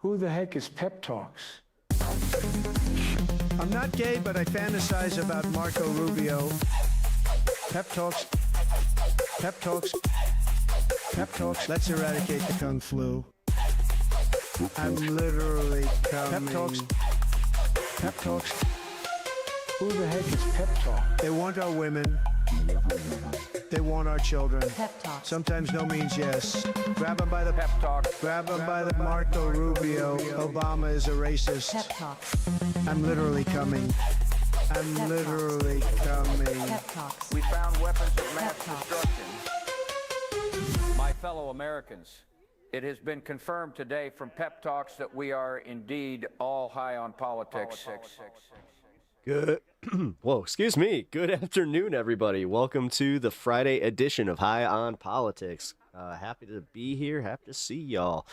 Who the heck is Pep Talks? I'm not gay, but I fantasize about Marco Rubio. Pep Talks. Pep Talks. Pep Talks. Let's eradicate the Kung Flu. I'm literally coming. Pep Talks. Pep Talks. Who the heck is Pep Talk? They want our women. They want our children. Pep Talks. Sometimes no means yes. Grab them by the Pep Talk. Grab them by the Marco Rubio. Obama is a racist. Pep Talks. I'm literally coming. I'm Pep literally coming. Pep Talks. We found weapons of mass Pep Talks. destruction. My fellow Americans, it has been confirmed today from Pep Talks that we are indeed all high on politics. Good. Whoa, excuse me. Good afternoon, everybody. Welcome to the Friday edition of High on Politics. Happy to be here. Happy to see y'all.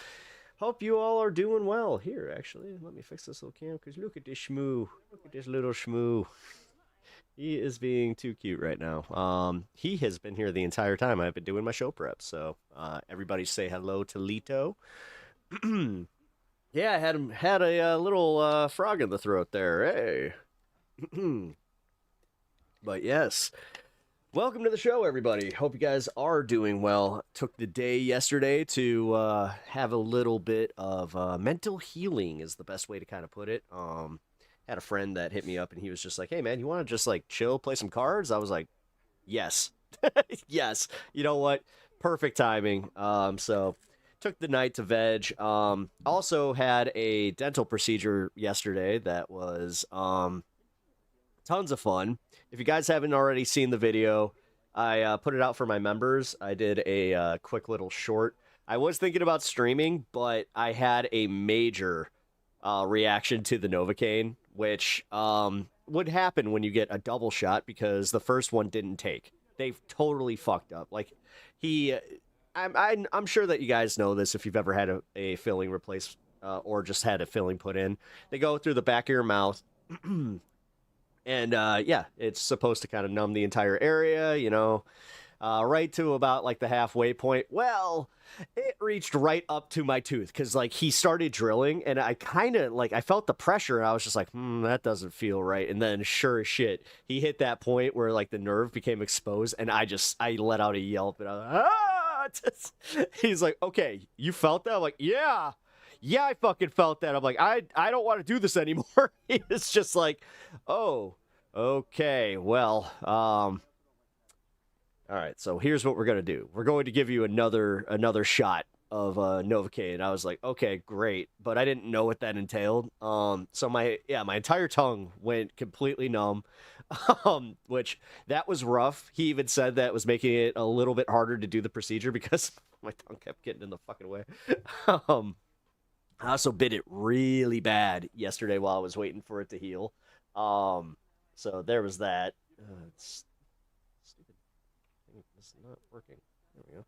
Hope you all are doing well. Here, actually, let me fix this little cam, because look at this shmoo. Look at this little shmoo. He is being too cute right now. He has been here the entire time I've been doing my show prep. So everybody say hello to Lito. Yeah, I had a little frog in the throat there. Hey. But yes, welcome to the show, everybody. Hope you guys are doing well. Took the day yesterday to have a little bit of mental healing is the best way to kind of put it. Had a friend that hit me up and he was just like, hey man, you want to just like chill, play some cards? I was like, yes. Yes, you know what, perfect timing. So took the night to veg. Also had a dental procedure yesterday that was tons of fun. If you guys haven't already seen the video, I put it out for my members. I did a quick little short. I was thinking about streaming, but I had a major reaction to the Novocaine, which would happen when you get a double shot because the first one didn't take. They've totally fucked up. Like I'm sure that you guys know this if you've ever had a filling replaced or just had a filling put in. They go through the back of your mouth. And, yeah, it's supposed to kind of numb the entire area, you know, right to about, like, the halfway point. Well, it reached right up to my tooth because, like, he started drilling, and I kind of, like, I felt the pressure, and I was just like, that doesn't feel right. And then, sure as shit, he hit that point where, like, the nerve became exposed, and I let out a yelp, and I was like, ah! He's like, okay, you felt that? I'm like, yeah. Yeah, I fucking felt that. I'm like, I don't want to do this anymore. It's just like, oh, okay, well, all right, so here's what we're going to do. We're going to give you another shot of Novocaine. I was like, okay, great, but I didn't know what that entailed. So my entire tongue went completely numb, which that was rough. He even said that was making it a little bit harder to do the procedure because my tongue kept getting in the fucking way. I also bit it really bad yesterday while I was waiting for it to heal. So there was that. It's stupid. It's not working. There we go.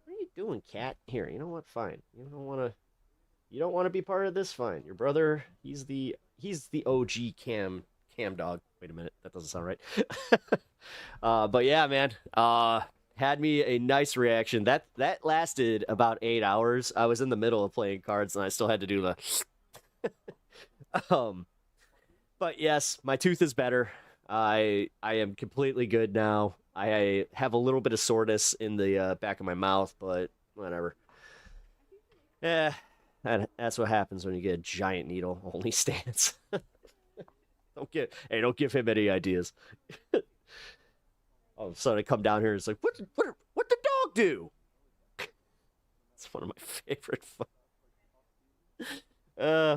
What are you doing, cat? Here, you know what? Fine. You don't want to be part of this? Fine. Your brother, he's the OG cam dog. Wait a minute, that doesn't sound right. But yeah, man. Had me a nice reaction. That lasted about 8 hours. I was in the middle of playing cards and I still had to do the but yes, my tooth is better. I am completely good now. I have a little bit of soreness in the back of my mouth, but whatever. That's what happens when you get a giant needle. Only stance. Don't give him any ideas. All of a sudden I come down here and it's like, what the dog do? It's one of my favorite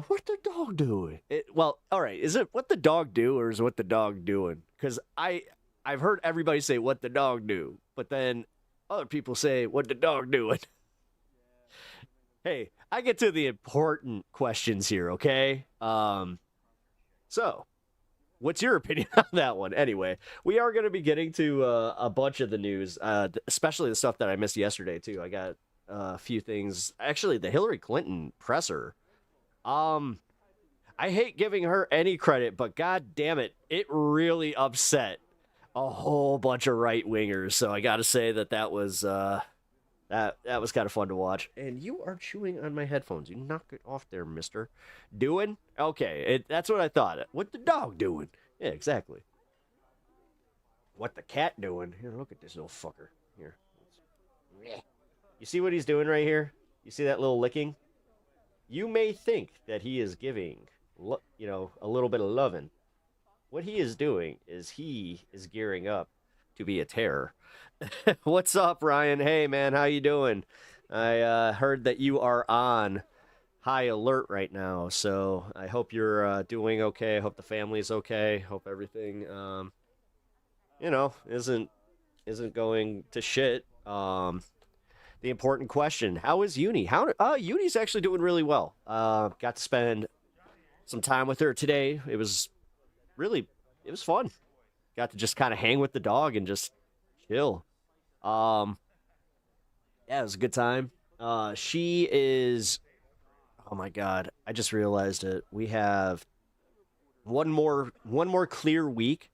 what the dog doing? Well, all right, is it what the dog do or is it what the dog doing? Because I've heard everybody say what the dog do, but then other people say what the dog doing. Hey, I get to the important questions here, okay? So, what's your opinion on that one? Anyway, we are going to be getting to a bunch of the news, especially the stuff that I missed yesterday, too. I got a few things. Actually, the Hillary Clinton presser. I hate giving her any credit, but god damn it, it really upset a whole bunch of right-wingers. So I got to say that was That was kind of fun to watch. And you are chewing on my headphones. You knock it off there, mister. Doing? Okay, that's what I thought. What the dog doing? Yeah, exactly. What the cat doing? Here, look at this little fucker. Here. You see what he's doing right here? You see that little licking? You may think that he is giving, you know, a little bit of loving. What he is doing is he is gearing up to be a terror. What's up, Ryan? Hey, man, how you doing? I heard that you are on high alert right now, so I hope you're doing okay. I hope the family's okay. Hope everything, you know, isn't going to shit. The important question: how is Uni? Uni's actually doing really well. Got to spend some time with her today. It was fun. Got to just kind of hang with the dog and just chill. Yeah, it was a good time. She is, oh my God, I just realized it. We have one more clear week.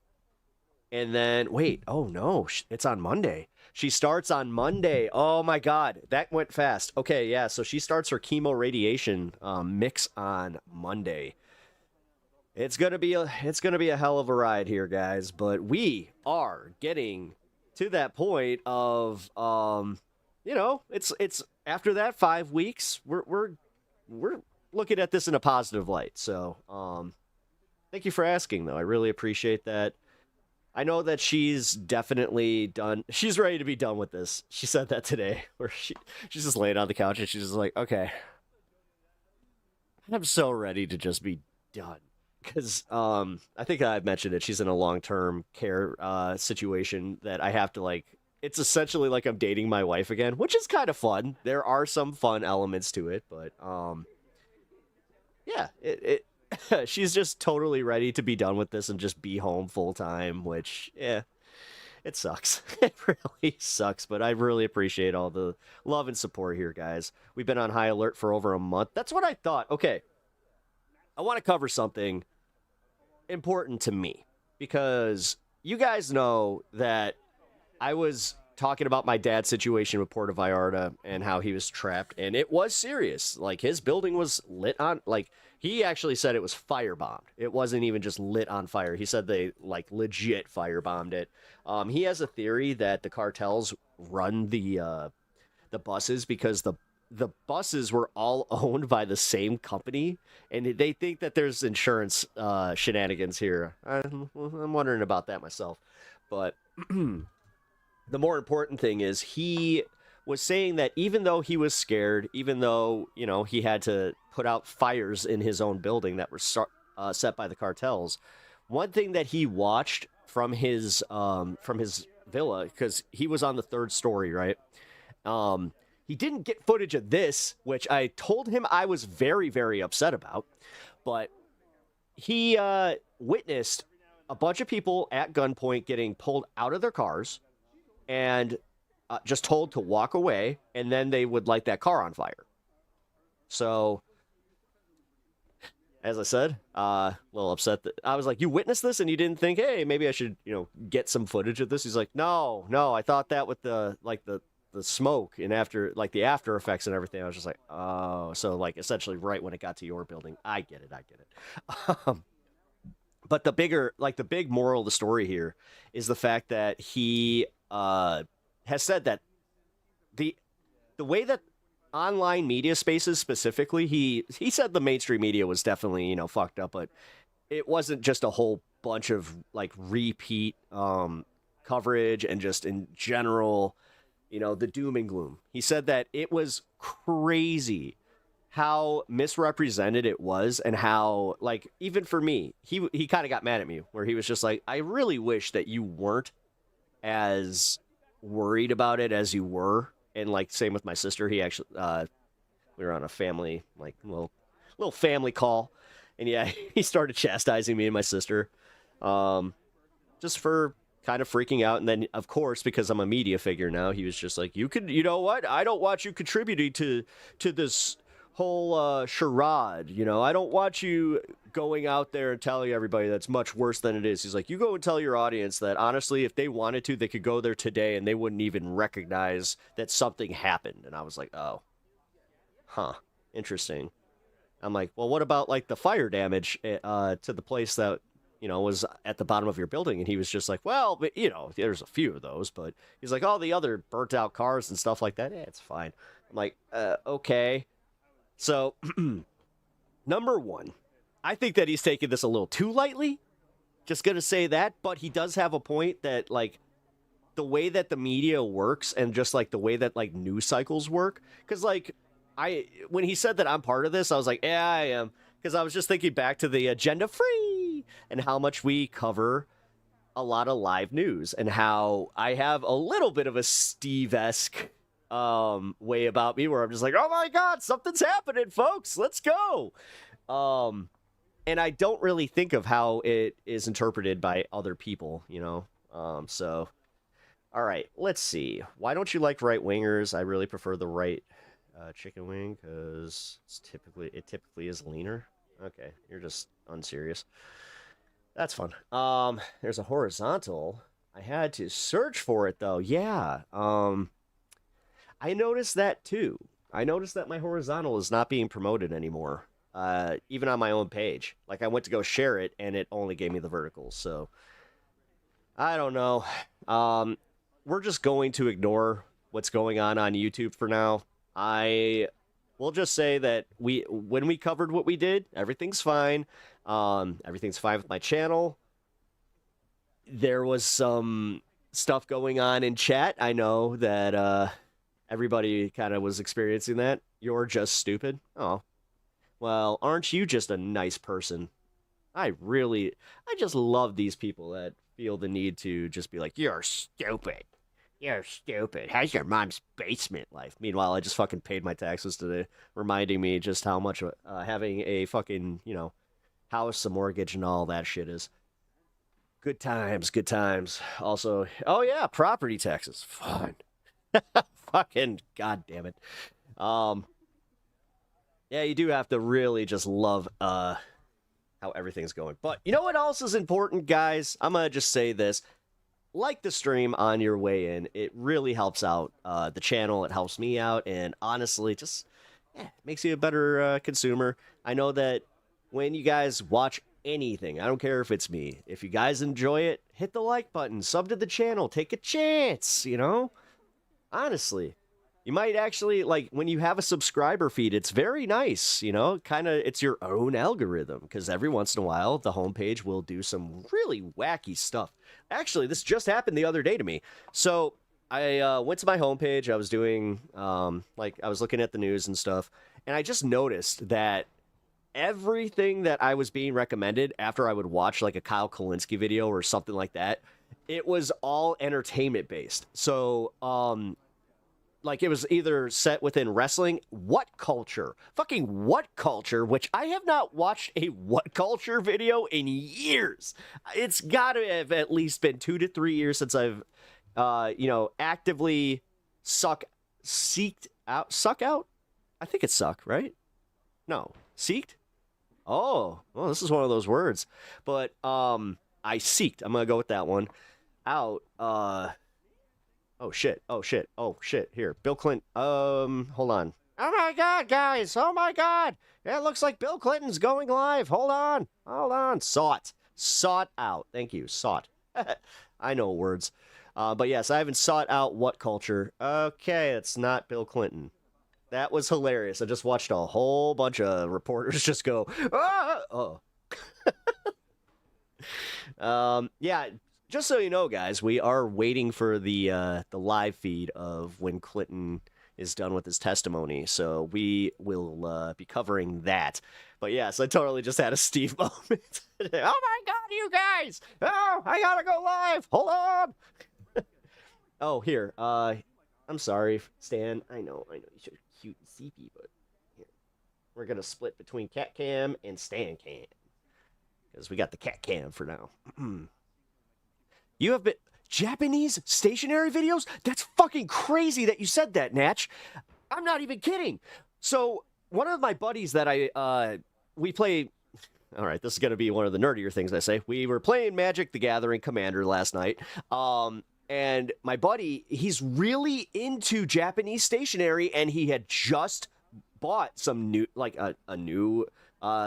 And then, wait, oh no, it's on Monday. She starts on Monday. Oh my God, that went fast. Okay, yeah, so she starts her chemo radiation mix on Monday. It's gonna be a hell of a ride here, guys. But we are getting to that point of, you know, it's after that 5 weeks, we're looking at this in a positive light. So, thank you for asking, though. I really appreciate that. I know that she's definitely done. She's ready to be done with this. She said that today, where she's just laying on the couch and she's just like, okay, I'm so ready to just be done. Because I think I've mentioned it. She's in a long-term care situation that I have to, like, it's essentially like I'm dating my wife again, which is kind of fun. There are some fun elements to it, but yeah, she's just totally ready to be done with this and just be home full time, which, yeah, it sucks. It really sucks, but I really appreciate all the love and support here, guys. We've been on high alert for over a month. That's what I thought. Okay, I want to cover something important to me, because you guys know that I was talking about my dad's situation with Puerto Vallarta and how he was trapped, and it was serious. Like, his building was lit on, like, he actually said it was firebombed. It wasn't even just lit on fire. He said they, like, legit firebombed it. He has a theory that the cartels run the buses because the buses were all owned by the same company, and they think that there's insurance shenanigans here. I'm wondering about that myself. But the more important thing is, he was saying that even though he was scared, even though, you know, he had to put out fires in his own building that were set by the cartels, one thing that he watched from his villa, because he was on the 3rd story, right? He didn't get footage of this, which I told him I was very, very upset about, but he witnessed a bunch of people at gunpoint getting pulled out of their cars and just told to walk away, and then they would light that car on fire. So, as I said, a little upset that I was like, you witnessed this and you didn't think, hey, maybe I should, you know, get some footage of this? He's like, no, I thought that with the smoke and after, like, the after effects and everything. I was just like, oh, so, like, essentially right when it got to your building. I get it. But the big moral of the story here is the fact that he has said that the way that online media spaces specifically, he said the mainstream media was definitely, you know, fucked up, but it wasn't just a whole bunch of, like, repeat coverage and just in general, you know, the doom and gloom. He said that it was crazy how misrepresented it was, and how, like, even for me, he kind of got mad at me, where he was just like, I really wish that you weren't as worried about it as you were. And, like, same with my sister. He actually we were on a family, like, little family call, and yeah, he started chastising me and my sister just for kind of freaking out. And then, of course, because I'm a media figure now, he was just like, you know what, I don't want you contributing to this whole charade, you know, I don't want you going out there and telling everybody that's much worse than it is. He's like, you go and tell your audience that, honestly, if they wanted to, they could go there today and they wouldn't even recognize that something happened. And I was like, oh, huh, interesting. I'm like, well, what about, like, the fire damage to the place that, you know, was at the bottom of your building? And he was just like, well, but, you know, there's a few of those. But he's like, all the other burnt out cars and stuff like that, it's fine. I'm like, okay. So, number one, I think that he's taking this a little too lightly. Just going to say that. But he does have a point that, like, the way that the media works and just, like, the way that, like, news cycles work. Because, like, when he said that I'm part of this, I was like, yeah, I am. Because I was just thinking back to the Agenda Free and how much we cover a lot of live news and how I have a little bit of a Steve-esque way about me where I'm just like, oh my God, something's happening, folks. Let's go. And I don't really think of how it is interpreted by other people, you know? So, all right, let's see. Why don't you like right-wingers? I really prefer the right chicken wing because it typically is leaner. Okay, you're just unserious. That's fun. There's a horizontal. I had to search for it though. Yeah. I noticed that too. I noticed that my horizontal is not being promoted anymore. Even on my own page. Like, I went to go share it, and it only gave me the verticals, so... I don't know. We're just going to ignore what's going on YouTube for now. I will just say that when we covered what we did, everything's fine. Everything's fine with my channel. There was some stuff going on in chat. I know that everybody kind of was experiencing that. You're just stupid. Oh. Well, aren't you just a nice person? I just love these people that feel the need to just be like, you're stupid. You're stupid. How's your mom's basement life? Meanwhile, I just fucking paid my taxes today, reminding me just how much having a fucking, you know, house, a mortgage, and all that shit is. Good times, good times. Also, oh yeah, property taxes. Fun. Fucking goddamn it. Yeah, you do have to really just love how everything's going. But you know what else is important, guys? I'm going to just say this. Like the stream on your way in. It really helps out the channel. It helps me out. And honestly, just makes you a better consumer. I know that when you guys watch anything, I don't care if it's me. If you guys enjoy it, hit the like button. Sub to the channel. Take a chance, you know? Honestly. You might actually, like, when you have a subscriber feed, it's very nice, you know, kind of, it's your own algorithm, because every once in a while, the homepage will do some really wacky stuff. Actually, this just happened the other day to me. So, I went to my homepage, I was doing, I was looking at the news and stuff, and I just noticed that everything that I was being recommended after I would watch, like, a Kyle Kalinske video or something like that, it was all entertainment-based. So, like, it was either set within wrestling, What Culture, fucking What Culture, which I have not watched a What Culture video in years. It's got to have at least been 2 to 3 years since I've, actively suck out? I think it's suck, right? No, seeked? Oh, well, this is one of those words. But, I seeked, I'm going to go with that one, out, Oh shit, here, Bill Clinton, hold on. Oh my God, guys, oh my God. It looks like Bill Clinton's going live, hold on. Sought out, thank you, sought. I know words. But yes, I haven't sought out What Culture. Okay, it's not Bill Clinton. That was hilarious. I just watched a whole bunch of reporters just go, ah! Oh. Yeah, just so you know, guys, we are waiting for the live feed of when Clinton is done with his testimony, so we will be covering that. But yes, I totally just had a Steve moment. Oh my God, you guys! Oh, I gotta go live! Hold on! Oh, here, I'm sorry, Stan. I know, you're cute and CP, but here. We're gonna split between Cat Cam and Stan Cam. Because we got the Cat Cam for now. You have been... Japanese stationary videos? That's fucking crazy that you said that, Natch. I'm not even kidding. So, one of my buddies that we play all right, this is going to be one of the nerdier things I say. We were playing Magic the Gathering Commander last night. And my buddy, he's really into Japanese stationery, and he had just bought some new, like a new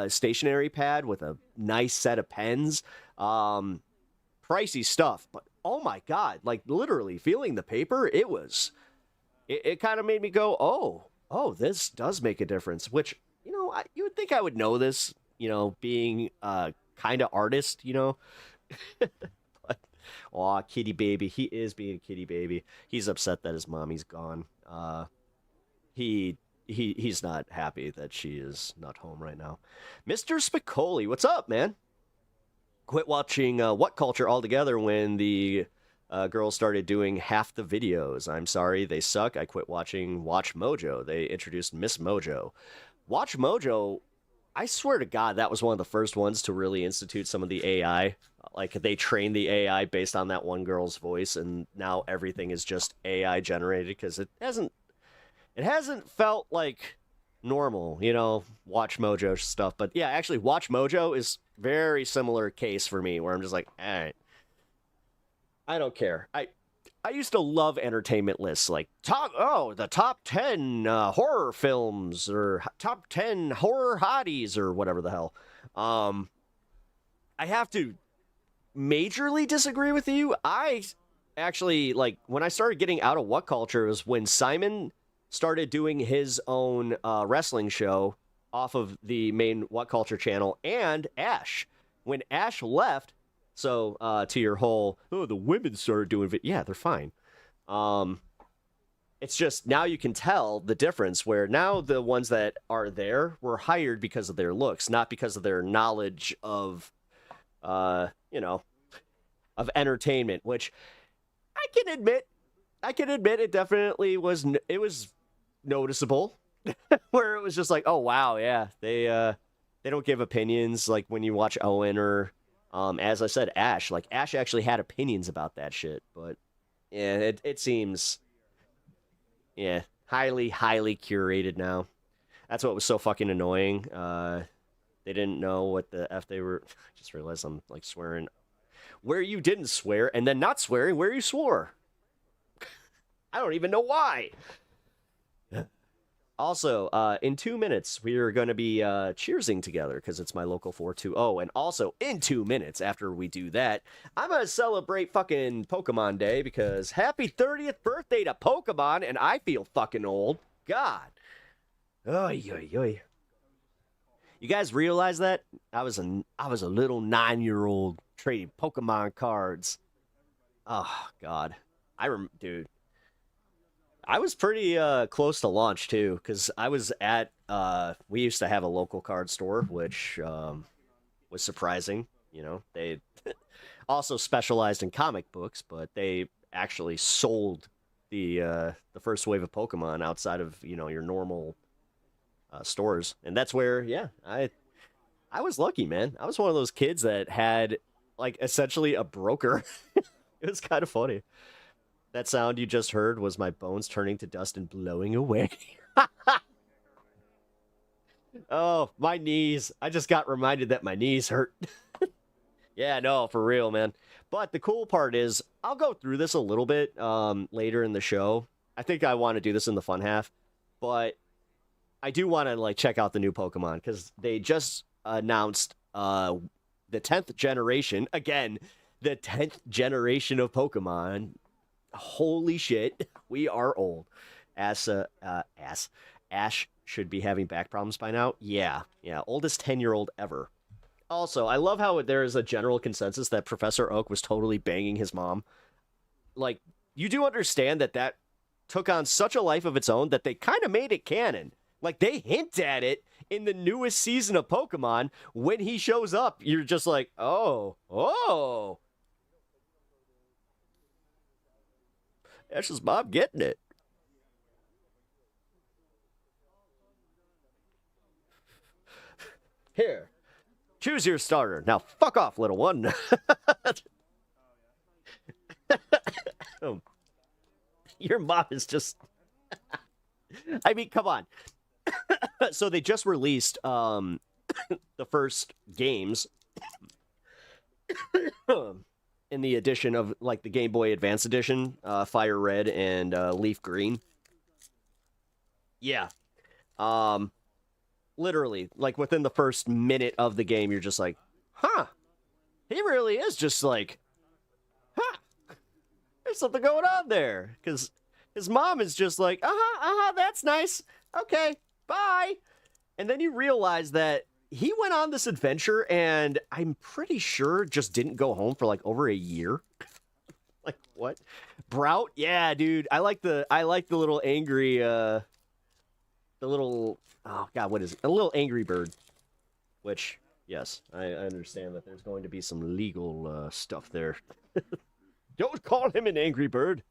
stationery pad with a nice set of pens. Pricey stuff, but oh my God, like literally feeling the paper, it kind of made me go, oh, this does make a difference, which, you know, you would think I would know this, you know, being kind of artist, you know. But, aw, kitty baby, he is being a kitty baby. He's upset that his mommy's gone. He's not happy that she is not home right now. Mr. Spicoli, what's up, man? Quit watching What Culture altogether when the girls started doing half the videos. I'm sorry, they suck. I quit watching Watch Mojo. They introduced Miss Mojo. Watch Mojo, I swear to God, that was one of the first ones to really institute some of the AI. Like, they trained the AI based on that one girl's voice, and now everything is just AI generated, because it hasn't felt like normal, you know, Watch Mojo stuff. But yeah, actually, Watch Mojo is very similar case for me, where I'm just like, all right, I don't care. I used to love entertainment lists, like the top 10 horror films, or top 10 horror hotties, or whatever the hell. I have to majorly disagree with you. I actually, like, when I started getting out of What Culture was when Simon started doing his own wrestling show off of the main What Culture channel, and Ash. When Ash left, so to your whole, the women started doing it. Yeah, they're fine. It's just now you can tell the difference, where now the ones that are there were hired because of their looks, not because of their knowledge of, you know, of entertainment, which I can admit it definitely was, it was noticeable, where it was just like, oh wow, yeah, they don't give opinions, like when you watch Owen or as I said, Ash. Like, Ash actually had opinions about that shit, but yeah, it seems, yeah, highly curated now. That's what was so fucking annoying. They didn't know what the F they were. I just realized I'm like swearing where you didn't swear, and then not swearing where you swore. I don't even know why. Also, in 2 minutes, we are going to be cheersing together, because it's my local 420. And also, in 2 minutes after we do that, I'm going to celebrate fucking Pokemon Day, because happy 30th birthday to Pokemon, and I feel fucking old. God. Oy, oy, oy. You guys realize that? I was a little 9-year-old trading Pokemon cards. Oh, God. Dude. I was pretty close to launch, too, because I was at, we used to have a local card store, which was surprising. You know, they also specialized in comic books, but they actually sold the first wave of Pokemon outside of, you know, your normal stores. And that's where, yeah, I was lucky, man. I was one of those kids that had, like, essentially a broker. It was kind of funny. That sound you just heard was my bones turning to dust and blowing away. Oh, my knees. I just got reminded that my knees hurt. Yeah, no, for real, man. But the cool part is, I'll go through this a little bit later in the show. I think I want to do this in the fun half. But I do want to, like, check out the new Pokemon, because they just announced the 10th generation. Again, the 10th generation of Pokemon. Holy shit, we are old. Ash should be having back problems by now. Yeah, oldest 10-year-old ever. Also, I love how there is a general consensus that Professor Oak was totally banging his mom. Like, you do understand that took on such a life of its own that they kind of made it canon. Like, they hint at it in the newest season of Pokemon. When he shows up, you're just like, oh. Ash's mom getting it. Here, choose your starter. Now, fuck off, little one. Your mom is just... I mean, come on. So they just released the first games in the edition of like the Game Boy Advance edition, Fire Red and Leaf Green. Yeah. Literally, like within the first minute of the game, you're just like, huh, he really is just like, huh, there's something going on there. Because his mom is just like, that's nice. Okay, bye. And then you realize that he went on this adventure and I'm pretty sure just didn't go home for like over a year. Like, what? Brout? Yeah, dude. I like the little angry, the little, oh god, what is it? A little angry bird. Which, yes, I understand that there's going to be some legal stuff there. Don't call him an angry bird.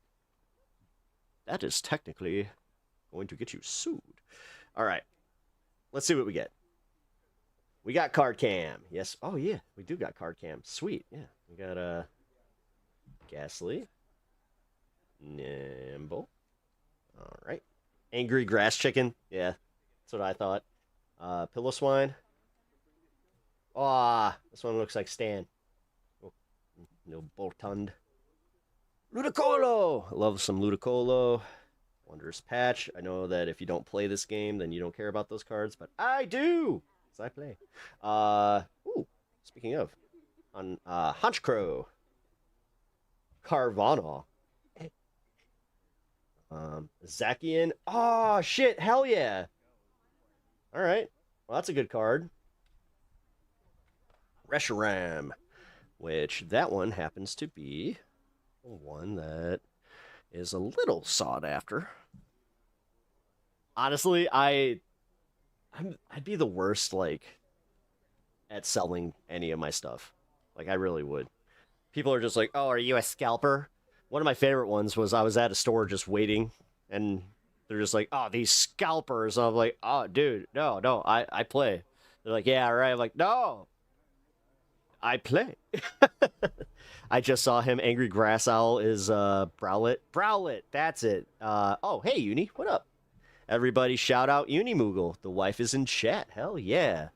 That is technically going to get you sued. All right. Let's see what we get. We got card cam. Yes. Oh, yeah. We do got card cam. Sweet. Yeah. We got Ghastly. Nimble. All right. Angry grass chicken. Yeah. That's what I thought. Pillow swine. Ah, this one looks like Stan. Oh, no Boltund. Ludicolo! I love some Ludicolo. Wondrous Patch. I know that if you don't play this game, then you don't care about those cards, but I do! Because I play. Ooh, speaking of. On Honchcrow. Carvana. Zacian. Oh, shit, hell yeah! Alright, well that's a good card. Reshiram, which that one happens to be one that is a little sought after. Honestly, I'd be the worst, like, at selling any of my stuff. Like, I really would. People are just like, oh, are you a scalper? One of my favorite ones was I was at a store just waiting, and they're just like, oh, these scalpers. And I'm like, oh, dude, no, I play. They're like, yeah, right. I'm like, no, I play. I just saw him. Angry Grass Owl is Browlet. Browlet, that's it. Oh, hey, Uni, what up? Everybody shout out Uni Moogle. The wife is in chat. Hell yeah.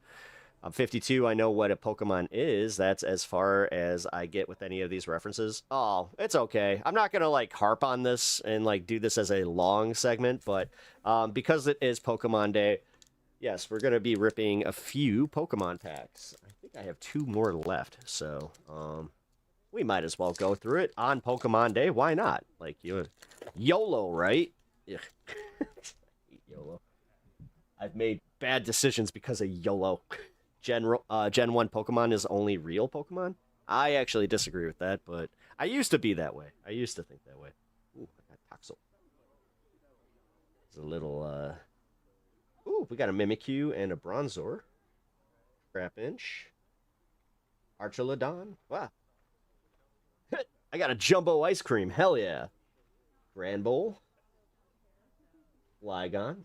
I'm 52. I know what a Pokemon is. That's as far as I get with any of these references. Oh, it's okay. I'm not going to, like, harp on this and, like, do this as a long segment, but because it is Pokemon Day, yes, we're going to be ripping a few Pokemon packs. I think I have 2 more left, so we might as well go through it on Pokemon Day. Why not? Like, YOLO, right? Ugh. I hate YOLO. I've made bad decisions because of YOLO. Gen 1 Pokemon is only real Pokemon? I actually disagree with that, but I used to be that way. I used to think that way. Ooh, I got Toxel. It's a little, Ooh, we got a Mimikyu and a Bronzor. Trapinch. Archelodon. Wow. I got a Jumbo Ice Cream. Hell yeah. Granbull. Flygon.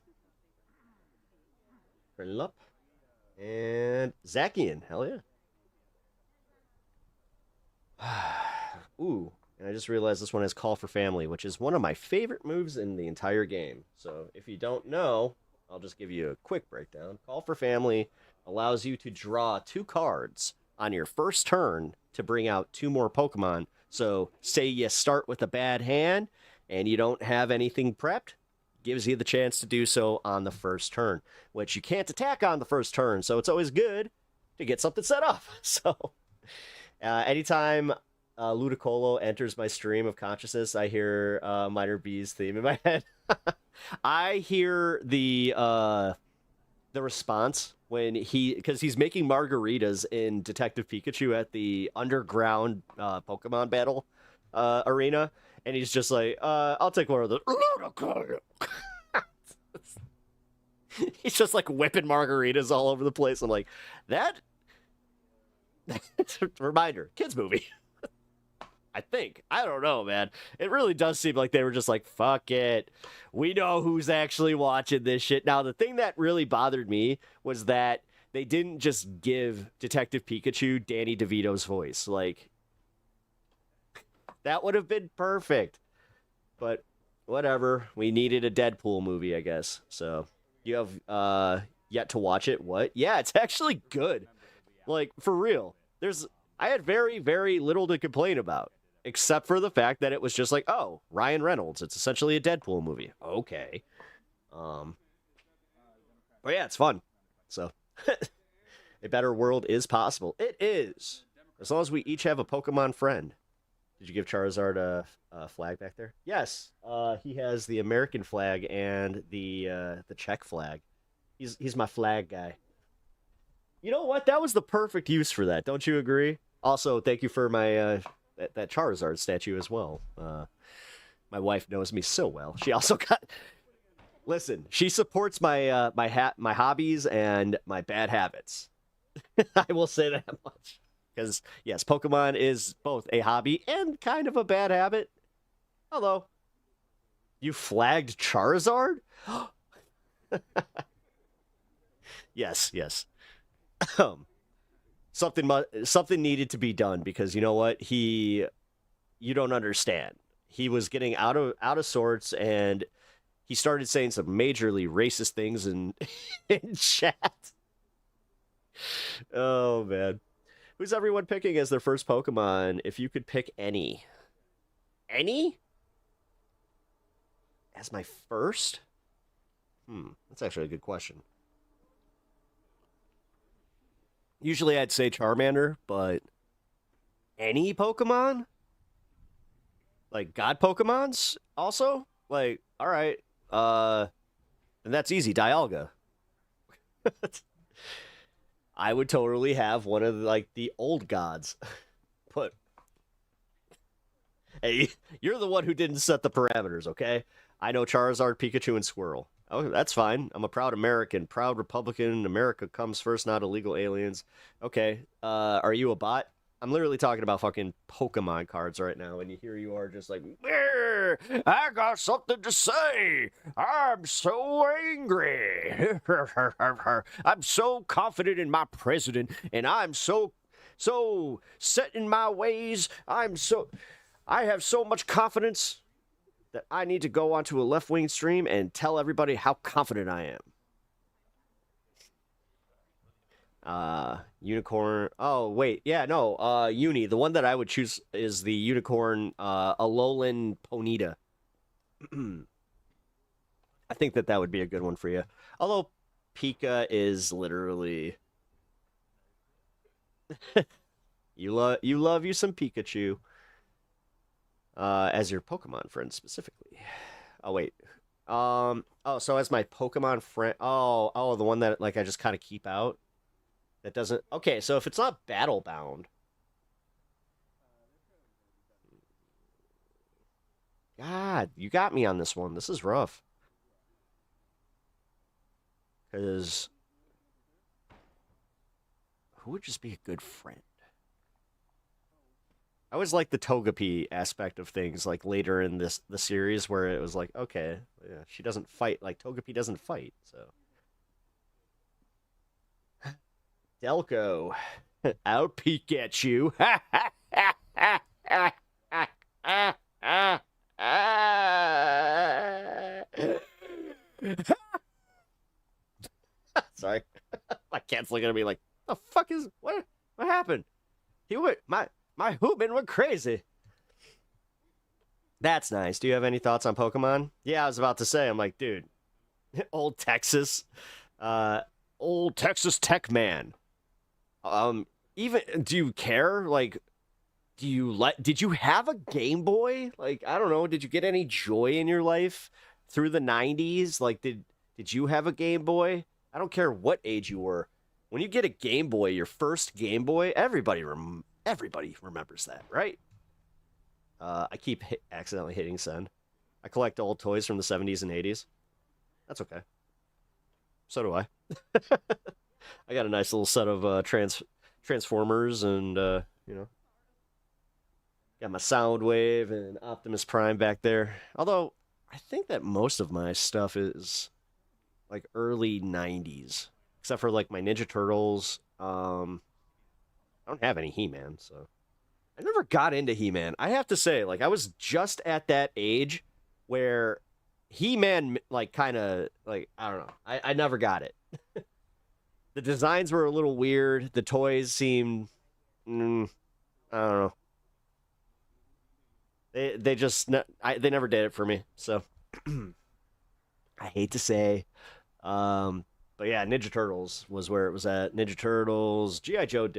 Prinlup. And Zacian. Hell yeah. Ooh. And I just realized this one has Call for Family, which is one of my favorite moves in the entire game. So if you don't know, I'll just give you a quick breakdown. Call for Family allows you to draw 2 cards on your first turn to bring out 2 more Pokemon. So say you start with a bad hand and you don't have anything prepped, gives you the chance to do so on the first turn, which you can't attack on the first turn. So it's always good to get something set up. So anytime Ludicolo enters my stream of consciousness, I hear Minor B's theme in my head. I hear the response when because he's making margaritas in Detective Pikachu at the underground Pokemon battle arena, and he's just like, I'll take one of the Ludicolo. He's just like whipping margaritas all over the place. I'm like, that's a reminder, kids movie. I think. I don't know, man. It really does seem like they were just like, fuck it. We know who's actually watching this shit. Now, the thing that really bothered me was that they didn't just give Detective Pikachu Danny DeVito's voice. Like, that would have been perfect. But whatever. We needed a Deadpool movie, I guess. So you have yet to watch it. What? Yeah, it's actually good. Like, for real. I had very, very little to complain about, except for the fact that it was just like, oh, Ryan Reynolds. It's essentially a Deadpool movie. Okay. But yeah, it's fun. So, a better world is possible. It is. As long as we each have a Pokemon friend. Did you give Charizard a flag back there? Yes. He has the American flag and the Czech flag. He's my flag guy. You know what? That was the perfect use for that. Don't you agree? Also, thank you for my that Charizard statue as well. My wife knows me so well. She also got. Listen, she supports my my hobbies and my bad habits. I will say that much. Because, yes, Pokemon is both a hobby and kind of a bad habit. Hello. You flagged Charizard? Yes. Something needed to be done because you know what? You don't understand. He was getting out of sorts and he started saying some majorly racist things in chat. Oh, man. Who's everyone picking as their first Pokemon? If you could pick any. Any? As my first? That's actually a good question. Usually I'd say Charmander, but any Pokemon? Like God Pokemons also? Like, all right. And that's easy, Dialga. I would totally have one of the old gods. But hey, you're the one who didn't set the parameters, okay? I know Charizard, Pikachu, and Squirrel. Oh, that's fine. I'm a proud American, proud Republican. America comes first, not illegal aliens. Okay, are you a bot? I'm literally talking about fucking Pokemon cards right now, and here you are just like, I got something to say. I'm so angry. I'm so confident in my president, and I'm so set in my ways. I have so much confidence that I need to go onto a left-wing stream and tell everybody how confident I am. Unicorn. Oh, wait. Yeah, no. Uni. The one that I would choose is the unicorn, Alolan Ponyta. I think that would be a good one for you. Although Pika is literally... you love you some Pikachu. As your Pokemon friend specifically. Oh, wait. So as my Pokemon friend... Oh, the one that, I just kind of keep out? That doesn't... Okay, so if it's not battle-bound... God, you got me on this one. This is rough. Because... who would just be a good friend? I always like the Togepi aspect of things, later in the series, where it was like, okay, yeah, she doesn't fight. Togepi doesn't fight, so... Delco, I'll peek at you. Sorry, my cat's looking at me like, "The fuck is what? What happened? He went my Hootman went crazy." That's nice. Do you have any thoughts on Pokemon? Yeah, I was about to say. I'm like, dude, old Texas Tech man. Even do you care? Did you have a Game Boy? I don't know, did you get any joy in your life through the 90s? Did you have a Game Boy? I don't care what age you were. When you get a Game Boy, your first Game Boy, everybody remembers that, right? I keep accidentally hitting send. I collect old toys from the 70s and 80s. That's okay. So do I. I got a nice little set of Transformers and, got my Soundwave and Optimus Prime back there. Although, I think that most of my stuff is, early 90s. Except for, my Ninja Turtles. I don't have any He-Man, so... I never got into He-Man. I have to say, I was just at that age where He-Man, I don't know. I never got it. The designs were a little weird. The toys seemed, I don't know. They just they never did it for me. So I hate to say, but yeah, Ninja Turtles was where it was at. Ninja Turtles, GI Joe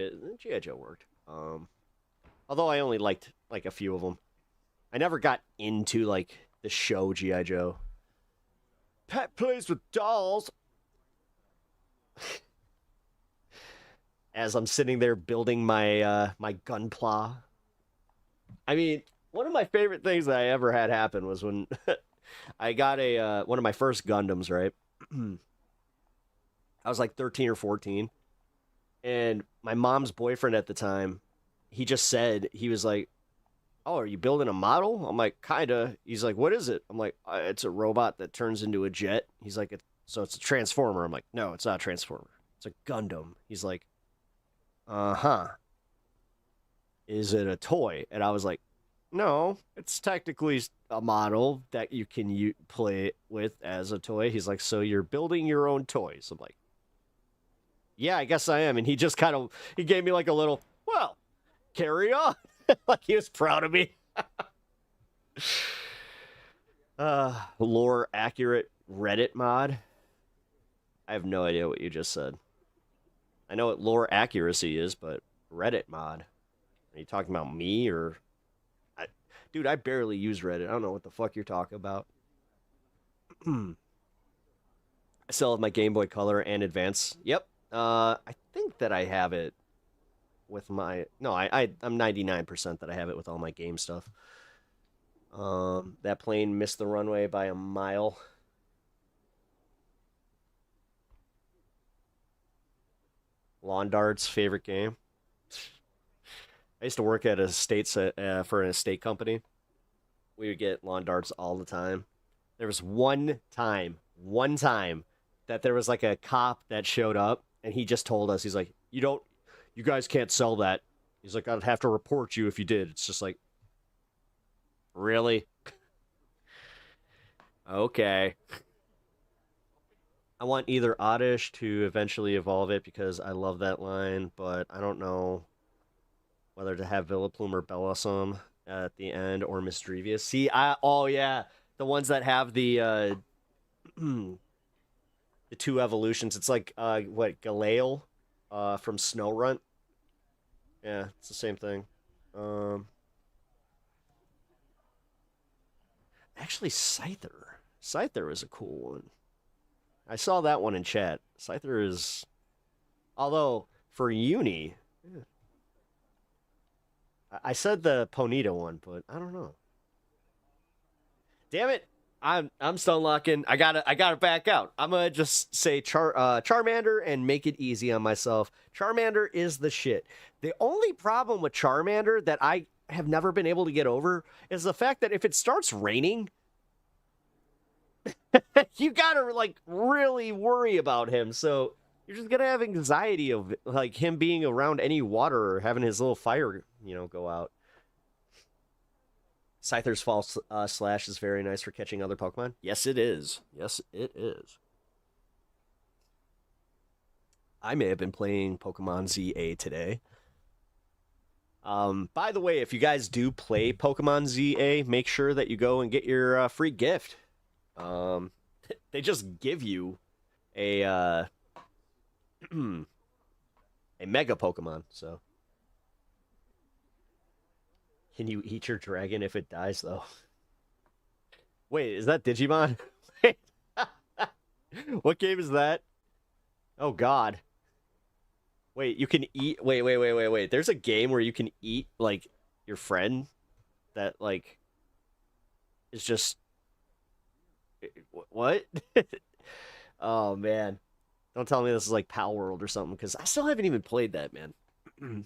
worked. Although I only liked like a few of them. I never got into like the show GI Joe. Pet plays with dolls. As I'm sitting there building my my Gunpla. I mean, one of my favorite things that I ever had happen was when I got a one of my first Gundams, right? I was like 13 or 14, and my mom's boyfriend at the time, he just said, he was like, "Oh, are you building a model?" I'm like, "Kinda." He's like, "What is it?" I'm like, "It's a robot that turns into a jet." He's like, "So it's a transformer." I'm like, "No, it's not a transformer. It's a Gundam." He's like, "Uh-huh. Is it a toy?" And I was like, "No, it's technically a model that you can play with as a toy." He's like, "So you're building your own toys?" I'm like, "Yeah, I guess I am." And he just kind of, he gave me like a little, "Well, carry on." Like he was proud of me. Lore accurate Reddit mod. I have no idea what you just said. I know what lore accuracy is, but Reddit mod. Are you talking about me or... Dude, I barely use Reddit. I don't know what the fuck you're talking about. I still have my Game Boy Color and Advance. Yep. I think that I have it with my... No, I'm 99% that I have it with all my game stuff. That plane missed the runway by a mile. Lawn darts, favorite game. I used to work at a for an estate company. We would get lawn darts all the time. There was one time that there was like a cop that showed up, and he just told us, he's like, you guys can't sell that. He's like, I'd have to report you if you did. It's just like, really? Okay. I want either Oddish to eventually evolve it because I love that line, but I don't know whether to have Villaplume or Bellosum at the end or Misdrevious. See, oh yeah, the ones that have the the two evolutions. It's like what, Galale from Snowrun. Yeah, it's the same thing. Actually, Scyther is a cool one. I saw that one in chat. Scyther is, although for uni, yeah. I said the Ponyta one, but I don't know. Damn it! I'm stun locking. I gotta back out. I'm gonna just say Charmander and make it easy on myself. Charmander is the shit. The only problem with Charmander that I have never been able to get over is the fact that if it starts raining, you gotta like really worry about him. So you're just gonna have anxiety of like him being around any water or having his little fire, go out. Scyther's false slash is very nice for catching other Pokemon. Yes, it is. Yes, it is. I may have been playing Pokemon ZA today. By the way, if you guys do play Pokemon ZA, make sure that you go and get your free gift. They just give you a a Mega Pokemon, so. Can you eat your dragon if it dies, though? Wait, is that Digimon? What game is that? Oh, God. Wait, you can eat... Wait. There's a game where you can eat, like, your friend that, like, is just... What? Oh, man. Don't tell me this is, like, Pal World or something, because I still haven't even played that, man. I'm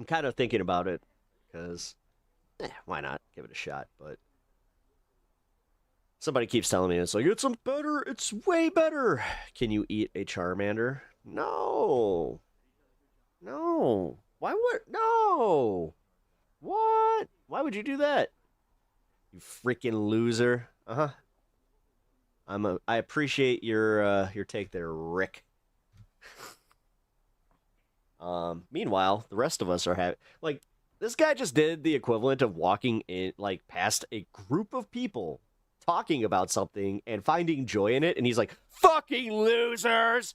kind of thinking about it, because... why not? Give it a shot, but... Somebody keeps telling me, it's like, it's better, it's way better. Can you eat a Charmander? No. No. Why would... No. What? Why would you do that? You freaking loser. Uh-huh. I appreciate your take there, Rick. Meanwhile, the rest of us are having, like, this guy just did the equivalent of walking in, like, past a group of people talking about something and finding joy in it, and he's like, fucking losers!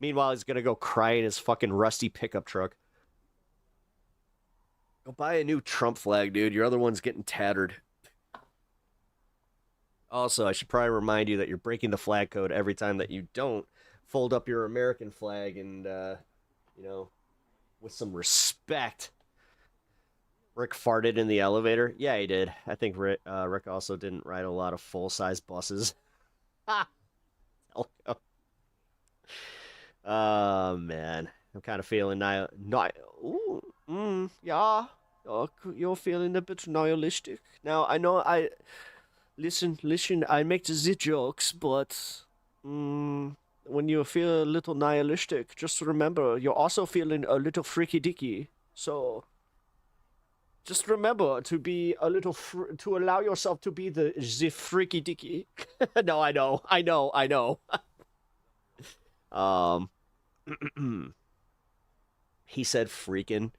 Meanwhile, he's gonna go cry in his fucking rusty pickup truck. Go buy a new Trump flag, dude. Your other one's getting tattered. Also, I should probably remind you that you're breaking the flag code every time that you don't fold up your American flag and, you know, with some respect. Rick farted in the elevator. Yeah, he did. I think Rick also didn't ride a lot of full-size buses. Ha! Oh, man. I'm kind of feeling yeah. You're feeling a bit nihilistic. Now, I know Listen, I make the jokes, but when you feel a little nihilistic, just remember, you're also feeling a little freaky-dicky. So, just remember to be a little, to allow yourself to be the freaky-dicky. No, I know. He said freaking.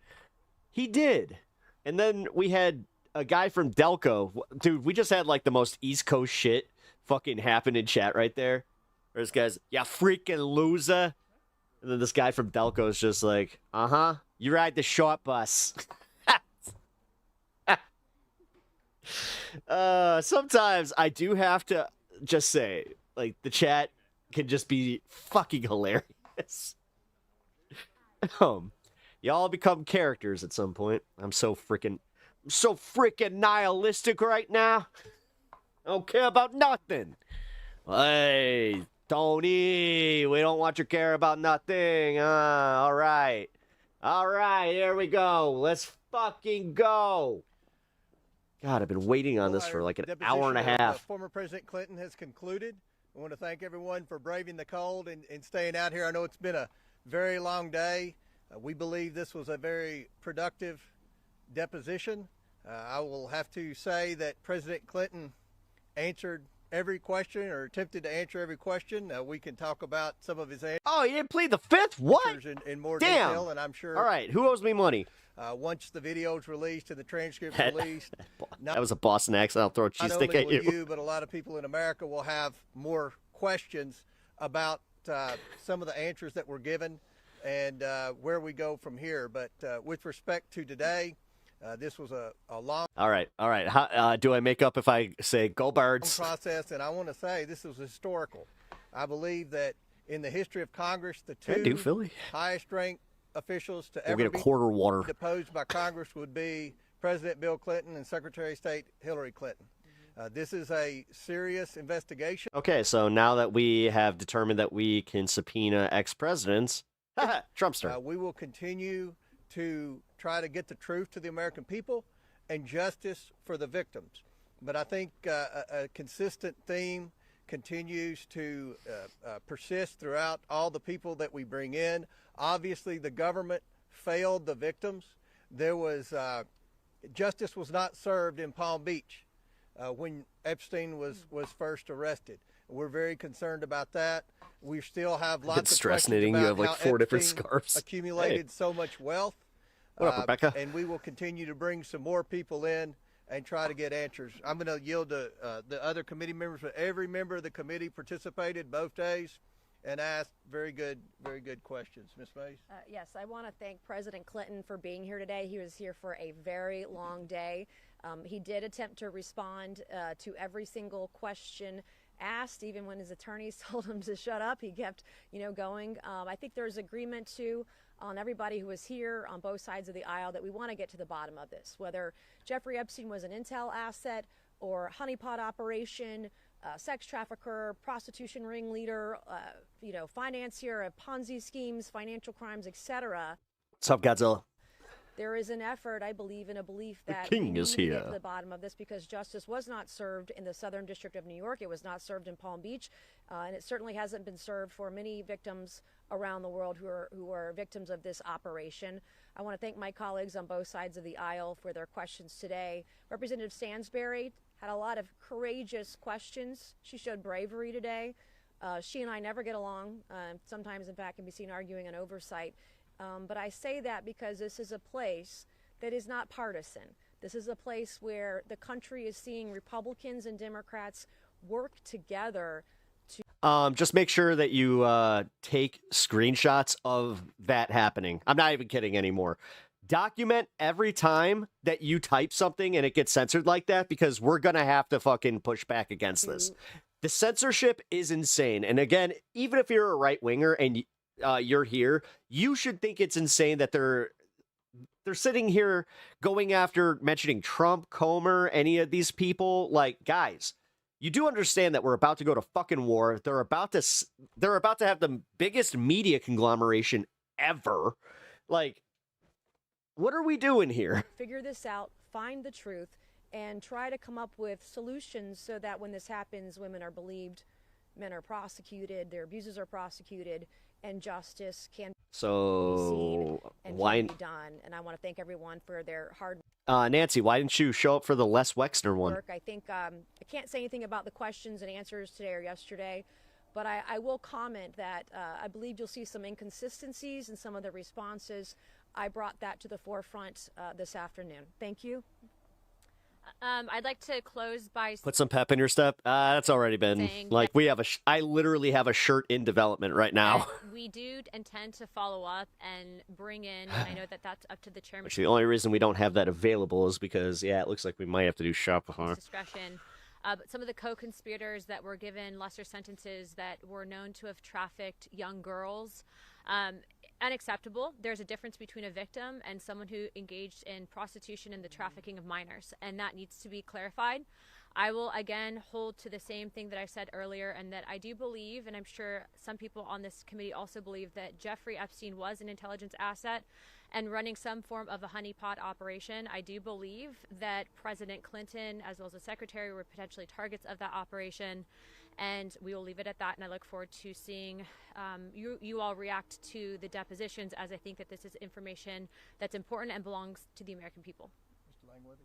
He did. And then we had a guy from Delco. Dude, we just had like the most East Coast shit fucking happen in chat right there. Where this guy's, yeah, freaking loser. And then this guy from Delco is just like, uh-huh, you ride the short bus. Sometimes I do have to just say, like, the chat can just be fucking hilarious. Y'all become characters at some point. I'm so freaking nihilistic right now. I don't care about nothing. Hey, Tony, we don't want you to care about nothing. All right, here we go. Let's fucking go. God, I've been waiting on this for like an hour and a half. Former President Clinton has concluded. I want to thank everyone for braving the cold and staying out here. I know it's been a very long day. We believe this was a very productive deposition. I will have to say that President Clinton answered every question, or attempted to answer every question. We can talk about some of his answers. Oh, he didn't plead the fifth? What? In more Damn. detail, and I'm sure. All right, who owes me money? Once the video's released and the transcript's released, that was a Boston accent. I'll throw a cheese stick at you. But a lot of people in America will have more questions about some of the answers that were given and where we go from here. But with respect to today, this was a long. All right. How, do I make up if I say go Birds? Process, and I want to say this was historical. I believe that in the history of Congress, the two highest ranked officials to ever get a quarter water deposed by Congress would be President Bill Clinton and Secretary of State Hillary Clinton. This is a serious investigation. Okay, so now that we have determined that we can subpoena ex-presidents, Trumpster. We will continue to try to get the truth to the American people and justice for the victims. But I think a consistent theme continues to persist throughout all the people that we bring in. Obviously, the government failed the victims. There was justice was not served in Palm Beach when Epstein was first arrested. We're very concerned about that. We still have lots of questions about you have like how 4 different Epstein scarves. accumulated so much wealth. What up, Rebecca? And we will continue to bring some more people in and try to get answers. I'm going to yield to the other committee members, but every member of the committee participated both days and asked very good questions. Ms. Mays? Yes, I want to thank President Clinton for being here today. He was here for a very long day. He did attempt to respond to every single question asked, even when his attorneys told him to shut up. He kept, going. I think there's agreement too on everybody who was here on both sides of the aisle that we want to get to the bottom of this, whether Jeffrey Epstein was an intel asset or honeypot operation, sex trafficker, prostitution ringleader, financier of Ponzi schemes, financial crimes, etc. What's up, Godzilla? There is an effort, I believe, and a belief that the king is here to get to the bottom of this, because justice was not served in the Southern District of New York. It was not served in Palm Beach, and it certainly hasn't been served for many victims around the world who are victims of this operation. I want to thank my colleagues on both sides of the aisle for their questions today. Representative Stansberry had a lot of courageous questions. She showed bravery today. She and I never get along. Sometimes, in fact, can be seen arguing on oversight. But I say that because this is a place that is not partisan. This is a place where the country is seeing Republicans and Democrats work together. Just make sure that you take screenshots of that happening. I'm not even kidding anymore. Document every time that you type something and it gets censored like that, because we're going to have to fucking push back against this. The censorship is insane. And again, even if you're a right winger and you're here, you should think it's insane that they're sitting here going after mentioning Trump, Comer, any of these people. Like, guys, you do understand that we're about to go to fucking war. They're about to have the biggest media conglomeration ever. Like, what are we doing here? Figure this out, find the truth, and try to come up with solutions so that when this happens, women are believed, men are prosecuted, their abusers are prosecuted, and justice can be seen and can be done. And I want to thank everyone for their hard Nancy, why didn't you show up for the Les Wexner one? work. I think I can't say anything about the questions and answers today or yesterday, but I will comment that I believe you'll see some inconsistencies in some of the responses. I brought that to the forefront this afternoon. Thank you. I'd like to close by Put some pep in your step. That's already been like we have I literally have a shirt in development right now. We do intend to follow up and bring in, and I know that that's up to the chairman. Which the only reason we don't have that available is because, yeah, it looks like we might have to do Shopify. Discretion. But some of the co-conspirators that were given lesser sentences that were known to have trafficked young girls, unacceptable. There's a difference between a victim and someone who engaged in prostitution and the trafficking of minors, and that needs to be clarified. I will again hold to the same thing that I said earlier, and that I do believe, and I'm sure some people on this committee also believe, that Jeffrey Epstein was an intelligence asset and running some form of a honeypot operation. I do believe that President Clinton, as well as the secretary, were potentially targets of that operation, and we will leave it at that. And I look forward to seeing you all react to the depositions, as I think that this is information that's important and belongs to the American people. Mr. Langworthy?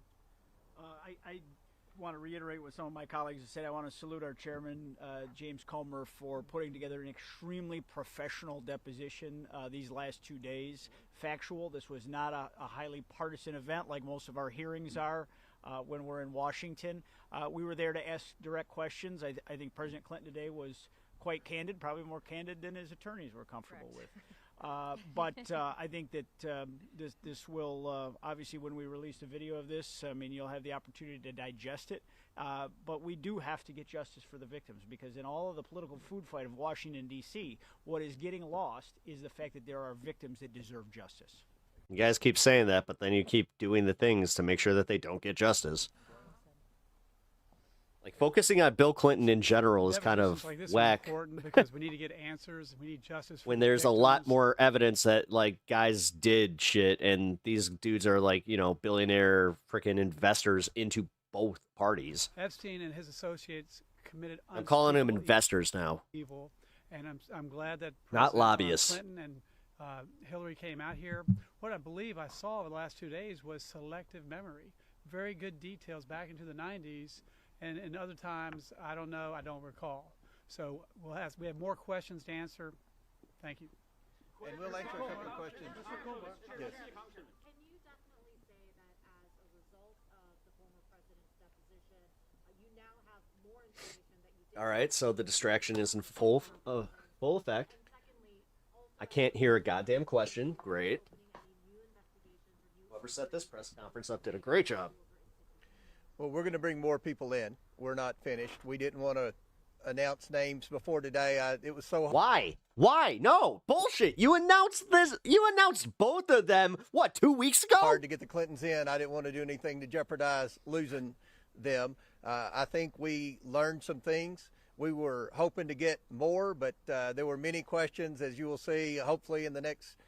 I want to reiterate what some of my colleagues have said. I want to salute our chairman, James Comer, for putting together an extremely professional deposition these last 2 days. Factual. This was not a highly partisan event like most of our hearings are when we're in Washington. We were there to ask direct questions. I think President Clinton today was quite candid, probably more candid than his attorneys were comfortable with. But I think that this will, obviously, when we release the video of this, I mean, you'll have the opportunity to digest it. But we do have to get justice for the victims, because in all of the political food fight of Washington, D.C., what is getting lost is the fact that there are victims that deserve justice. You guys keep saying that, but then you keep doing the things to make sure that they don't get justice. Like, focusing on Bill Clinton in general is kind of whack. Important because we need to get answers. We need justice. When there's a lot more evidence that, like, guys did shit, and these dudes are, like, you know, billionaire freaking investors into both parties. Epstein and his associates committed. I'm calling them investors now. Evil, and I'm glad that not lobbyists. Clinton and Hillary came out here. What I believe I saw over the last 2 days was selective memory. Very good details back into the 90s. And in other times, I don't know, I don't recall. So we have more questions to answer. Thank you. And we'll answer a couple of questions. Yes. Can you definitely say that as a result of the former president's deposition, you now have more information that you did? All right, so the distraction is in full effect. I can't hear a goddamn question. Great. Whoever set this press conference up did a great job. Well, we're going to bring more people in. We're not finished. We didn't want to announce names before today. It was so hard. Why? No, bullshit. You announced this. You announced both of them, what, 2 weeks ago? Hard to get the Clintons in. I didn't want to do anything to jeopardize losing them. I think we learned some things. We were hoping to get more, but there were many questions, as you will see, hopefully in the next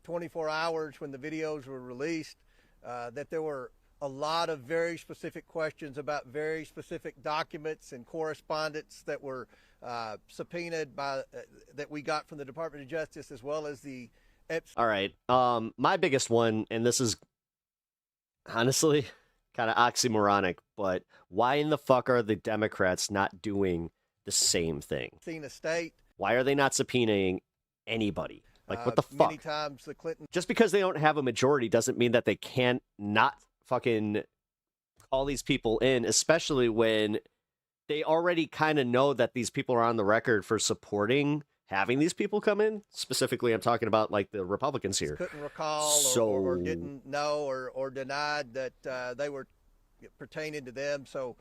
24 hours when the videos were released, that there were a lot of very specific questions about very specific documents and correspondence that were subpoenaed by that we got from the Department of Justice, as well as the All right. My biggest one, and this is honestly kind of oxymoronic, but why in the fuck are the Democrats not doing the same thing? Seen a state. Why are they not subpoenaing anybody? Like, what the Many fuck? times the Clinton Just because they don't have a majority doesn't mean that they can't not fucking call these people in, especially when they already kind of know that these people are on the record for supporting having these people come in. Specifically, I'm talking about like the Republicans here. couldn't recall or didn't know or denied that they were pertaining to them. So,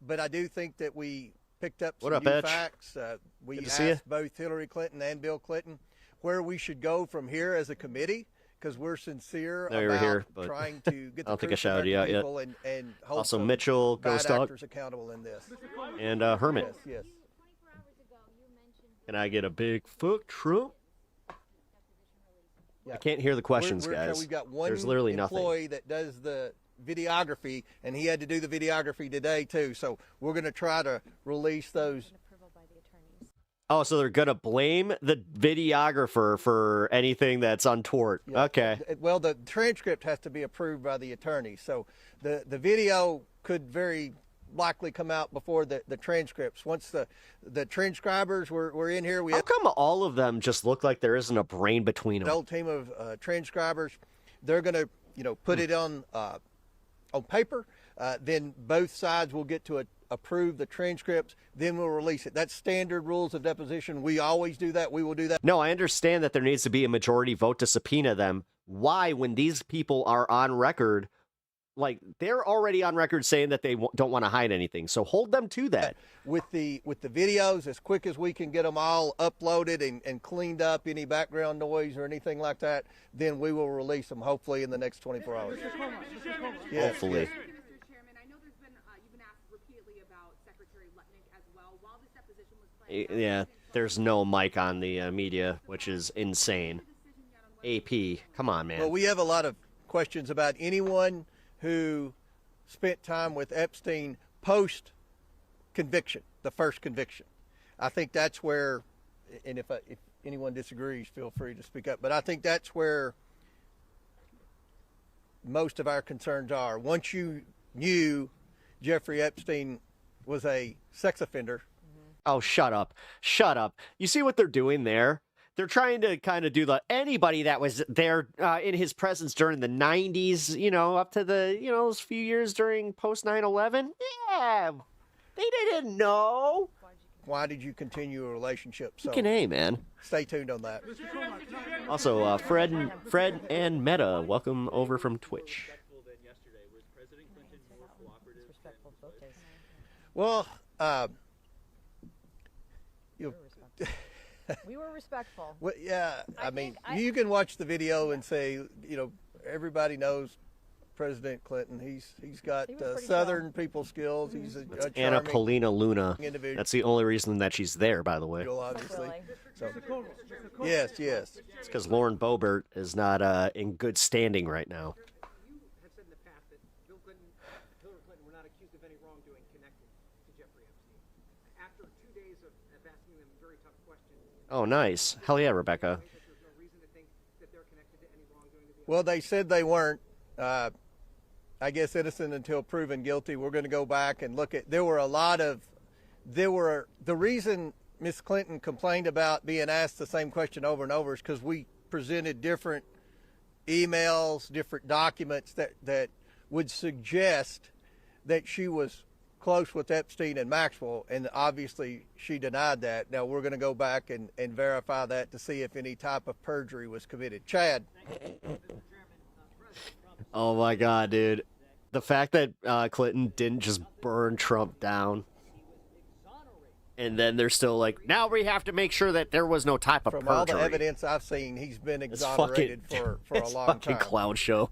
but I do think that we picked up some new facts. We asked both Hillary Clinton and Bill Clinton where we should go from here as a committee, because we're sincere about trying to get the truth from people and hold also some Mitchell, bad Ghost Dog, actors accountable in this. And Hermit. Yes. Can I get a big fuck Trump? I can't hear the questions, guys. We've got one There's literally employee nothing. that does the videography, and he had to do the videography today too. So we're going to try to release those. Oh, so they're going to blame the videographer for anything that's untoward. Yeah. Okay. Well, the transcript has to be approved by the attorney. So the video could very likely come out before the transcripts. Once the transcribers were in here, How come all of them just look like there isn't a brain between them? An old team of transcribers. They're going to, put it on paper. Then both sides will get to approve the transcripts. Then we'll release it. That's standard rules of deposition. We always do that. We will do that. No, I understand that there needs to be a majority vote to subpoena them. Why, when these people are on record, like they're already on record saying that they don't want to hide anything, so hold them to that. With the videos, as quick as we can get them all uploaded and cleaned up, any background noise or anything like that, then we will release them hopefully in the next 24 hours. Yes, hopefully. Mr. Chairman, I know there's been you've been asked repeatedly about Secretary Letnick as well. While this deposition was playing, Yeah, there's no mic on the media, which is insane. AP, come on, man. Well, we have a lot of questions about anyone who spent time with Epstein post-conviction, the first conviction. I think that's where, and if anyone disagrees, feel free to speak up, but I think that's where most of our concerns are. Once you knew Jeffrey Epstein was a sex offender. Oh, shut up. Shut up. You see what they're doing there? They're trying to kind of do anybody that was there in his presence during the 90s, up to the, those few years during post 9/11. Yeah, they didn't know. Why did you continue a relationship? So Fucking A, man. Stay tuned on that. Also, Fred and Meta, welcome over from Twitch. Well, we were respectful. Well, yeah, I mean, you can watch the video and say, everybody knows President Clinton. He's got Southern people skills. He's a Anna charming Paulina Luna. individual. That's the only reason that she's there, by the way. Obviously. So, yes. It's because Lauren Boebert is not in good standing right now. You have said in the past that Bill Clinton, Hillary Clinton were not accused of any wrongdoing connected to Jeffrey Epstein. After 2 days of asking them very tough questions. Oh, nice. Hell yeah, Rebecca. There's no reason to think that they're connected to any wrongdoing. Well, they said they weren't. I guess innocent until proven guilty. We're going to go back and look at. The reason Miss Clinton complained about being asked the same question over and over is because we presented different emails, different documents that would suggest that she was close with Epstein and Maxwell, and obviously she denied that. Now we're going to go back and verify that to see if any type of perjury was committed. Chad. Oh my God, dude. The fact that Clinton didn't just burn Trump down. And then they're still like, now we have to make sure that there was no type of From perjury. all the evidence I've seen, he's been exonerated for a long time. It's fucking clown show.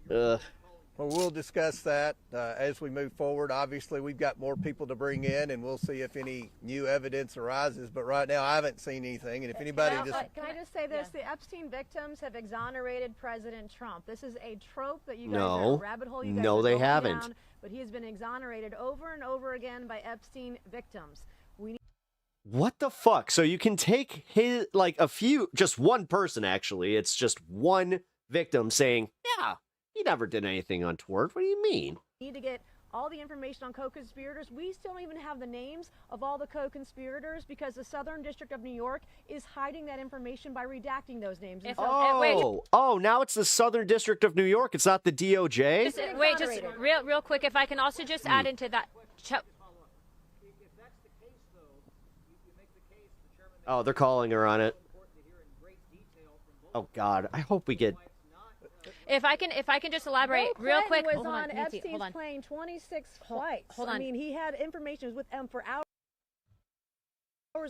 Well, we'll discuss that as we move forward. Obviously, we've got more people to bring in, and we'll see if any new evidence arises. But right now, I haven't seen anything. And if anybody Can I just say this? The Epstein victims have exonerated President Trump. This is a trope that you guys are a rabbit hole. You guys No, are they going haven't. Down, but he has been exonerated over and over again by Epstein victims. What the fuck? So you can take just one person, actually. It's just one victim saying, yeah, he never did anything untoward. What do you mean? Need to get all the information on co-conspirators. We still don't even have the names of all the co-conspirators because the Southern District of New York is hiding that information by redacting those names. And Now it's the Southern District of New York. It's not the DOJ. Just real quick, if I can also just add into that. Oh, they're calling her on it. Oh God, I hope we get. If I can just elaborate real quick. Was on Epstein's plane 26 flights. Hold on. I mean, he had information with them for hours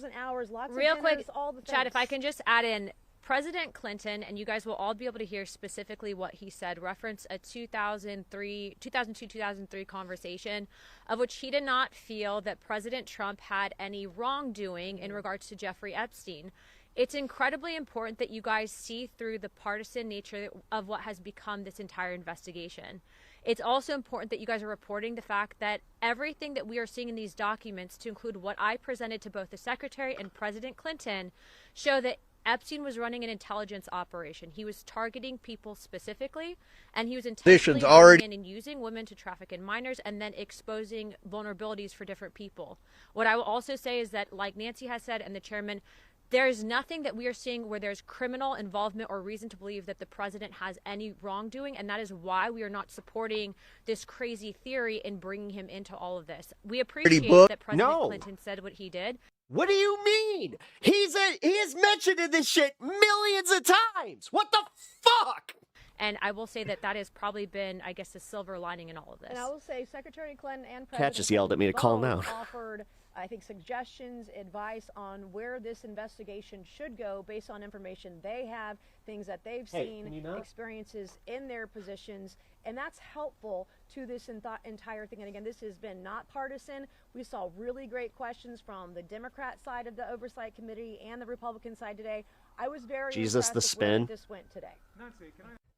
and hours. Lots real of dinners, quick, all the things. Chad, if I can just add in. President Clinton, and you guys will all be able to hear specifically what he said, reference a 2002-2003 conversation of which he did not feel that President Trump had any wrongdoing in regards to Jeffrey Epstein. It's incredibly important that you guys see through the partisan nature of what has become this entire investigation. It's also important that you guys are reporting the fact that everything that we are seeing in these documents, to include what I presented to both the Secretary and President Clinton, show that Epstein was running an intelligence operation. He was targeting people specifically, and he was intentionally going in and using women to traffic in minors and then exposing vulnerabilities for different people. What I will also say is that, like Nancy has said and the chairman, there is nothing that we are seeing where there's criminal involvement or reason to believe that the president has any wrongdoing, and that is why we are not supporting this crazy theory in bringing him into all of this. We appreciate that President Clinton said what he did. What do you mean? He has mentioned in this shit millions of times. What the fuck? And I will say that that has probably been, I guess, the silver lining in all of this. And I will say Secretary Clinton and Kat President just yelled at me to calm down. offered, I think, suggestions, advice on where this investigation should go based on information they have, things that they've seen, experiences in their positions, and that's helpful to this entire thing. And again, this has been not partisan. We saw really great questions from the Democrat side of the Oversight Committee and the Republican side today. I was very impressed with where this went today.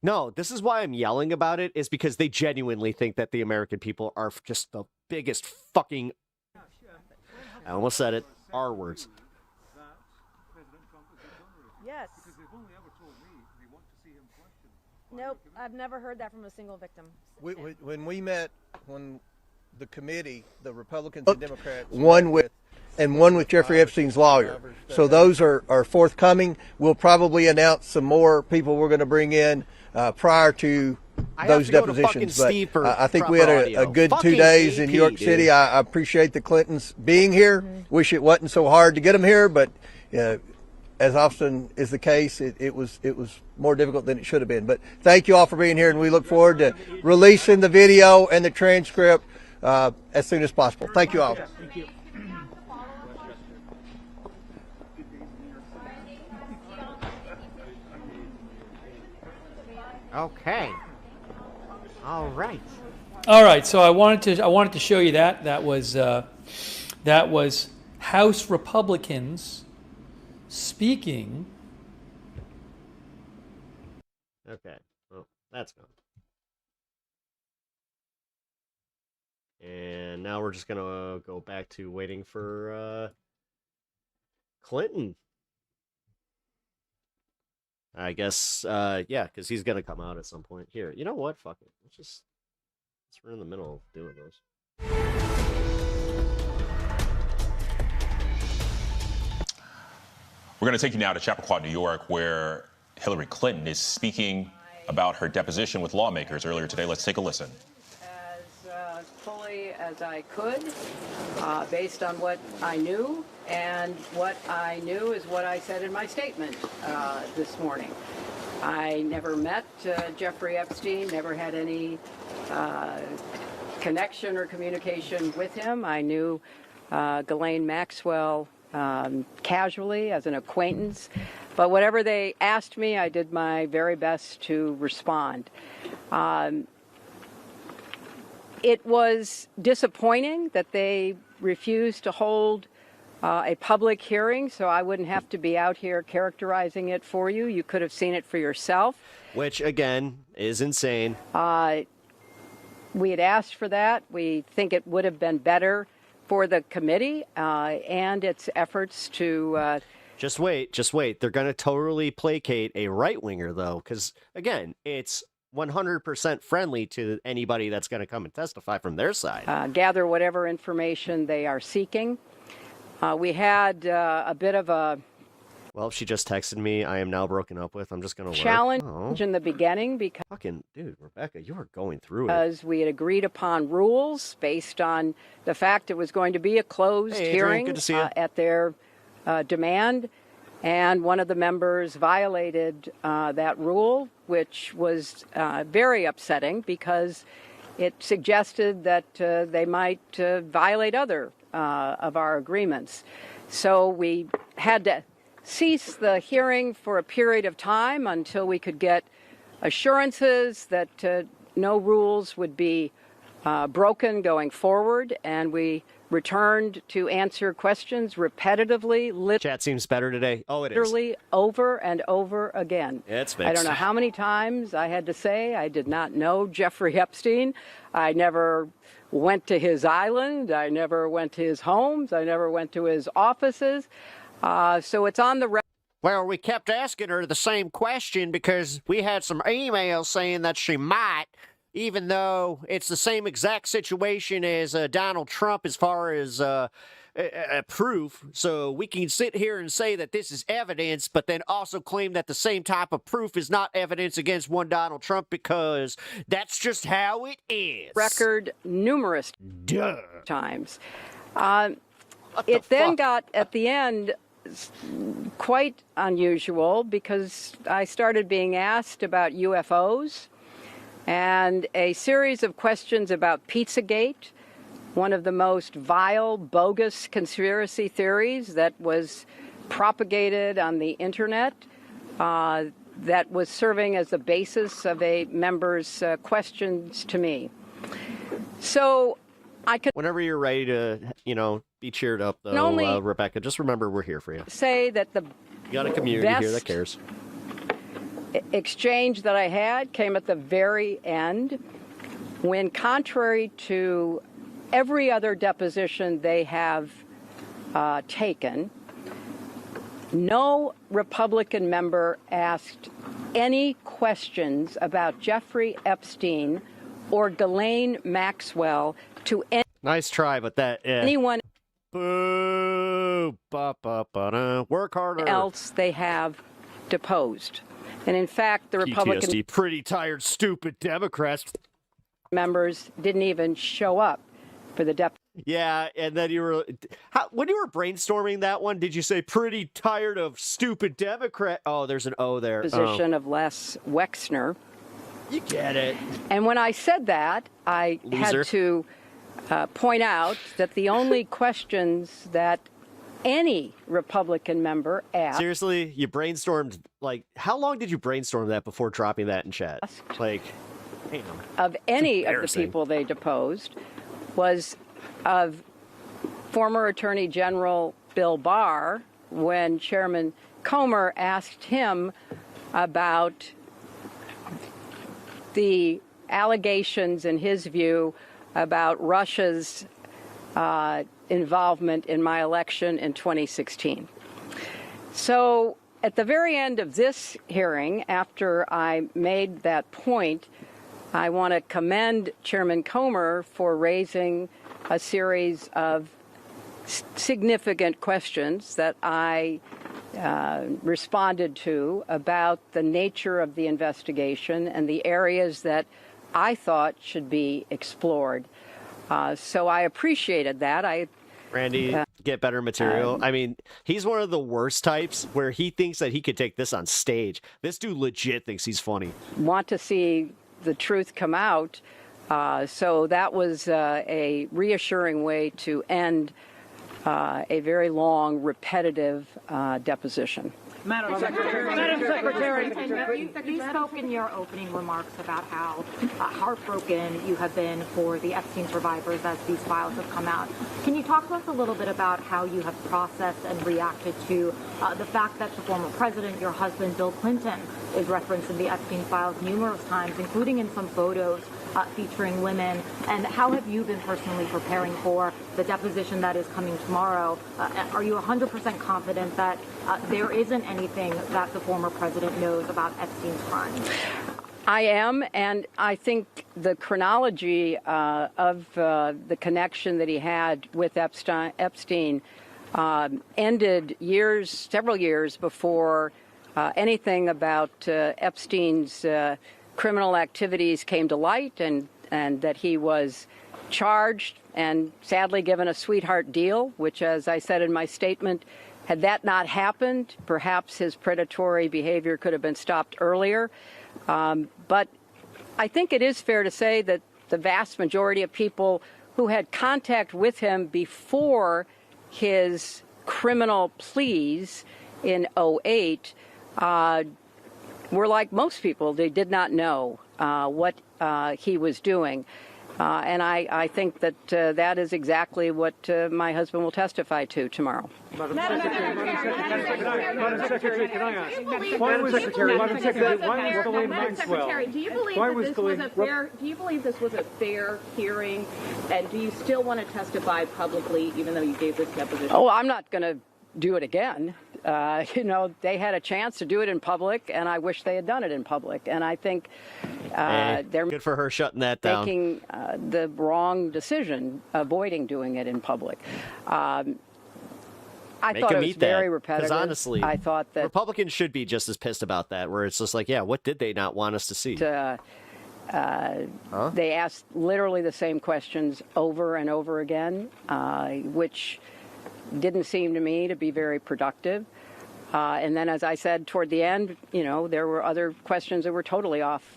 No, this is why I'm yelling about it, is because they genuinely think that the American people are just the biggest fucking... I almost said it. R words. Yes. Nope, I've never heard that from a single victim. When we met, when the committee, the Republicans and Democrats, one with Jeffrey Epstein's lawyer. So those are forthcoming. We'll probably announce some more people we're going to bring in prior to those depositions. But I think we had a good 2 days in New York City. I appreciate the Clintons being here. Wish it wasn't so hard to get them here, but as often is the case, it was more difficult than it should have been. But thank you all for being here, and we look forward to releasing the video and the transcript as soon as possible. Thank you all. Thank you. Okay. All right. All right. So I wanted to show you that. That was House Republicans speaking. Okay. Well, that's gone. And now we're just gonna go back to waiting for Clinton. I guess, yeah, because he's gonna come out at some point. Here, you know what? Fuck it. We're in the middle of doing this. We're going to take you now to Chappaqua, New York, where Hillary Clinton is speaking about her deposition with lawmakers earlier today. Let's take a listen. As fully as I could, based on what I knew, and what I knew is what I said in my statement this morning. I never met Jeffrey Epstein, never had any connection or communication with him. I knew Ghislaine Maxwell casually as an acquaintance, but whatever they asked me, I did my very best to respond. It was disappointing that they refused to hold a public hearing, so I wouldn't have to be out here characterizing it for you. You could have seen it for yourself. Which, again, is insane. We had asked for that. We think it would have been better for the committee and its efforts to... Just wait. They're going to totally placate a right-winger, though, because, again, it's 100% friendly to anybody that's going to come and testify from their side. Gather whatever information they are seeking. We had a bit of a Well, she just texted me. I am now broken up with. I'm just going to challenge in the beginning because fucking dude, Rebecca, you are going through it. Because we had agreed upon rules based on the fact it was going to be a closed hearing good to see you. At their demand, and one of the members violated that rule, which was very upsetting because it suggested that they might violate other of our agreements. So we had to cease the hearing for a period of time until we could get assurances that no rules would be broken going forward, and we returned to answer questions repetitively. Chat seems better today. Oh, it is. Literally over and over again. It's I mixed. don't know how many times I had to say I did not know Jeffrey Epstein. I never went to his island. I never went to his homes. I never went to his offices. So it's on the record. Well, we kept asking her the same question because we had some emails saying that she might, even though it's the same exact situation as Donald Trump as far as proof. So we can sit here and say that this is evidence, but then also claim that the same type of proof is not evidence against one Donald Trump because that's just how it is. Record numerous times. It then got, at the end, quite unusual because I started being asked about UFOs and a series of questions about Pizzagate, one of the most vile, bogus conspiracy theories that was propagated on the internet that was serving as the basis of a member's questions to me. So I could... Whenever you're ready to, be cheered up, though, Rebecca, just remember we're here for you. Say that the You got a community here that cares. Exchange that I had came at the very end when, contrary to every other deposition they have taken, no Republican member asked any questions about Jeffrey Epstein or Ghislaine Maxwell to Nice try, but that... anyone Boo! Work harder. else they have deposed. And in fact, the Republican PTSD, pretty tired, stupid Democrats members didn't even show up for the Yeah, and then you were... when you were brainstorming that one, did you say pretty tired of stupid Democrat... Oh, there's an O there. Position of Les Wexner. You get it. And when I said that, I had to point out that the only questions that any Republican member asked... Seriously, you brainstormed, how long did you brainstorm that before dropping that in chat? Damn. Of any of the people they deposed was of former Attorney General Bill Barr when Chairman Comer asked him about the allegations, in his view, about Russia's involvement in my election in 2016. So at the very end of this hearing, after I made that point, I want to commend Chairman Comer for raising a series of significant questions that I responded to about the nature of the investigation and the areas that I thought should be explored. So I appreciated that. Randy, get better material. I mean, he's one of the worst types where he thinks that he could take this on stage. This dude legit thinks he's funny. Want to see the truth come out. So that was a reassuring way to end a very long, repetitive deposition. Madam Secretary, you spoke in your opening remarks about how heartbroken you have been for the Epstein survivors as these files have come out. Can you talk to us a little bit about how you have processed and reacted to the fact that the former president, your husband, Bill Clinton, is referenced in the Epstein files numerous times, including in some photos featuring women, and how have you been personally preparing for the deposition that is coming tomorrow? Are you 100% confident that there isn't anything that the former president knows about Epstein's crimes? I am, and I think the chronology of the connection that he had with Epstein ended several years before anything about Epstein's criminal activities came to light, and that he was charged and sadly given a sweetheart deal, which, as I said in my statement, had that not happened, perhaps his predatory behavior could have been stopped earlier. But I think it is fair to say that the vast majority of people who had contact with him before his criminal pleas in 2008 were like most people. They did not know what he was doing. And I think that that is exactly what my husband will testify to tomorrow. Madam Secretary, can I ask? Madam Secretary, why was Ghislaine Maxwell? Do you believe this was a fair hearing, and do you still want to testify publicly, even though you gave this deposition? Oh, I'm not going to do it again. They had a chance to do it in public, and I wish they had done it in public. And I think they're good for her shutting that down. Making the wrong decision, avoiding doing it in public. I thought it was very repetitive. Because honestly, I thought that Republicans should be just as pissed about that, where it's just like, yeah, what did they not want us to see? They asked literally the same questions over and over again, which didn't seem to me to be very productive. And then, as I said, toward the end, there were other questions that were totally off.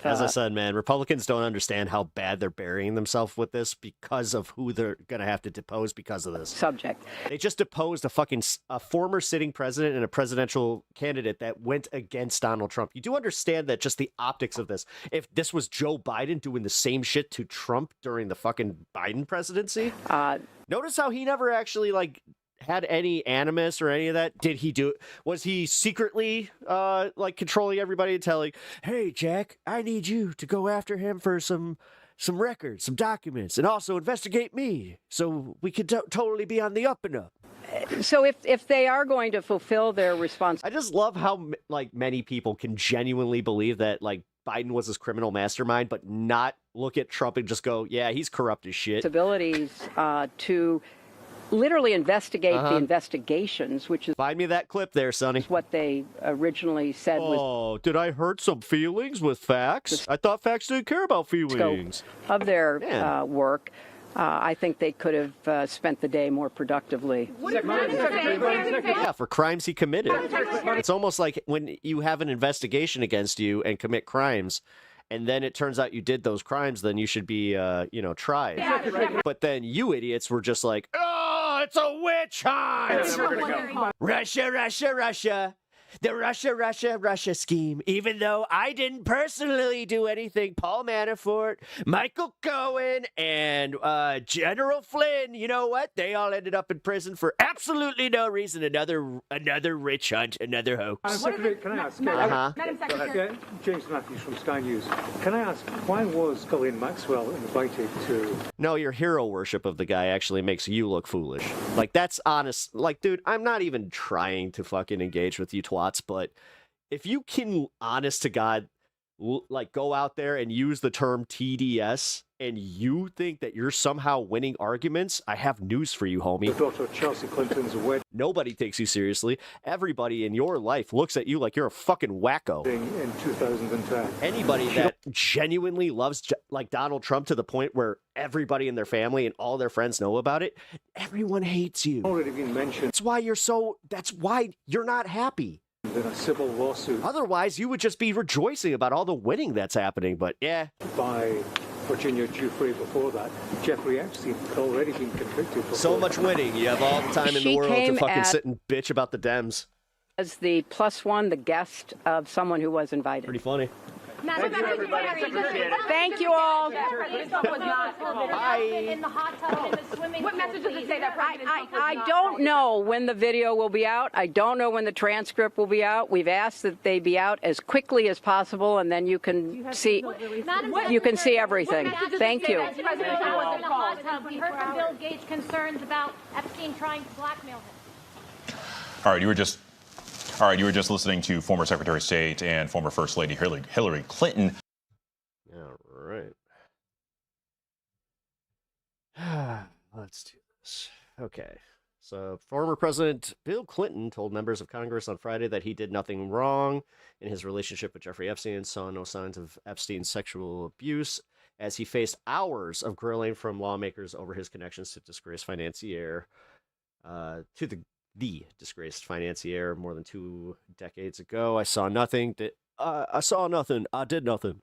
As I said, man, Republicans don't understand how bad they're burying themselves with this because of who they're going to have to depose because of this subject. They just deposed a former sitting president and a presidential candidate that went against Donald Trump. You do understand that just the optics of this. If this was Joe Biden doing the same shit to Trump during the fucking Biden presidency, notice how he never actually had any animus or any of that. Did he do it? Was he secretly controlling everybody and telling, hey, Jack, I need you to go after him for some records, some documents, and also investigate me so we could totally be on the up and up? So if they are going to fulfill their responsibility. I just love how many people can genuinely believe that Biden was his criminal mastermind, but not look at Trump and just go, yeah, he's corrupt as shit. Abilities to literally investigate the investigations, which is... Find me that clip there, Sonny. What they originally said was... Oh, did I hurt some feelings with facts? I thought facts didn't care about feelings. Of their work, I think they could have spent the day more productively. Yeah, for crimes he committed. It's almost like when you have an investigation against you and commit crimes, and then it turns out you did those crimes, then you should be, tried. But then you idiots were just like, oh, it's a witch hunt! Russia, Russia, Russia. The Russia scheme. Even though I didn't personally do anything, Paul Manafort, Michael Cohen, and General Flynn, you know what? They all ended up in prison for absolutely no reason. Another witch hunt, another hoax. Madam Secretary, can I ask? Madam Secretary. James Matthews from Sky News. Can I ask, why was Ghislaine Maxwell invited to... No, your hero worship of the guy actually makes you look foolish. That's honest. Dude, I'm not even trying to fucking engage with you twats, but if you can, honest to God, go out there and use the term TDS and you think that you're somehow winning arguments, I have news for you, homie. The daughter of Chelsea Clinton's wedding. Nobody takes you seriously. Everybody in your life looks at you like you're a fucking wacko. In 2010. Anybody that genuinely loves Donald Trump to the point where everybody in their family and all their friends know about it, everyone hates you. Already been mentioned. That's why you're not happy. In a civil lawsuit. Otherwise, you would just be rejoicing about all the winning that's happening, but yeah. By Virginia Giuffre before that, Jeffrey Epstein had already been convicted. So much winning. You have all the time in the world to fucking sit and bitch about the Dems. As the +1, the guest of someone who was invited. Pretty funny. Thank you, everybody. Thank you all. In the hot tub, in the swimming pool. What message does it say that I don't know when the video will be out. I don't know when the transcript will be out. We've asked that they be out as quickly as possible, and then you can see everything. Thank you. President Trump was in the hot tub. We heard from Bill Gates concerns about Epstein trying to blackmail him. All right, you were just All right, you were just listening to former Secretary of State and former First Lady Hillary Clinton. All right. Let's do this. Okay. So, former President Bill Clinton told members of Congress on Friday that he did nothing wrong in his relationship with Jeffrey Epstein and saw no signs of Epstein's sexual abuse as he faced hours of grilling from lawmakers over his connections to disgraced financier, the disgraced financier more than 2 decades ago. I saw nothing. I saw nothing. I did nothing.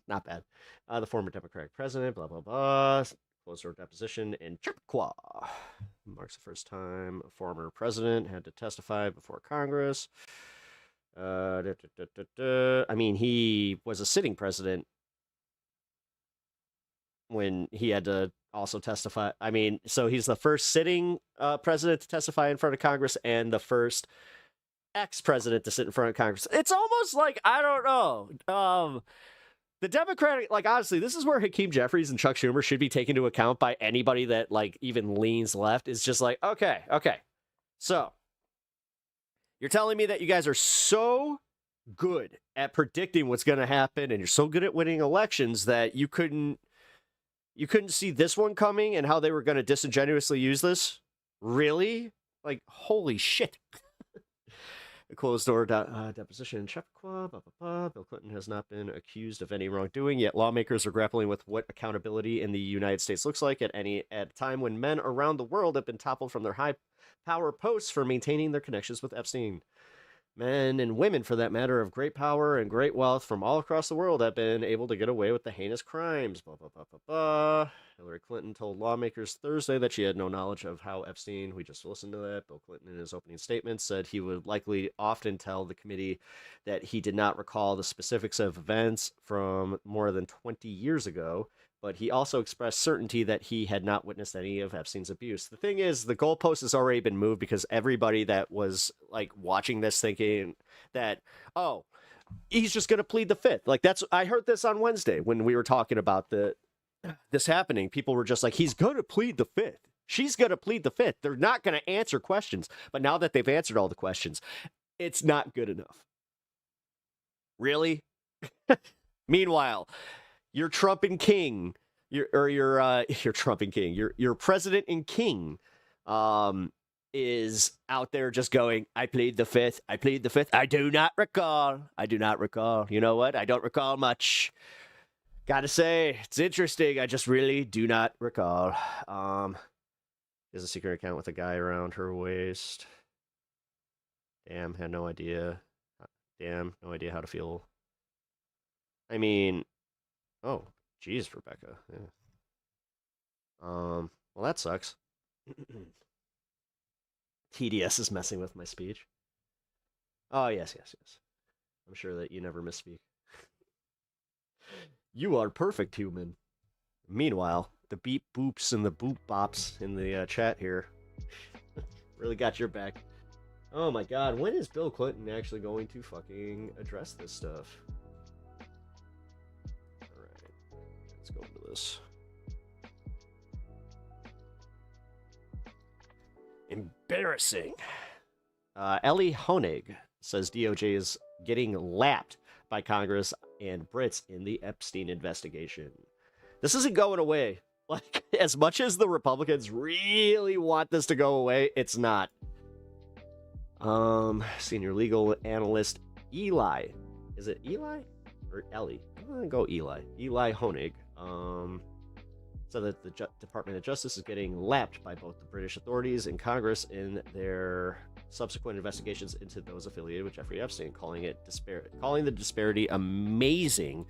Not bad. The former Democratic president, blah, blah, blah. Closed door deposition in Chippewa. Marks the first time a former president had to testify before Congress. I mean, he was a sitting president when he had to also testify. I mean, so he's the first sitting president to testify in front of Congress and the first ex-president to sit in front of Congress. It's almost like, I don't know. The Democratic, like, honestly, this is where Hakeem Jeffries and Chuck Schumer should be taken into account by anybody that, like, even leans left. Is just like, okay. So, you're telling me that you guys are so good at predicting what's going to happen and you're so good at winning elections that you couldn't see this one coming and how they were going to disingenuously use this? Really? Like, holy shit. A closed-door deposition in Chippewa, blah, blah, blah. Bill Clinton has not been accused of any wrongdoing, yet lawmakers are grappling with what accountability in the United States looks like at a time when men around the world have been toppled from their high-power posts for maintaining their connections with Epstein. Men and women, for that matter, of great power and great wealth from all across the world have been able to get away with the heinous crimes. Blah, blah, blah, blah, blah. Hillary Clinton told lawmakers Thursday that she had no knowledge of how Epstein, we just listened to that. Bill Clinton, in his opening statement, said he would likely often tell the committee that he did not recall the specifics of events from more than 20 years ago, but he also expressed certainty that he had not witnessed any of Epstein's abuse. The thing is, the goalpost has already been moved because everybody that was like watching this thinking that, oh, he's just going to plead the fifth. Like I heard this on Wednesday when we were talking about this happening. People were just like, he's going to plead the fifth. She's going to plead the fifth. They're not going to answer questions. But now that they've answered all the questions, it's not good enough. Really? Meanwhile, your Trump and King, your Trump and King, your president and king, is out there just going, I plead the fifth. I plead the fifth. I do not recall. You know what? I don't recall much. Gotta say, it's interesting. I just really do not recall. There's a secret account with a guy around her waist. Damn, had no idea. Damn, no idea how to feel. I mean, oh, geez, Rebecca. Yeah. Well, that sucks. TDS is messing with my speech. Oh, yes. I'm sure that you never misspeak. You are perfect, human. Meanwhile, the beep boops and the boop bops in the chat here really got your back. Oh my god, when is Bill Clinton actually going to fucking address this stuff? Alright, let's go into this. Embarrassing. Ellie Honig says DOJ is getting lapped by Congress and Brits in the Epstein investigation. This isn't going away. Like, as much as the Republicans really want this to go away, it's not. Senior legal analyst Eli. Is it Eli? Or Ellie? I'm gonna go Eli. Eli Honig. So that the Department of Justice is getting lapped by both the British authorities and Congress in their subsequent investigations into those affiliated with Jeffrey Epstein, calling the disparity amazing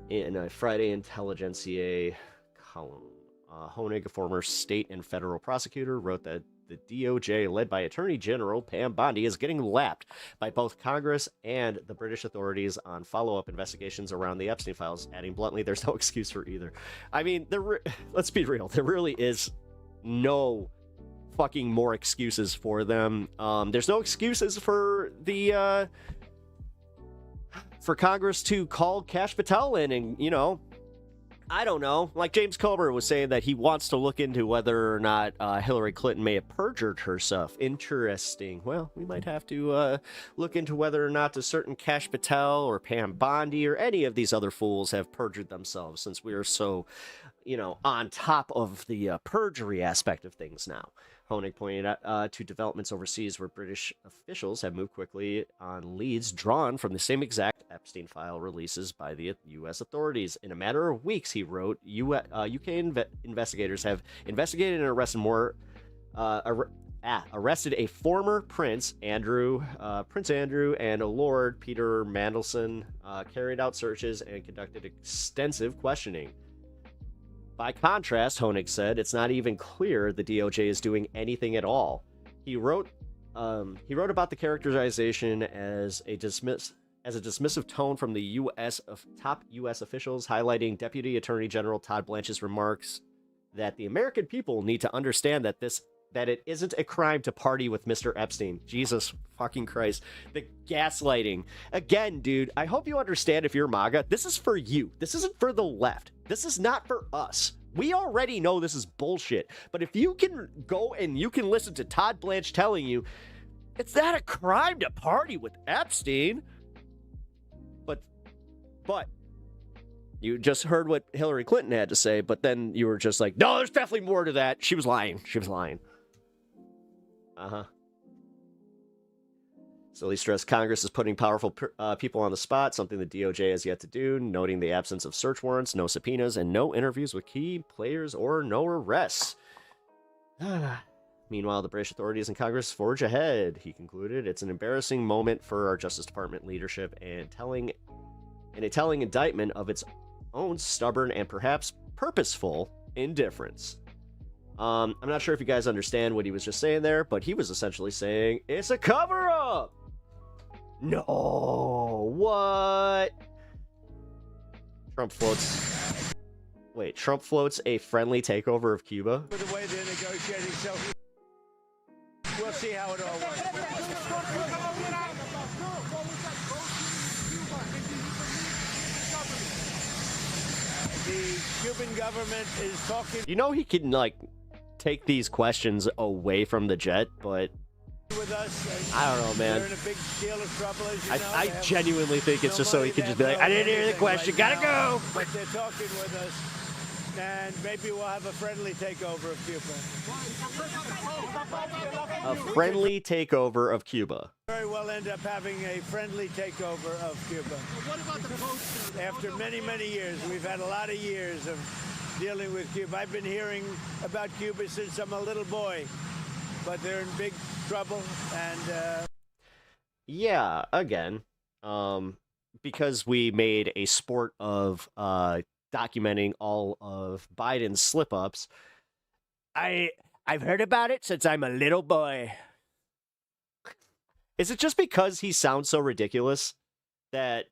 in a Friday Intelligentsia column. Honig, a former state and federal prosecutor, wrote that the DOJ, led by Attorney General Pam Bondi, is getting lapped by both Congress and the British authorities on follow-up investigations around the Epstein files, adding bluntly, there's no excuse for either. I mean, let's be real, there really is no fucking more excuses for them. There's no excuses for the for Congress to call Kash Patel in and, you know, I don't know. Like James Comer was saying that he wants to look into whether or not Hillary Clinton may have perjured herself. Interesting. Well, we might have to look into whether or not a certain Kash Patel or Pam Bondi or any of these other fools have perjured themselves, since we are so, on top of the perjury aspect of things now. Honig pointed out to developments overseas where British officials have moved quickly on leads drawn from the same exact Epstein file releases by the U.S. authorities. In a matter of weeks, he wrote, UK investigators have investigated and arrested a former Prince Andrew, and a Lord Peter Mandelson, carried out searches and conducted extensive questioning. By contrast, Honig said, it's not even clear the DOJ is doing anything at all. He wrote about the characterization as a dismissive tone from the top U.S. officials, highlighting Deputy Attorney General Todd Blanche's remarks that the American people need to understand that it isn't a crime to party with Mr. Epstein. Jesus fucking Christ. The gaslighting. Again, dude, I hope you understand, if you're MAGA, this is for you. This isn't for the left. This is not for us. We already know this is bullshit. But if you can go and you can listen to Todd Blanche telling you, it's not a crime to party with Epstein. But you just heard what Hillary Clinton had to say, but then you were just like, no, there's definitely more to that. She was lying. So he stressed Congress is putting powerful people on the spot, something the DOJ has yet to do, noting the absence of search warrants, no subpoenas, and no interviews with key players or no arrests. Meanwhile, the British authorities and Congress forge ahead, he concluded. It's an embarrassing moment for our Justice Department leadership and a telling indictment of its own stubborn and perhaps purposeful indifference. I'm not sure if you guys understand what he was just saying there, but he was essentially saying, it's a cover-up! No, what? Trump floats a friendly takeover of Cuba? With the way they're negotiating, so we'll see how it all works. The Cuban government is talking. You know he can, take these questions away from the jet, but with us. I don't know, man. They're in a big deal of trouble, as you know. I genuinely think it's just so he can just be like, I didn't hear the question, gotta go! But they're talking with us, and maybe we'll have a friendly takeover of Cuba. A friendly takeover of Cuba. Very well end up having a friendly takeover of Cuba. What about the post? After many, many years, we've had a lot of years of dealing with Cuba. I've been hearing about Cuba since I'm a little boy, but they're in big trouble, and yeah, again, because we made a sport of documenting all of Biden's slip-ups, I've heard about it since I'm a little boy. Is it just because he sounds so ridiculous that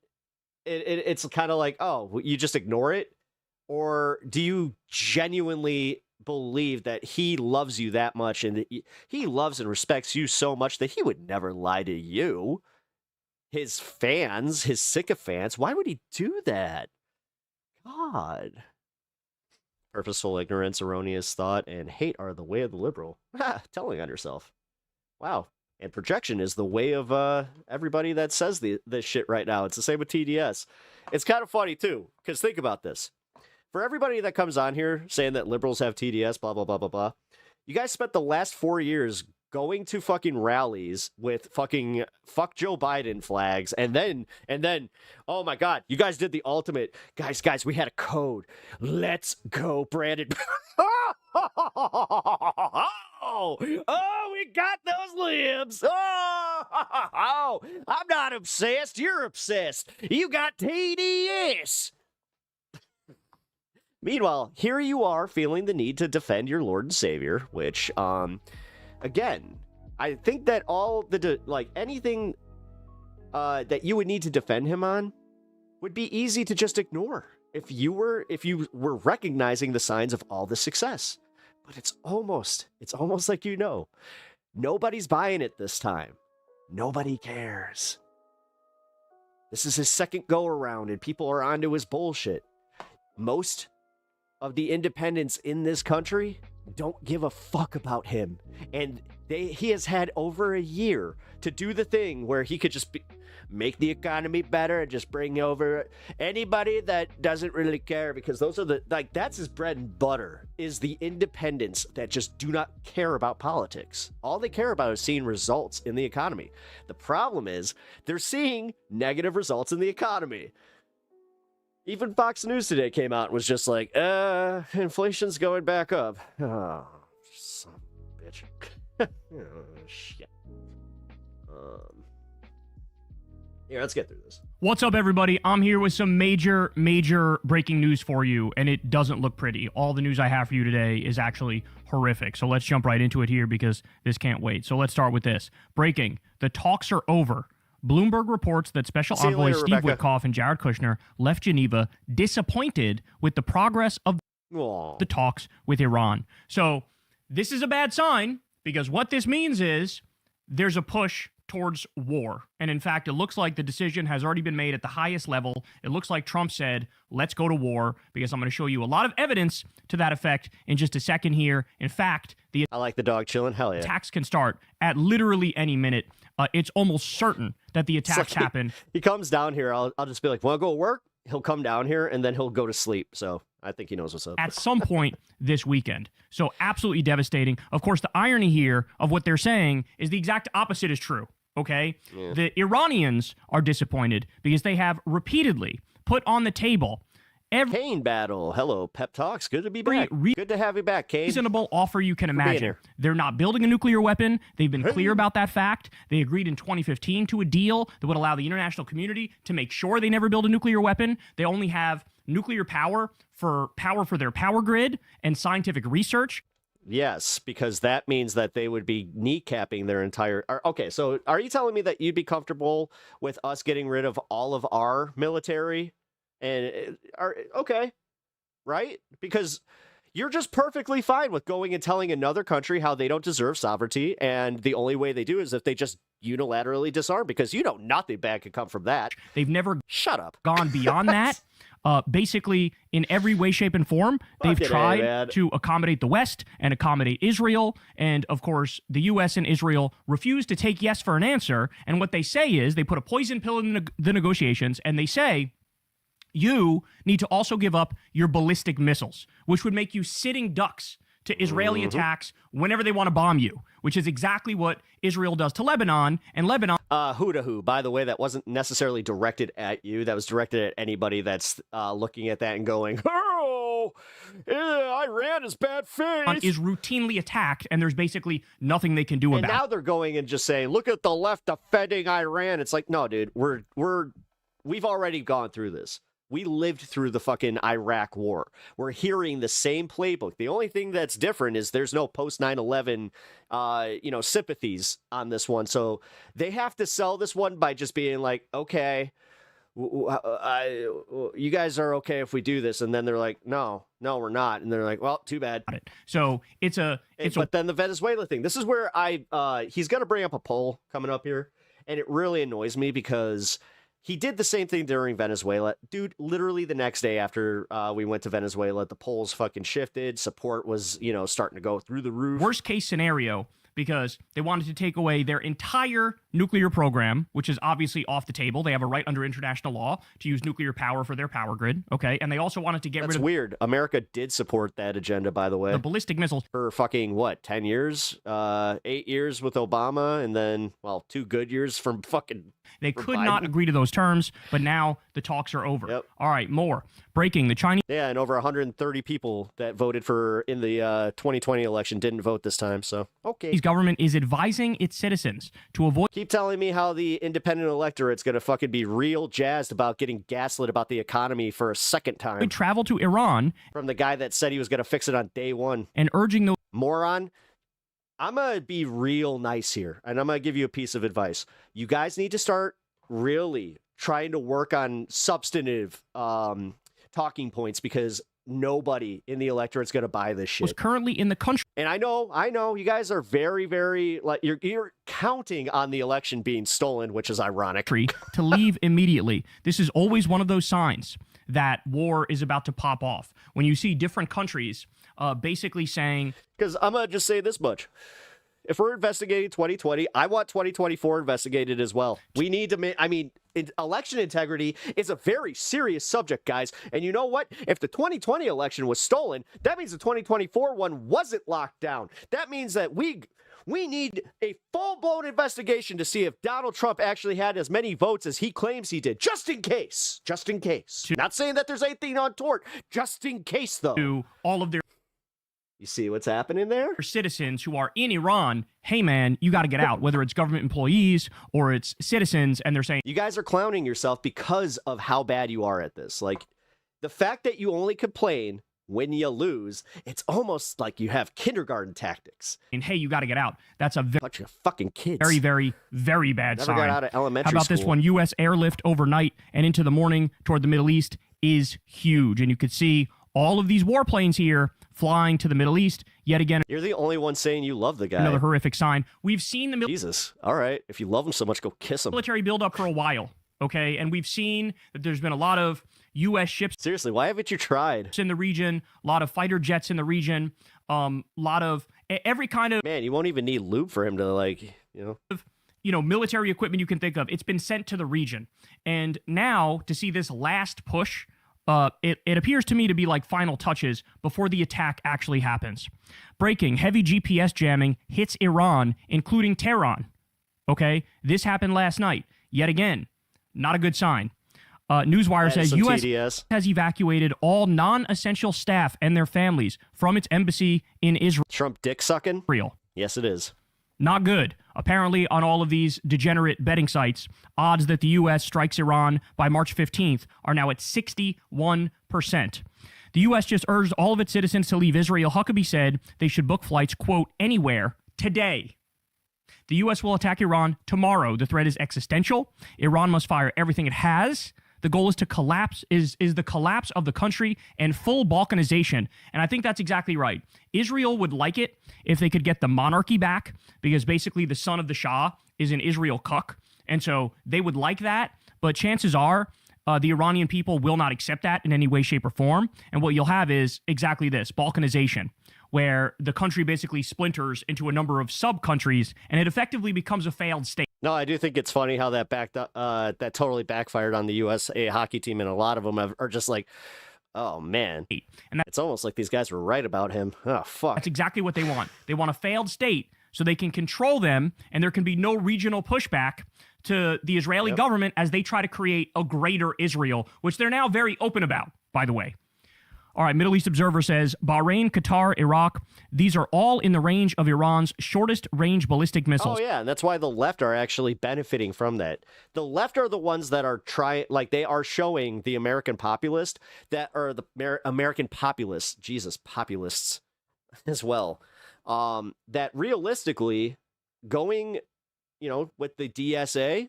it's kind of like, oh, you just ignore it? Or do you genuinely believe that he loves you that much and that he loves and respects you so much that he would never lie to you? His fans, his sycophants, why would he do that? God. Purposeful ignorance, erroneous thought, and hate are the way of the liberal. Telling on yourself. Wow. And projection is the way of everybody that says this shit right now. It's the same with TDS. It's kind of funny, too, because think about this. For everybody that comes on here saying that liberals have TDS, blah, blah, blah, blah, blah, you guys spent the last 4 years going to fucking rallies with fucking fuck Joe Biden flags, and then, oh my God, you guys did the ultimate. Guys, we had a code. Let's go, Brandon. Oh, we got those libs. Oh, I'm not obsessed. You're obsessed. You got TDS. Meanwhile, here you are feeling the need to defend your Lord and Savior, which, again, I think that all anything that you would need to defend him on would be easy to just ignore if you were recognizing the signs of all the success. But it's almost like nobody's buying it this time. Nobody cares. This is his second go around, and people are onto his bullshit. Most of the independents in this country don't give a fuck about him. And he has had over a year to do the thing where he could just make the economy better and just bring over anybody that doesn't really care, because those are that's his bread and butter, is the independents that just do not care about politics. All they care about is seeing results in the economy. The problem is they're seeing negative results in the economy. Even Fox News today came out and was just like, inflation's going back up. Oh, son of a bitch. Oh, shit. Here, let's get through this. What's up, everybody? I'm here with some major breaking news for you, and it doesn't look pretty. All the news I have for you today is actually horrific. So let's jump right into it here because this can't wait. So let's start with this. Breaking. The talks are over. Bloomberg reports that Special Envoy Steve Witkoff and Jared Kushner left Geneva disappointed with the progress of the talks with Iran. So this is a bad sign, because what this means is there's a push towards war. And in fact, it looks like the decision has already been made at the highest level. It looks like Trump said, let's go to war, because I'm going to show you a lot of evidence to that effect in just a second here. In fact, I like the dog chilling. Hell yeah. Attacks can start at literally any minute. It's almost certain that the attacks happen. He comes down here. I'll just be like, want to go to work? He'll come down here and then he'll go to sleep. So I think he knows what's up. At some point this weekend. So absolutely devastating. Of course, the irony here of what they're saying is the exact opposite is true. Okay? Yeah. The Iranians are disappointed because they have repeatedly put on the table Kane battle. Hello, Pep Talks. Good to be back. Good to have you back, Kane. Reasonable offer you can imagine. They're not building a nuclear weapon. They've been clear about that fact. They agreed in 2015 to a deal that would allow the international community to make sure they never build a nuclear weapon. They only have nuclear power for their power grid and scientific research. Yes, because that means that they would be kneecapping their entire... Okay, so are you telling me that you'd be comfortable with us getting rid of all of our military? And okay, right? Because you're just perfectly fine with going and telling another country how they don't deserve sovereignty, and the only way they do is if they just unilaterally disarm, because you know nothing bad could come from that. They've never gone beyond that. Basically, in every way, shape, and form, they've tried to accommodate the West and accommodate Israel. And, of course, the U.S. and Israel refuse to take yes for an answer. And what they say is they put a poison pill in the negotiations, and they say, you need to also give up your ballistic missiles, which would make you sitting ducks to Israeli attacks whenever they want to bomb you, which is exactly what Israel does to Lebanon. And Lebanon... Who, by the way, that wasn't necessarily directed at you. That was directed at anybody that's looking at that and going, oh, Iran is bad faith. Is routinely attacked, and there's basically nothing they can do about it. And now they're going and just saying, look at the left defending Iran. It's like, no, dude, we've already gone through this. We lived through the fucking Iraq war. We're hearing the same playbook. The only thing that's different is there's no post 9/11, sympathies on this one. So they have to sell this one by just being like, okay, you guys are okay if we do this, and then they're like, no, we're not, and they're like, well, too bad. So but then the Venezuela thing. This is where he's gonna bring up a poll coming up here, and it really annoys me because he did the same thing during Venezuela. Dude, literally the next day after we went to Venezuela, the polls fucking shifted. Support was, starting to go through the roof. Worst case scenario, because they wanted to take away their entire nuclear program, which is obviously off the table. They have a right under international law to use nuclear power for their power grid, okay? And they also wanted to get rid of... That's weird. America did support that agenda, by the way. The ballistic missiles. For fucking, 10 years? 8 years with Obama, and then, 2 good years from fucking... They could not agree to those terms, but now the talks are over. Yep. All right, more. Breaking. The Chinese... Yeah, and over 130 people that voted in the 2020 election didn't vote this time, so okay. Government is advising its citizens to avoid... Keep telling me how the independent electorate's going to fucking be real jazzed about getting gaslit about the economy for a second time. Travel to Iran. From the guy that said he was going to fix it on day one. And urging the... Moron. I'm going to be real nice here, and I'm going to give you a piece of advice. You guys need to start really trying to work on substantive talking points, because nobody in the electorate's going to buy this shit. Was currently in the country. And I know you guys are very, very, you're counting on the election being stolen, which is ironic. To leave immediately. This is always one of those signs that war is about to pop off. When you see different countries basically saying... Because I'm going to just say this much. If we're investigating 2020, I want 2024 investigated as well. We need to election integrity is a very serious subject, guys. And you know what? If the 2020 election was stolen, that means the 2024 one wasn't locked down. That means that we need a full-blown investigation to see if Donald Trump actually had as many votes as he claims he did. Just in case. Just in case. Not saying that there's anything untoward. Just in case, though. To all of their... You see what's happening there? Citizens who are in Iran, hey man, you got to get out, whether it's government employees or it's citizens, and they're saying... You guys are clowning yourself because of how bad you are at this. Like, the fact that you only complain when you lose, it's almost like you have kindergarten tactics. And hey, you got to get out. That's a bunch of fucking kids. Very, very, very bad Never sign. got out of elementary How about school. this one? U.S. airlift overnight and into the morning toward the Middle East is huge. And you could see all of these warplanes here flying to the Middle East yet again. You're the only one saying you love the guy. Another horrific sign. We've seen the Jesus. All right. If you love him so much, go kiss him. Military buildup for a while. Okay. And we've seen that there's been a lot of U.S. ships. Seriously, why haven't you tried? In the region, a lot of fighter jets in the region, lot of every kind of... Man, you won't even need lube for him to, military equipment you can think of. It's been sent to the region. And now to see this last push, it appears to me to be like final touches before the attack actually happens. Breaking, heavy GPS jamming hits Iran, including Tehran. Okay, this happened last night. Yet again, not a good sign. Newswire says U.S. TDS. has evacuated all non-essential staff and their families from its embassy in Israel. Trump dick sucking? Real. Yes, it is. Not good. Apparently, on all of these degenerate betting sites, odds that the U.S. strikes Iran by March 15th are now at 61%. The U.S. just urged all of its citizens to leave Israel. Huckabee said they should book flights, quote, anywhere today. The U.S. will attack Iran tomorrow. The threat is existential. Iran must fire everything it has. The goal is to collapse, is the collapse of the country and full Balkanization. And I think that's exactly right. Israel would like it if they could get the monarchy back, because basically the son of the Shah is an Israel cuck. And so they would like that. But chances are the Iranian people will not accept that in any way, shape, or form. And what you'll have is exactly this, Balkanization, where the country basically splinters into a number of sub-countries, and it effectively becomes a failed state. No, I do think it's funny how that that totally backfired on the USA hockey team, and a lot of them are just like, oh, man. And it's almost like these guys were right about him. Oh, fuck. That's exactly what they want. They want a failed state so they can control them, and there can be no regional pushback to the Israeli government as they try to create a greater Israel, which they're now very open about, by the way. All right, Middle East Observer says, Bahrain, Qatar, Iraq, these are all in the range of Iran's shortest range ballistic missiles. Oh, yeah, and that's why the left are actually benefiting from that. The left are the ones that are they are showing the American populist that are the American populists, Jesus, populists as well, that realistically going, with the DSA,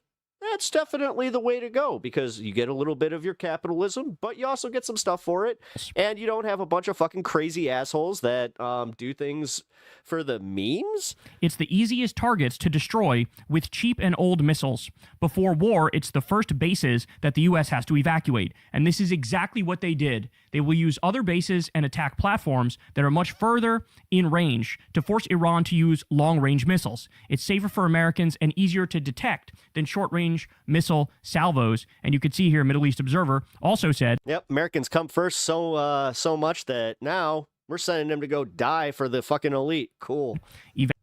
that's definitely the way to go, because you get a little bit of your capitalism, but you also get some stuff for it, and you don't have a bunch of fucking crazy assholes that do things for the memes. It's the easiest targets to destroy with cheap and old missiles. Before war, it's the first bases that the U.S. has to evacuate, and this is exactly what they did. They will use other bases and attack platforms that are much further in range to force Iran to use long-range missiles. It's safer for Americans and easier to detect than short-range missile salvos. And you could see here, Middle East Observer also said, "Yep, Americans come first so much that now we're sending them to go die for the fucking elite." Cool.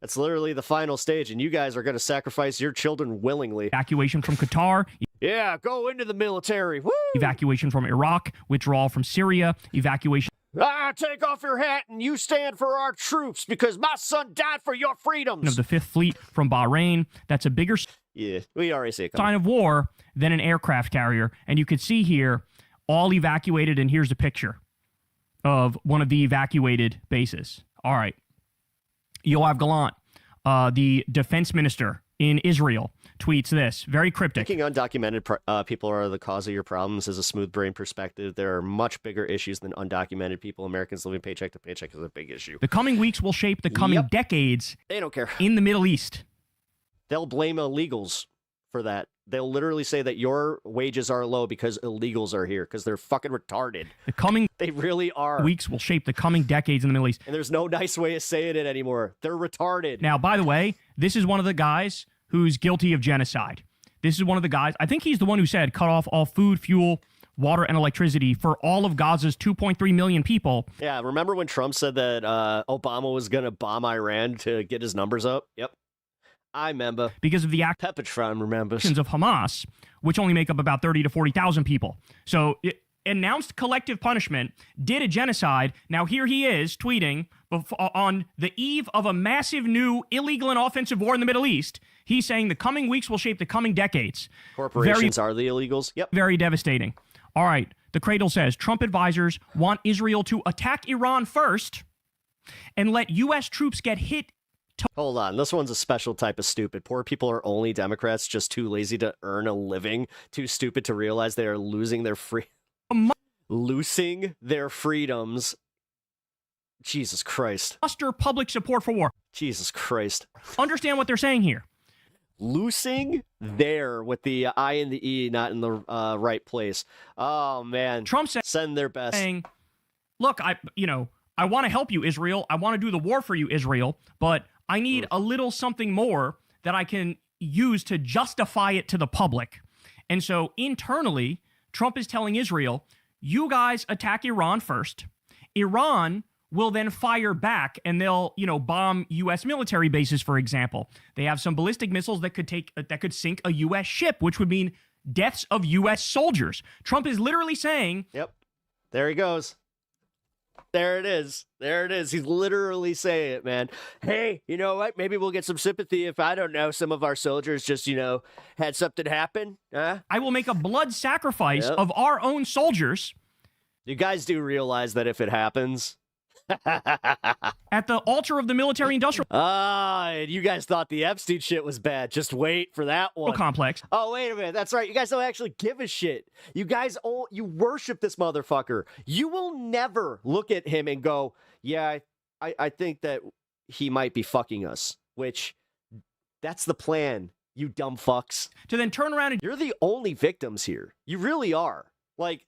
That's literally the final stage, and you guys are going to sacrifice your children willingly. Evacuation from Qatar. Yeah, go into the military. Woo! Evacuation from Iraq. Withdrawal from Syria. Evacuation. Take off your hat and you stand for our troops, because my son died for your freedoms. Of the Fifth Fleet from Bahrain. That's a bigger we already see it sign of war than an aircraft carrier. And you could see here, all evacuated, and here's a picture of one of the evacuated bases. All right. Yoav Gallant, the defense minister in Israel, tweets this, very cryptic. Thinking undocumented people are the cause of your problems is a smooth brain perspective. There are much bigger issues than undocumented people. Americans living paycheck to paycheck is a big issue. The coming weeks will shape the coming decades They don't care. in the Middle East. They'll blame illegals for that They'll literally say that your wages are low because illegals are here because they're fucking retarded. The coming They really are. weeks will shape the coming decades in the Middle East. And there's no nice way of saying it anymore. They're retarded. Now, by the way, this is one of the guys who's guilty of genocide. This is one of the guys, I think he's the one who said cut off all food, fuel, water, and electricity for all of Gaza's 2.3 million people. Yeah, remember when Trump said that Obama was going to bomb Iran to get his numbers up? Yep. I remember. Because of the Pepitron remembers. actions of Hamas, which only make up about 30 to 40,000 people. So announced collective punishment, did a genocide. Now here he is tweeting on the eve of a massive new illegal and offensive war in the Middle East. He's saying the coming weeks will shape the coming decades. Corporations are the illegals. Yep. Very devastating. All right. The Cradle says Trump advisors want Israel to attack Iran first and let U.S. troops get hit. Hold on. This one's a special type of stupid. Poor people are only Democrats, just too lazy to earn a living, too stupid to realize they are losing their losing their freedoms. Jesus Christ. Muster public support for war. Jesus Christ. Understand what they're saying here. Loosing there with the I and the E not in the right place. Oh, man. Trump said, send their best. Saying, look, I want to help you, Israel. I want to do the war for you, Israel, but I need a little something more that I can use to justify it to the public. And so internally, Trump is telling Israel, you guys attack Iran first. Iran will then fire back and they'll, bomb U.S. military bases, for example. They have some ballistic missiles that could sink a U.S. ship, which would mean deaths of U.S. soldiers. Trump is literally saying... Yep. There he goes. There it is. There it is. He's literally saying it, man. Hey, you know what? Maybe we'll get some sympathy if, I don't know, some of our soldiers just, had something happen. Huh? I will make a blood sacrifice of our own soldiers. You guys do realize that if it happens... at the altar of the military-industrial... and you guys thought the Epstein shit was bad. Just wait for that one. Complex. Oh, wait a minute. That's right. You guys don't actually give a shit. You guys, you worship this motherfucker. You will never look at him and go, yeah, I think that he might be fucking us. Which, that's the plan, you dumb fucks. To then turn around and... You're the only victims here. You really are. Like...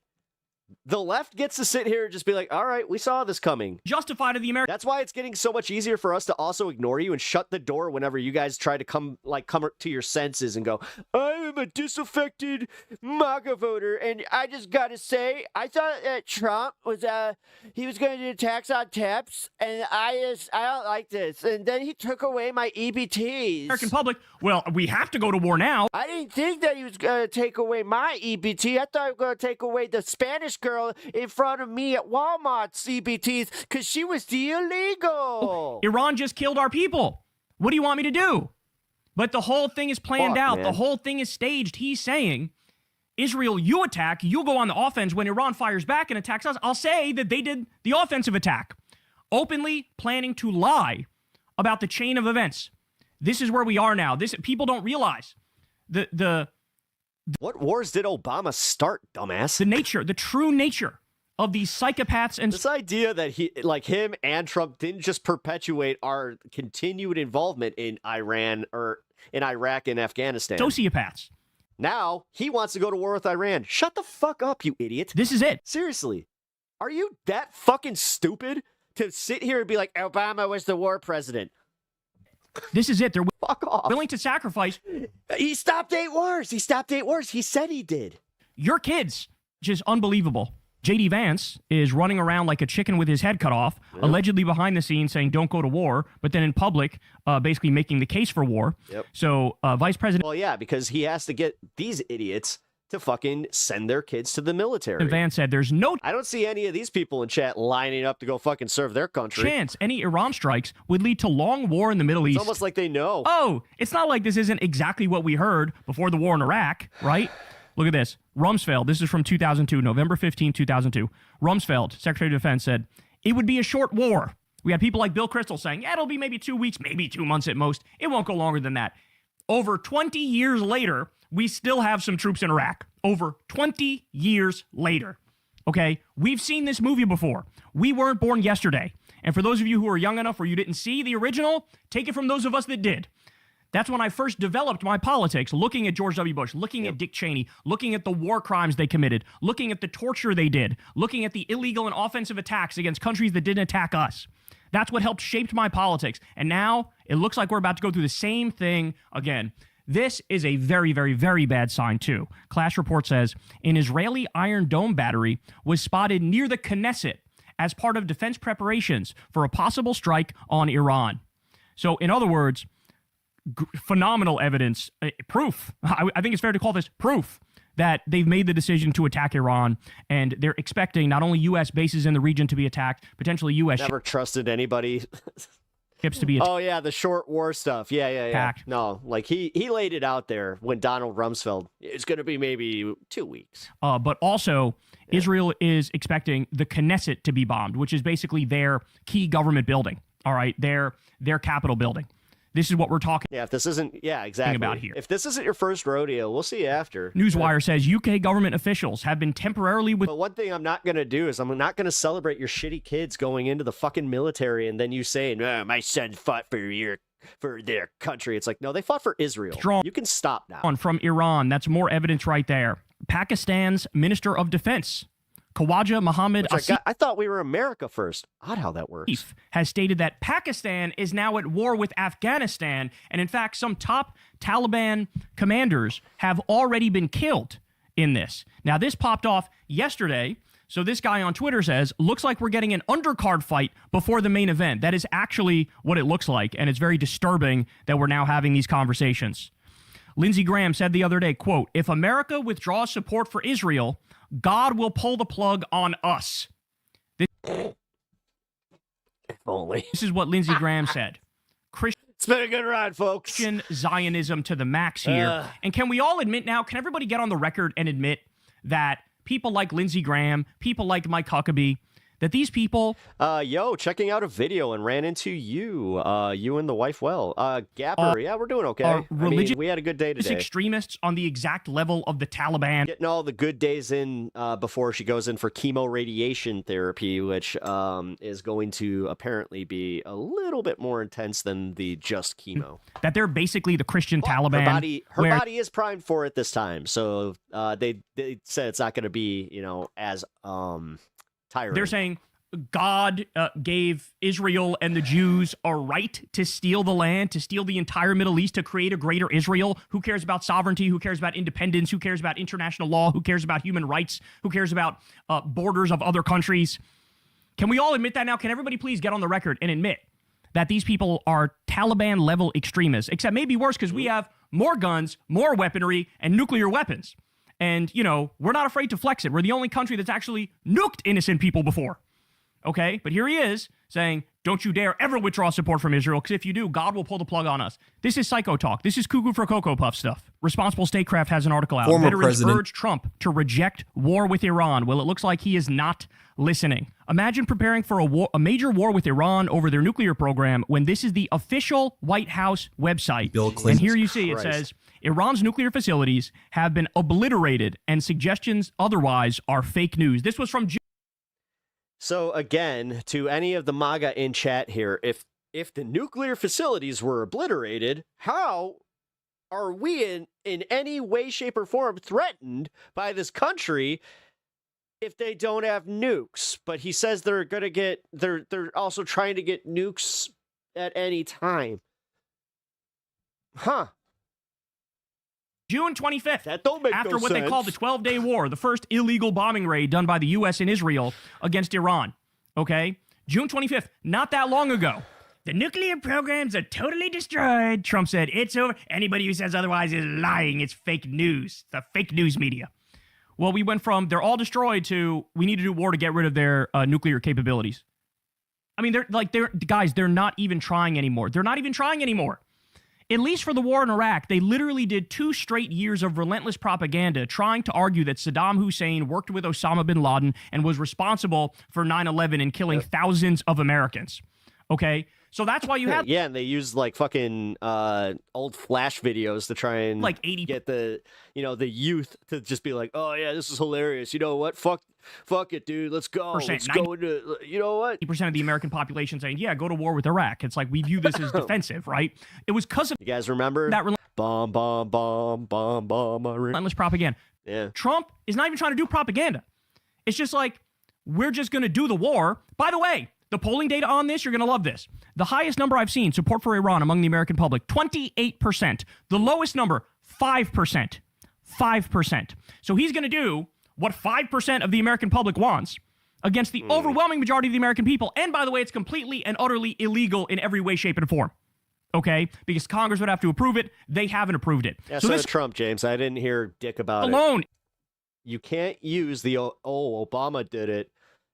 The left gets to sit here and just be like, all right, we saw this coming. Justified to the American. That's why it's getting so much easier for us to also ignore you and shut the door whenever you guys try to come to your senses and go, I am a disaffected MAGA voter. And I just got to say, I thought that Trump was, he was going to do a tax on tips. And I don't like this. And then he took away my EBTs. American public, well, we have to go to war now. I didn't think that he was going to take away my EBT. I thought he was going to take away the Spanish girl in front of me at Walmart's EBTs because she was the illegal. Iran just killed our people. What do you want me to do? But the whole thing is planned out. Man. The whole thing is staged. He's saying, Israel, you attack. You go on the offense. When Iran fires back and attacks us, I'll say that they did the offensive attack. Openly planning to lie about the chain of events. This is where we are now. People don't realize what wars did Obama start, dumbass? The true nature of these psychopaths and this idea that him and Trump didn't just perpetuate our continued involvement in Iran or in Iraq and Afghanistan. Sociopaths. Now he wants to go to war with Iran. Shut the fuck up, you idiot. This is it. Seriously. Are you that fucking stupid to sit here and be like, Obama was the war president? This is it. They're fuck off. Willing to sacrifice. He stopped 8 wars. He stopped 8 wars. He said he did. Your kids. Just unbelievable. J.D. Vance is running around like a chicken with his head cut off, allegedly behind the scenes saying don't go to war, but then in public basically making the case for war. Yep. So Vice President... Well, yeah, because he has to get these idiots to fucking send their kids to the military. And Vance said there's no... I don't see any of these people in chat lining up to go fucking serve their country. Chance any Iran strikes would lead to long war in the Middle East. It's almost like they know. Oh, it's not like this isn't exactly what we heard before the war in Iraq, right? Look at this. Rumsfeld, this is from 2002, November 15, 2002. Rumsfeld, Secretary of Defense, said, it would be a short war. We had people like Bill Kristol saying, yeah, it'll be maybe 2 weeks, maybe 2 months at most. It won't go longer than that. Over 20 years later, we still have some troops in Iraq. Over 20 years later. Okay? We've seen this movie before. We weren't born yesterday. And for those of you who are young enough where you didn't see the original, take it from those of us that did. That's when I first developed my politics, looking at George W. Bush, looking at Dick Cheney, looking at the war crimes they committed, looking at the torture they did, looking at the illegal and offensive attacks against countries that didn't attack us. That's what helped shape my politics. And now it looks like we're about to go through the same thing again. This is a very, very, very bad sign, too. Clash Report says an Israeli Iron Dome battery was spotted near the Knesset as part of defense preparations for a possible strike on Iran. So, in other words, phenomenal evidence, proof. I think it's fair to call this proof that they've made the decision to attack Iran, and they're expecting not only U.S. bases in the region to be attacked, potentially U.S. Never trusted anybody. ships to be attacked. Oh, yeah, the short war stuff. Yeah. Attacked. No, like he laid it out there when Donald Rumsfeld, it's going to be maybe 2 weeks. But also, Israel is expecting the Knesset to be bombed, which is basically their key government building, all right, their capital building. This is what we're talking if this isn't, exactly. about here. If this isn't your first rodeo, we'll see you after. Newswire says UK government officials have been temporarily But one thing I'm not going to do is I'm not going to celebrate your shitty kids going into the fucking military and then you saying, my son fought for their country. It's like, no, they fought for Israel. You can stop now. From Iran. That's more evidence right there. Pakistan's Minister of Defense, Khawaja Mohammed Asif, I thought we were America first. Odd how that works. Has stated that Pakistan is now at war with Afghanistan, and in fact, some top Taliban commanders have already been killed in this. Now, this popped off yesterday, so this guy on Twitter says, looks like we're getting an undercard fight before the main event. That is actually what it looks like, and it's very disturbing that we're now having these conversations. Lindsey Graham said the other day, quote, if America withdraws support for Israel, God will pull the plug on us. If only. This is what Lindsey Graham said. It's been a good ride, folks. Christian Zionism to the max here. And can we all admit now, can everybody get on the record and admit that people like Lindsey Graham, people like Mike Huckabee, that these people... checking out a video and ran into you. You and the wife Gapper, we're doing okay. We had a good day today. Extremists on the exact level of the Taliban. Getting all the good days in before she goes in for chemo radiation therapy, which is going to apparently be a little bit more intense than the just chemo. That they're basically the Christian Taliban. Her body is primed for it this time, so they said it's not going to be, as... tiring. They're saying God gave Israel and the Jews a right to steal the land, to steal the entire Middle East, to create a greater Israel. Who cares about sovereignty? Who cares about independence? Who cares about international law? Who cares about human rights? Who cares about borders of other countries? Can we all admit that now? Can everybody please get on the record and admit that these people are Taliban-level extremists, except maybe worse because we have more guns, more weaponry, and nuclear weapons. And, we're not afraid to flex it. We're the only country that's actually nuked innocent people before. Okay? But here he is saying, don't you dare ever withdraw support from Israel, because if you do, God will pull the plug on us. This is psycho talk. This is cuckoo for Cocoa Puff stuff. Responsible Statecraft has an article out. Veterans urge Trump to reject war with Iran. Well, it looks like he is not listening. Imagine preparing for a major war with Iran over their nuclear program when this is the official White House website. Bill Clinton. And here you see it says, Iran's nuclear facilities have been obliterated and suggestions otherwise are fake news. This was from... So again, to any of the MAGA in chat here, if the nuclear facilities were obliterated, how are we in any way, shape, or form threatened by this country if they don't have nukes? But he says they're also trying to get nukes at any time. Huh. June 25th, that don't make after no what sense. They called the 12-day war, the first illegal bombing raid done by the U.S. and Israel against Iran. Okay? June 25th, not that long ago. The nuclear programs are totally destroyed. Trump said, it's over. Anybody who says otherwise is lying. It's fake news. The fake news media. Well, we went from they're all destroyed to we need to do war to get rid of their nuclear capabilities. I mean, they're not even trying anymore. They're not even trying anymore. At least for the war in Iraq, they literally did 2 straight years of relentless propaganda trying to argue that Saddam Hussein worked with Osama bin Laden and was responsible for 9/11 and killing thousands of Americans. Okay? So that's why you have yeah, and they use like fucking old Flash videos to try and like 80 get the the youth to just be like, oh yeah, this is hilarious. You know what? Fuck it, dude. Let's go. Let's go into what? 80% of the American population saying, yeah, go to war with Iraq. It's like we view this as defensive, right? It was because of you guys remember that bomb, bomb, bomb, bomb, bomb, relentless propaganda. Yeah. Trump is not even trying to do propaganda. It's just like we're just going to do the war. By the way, the polling data on this, you're going to love this. The highest number I've seen, support for Iran among the American public, 28%. The lowest number, 5%. 5%. So he's going to do what 5% of the American public wants against the overwhelming majority of the American people. And by the way, it's completely and utterly illegal in every way, shape, and form. Okay? Because Congress would have to approve it. They haven't approved it. Yeah, so this Trump, James. I didn't hear dick about it. You can't use the, Obama did it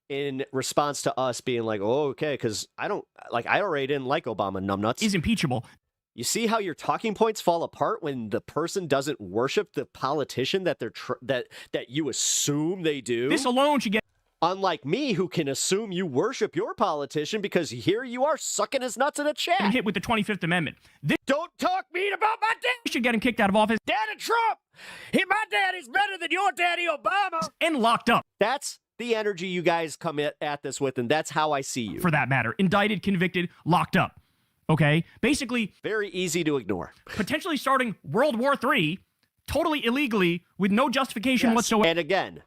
in response to us being like, oh, okay, because I already didn't like Obama, numbnuts. He's impeachable. You see how your talking points fall apart when the person doesn't worship the politician that they're that you assume they do? This alone should get... Unlike me, who can assume you worship your politician because here you are sucking his nuts in a chat. Hit with the 25th Amendment. Don't talk mean about my dad. Should get him kicked out of office. Daddy Trump! My daddy's better than your daddy Obama! And locked up. That's the energy you guys come at this with, and that's how I see you. For that matter. Indicted, convicted, locked up. Okay? Basically... very easy to ignore. Potentially starting World War III, totally illegally, with no justification whatsoever. And again,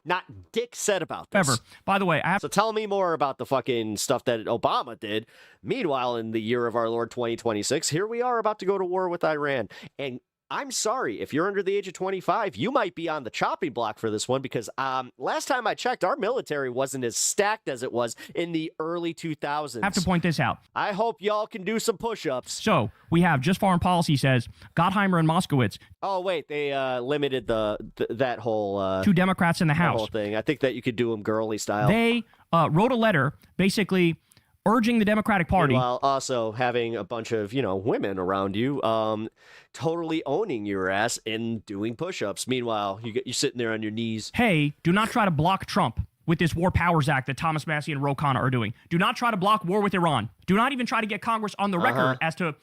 not dick said about this. Ever. By the way, So tell me more about the fucking stuff that Obama did. Meanwhile, in the year of our Lord 2026, here we are about to go to war with Iran. And I'm sorry, if you're under the age of 25, you might be on the chopping block for this one because last time I checked, our military wasn't as stacked as it was in the early 2000s. I have to point this out. I hope y'all can do some push-ups. So, we have Just Foreign Policy says, Gottheimer and Moskowitz. Oh, wait, they limited that whole... two Democrats in the House. Whole thing. I think that you could do them girly style. They wrote a letter, basically... urging the Democratic Party. While also having a bunch of, women around you totally owning your ass and doing push-ups. Meanwhile, you're sitting there on your knees. Hey, do not try to block Trump with this War Powers Act that Thomas Massie and Ro Khanna are doing. Do not try to block war with Iran. Do not even try to get Congress on the record as to...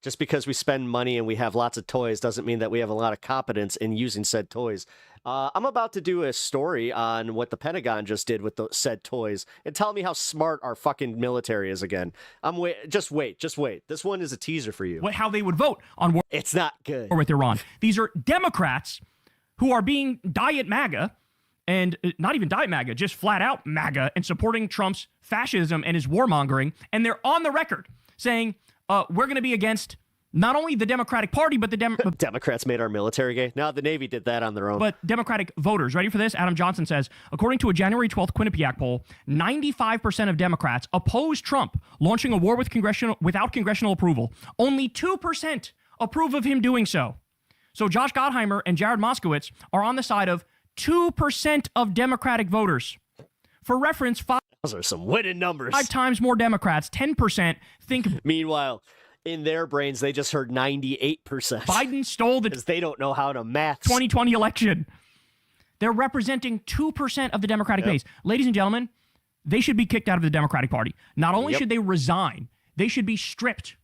Just because we spend money and we have lots of toys doesn't mean that we have a lot of competence in using said toys. I'm about to do a story on what the Pentagon just did with the said toys and tell me how smart our fucking military is again. Just wait. This one is a teaser for you. How they would vote on war. It's not good. Or with Iran. These are Democrats who are being diet MAGA and not even diet MAGA, just flat out MAGA and supporting Trump's fascism and his warmongering. And they're on the record saying, we're going to be against not only the Democratic Party, but the Democrats made our military gay. Now the Navy did that on their own. But Democratic voters, ready for this? Adam Johnson says, according to a January 12th Quinnipiac poll, 95% of Democrats oppose Trump launching a war without congressional approval. Only 2% approve of him doing so. So Josh Gottheimer and Jared Moskowitz are on the side of 2% of Democratic voters. For reference, those are some winning numbers. 5 times more Democrats, 10% think... Meanwhile... in their brains, they just heard 98%. Biden stole the... because they don't know how to math. 2020 election. They're representing 2% of the Democratic base. Ladies and gentlemen, they should be kicked out of the Democratic Party. Not only should they resign, they should be stripped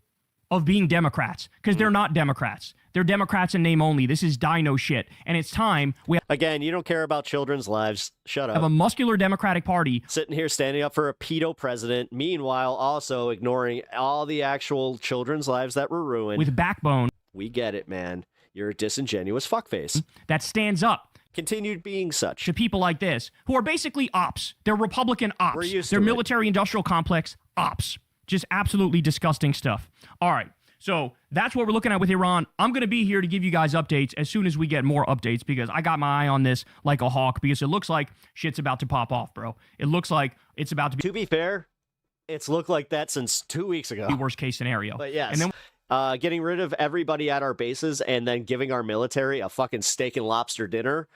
of being Democrats because they're not Democrats. They're Democrats in name only. This is dino shit. And it's time we again, you don't care about children's lives. Shut up. Have a muscular Democratic Party. Sitting here standing up for a pedo president, meanwhile also ignoring all the actual children's lives that were ruined. With backbone. We get it, man. You're a disingenuous fuckface. That stands up. Continued being such. To people like this, who are basically ops. They're Republican ops. We're used They're to military-industrial complex ops. Just absolutely disgusting stuff. All right. So that's what we're looking at with Iran. I'm going to be here to give you guys updates as soon as we get more updates because I got my eye on this like a hawk because it looks like shit's about to pop off, bro. It looks like it's about to be... To be fair, it's looked like that since 2 weeks ago. Worst case scenario. But yes. And then getting rid of everybody at our bases and then giving our military a fucking steak and lobster dinner.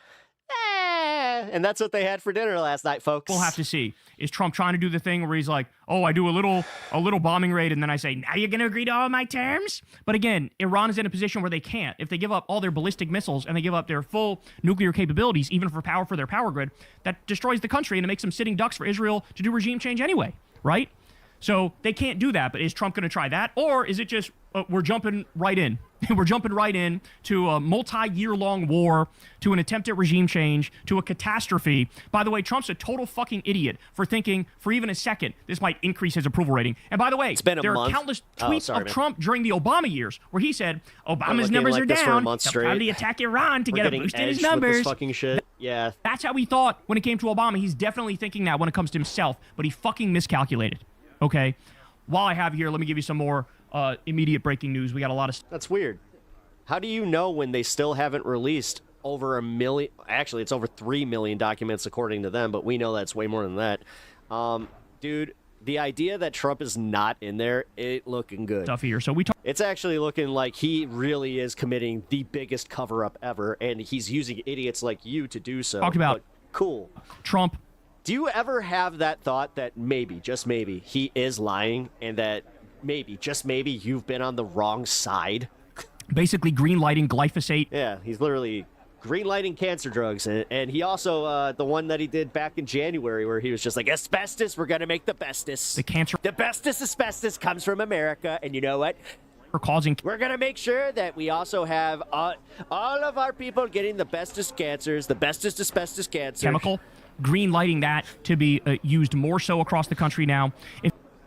And that's what they had for dinner last night, folks. We'll have to see. Is Trump trying to do the thing where he's like, oh, I do a little bombing raid, and then I say, now you're going to agree to all my terms? But again, Iran is in a position where they can't. If they give up all their ballistic missiles and they give up their full nuclear capabilities, even for their power grid, that destroys the country and it makes them sitting ducks for Israel to do regime change anyway, right? So they can't do that. But is Trump going to try that? Or is it just we're jumping right in? We're jumping right in to a multi-year-long war, to an attempt at regime change, to a catastrophe. By the way, Trump's a total fucking idiot for thinking for even a second this might increase his approval rating. And by the way, there are countless tweets of Trump during the Obama years where he said Obama's numbers are down. He'll probably attack Iran to get a boost in his numbers. This fucking shit. Yeah. That's how he thought when it came to Obama. He's definitely thinking that when it comes to himself, but he fucking miscalculated. Okay? While I have you here, let me give you some more immediate breaking news. We got a lot of... That's weird. How do you know when they still haven't released over 1 million? Actually, it's over 3 million documents according to them, but we know that's way more than that. Dude, the idea that Trump is not in there, it looking good. Stuff here. So it's actually looking like he really is committing the biggest cover-up ever, and he's using idiots like you to do so. Talk about cool. Trump. Do you ever have that thought that maybe, just maybe, he is lying, and that maybe, just maybe, you've been on the wrong side? Basically green-lighting glyphosate. Yeah, he's literally green-lighting cancer drugs. And he also, the one that he did back in January where he was just like, asbestos, we're going to make the bestest. The bestest asbestos comes from America, and you know what? We're going to make sure that we also have all of our people getting the bestest cancers, the bestest asbestos cancer. Chemical. Green-lighting that to be used more so across the country now.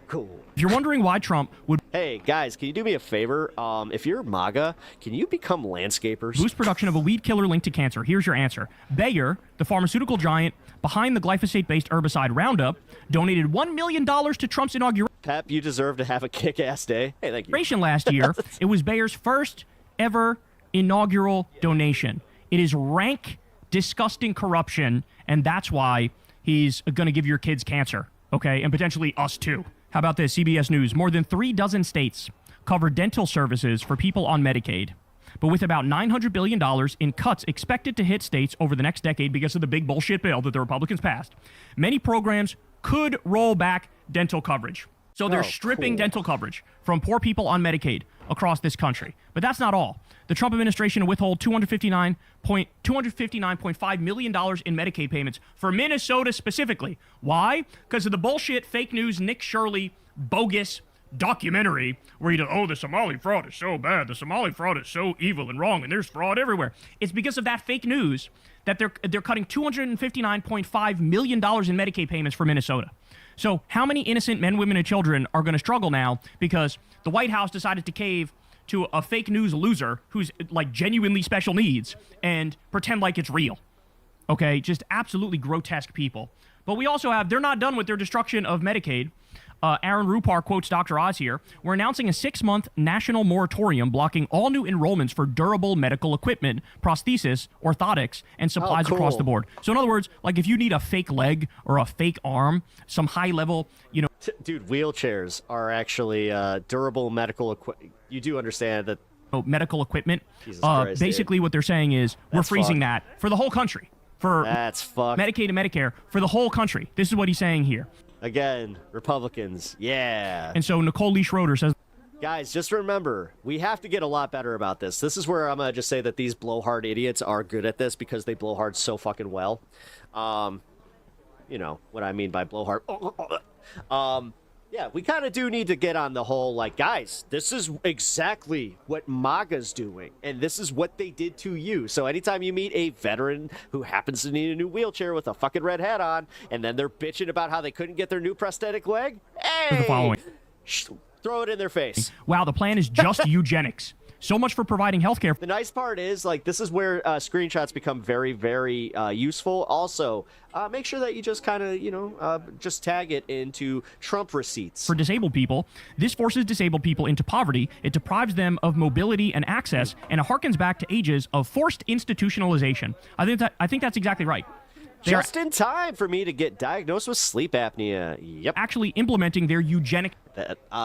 Cool. If you're wondering why Trump would... Hey, guys, can you do me a favor? If you're MAGA, can you become landscapers? Boost production of a weed killer linked to cancer. Here's your answer. Bayer, the pharmaceutical giant behind the glyphosate-based herbicide Roundup, donated $1 million to Trump's inauguration. Pep, you deserve to have a kick-ass day. Hey, thank you. Last year, it was Bayer's first ever inaugural donation. It is rank, disgusting corruption, and that's why he's going to give your kids cancer, okay, and potentially us too. How about this? CBS News. More than 36 states cover dental services for people on Medicaid. But with about $900 billion in cuts expected to hit states over the next decade because of the big bullshit bill that the Republicans passed, many programs could roll back dental coverage. So they're stripping dental coverage from poor people on Medicaid across this country. But that's not all. The Trump administration will withhold $259.5 million in Medicaid payments for Minnesota specifically. Why? Because of the bullshit, fake news, Nick Shirley, bogus documentary where he does, the Somali fraud is so bad, the Somali fraud is so evil and wrong, and there's fraud everywhere. It's because of that fake news that they're cutting $259.5 million in Medicaid payments for Minnesota. So how many innocent men, women, and children are going to struggle now because the White House decided to cave to a fake news loser who's like genuinely special needs and pretend like it's real? Okay, just absolutely grotesque people. But we also have, they're not done with their destruction of Medicaid. Aaron Rupar quotes Dr. Oz here. We're announcing a 6-month national moratorium blocking all new enrollments for durable medical equipment, prosthesis, orthotics, and supplies across the board. So in other words, like if you need a fake leg or a fake arm, some high-level, Dude, wheelchairs are actually durable medical equipment. You do understand that... medical equipment. Jesus Christ, basically, what they're saying is we're freezing that for the whole country. That's fucked. Medicaid and Medicare for the whole country. This is what he's saying here. Again, Republicans, yeah. And so Nicole Lee Schroeder says... Guys, just remember, we have to get a lot better about this. This is where I'm going to just say that these blowhard idiots are good at this because they blow hard so fucking well. You know what I mean by blowhard. Yeah, we kind of do need to get on the whole, like, guys, this is exactly what MAGA's doing, and this is what they did to you. So anytime you meet a veteran who happens to need a new wheelchair with a fucking red hat on, and then they're bitching about how they couldn't get their new prosthetic leg, hey, the following. Throw it in their face. Wow, the plan is just eugenics. So much for providing health care. The nice part is, like, this is where screenshots become very, very useful. Also, make sure that you just kind of, just tag it into Trump receipts. For disabled people, this forces disabled people into poverty. It deprives them of mobility and access, and it harkens back to ages of forced institutionalization. I think that's exactly right. Just in time for me to get diagnosed with sleep apnea. Yep. Actually implementing their eugenic...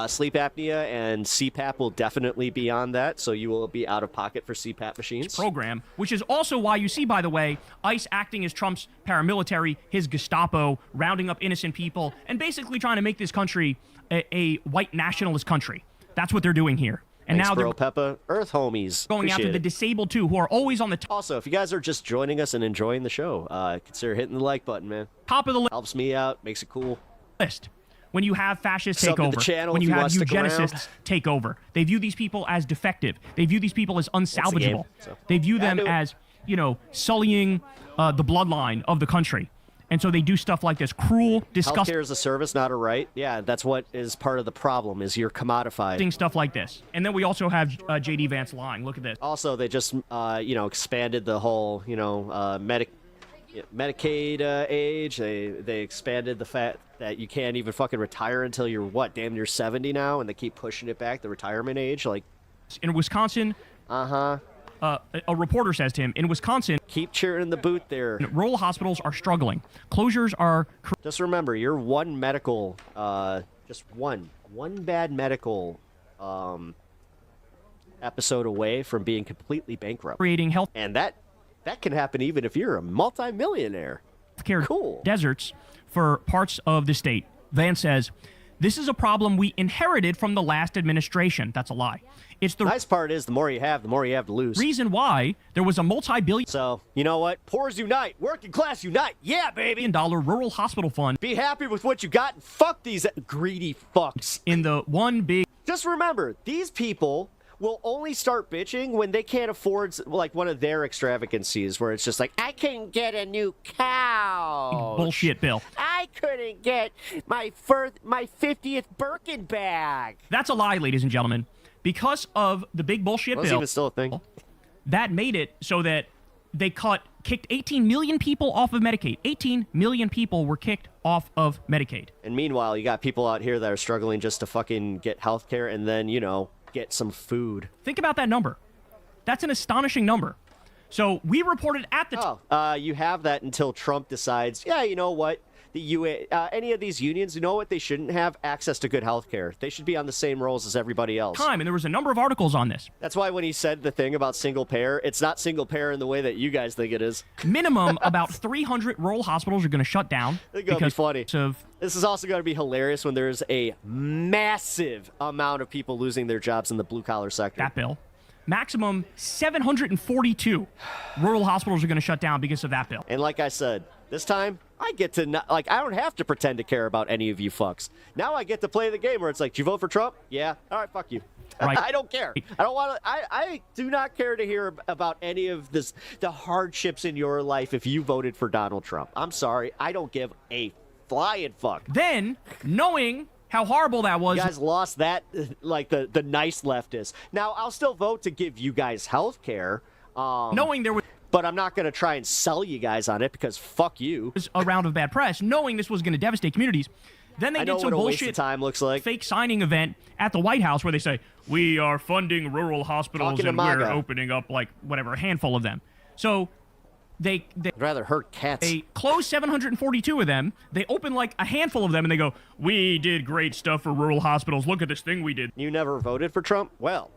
sleep apnea and CPAP will definitely be on that, so you will be out of pocket for CPAP machines. Program, which is also why you see, by the way, ICE acting as Trump's paramilitary, his Gestapo, rounding up innocent people, and basically trying to make this country a white nationalist country. That's what they're doing here. And thanks, now they're Peppa. Earth homies. Going after the disabled, too, who are always on the top. Also, if you guys are just joining us and enjoying the show, consider hitting the like button, man. Top of the list. Helps me out, makes it cool. List. when you have fascists Sub take to the over, channel when if you you have wanna stick around. eugenicists take over. They view these people as defective. They view these people as game, unsalvageable. so. They view them do it. as, sullying the bloodline of the country. And so they do stuff like this cruel, disgusting Healthcare is a service, not a right. Yeah, that's what is part of the problem, is you're commodified. stuff like this. And then we also have J.D. Vance lying. Look at this. Also, they just, expanded the whole, Medicaid age. They expanded the fact that you can't even fucking retire until you're, damn near 70 now, and they keep pushing it back, the retirement age. Like, in Wisconsin, uh-huh. A reporter says to him, in Wisconsin, keep cheering the boot there. Rural hospitals are struggling. Closures are... Just remember, you're one medical, just one bad medical episode away from being completely bankrupt. Creating health... And that can happen even if you're a multimillionaire. Cool. Deserts for parts of the state. Vance says, this is a problem we inherited from the last administration. That's a lie. It's the nice part is the more you have to lose. Reason why there was a multi-billion... So, you know what? Poors unite. Working class unite. Yeah, baby. $1 rural hospital fund. Be happy with what you got and fuck these greedy fucks. In the one big... Just remember, these people will only start bitching when they can't afford, like, one of their extravagancies where it's just like, I couldn't get a new cow. Bullshit bill. I couldn't get my 50th Birkin bag. That's a lie, ladies and gentlemen. Because of the big bullshit bill, even still a thing. That made it so that they kicked 18 million people off of Medicaid. 18 million people were kicked off of Medicaid. And meanwhile, you got people out here that are struggling just to fucking get health care and then, get some food. Think about that number. That's an astonishing number. So we reported at the you have that until Trump decides, yeah, you know what? Any of these unions, you know what? They shouldn't have access to good health care. They should be on the same rolls as everybody else. And there was a number of articles on this. That's why when he said the thing about single payer, it's not single payer in the way that you guys think it is. Minimum about 300 rural hospitals are going to shut down. It's going to be funny. This is also going to be hilarious when there's a massive amount of people losing their jobs in the blue-collar sector. That bill. Maximum 742 rural hospitals are going to shut down because of that bill. And like I said, this time, I get to I don't have to pretend to care about any of you fucks. Now I get to play the game where it's like, did you vote for Trump? Yeah. All right, fuck you. Right. I don't care. I don't want to. I do not care to hear about any of the hardships in your life if you voted for Donald Trump. I'm sorry. I don't give a flying fuck. Then, knowing how horrible that was. You guys lost that, like the nice leftists. Now, I'll still vote to give you guys health care. Knowing there was... But I'm not going to try and sell you guys on it because fuck you. A round of bad press, knowing this was going to devastate communities. Then they did some bullshit time looks like. Fake signing event at the White House where they say, we are funding rural hospitals and we're opening up, like, whatever, a handful of them. So they I'd rather hurt cats. They closed 742 of them. They opened, like, a handful of them, and they go, we did great stuff for rural hospitals. Look at this thing we did. You never voted for Trump? Well,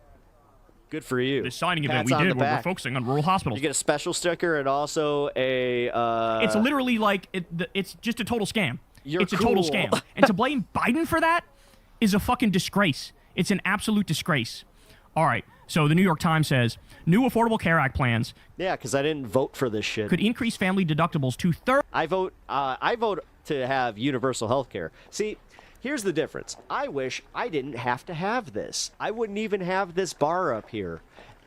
good for you. The signing event we did where we're focusing on rural hospitals. You get a special sticker and also a... It's literally like, it's just a total scam. It's cool. a total scam. And to blame Biden for that is a fucking disgrace. It's an absolute disgrace. All right, so the New York Times says, new Affordable Care Act plans... Yeah, because I didn't vote for this shit. ...could increase family deductibles to third... I vote to have universal health care. See... Here's the difference. I wish I didn't have to have this. I wouldn't even have this bar up here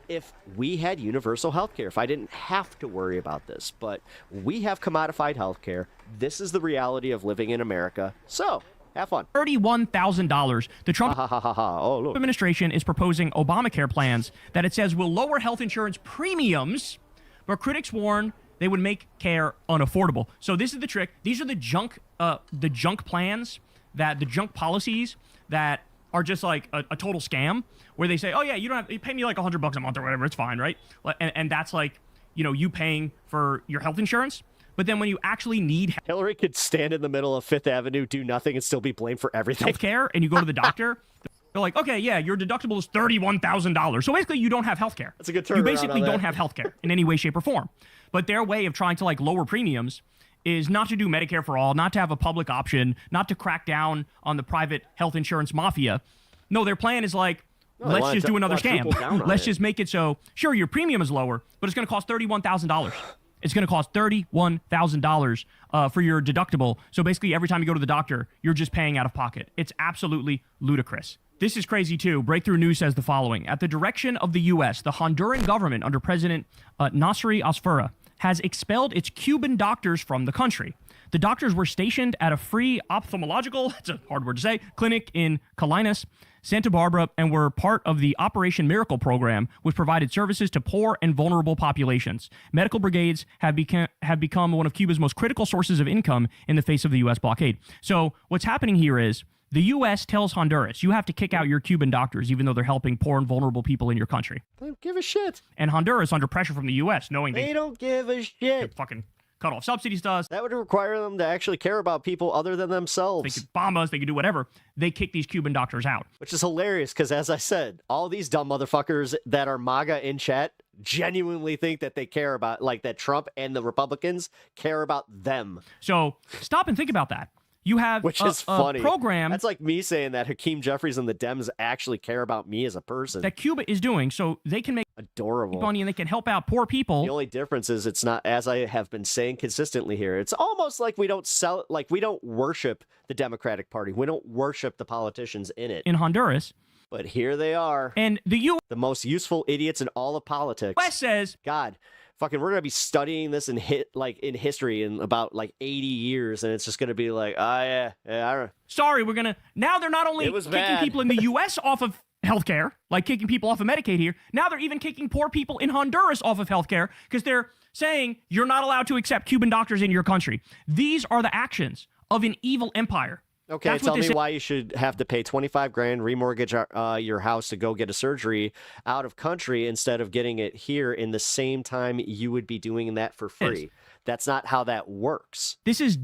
if we had universal health care, if I didn't have to worry about this. But we have commodified health care. This is the reality of living in America. So, have fun. $31,000. The Trump administration is proposing Obamacare plans that it says will lower health insurance premiums, but critics warn they would make care unaffordable. So this is the trick. These are the junk plans, the junk policies that are just like a total scam, where they say, oh yeah, you pay me like $100 a month or whatever, it's fine, right? And that's like, you paying for your health insurance. But then when you actually need Hillary could stand in the middle of Fifth Avenue, do nothing, and still be blamed for everything. Health care, and you go to the doctor, they're like, okay, yeah, your deductible is $31,000. So basically, you don't have health care. That's a good turnaround. You basically don't have health care in any way, shape, or form. But their way of trying to like lower premiums is not to do Medicare for all, not to have a public option, not to crack down on the private health insurance mafia. No, their plan is like, let's just do another scam. Let's just make it so, sure, your premium is lower, but it's going to cost $31,000. It's going to cost $31,000 for your deductible. So basically, every time you go to the doctor, you're just paying out of pocket. It's absolutely ludicrous. This is crazy, too. Breakthrough News says the following. At the direction of the U.S., the Honduran government under President Nasri Asfura has expelled its Cuban doctors from the country. The doctors were stationed at a free ophthalmological, it's a hard word to say, clinic in Colinas, Santa Barbara, and were part of the Operation Miracle program, which provided services to poor and vulnerable populations. Medical brigades have become one of Cuba's most critical sources of income in the face of the U.S. blockade. So what's happening here is the U.S. tells Honduras, you have to kick out your Cuban doctors, even though they're helping poor and vulnerable people in your country. They don't give a shit. And Honduras, under pressure from the U.S., knowing they don't give a shit. Fucking cut off subsidies to us. That would require them to actually care about people other than themselves. They could bomb us. They could do whatever. They kick these Cuban doctors out. Which is hilarious because, as I said, all these dumb motherfuckers that are MAGA in chat genuinely think that they care about, like, that Trump and the Republicans care about them. So stop and think about that. You have Which is funny. Program that's like me saying that Hakeem Jeffries and the Dems actually care about me as a person. That Cuba is doing so they can make adorable money and they can help out poor people. The only difference is it's not, as I have been saying consistently here, it's almost like we don't we don't worship the Democratic Party. We don't worship the politicians in it. In Honduras. But here they are. And the most useful idiots in all of politics. West says, God, fucking, we're gonna be studying this in history in about 80 years, and it's just gonna be like, sorry, we're gonna now they're not only kicking people in the U.S. off of healthcare, like kicking people off of Medicaid here. Now they're even kicking poor people in Honduras off of healthcare because they're saying you're not allowed to accept Cuban doctors in your country. These are the actions of an evil empire. Okay, tell me why you should have to pay $25,000, remortgage your house to go get a surgery out of country instead of getting it here in the same time you would be doing that for free. That's not how that works. This is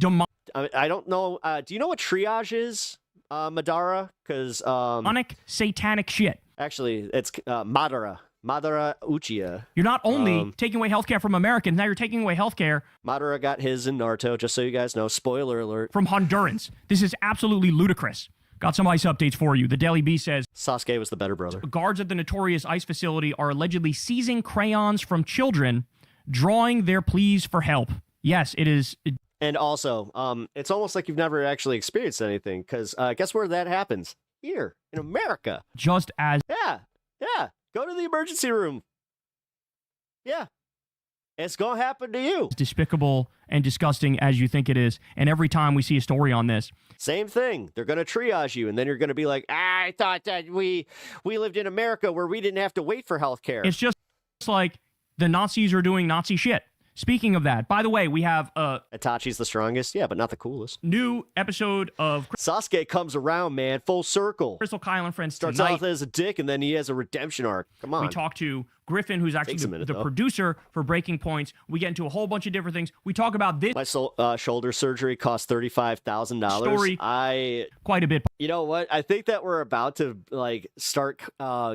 I don't know. Do you know what triage is, Madara? Because demonic, satanic shit. Actually, it's Madara. Madara Uchiha. You're not only taking away healthcare from Americans, now you're taking away healthcare. Madara got his in Naruto, just so you guys know. Spoiler alert. From Hondurans. This is absolutely ludicrous. Got some ICE updates for you. The Daily Beast says Sasuke was the better brother. Guards at the notorious ICE facility are allegedly seizing crayons from children, drawing their pleas for help. Yes, it is. And also, it's almost like you've never actually experienced anything, because guess where that happens? Here, in America. Just as... Yeah. Go to the emergency room. Yeah. It's going to happen to you. As despicable and disgusting as you think it is. And every time we see a story on this. Same thing. They're going to triage you. And then you're going to be like, I thought that we lived in America where we didn't have to wait for health care. It's just like the Nazis are doing Nazi shit. Speaking of that, by the way, we have Itachi's the strongest, yeah, but not the coolest. New episode of Sasuke comes around, man, full circle. Crystal Kyle and Friends starts tonight. off as a dick, and then he has a redemption arc. Come on. We talk to Griffin, who's actually the producer for Breaking Points. We get into a whole bunch of different things. We talk about this. My shoulder surgery cost $35,000. Story. Quite a bit. You know what? I think that we're about to start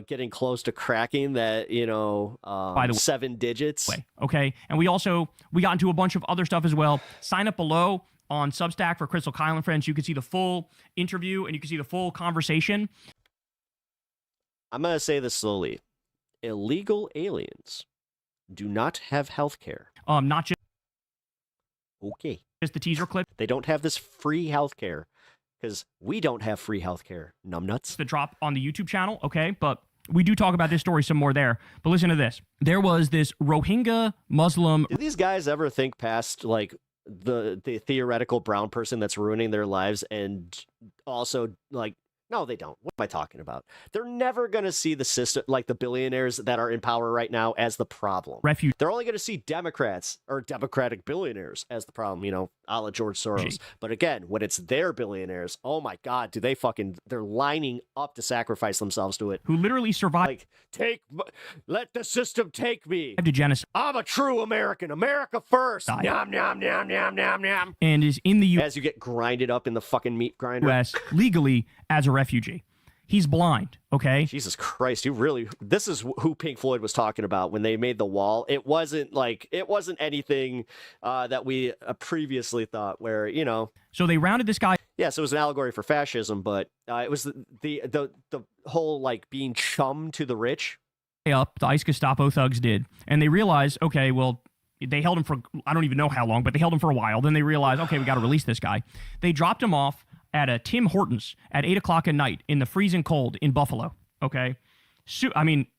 getting close to cracking that. By the 7 digits. Okay, and we got into a bunch of other stuff as well. Sign up below on Substack for Crystal Kyle and Friends. You can see the full interview and you can see the full conversation. I'm gonna say this slowly. Illegal aliens do not have health care. Not just just the teaser clip. They don't have this free health care because we don't have free health care. Numbnuts. The drop on the YouTube channel, okay, but we do talk about this story some more there. But listen to this. There was this Rohingya Muslim. Do these guys ever think past the theoretical brown person that's ruining their lives and also no, they don't. What am I talking about? They're never going to see the system, the billionaires that are in power right now, as the problem. They're only going to see Democrats or Democratic billionaires as the problem, a la George Soros. But again, when it's their billionaires, oh my God, they're lining up to sacrifice themselves to it. Who literally survived. Let the system take me. To genocide. I'm a true American. America first. Yum, yum, yum, yum, yum, yum. And is in the as you get grinded up in the fucking meat grinder. U.S. legally as a refugee. He's blind, okay? Jesus Christ, this is who Pink Floyd was talking about when they made the wall. It wasn't anything that we previously thought where, So they rounded this guy. Yes, it was an allegory for fascism, but it was the whole being chum to the rich. Up, the ICE Gestapo thugs did. And they realized, okay, well, They held him for, I don't even know how long, but they held him for a while. Then they realized, okay, we got to release this guy. They dropped him off at a Tim Hortons at 8 o'clock at night in the freezing cold in Buffalo, okay?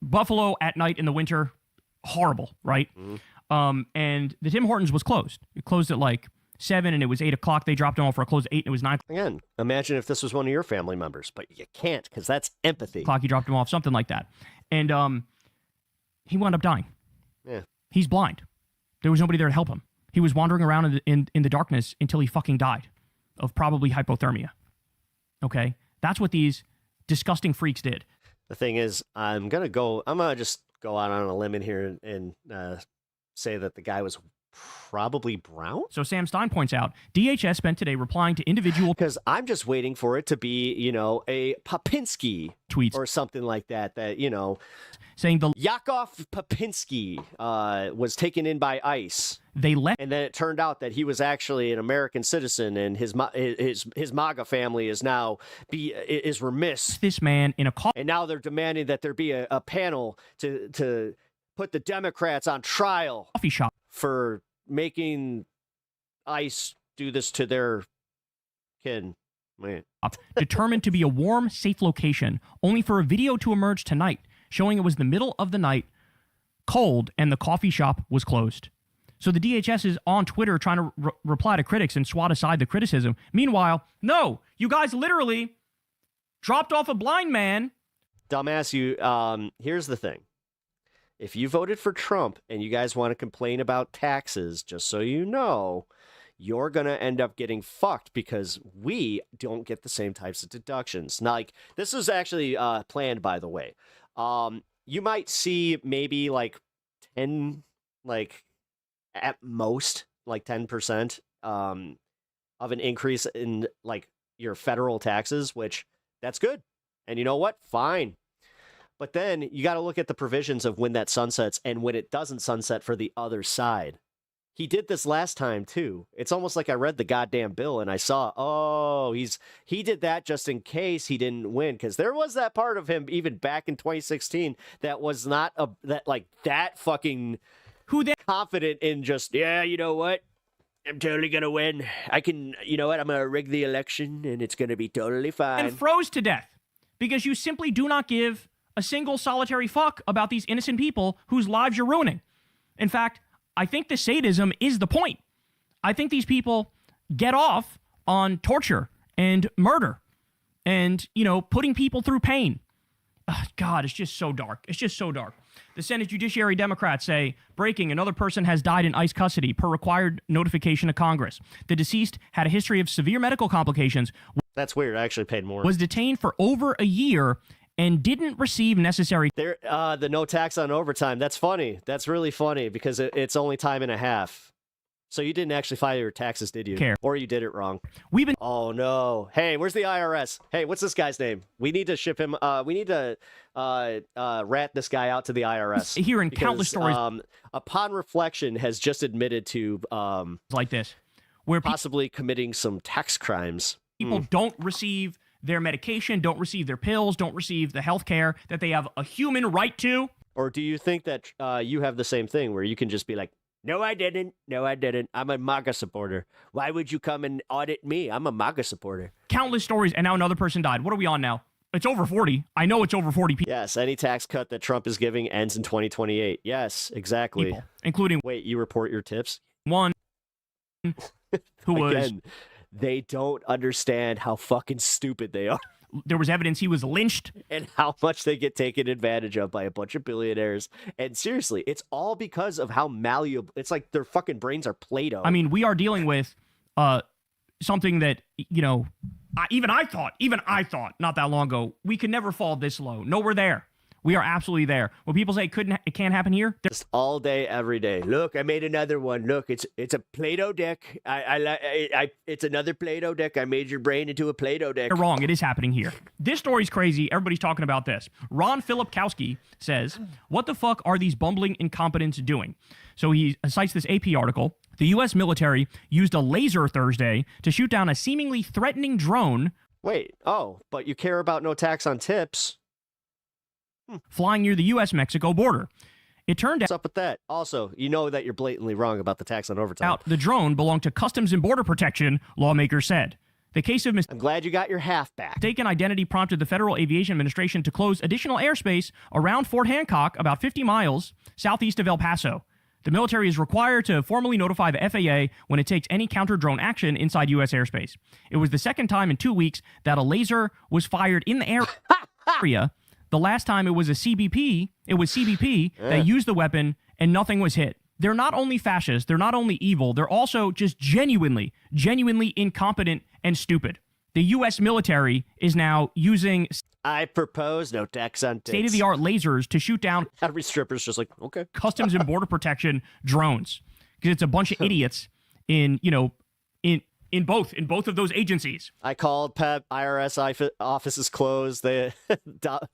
Buffalo at night in the winter, horrible, right? And the Tim Hortons was closed. It closed at like 7 and it was 8 o'clock. They dropped him off for a close at 8 and it was 9. Again, imagine if this was one of your family members, but you can't because that's empathy. O'clock, he dropped him off, something like that. And he wound up dying. Yeah. He's blind. There was nobody there to help him. He was wandering around in the darkness until he fucking died of probably hypothermia. Okay? That's what these disgusting freaks did. The thing is, I'm going to just go out on a limb in here and say that the guy was probably brown. So Sam Stein points out, DHS spent today replying to individual... Because I'm just waiting for it to be, a Popinski tweets or something like that, saying the... Yakov Popinski was taken in by ICE. They let... And then it turned out that he was actually an American citizen and his MAGA family is now is remiss. This man in a car... And now they're demanding that there be a panel to put the Democrats on trial. Coffee shop. For making ICE do this to their kin. Man. Determined to be a warm, safe location, only for a video to emerge tonight showing it was the middle of the night, cold, and the coffee shop was closed. So the DHS is on Twitter trying to reply to critics and swat aside the criticism. Meanwhile, no, you guys literally dropped off a blind man. Dumbass, here's the thing. If you voted for Trump and you guys want to complain about taxes, just so you know, you're going to end up getting fucked because we don't get the same types of deductions. Now, this was actually planned, by the way. You might see maybe 10, at most, 10% of an increase in, your federal taxes, which that's good. And you know what? Fine. But then you got to look at the provisions of when that sunsets and when it doesn't sunset for the other side. He did this last time, too. It's almost like I read the goddamn bill and I saw, he did that just in case he didn't win. Because there was that part of him, even back in 2016, that was not that fucking confident in just, yeah, you know what? I'm totally going to win. I can, you know what? I'm going to rig the election and it's going to be totally fine. And froze to death because you simply do not give a single solitary fuck about these innocent people whose lives you're ruining. In fact, I think the sadism is the point. I think these people get off on torture and murder and, putting people through pain. God, it's just so dark. It's just so dark. The Senate Judiciary Democrats say, breaking, another person has died in ICE custody per required notification of Congress. The deceased had a history of severe medical complications. That's weird. I actually paid more. Was detained for over a year and didn't receive necessary... The no tax on overtime. That's funny. That's really funny because it's only time and a half. So you didn't actually file your taxes, did you? Care. Or you did it wrong. We've been... Oh, no. Hey, where's the IRS? Hey, what's this guy's name? We need to ship him... we need to rat this guy out to the IRS. Hearing countless stories... upon reflection, has just admitted to... like this. Where possibly committing some tax crimes. People don't receive their medication, don't receive their pills, don't receive the health care that they have a human right to. Or do you think that you have the same thing where you can just be like, no, I didn't. No, I didn't. I'm a MAGA supporter. Why would you come and audit me? I'm a MAGA supporter. Countless stories, and now another person died. What are we on now? It's over 40. I know it's over 40 people. Yes, any tax cut that Trump is giving ends in 2028. Yes, exactly. People, including... Wait, you report your tips? One who was... Again, they don't understand how fucking stupid they are. There was evidence he was lynched. And how much they get taken advantage of by a bunch of billionaires. And seriously, it's all because of how malleable... It's like their fucking brains are Play-Doh. I mean, we are dealing with something that, even I thought not that long ago, we could never fall this low. No, we're there. We are absolutely there. When people say it can't happen here, just all day, every day. Look, I made another one. Look, it's a Play-Doh deck. It's another Play-Doh deck. I made your brain into a Play-Doh deck. They're wrong. It is happening here. This story's crazy. Everybody's talking about this. Ron Filipkowski says, "What the fuck are these bumbling incompetents doing?" So he cites this AP article. The U.S. military used a laser Thursday to shoot down a seemingly threatening drone. Wait, but you care about no tax on tips. Flying near the U.S.-Mexico border. It turned What's up with that? Also, you know that you're blatantly wrong about the tax on overtime. out the drone belonged to Customs and Border Protection, lawmakers said. The case of I'm glad you got your half back. mistaken identity prompted the Federal Aviation Administration to close additional airspace around Fort Hancock, about 50 miles southeast of El Paso. The military is required to formally notify the FAA when it takes any counter-drone action inside U.S. airspace. It was the second time in 2 weeks that a laser was fired in the area. The last time it was CBP that used the weapon and nothing was hit. They're not only fascist, they're not only evil, they're also just genuinely incompetent and stupid. The U.S. military is now using I propose no tax on tits. state-of-the-art lasers to shoot down Every stripper's just like, okay. Customs and Border Protection drones. Because it's a bunch of idiots in both of those agencies. I called Pep. IRS office is closed. They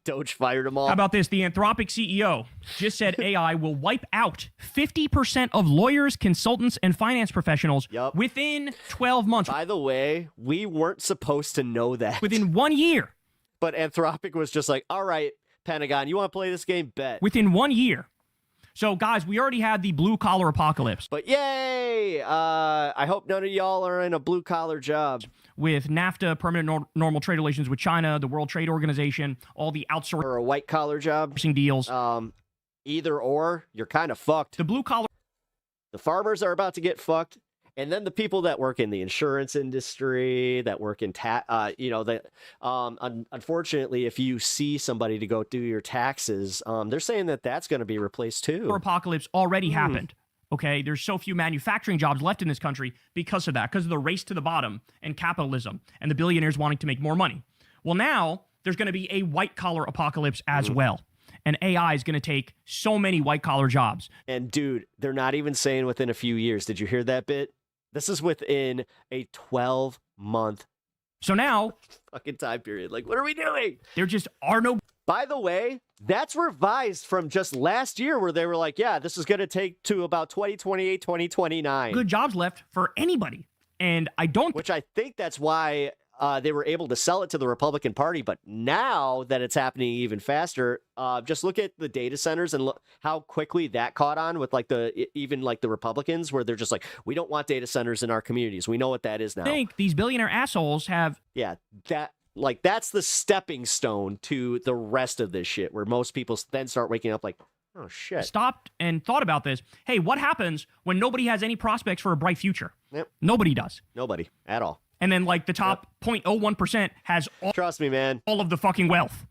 Doge fired them all. How about this? The Anthropic CEO just said AI will wipe out 50% of lawyers, consultants, and finance professionals within 12 months. By the way, we weren't supposed to know that. Within 1 year. But Anthropic was just like, all right, Pentagon, you want to play this game? Bet. Within 1 year. So, guys, we already had the blue-collar apocalypse. But yay! I hope none of y'all are in a blue-collar job. With NAFTA, permanent normal trade relations with China, the World Trade Organization, all the outsourcing or a white-collar job deals. Either or, you're kind of fucked. The blue-collar... The farmers are about to get fucked. And then the people that work in the insurance industry, that work in unfortunately, if you see somebody to go do your taxes, they're saying that that's going to be replaced too. Apocalypse already happened. Okay, there's so few manufacturing jobs left in this country because of that, because of the race to the bottom and capitalism and the billionaires wanting to make more money. Well, now there's going to be a white-collar apocalypse as well. And AI is going to take so many white-collar jobs. And dude, they're not even saying within a few years. Did you hear that bit? This is within a 12-month so now fucking time period. Like, what are we doing? There just are no... By the way, that's revised from just last year where they were like, yeah, this is going to take to about 2028, 2029. Good jobs left for anybody. And I don't... Which I think that's why they were able to sell it to the Republican Party. But now that it's happening even faster, just look at the data centers and look how quickly that caught on with even the Republicans, where they're just like, we don't want data centers in our communities. We know what that is now. I think these billionaire assholes have... Yeah, that's the stepping stone to the rest of this shit, where most people then start waking up like, oh shit. Stopped and thought about this. Hey, what happens when nobody has any prospects for a bright future? Yep. Nobody does. Nobody at all. And then the top 0.01% has trust me, man, all of the fucking wealth.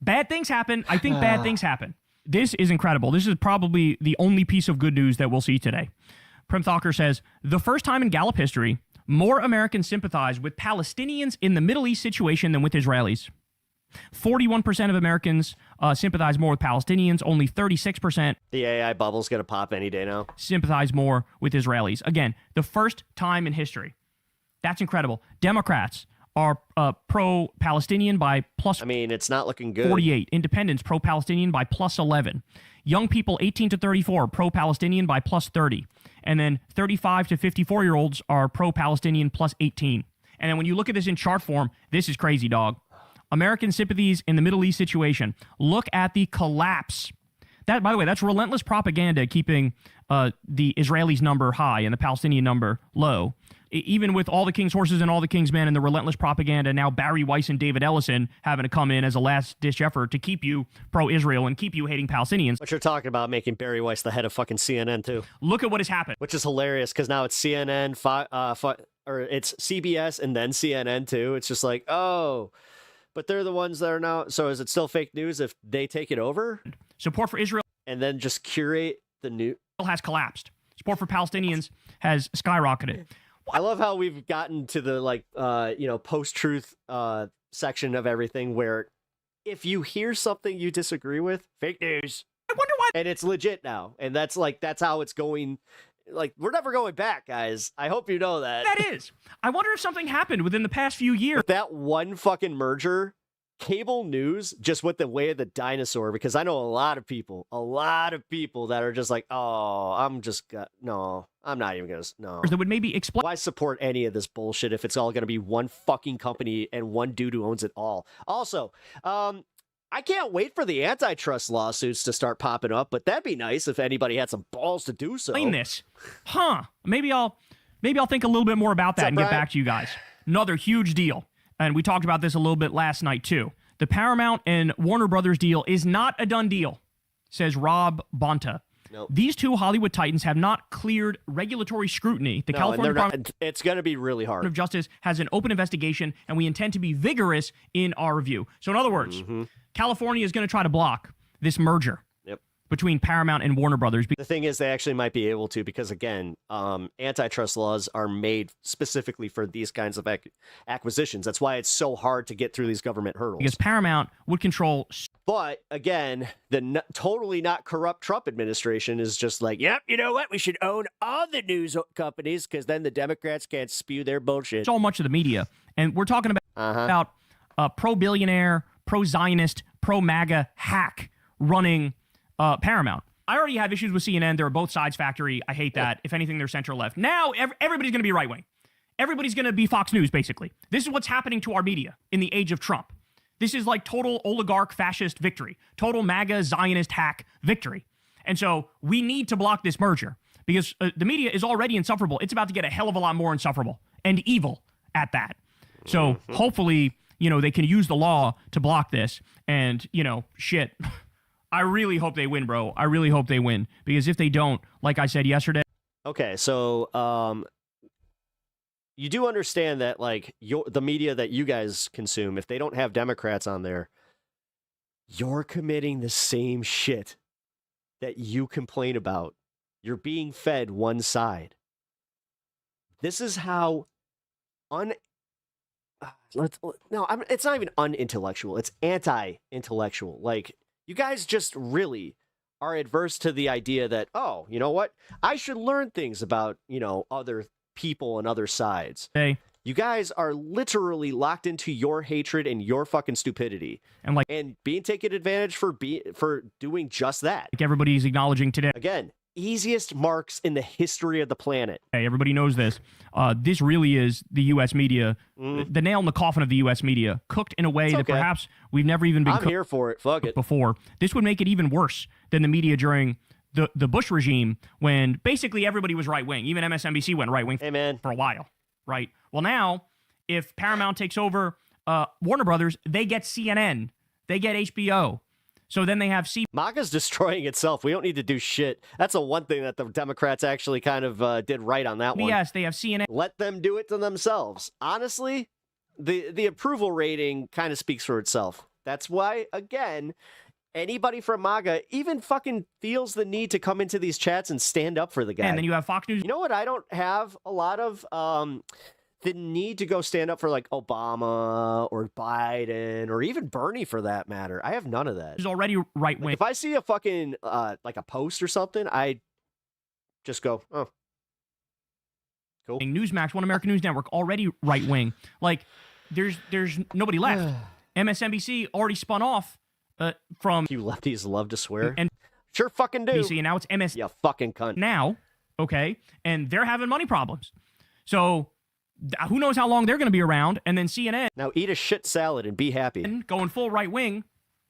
Bad things happen. I think bad things happen. This is incredible. This is probably the only piece of good news that we'll see today. Prem Thakur says, the first time in Gallup history, more Americans sympathize with Palestinians in the Middle East situation than with Israelis. 41% of Americans sympathize more with Palestinians. Only 36%. The AI bubble's going to pop any day now. Sympathize more with Israelis. Again, the first time in history. That's incredible. Democrats are pro-Palestinian by plus... I mean, it's not looking good. 48. Independents pro-Palestinian by plus 11. Young people 18 to 34 pro-Palestinian by plus 30. And then 35 to 54-year-olds are pro-Palestinian plus 18. And then when you look at this in chart form, this is crazy, dog. American sympathies in the Middle East situation. Look at the collapse. That, by the way, that's relentless propaganda keeping the Israelis' number high and the Palestinian number low. Even with all the king's horses and all the king's men and the relentless propaganda, now Barry Weiss and David Ellison having to come in as a last-ditch effort to keep you pro-Israel and keep you hating Palestinians. What you're talking about, making Barry Weiss the head of fucking CNN, too. Look at what has happened. Which is hilarious, because now it's CNN, or it's CBS and then CNN, too. It's just like, oh, but they're the ones that are now... So is it still fake news if they take it over? Support for Israel... And then just curate the news... ...has collapsed. Support for Palestinians has skyrocketed. I love how we've gotten to the post-truth section of everything, where if you hear something you disagree with, fake news. I wonder why. And it's legit now, and that's how it's going. Like, we're never going back, guys. I hope you know that. That is. I wonder if something happened within the past few years. That one fucking merger, cable news just went the way of the dinosaur, because I know a lot of people that are just like, oh, I'm not even gonna, no. That would maybe explain. Why support any of this bullshit if it's all gonna be one fucking company and one dude who owns it all? Also, I I can't wait for the antitrust lawsuits to start popping up, but that'd be nice if anybody had some balls to do so. Explain this. Maybe I'll think a little bit more about that and get Brian? back to you guys. Another huge deal. And we talked about this a little bit last night, too. The Paramount and Warner Brothers deal is not a done deal, says Rob Bonta. Nope. These two Hollywood titans have not cleared regulatory scrutiny. The California Department it's going to be really hard. of Justice has an open investigation, and we intend to be vigorous in our review. So in other words, California is going to try to block this merger between Paramount and Warner Brothers. The thing is, they actually might be able to because, again, antitrust laws are made specifically for these kinds of acquisitions. That's why it's so hard to get through these government hurdles. Because Paramount would control... But, again, the totally not corrupt Trump administration is just like, yep, you know what? We should own all the news companies because then the Democrats can't spew their bullshit. So much of the media. And we're talking about pro-billionaire, pro-Zionist, pro-MAGA hack running Paramount. I already have issues with CNN. They're a both sides factory. I hate that. If anything, they're center-left. Now, everybody's going to be right-wing. Everybody's going to be Fox News, basically. This is what's happening to our media in the age of Trump. This is like total oligarch fascist victory, total MAGA Zionist hack victory. And so we need to block this merger because the media is already insufferable. It's about to get a hell of a lot more insufferable and evil at that. So hopefully, they can use the law to block this. And, shit, I really hope they win, bro. I really hope they win because if they don't, like I said yesterday. Okay, so you do understand that, like, the media that you guys consume, if they don't have Democrats on there, you're committing the same shit that you complain about. You're being fed one side. This is how it's not even unintellectual. It's anti-intellectual. Like, you guys just really are adverse to the idea that, oh, you know what? I should learn things about, other people and other sides. Hey. You guys are literally locked into your hatred and your fucking stupidity. And being taken advantage for doing just that. Like everybody's acknowledging today. Again, easiest marks in the history of the planet. Hey, everybody knows this. This really is the U.S. media, the nail in the coffin of the U.S. media, cooked in a way that perhaps we've never even been I'm here for it. Fuck it. Before. This would make it even worse than the media during the Bush regime when basically everybody was right-wing. Even MSNBC went right-wing for a while, right? Well, now, if Paramount takes over Warner Brothers, they get CNN. They get HBO. So then they have MAGA's destroying itself. We don't need to do shit. That's the one thing that the Democrats actually kind of did right on that one. Yes, they have CNN. Let them do it to themselves. Honestly, the approval rating kind of speaks for itself. That's why, again, anybody from MAGA even fucking feels the need to come into these chats and stand up for the guy. And then you have Fox News. You know what? I don't have a lot of the need to go stand up for like Obama or Biden or even Bernie for that matter. I have none of that. He's already right wing. Like, if I see a fucking like a post or something, I just go, oh, cool. Newsmax, One American News Network, already right wing. Like there's nobody left. MSNBC already spun off from. You lefties love to swear. And sure fucking do. NBC, and now it's MS. You fucking cunt. Now, okay, and they're having money problems. So who knows how long they're going to be around? And then CNN. Now eat a shit salad and be happy. Going full right wing.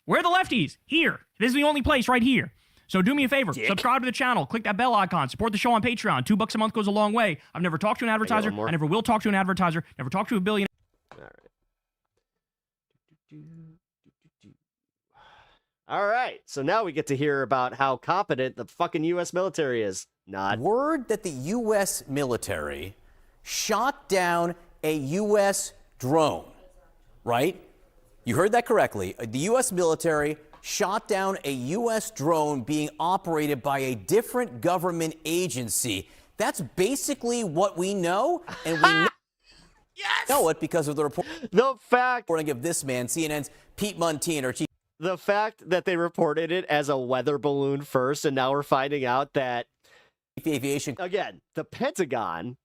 Where are the lefties? Here. This is the only place right here. So do me a favor. Subscribe to the channel. Click that bell icon. Support the show on Patreon. $2 a month goes a long way. I've never talked to an advertiser. I never will talk to an advertiser. Never talked to a billionaire. All right. So now we get to hear about how competent the fucking U.S. military is. Not. Word that the U.S. military shot down a U.S. drone, right? You heard that correctly. The U.S. military shot down a U.S. drone being operated by a different government agency. That's basically what we know, and we know it because of the reporting of this man, CNN's Pete Muntean, our chief. The fact that they reported it as a weather balloon first, and now we're finding out that aviation. Again, the Pentagon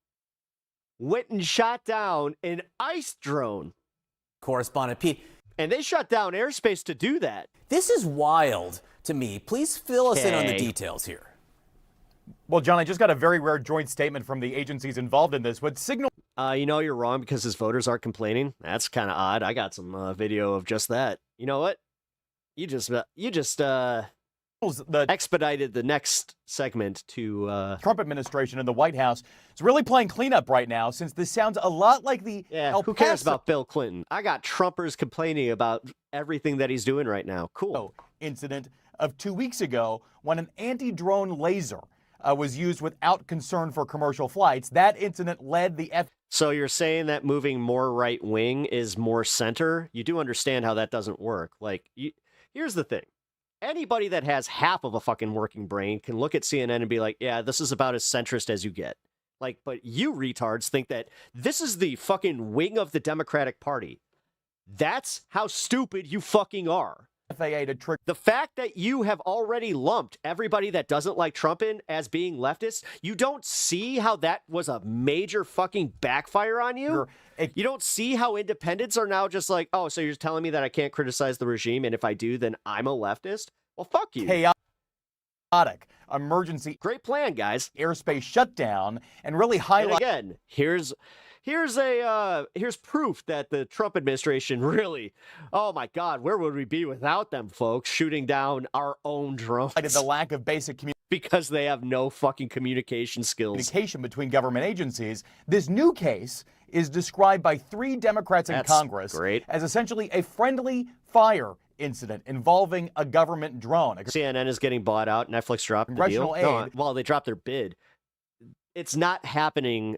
went and shot down an ice drone. Correspondent Pete. And they shut down airspace to do that. This is wild to me. Please fill us in on the details here. Well, John, I just got a very rare joint statement from the agencies involved in this. What signal? You know you're wrong because his voters aren't complaining. That's kind of odd. I got some video of just that. You know what? You just expedited the next segment to Trump administration and the White House is really playing cleanup right now, since this sounds a lot like the who cares about Bill Clinton? I got Trumpers complaining about everything that he's doing right now. Cool. Incident of 2 weeks ago when an anti-drone laser was used without concern for commercial flights. That incident led the So you're saying that moving more right wing is more center? You do understand how that doesn't work. Like, here's the thing. Anybody that has half of a fucking working brain can look at CNN and be like, yeah, this is about as centrist as you get. Like, but you retards think that this is the fucking wing of the Democratic Party. That's how stupid you fucking are. FAA to trick. The fact that you have already lumped everybody that doesn't like Trump in as being leftist, you don't see how that was a major fucking backfire on you? You don't see how independents are now just like, oh, so you're telling me that I can't criticize the regime, and if I do, then I'm a leftist? Well, fuck you. Chaotic emergency. Great plan, guys. Airspace shutdown and really highlight. And again, here's proof that the Trump administration really, oh my God, where would we be without them folks shooting down our own drones? The lack of basic communication. Because they have no fucking communication skills. Communication between government agencies. This new case is described by 3 Democrats in Congress as essentially a friendly fire incident involving a government drone. CNN is getting bought out. Netflix dropped the deal. No, well, they dropped their bid. It's not happening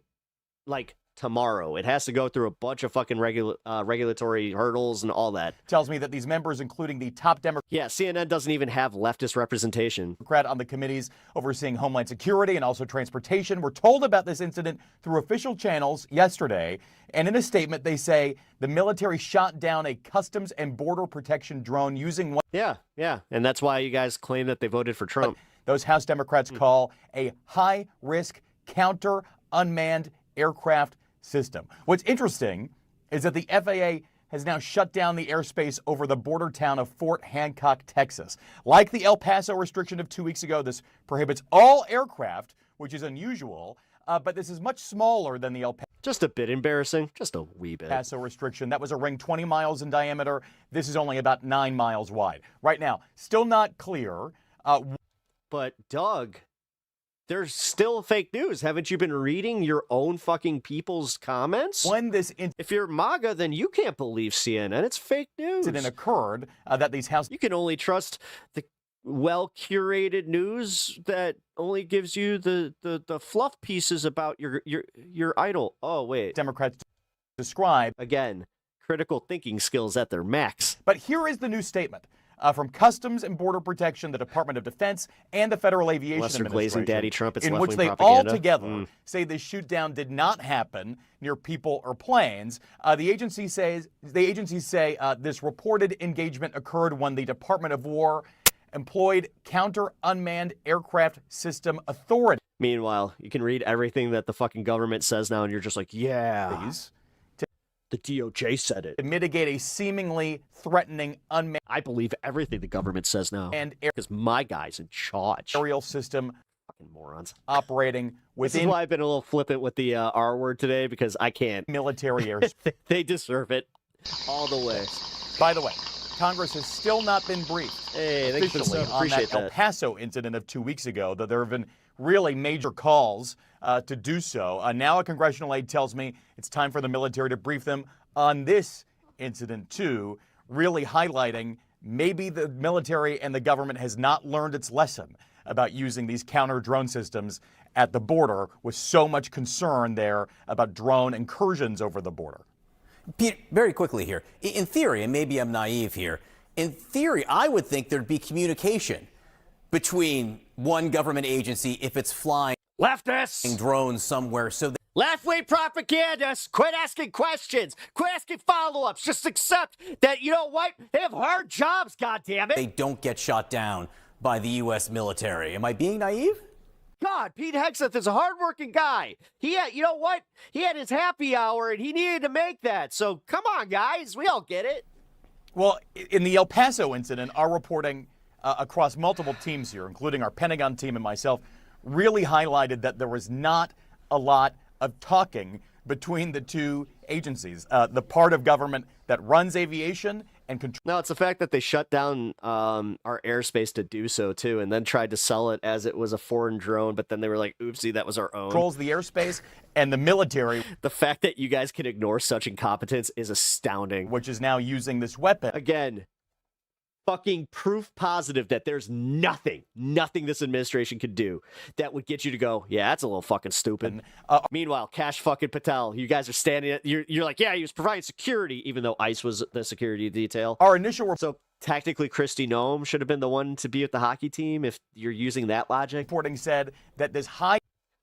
like tomorrow. It has to go through a bunch of fucking regulatory hurdles and all that. Tells me that these members, including the top Democrat. Yeah, CNN doesn't even have leftist representation. On the committees overseeing Homeland Security and also transportation were told about this incident through official channels yesterday. And in a statement, they say the military shot down a Customs and Border Protection drone using one. Yeah. And that's why you guys claim that they voted for Trump. Those House Democrats call a high-risk counter-unmanned aircraft system. What's interesting is that the FAA has now shut down the airspace over the border town of Fort Hancock, Texas. Like the El Paso restriction of 2 weeks ago, this prohibits all aircraft, which is unusual, but this is much smaller than the El Paso. Just a bit embarrassing, just a wee bit. Paso restriction. That was a ring 20 miles in diameter. This is only about 9 miles wide. Right now, still not clear. But Doug, there's still fake news. Haven't you been reading your own fucking people's comments? If you're MAGA, then you can't believe CNN. It's fake news. Incident occurred that these House. You can only trust the well-curated news that only gives you the fluff pieces about your idol. Oh wait, Democrats describe again critical thinking skills at their max. But here is the new statement. From Customs and Border Protection, the Department of Defense, and the Federal Aviation Administration, Daddy Trump, in which they all together say the shoot-down did not happen near people or planes. The agencies say this reported engagement occurred when the Department of War employed Counter-Unmanned Aircraft System Authority. Meanwhile, you can read everything that the fucking government says now, and you're just like, yeah. The DOJ said it. To mitigate a seemingly threatening unmanned. I believe everything the government says now. And because my guy's in charge. Aerial system. Fucking morons. Operating within. This is why I've been a little flippant with the R word today, because I can't. Military airspace. They deserve it all the way. By the way, Congress has still not been briefed officially on that El Paso incident of 2 weeks ago, though there have been really major calls to do so. Now a congressional aide tells me it's time for the military to brief them on this incident too, really highlighting maybe the military and the government has not learned its lesson about using these counter-drone systems at the border, with so much concern there about drone incursions over the border. Pete, very quickly here. In theory, and maybe I'm naive here, in theory, I would think there'd be communication between one government agency if it's flying leftists drones somewhere. So left-wing propagandists, quit asking questions, quit asking follow-ups, just accept that, you know what, they have hard jobs, goddammit. They don't get shot down by the U.S. military. Am I being naive? God, Pete Hegseth is a hardworking guy. He had, you know what, he had his happy hour and he needed to make that. So come on, guys, we all get it. Well, in the El Paso incident, our reporting across multiple teams here, including our Pentagon team and myself, really highlighted that there was not a lot of talking between the two agencies, the part of government that runs aviation and control. No, it's the fact that they shut down our airspace to do so, too, and then tried to sell it as it was a foreign drone, but then they were like, oopsie, that was our own. Controls the airspace and the military. The fact that you guys can ignore such incompetence is astounding. Which is now using this weapon. Again, fucking proof positive that there's nothing this administration could do that would get you to go, yeah, that's a little fucking stupid. Meanwhile, Cash fucking Patel, you guys are standing at, you're like, yeah, he was providing security, even though ICE was the security detail. Our initial so technically, Kristi Noem should have been the one to be with the hockey team if you're using that logic. Reporting said that this high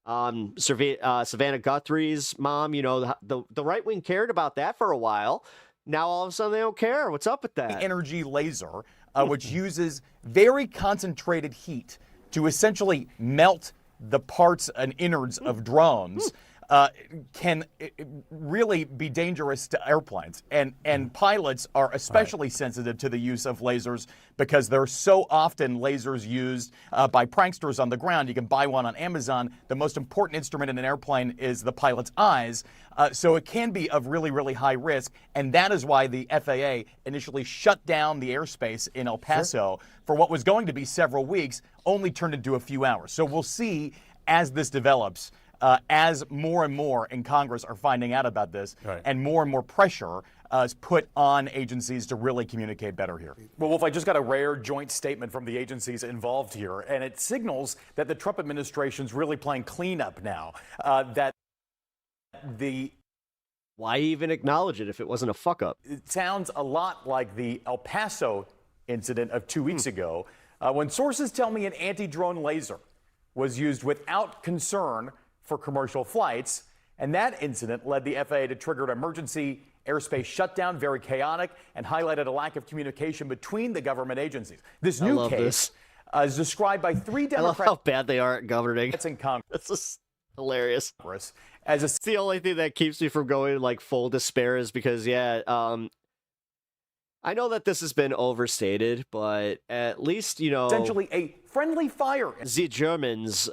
Savannah Guthrie's mom, you know, the right wing cared about that for a while. Now all of a sudden they don't care. What's up with that? Energy laser, which uses very concentrated heat to essentially melt the parts and innards of drones, can really be dangerous to airplanes. And pilots are especially sensitive to the use of lasers because there are so often lasers used by pranksters on the ground. You can buy one on Amazon. The most important instrument in an airplane is the pilot's eyes. So it can be of really, really high risk. And that is why the FAA initially shut down the airspace in El Paso for what was going to be several weeks, only turned into a few hours. So we'll see as this develops. As more and more in Congress are finding out about this, and more pressure is put on agencies to really communicate better here. Well, Wolf, I just got a rare joint statement from the agencies involved here, and it signals that the Trump administration's really playing cleanup now. Why even acknowledge it if it wasn't a fuck up? It sounds a lot like the El Paso incident of 2 weeks ago, when sources tell me an anti-drone laser was used without concern for commercial flights, and that incident led the FAA to trigger an emergency airspace shutdown, very chaotic, and highlighted a lack of communication between the government agencies. This new case is described by 3 Democrats. I love how bad they are at governing. In Congress. This is hilarious. As it's the only thing that keeps me from going like full despair is because, I know that this has been overstated, but at least, you know, essentially a friendly fire. The Germans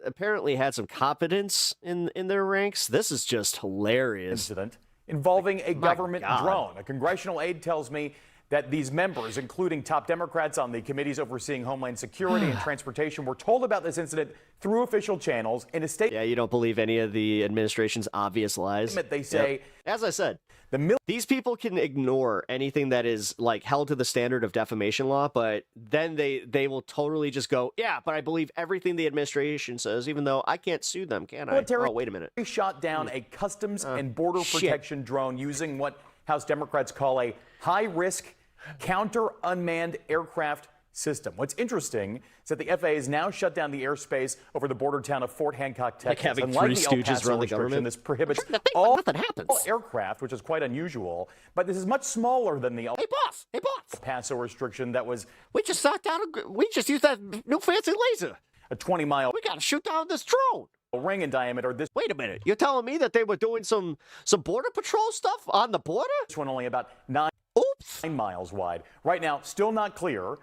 apparently had some confidence in their ranks. This is just hilarious. Incident involving a government drone. A congressional aide tells me that these members, including top Democrats on the committees overseeing Homeland Security and Transportation, were told about this incident through official channels in a statement. Yeah, you don't believe any of the administration's obvious lies. They say, as I said, these people can ignore anything that is like held to the standard of defamation law, but then they will totally just go, yeah, but I believe everything the administration says, even though I can't sue them, can I? Oh, wait a minute. They shot down a Customs and Border Protection drone using what House Democrats call a high-risk counter-unmanned aircraft system. What's interesting is that the FAA has now shut down the airspace over the border town of Fort Hancock, Texas. Like having 3 stooges run the government. This prohibits all aircraft, which is quite unusual. But this is much smaller than the Hey boss! Paso restriction that was. We just used that new fancy laser. A 20-mile. We gotta shoot down this drone. Ring in diameter. Wait a minute. You're telling me that they were doing some border patrol stuff on the border? This one only about 9 miles wide. Right now, still not clear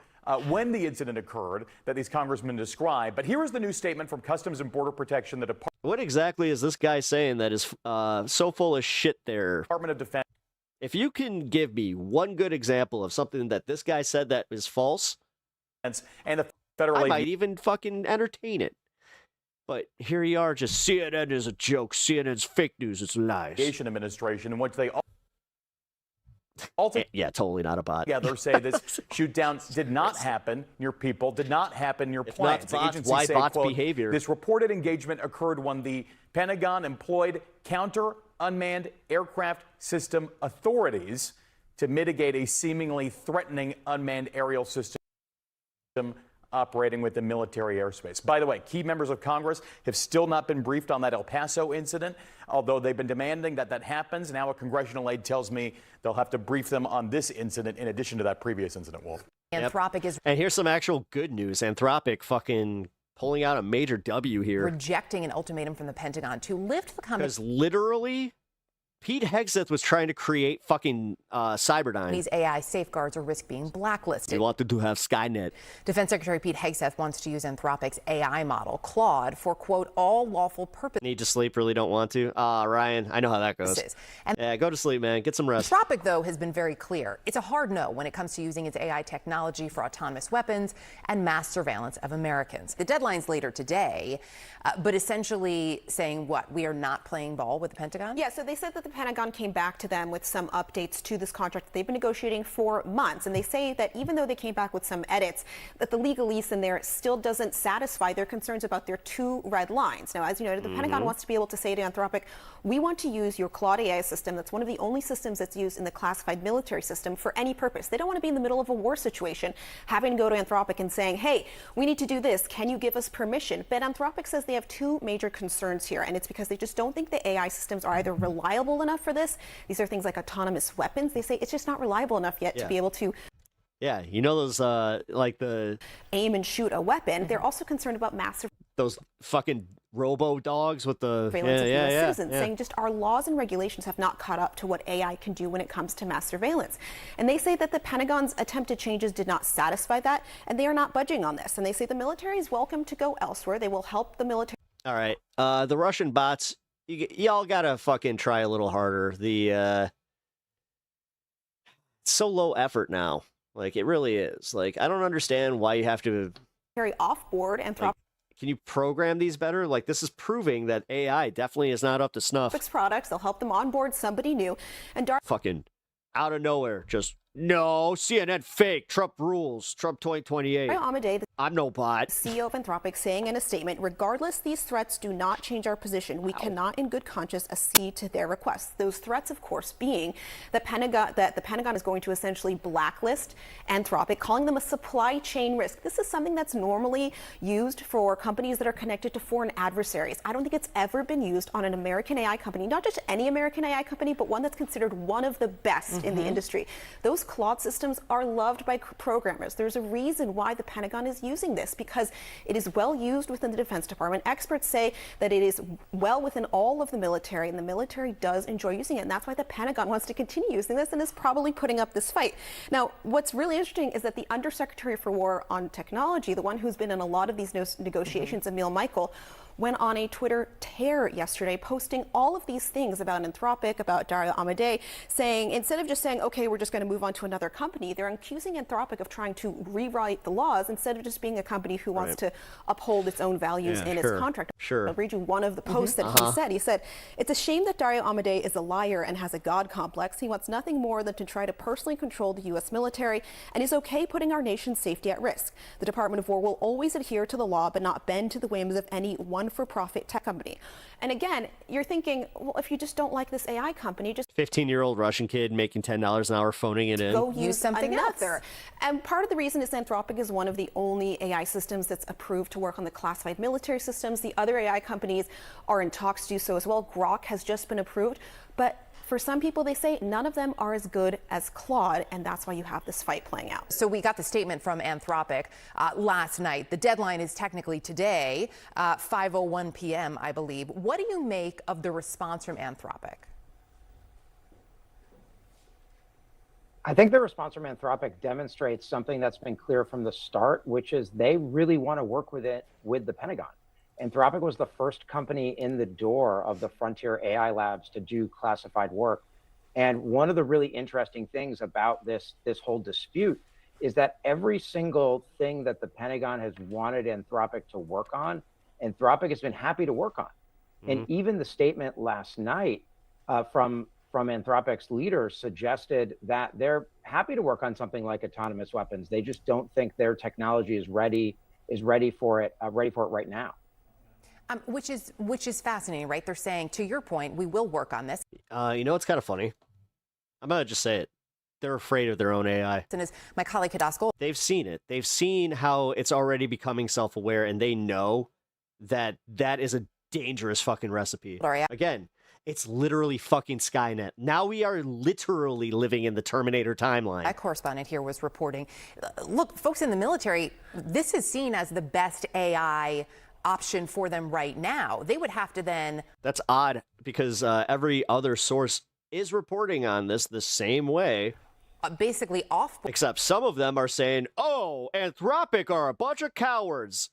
when the incident occurred that these congressmen described. But here is the new statement from Customs and Border Protection. The Department. What exactly is this guy saying that is so full of shit there? Department of Defense. If you can give me one good example of something that this guy said that is false, and the federal, I might even fucking entertain it. But here you are, just CNN is a joke. CNN's fake news. It's lies. Administration, in which they yeah, totally not a bot. Yeah, they say this shoot down did not happen near people, did not happen near planes. The agency why say, bots quote, behavior? This reported engagement occurred when the Pentagon employed counter-unmanned aircraft system authorities to mitigate a seemingly threatening unmanned aerial system operating within military airspace. By the way, key members of Congress have still not been briefed on that El Paso incident, although they've been demanding that happens. Now a congressional aide tells me they'll have to brief them on this incident in addition to that previous incident, Wolf. ANTHROPIC is... And here's some actual good news. ANTHROPIC fucking pulling out a major W here. Rejecting an ultimatum from the Pentagon to lift the comment. Because literally Pete Hegseth was trying to create fucking Cyberdyne. These AI safeguards are risk being blacklisted. They wanted to have Skynet. Defense Secretary Pete Hegseth wants to use Anthropic's AI model, Claude, for, quote, all lawful purposes. Need to sleep, really don't want to. Ryan, I know how that goes. And yeah, go to sleep, man. Get some rest. Anthropic, though, has been very clear. It's a hard no when it comes to using its AI technology for autonomous weapons and mass surveillance of Americans. The deadline's later today, but essentially saying what? We are not playing ball with the Pentagon? Yeah, so they said that the Pentagon came back to them with some updates to this contract that they've been negotiating for months. And they say that even though they came back with some edits, that the legalese in there still doesn't satisfy their concerns about their two red lines. Now, as you noted, the Pentagon wants to be able to say to Anthropic, we want to use your Claude AI system. That's one of the only systems that's used in the classified military system for any purpose. They don't want to be in the middle of a war situation, having to go to Anthropic and saying, hey, we need to do this. Can you give us permission? But Anthropic says they have two major concerns here, and it's because they just don't think the AI systems are either reliable enough for this. These are things like autonomous weapons. They say it's just not reliable enough yet to be able to you know those like the aim and shoot a weapon. They're also concerned about massive those fucking robo dogs with the surveillance of US citizens, saying just our laws and regulations have not caught up to what AI can do when it comes to mass surveillance. And they say that the Pentagon's attempted changes did not satisfy that, and they are not budging on this. And they say the military is welcome to go elsewhere. They will help the military. All right, the Russian bots. Y'all gotta fucking try a little harder. It's so low effort now. Like, it really is. Like, I don't understand why you have to carry off-board Anthropic. Can you program these better? Like, this is proving that AI definitely is not up to snuff. Products, they'll help them onboard somebody new. And fucking out of nowhere, just no, CNN fake, Trump rules, Trump 2028. I'm no bot. CEO of Anthropic saying in a statement, regardless, these threats do not change our position. We cannot in good conscience accede to their requests. Those threats, of course, being that the Pentagon is going to essentially blacklist Anthropic, calling them a supply chain risk. This is something that's normally used for companies that are connected to foreign adversaries. I don't think it's ever been used on an American AI company, not just any American AI company, but one that's considered one of the best in the industry. Those Claude systems are loved by programmers. There's a reason why the Pentagon is using this, because it is well used within the Defense Department. Experts say that it is well within all of the military, and the military does enjoy using it. And that's why the Pentagon wants to continue using this and is probably putting up this fight. Now, what's really interesting is that the Undersecretary for War on Technology, the one who's been in a lot of these negotiations, Emil Michael, went on a Twitter tear yesterday, posting all of these things about Anthropic, about Dario Amodei, saying, instead of just saying, okay, we're just going to move on to another company, they're accusing Anthropic of trying to rewrite the laws instead of just being a company who wants to uphold its own values in its contract. I'll read you one of the posts that he said. He said, it's a shame that Dario Amodei is a liar and has a God complex. He wants nothing more than to try to personally control the U.S. military and is okay putting our nation's safety at risk. The Department of War will always adhere to the law but not bend to the whims of any one-for-profit tech company. And again, you're thinking, well, if you just don't like this AI company, just 15-year-old Russian kid making $10 an hour phoning it in. Go use something else. And part of the reason is Anthropic is one of the only AI systems that's approved to work on the classified military systems. The other AI companies are in talks to do so as well. Grok has just been approved, but for some people, they say none of them are as good as Claude, and that's why you have this fight playing out. So we got the statement from Anthropic last night. The deadline is technically today, 5:01 p.m., I believe. What do you make of the response from Anthropic? I think the response from Anthropic demonstrates something that's been clear from the start, which is they really want to work with the Pentagon. Anthropic was the first company in the door of the Frontier AI Labs to do classified work. And one of the really interesting things about this whole dispute is that every single thing that the Pentagon has wanted Anthropic to work on, Anthropic has been happy to work on. And even the statement last night from Anthropic's leaders suggested that they're happy to work on something like autonomous weapons. They just don't think their technology is ready for it right now. Which is fascinating, right? They're saying, to your point, we will work on this. You know, it's kind of funny. I'm going to just say it. They're afraid of their own AI. And as my colleague Hadasko, they've seen it. They've seen how it's already becoming self-aware, and they know that that is a dangerous fucking recipe. Again, it's literally fucking Skynet. Now we are literally living in the Terminator timeline. A correspondent here was reporting, look, folks in the military, this is seen as the best AI option for them right now. They would have to then... That's odd, because every other source is reporting on this the same way. Basically off. Except some of them are saying, oh, Anthropic are a bunch of cowards.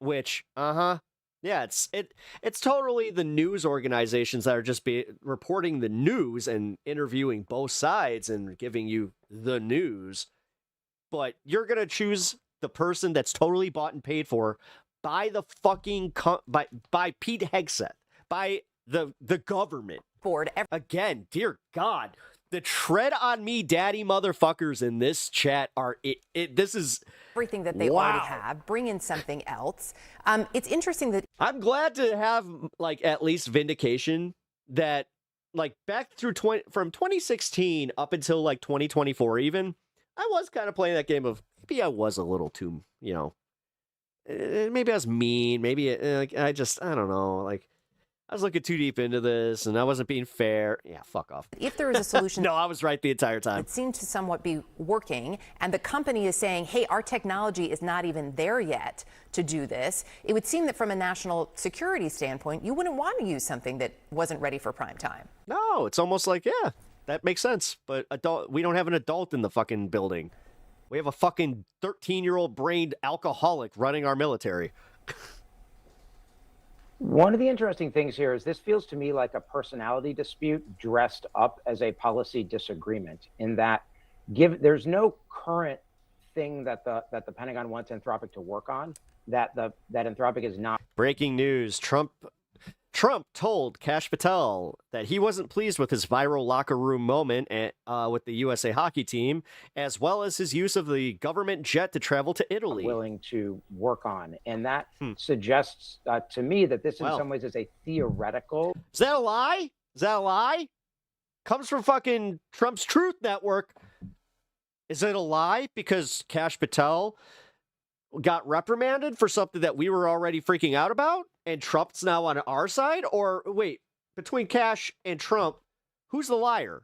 Which, yeah, it's totally the news organizations that are just reporting the news and interviewing both sides and giving you the news. But you're going to choose the person that's totally bought and paid for by the fucking by Pete Hegseth, by the government. Board. Again, dear God, the tread on me daddy motherfuckers in this chat are this is everything that they already have. Bring in something else. It's interesting that I'm glad to have like at least vindication that like back through from 2016 up until like 2024 even, I was kind of playing that game of maybe I was a little too, maybe I was mean, maybe I don't know, like I was looking too deep into this and I wasn't being fair. Yeah, fuck off. If there is a solution. No, I was right the entire time. It seemed to somewhat be working, and the company is saying, hey, our technology is not even there yet to do this. It would seem that from a national security standpoint, you wouldn't want to use something that wasn't ready for prime time. No, it's almost like, yeah, that makes sense. But we don't have an adult in the fucking building. We have a fucking 13-year-old brained alcoholic running our military. One of the interesting things here is this feels to me like a personality dispute dressed up as a policy disagreement, in that there's no current thing that the Pentagon wants Anthropic to work on that Anthropic is not. Breaking news: Trump told Kash Patel that he wasn't pleased with his viral locker room moment with the USA hockey team, as well as his use of the government jet to travel to Italy. Willing to work on, and that suggests to me that this in some ways is a theoretical. Is that a lie? Is that a lie? Comes from fucking Trump's Truth Network. Is it a lie because Kash Patel got reprimanded for something that we were already freaking out about? And Trump's now on our side? Or wait, between Kash and Trump, who's the liar?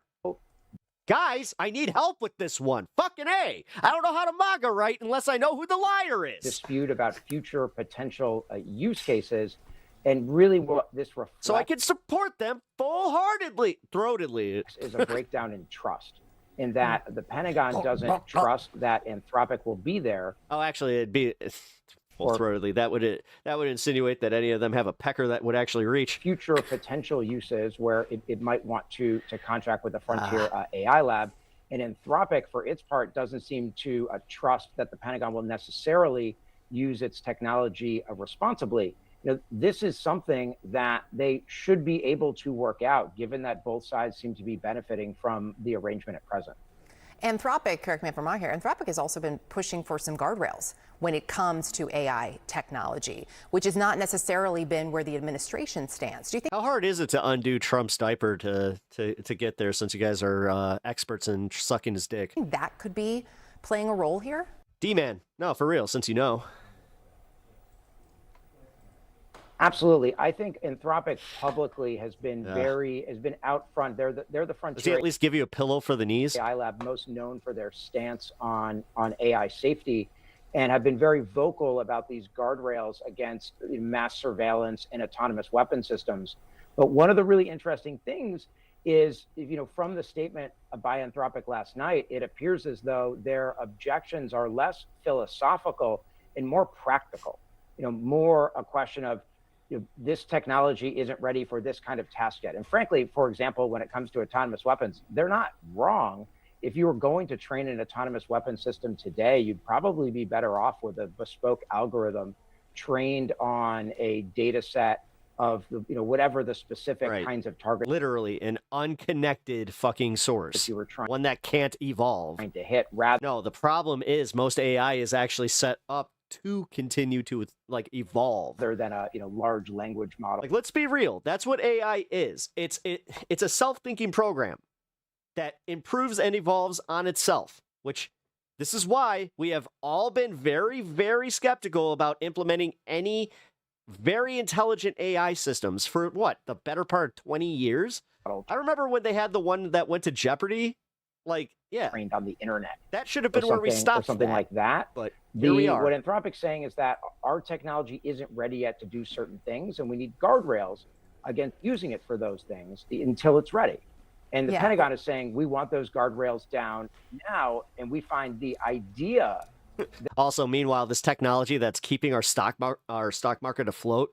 Guys, I need help with this one. Fucking A. I don't know how to MAGA write unless I know who the liar is. Dispute about future potential use cases. And really what this reflects. So I can support them full-heartedly, throatedly. Is a breakdown in trust. In that the Pentagon doesn't trust that Anthropic will be there. Oh, actually, it'd be full-throatedly. That would insinuate that any of them have a pecker that would actually reach. Future potential uses where it might want to contract with the Frontier AI lab. And Anthropic, for its part, doesn't seem to trust that the Pentagon will necessarily use its technology responsibly. This is something that they should be able to work out, given that both sides seem to be benefiting from the arrangement at present. Anthropic, correct me if I'm wrong here, Anthropic has also been pushing for some guardrails when it comes to AI technology, which has not necessarily been where the administration stands. Do you think? How hard is it to undo Trump's diaper to get there, since you guys are experts in sucking his dick? That could be playing a role here? D-Man, no, for real, since you know. Absolutely. I think Anthropic publicly has been out front. They're the Frontier. Does he at least give you a pillow for the knees? AI lab, most known for their stance on AI safety, and have been very vocal about these guardrails against mass surveillance and autonomous weapon systems. But one of the really interesting things is, from the statement by Anthropic last night, it appears as though their objections are less philosophical and more practical. More a question of, this technology isn't ready for this kind of task yet. And frankly, for example, when it comes to autonomous weapons, they're not wrong. If you were going to train an autonomous weapon system today, you'd probably be better off with a bespoke algorithm trained on a data set of whatever the specific kinds of targets. Literally an unconnected fucking source. You were trying one that can't evolve. To hit No, the problem is most AI is actually set up to continue to evolve. Other than a large language model. Let's be real. That's what AI is. It's a self-thinking program that improves and evolves on itself, which this is why we have all been very, very skeptical about implementing any very intelligent AI systems for the better part of 20 years. I remember when they had the one that went to Jeopardy. Trained on the internet. That should have been where we stopped. Or something like that. But here we are. What Anthropic's saying is that our technology isn't ready yet to do certain things, and we need guardrails against using it for those things until it's ready. And the Yeah. Pentagon is saying, we want those guardrails down now. And we find the idea. Also, meanwhile, this technology that's keeping our stock market afloat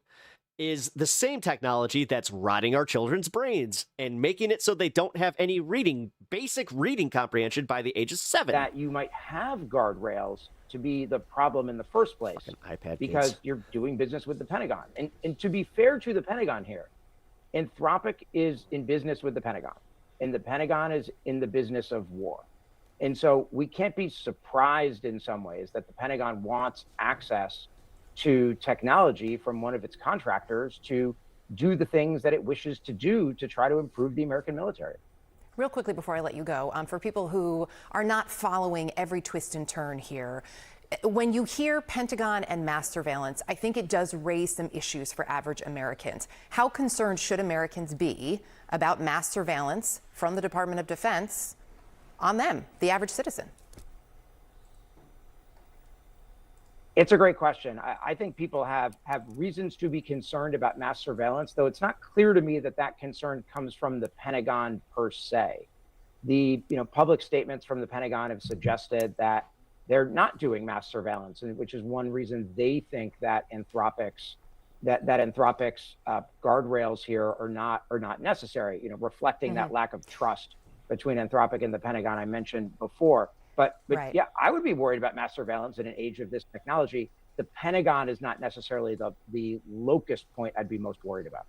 is the same technology that's rotting our children's brains and making it so they don't have any basic reading comprehension by the age of 7. That you might have guardrails to be the problem in the first place. iPad because kids. you're doing business with the Pentagon. And to be fair to the Pentagon here, Anthropic is in business with the Pentagon, and the Pentagon is in the business of war. And so we can't be surprised in some ways that the Pentagon wants access to technology from one of its contractors to do the things that it wishes to do to try to improve the American military. Real quickly before I let you go, for people who are not following every twist and turn here, when you hear Pentagon and mass surveillance, I think it does raise some issues for average Americans. How concerned should Americans be about mass surveillance from the Department of Defense on them, the average citizen? It's a great question. I think people have reasons to be concerned about mass surveillance, though it's not clear to me that that concern comes from the Pentagon per se. The public statements from the Pentagon have suggested that they're not doing mass surveillance, which is one reason they think that Anthropic's guardrails here are not necessary. Reflecting that lack of trust between Anthropic and the Pentagon I mentioned before. But Right. yeah, I would be worried about mass surveillance in an age of this technology. The Pentagon is not necessarily the locus point I'd be most worried about.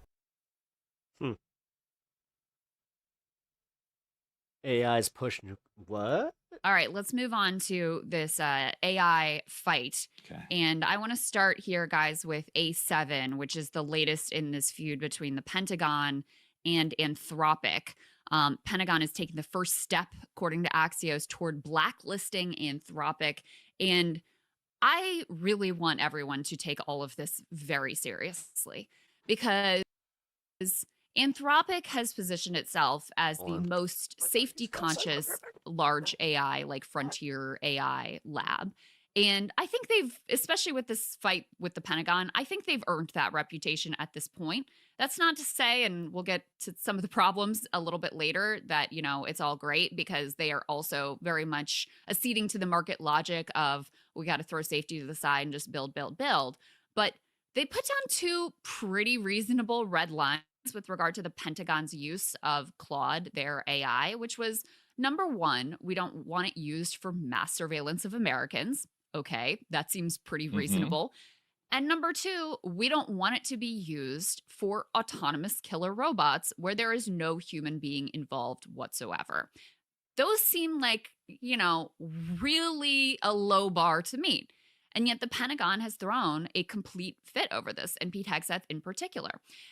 AI's pushing what? All right, let's move on to this AI fight. And I want to start here, guys, with A7, which is the latest in this feud between the Pentagon and Anthropic. Pentagon is taking the first step, according to Axios, toward blacklisting Anthropic. And I really want everyone to take all of this very seriously, because Anthropic has positioned itself as the most safety conscious large AI, like frontier AI lab. And I think they've, especially with this fight with the Pentagon, I think they've earned that reputation at this point. That's not to say, and we'll get to some of the problems a little bit later, that, it's all great, because they are also very much acceding to the market logic of we got to throw safety to the side and just build. But they put down 2 pretty reasonable red lines with regard to the Pentagon's use of Claude, their AI, which was, number 1, we don't want it used for mass surveillance of Americans. Okay, that seems pretty reasonable. And number 2, we don't want it to be used for autonomous killer robots where there is no human being involved whatsoever. Those seem like, really a low bar to meet. And yet the Pentagon has thrown a complete fit over this, and Pete Hegseth in particular.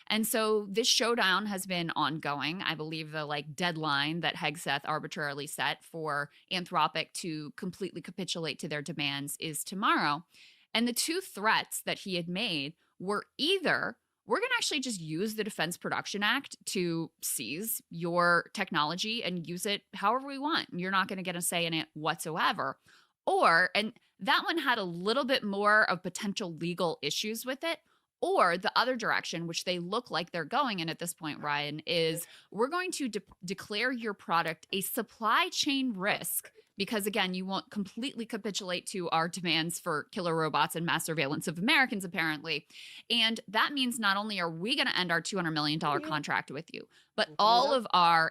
And so this showdown has been ongoing. I believe the deadline that Hegseth arbitrarily set for Anthropic to completely capitulate to their demands is tomorrow. And the 2 threats that he had made were either, we're going to actually just use the Defense Production Act to seize your technology and use it however we want. You're not going to get a say in it whatsoever. Or, and that one had a little bit more of potential legal issues with it. Or the other direction, which they look like they're going in at this point, Ryan, is we're going to declare your product a supply chain risk, because, again, you won't completely capitulate to our demands for killer robots and mass surveillance of Americans, apparently. And that means not only are we going to end our $200 million contract with you, but all of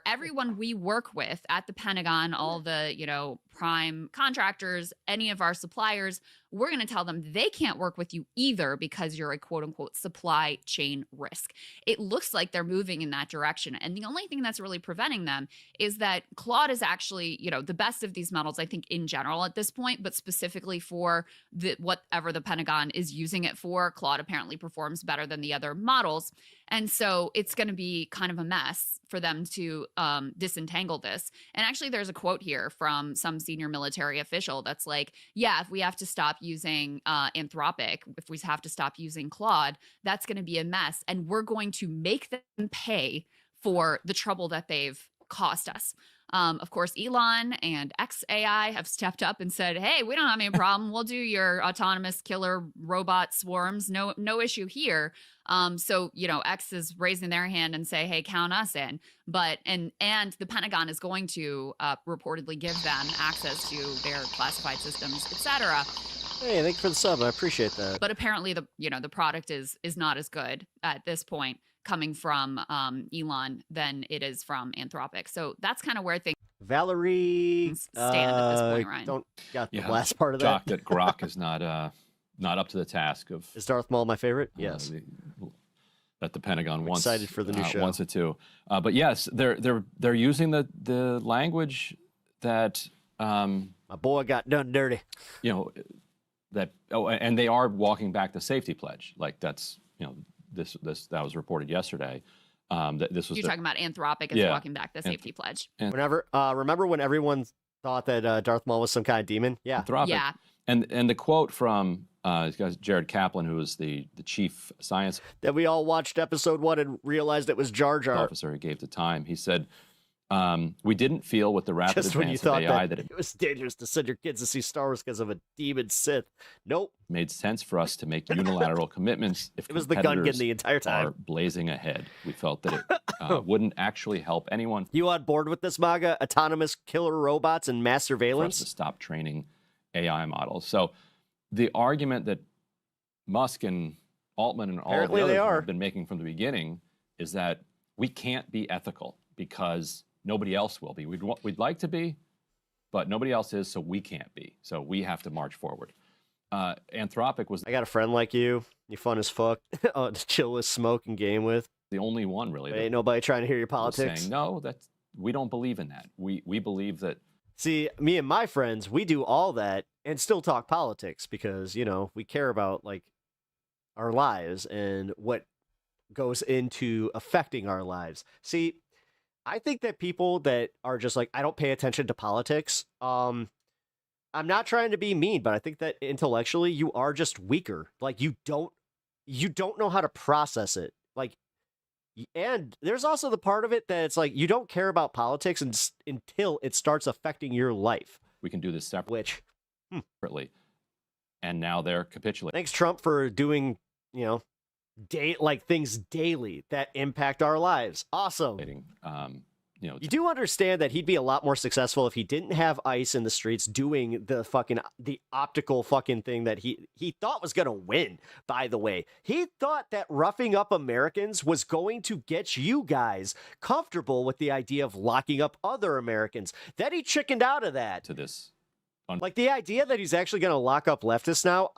everyone we work with at the Pentagon, all the, prime contractors, any of our suppliers, we're going to tell them they can't work with you either because you're a quote unquote supply chain risk. It looks like they're moving in that direction. And the only thing that's really preventing them is that Claude is actually, the best of these models, I think, in general at this point, but specifically for whatever the Pentagon is using it for, Claude apparently performs better than the other models. And so it's going to be kind of a mess for them to disentangle this. And actually, there's a quote here from some senior military official that's like, yeah, if we have to stop using Anthropic, if we have to stop using Claude, that's going to be a mess. And we're going to make them pay for the trouble that they've cost us. Of course, Elon and XAI have stepped up and said, hey, we don't have any problem. We'll do your autonomous killer robot swarms. No issue here. So, X is raising their hand and say, hey, count us in. But, and the Pentagon is going to reportedly give them access to their classified systems, etc. Hey, thank you for the sub. I appreciate that. But apparently the product is not as good at this point coming from Elon than it is from Anthropic. So that's kind of where things Valerie stand at this point, Ryan. Don't got the last part of Jock, that. that Grok is not up to the task of. Is Darth Maul my favorite? Yes. That the Pentagon wants. Excited for the new show. Wants it to, but yes, they're using the language that my boy got done dirty. That and they are walking back the safety pledge. Like that's this that was reported yesterday. That this was you're talking about Anthropic is walking back the safety pledge. Remember when everyone thought that Darth Maul was some kind of demon? Yeah. Anthropic. Yeah. And the quote from this guy Jared Kaplan, who was the chief science that we all watched episode 1 and realized it was Jar Jar officer. He gave the time. He said, "We didn't feel with the rapid just when you advance thought of AI that it was dangerous to send your kids to see Star Wars because of a demon Sith. Nope. Made sense for us to make unilateral commitments if it was the gun getting the entire time. Are blazing ahead. We felt that it wouldn't actually help anyone. You on board with this, MAGA? Autonomous killer robots and mass For us surveillance? to stop training AI models. So the argument that Musk and Altman and all of the Apparently they others are. have been making from the beginning is that we can't be ethical because nobody else will be. We'd like to be, but nobody else is, so we can't be. So we have to march forward. Anthropic was I got a friend like you. You fun as fuck. To chill with, smoke, and game with. the only one really. Ain't nobody trying to hear your was politics. saying, no, we don't believe in that. We believe that. See, me and my friends, we do all that and still talk politics because, we care about like our lives and what goes into affecting our lives. See, I think that people that are just like, I don't pay attention to politics. I'm not trying to be mean, but I think that intellectually you are just weaker. Like you don't know how to process it. Like, and there's also the part of it that it's like you don't care about politics until it starts affecting your life. We can do this Which, separately. And now they're capitulating. thanks Trump for doing, things daily that impact our lives. Awesome. You do understand that he'd be a lot more successful if he didn't have ICE in the streets doing the optical fucking thing that he thought was going to win, by the way. He thought that roughing up Americans was going to get you guys comfortable with the idea of locking up other Americans. Then he chickened out of that. To this. Like the idea that he's actually going to lock up leftists now,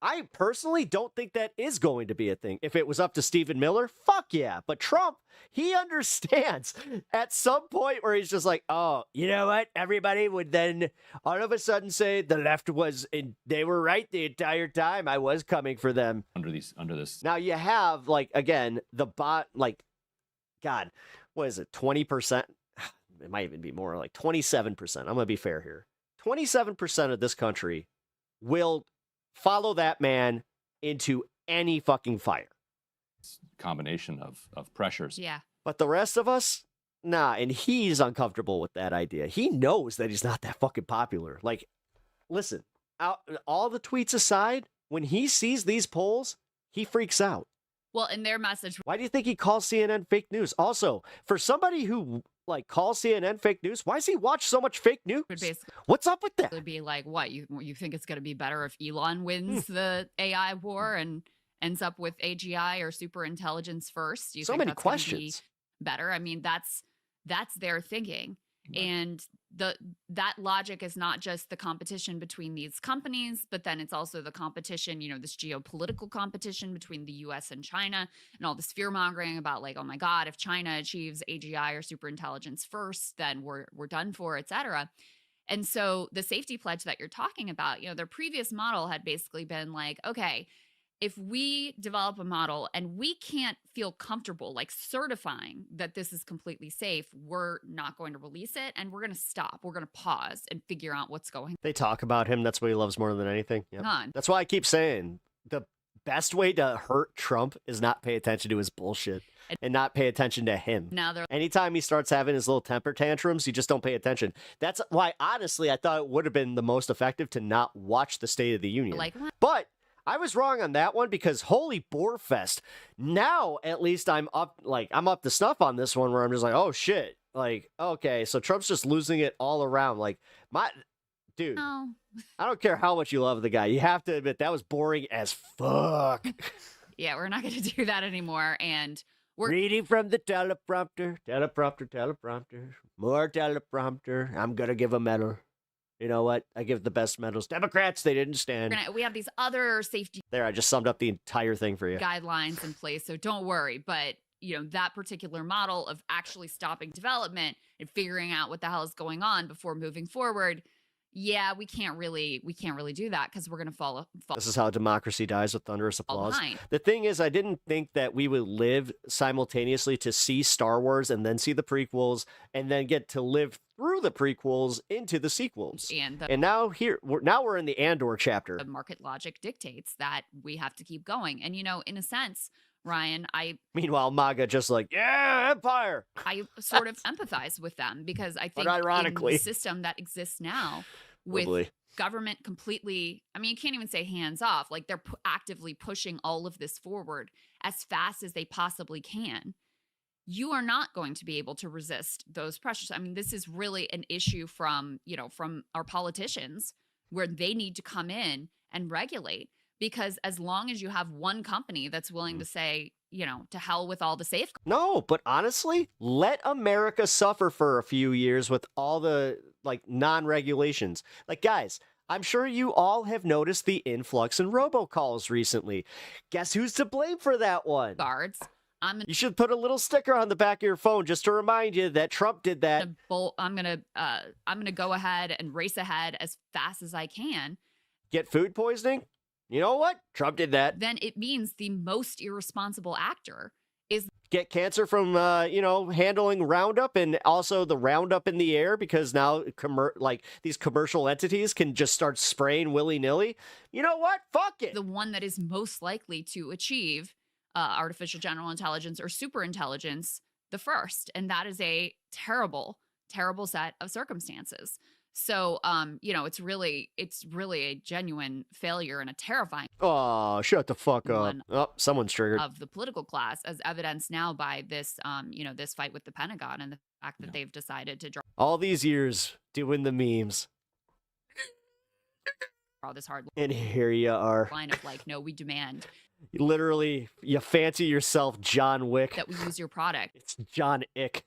I personally don't think that is going to be a thing. If it was up to Stephen Miller, fuck yeah. But Trump, he understands at some point where he's just like, oh, you know what? Everybody would then all of a sudden say the left they were right the entire time. I was coming for them. Under this. Now you have again, the bot, God, what is it? 20%? It might even be more, like 27%. I'm going to be fair here. 27% of this country will follow that man into any fucking fire. Combination of pressures. Yeah. But the rest of us, nah, and he's uncomfortable with that idea. He knows that he's not that fucking popular. Like, listen, all the tweets aside, when he sees these polls, he freaks out. Well, in their message. Why do you think he calls CNN fake news? Also, for somebody who calls CNN fake news, why does he watch so much fake news? What's up with that? Would be like, what you think it's going to be better if Elon wins the AI war and ends up with AGI or super intelligence first? You so think many that's gonna be questions. Better. I mean, that's their thinking. And that logic is not just the competition between these companies, but then it's also the competition, this geopolitical competition between the US and China and all this fear mongering about oh my God, if China achieves AGI or super intelligence first, then we're done for, et cetera. And so the safety pledge that you're talking about, their previous model had basically been okay, if we develop a model and we can't feel comfortable certifying that this is completely safe, we're not going to release it and we're going to stop. We're going to pause and figure out what's going on. They talk about him. That's what he loves more than anything. Yep. On. That's why I keep saying the best way to hurt Trump is not pay attention to his bullshit and not pay attention to him. Now they're Anytime he starts having his little temper tantrums, you just don't pay attention. That's why, honestly, I thought it would have been the most effective to not watch the State of the Union. like, what? But I was wrong on that one because holy boarfest. Now, at least I'm up to snuff on this one where I'm just like, oh shit. Like, okay, so Trump's just losing it all around. Like, dude, No. I don't care how much you love the guy. You have to admit that was boring as fuck. Yeah, we're not going to do that anymore. And we're Reading from the teleprompter, more teleprompter. I'm going to give a medal. You know what? I give the best medals. Democrats, they didn't stand. we have these other safety There, I just summed up the entire thing for you. guidelines in place, so don't worry. But that particular model of actually stopping development and figuring out what the hell is going on before moving forward, yeah, we can't really do that because we're going to fall. This is how democracy dies, with thunderous applause. behind. The thing is, I didn't think that we would live simultaneously to see Star Wars and then see the prequels and then get to live through the prequels into the sequels. And now we're in the Andor chapter. The market logic dictates that we have to keep going. And in a sense, Ryan, Meanwhile, MAGA just like, yeah, Empire. I sort of empathize with them because I think ironically, in the system that exists now with government completely, you can't even say hands off, like they're actively pushing all of this forward as fast as they possibly can. You are not going to be able to resist those pressures. This is really an issue from our politicians where they need to come in and regulate. Because as long as you have one company that's willing to say, to hell with all the safeguards. No, but honestly, let America suffer for a few years with all the non-regulations. Like, guys, I'm sure you all have noticed the influx in robocalls recently. Guess who's to blame for that one? Guards. You should put a little sticker on the back of your phone just to remind you that Trump did that. I'm gonna go ahead and race ahead as fast as I can. Get food poisoning? You know what? Trump did that. Then it means the most irresponsible actor is get cancer from handling Roundup, and also the Roundup in the air, because now these commercial entities can just start spraying willy-nilly. You know what? Fuck it. The one that is most likely to achieve artificial general intelligence or super intelligence the first, and that is a terrible set of circumstances. So, it's really a genuine failure and a terrifying. Oh, shut the fuck up. Oh, someone's triggered. Of the political class, as evidenced now by this, this fight with the Pentagon and the fact that they've decided to draw all these years doing the memes. This hard and here you are. Line of no, we demand. Literally, you fancy yourself John Wick. That we use your product. It's John Ick.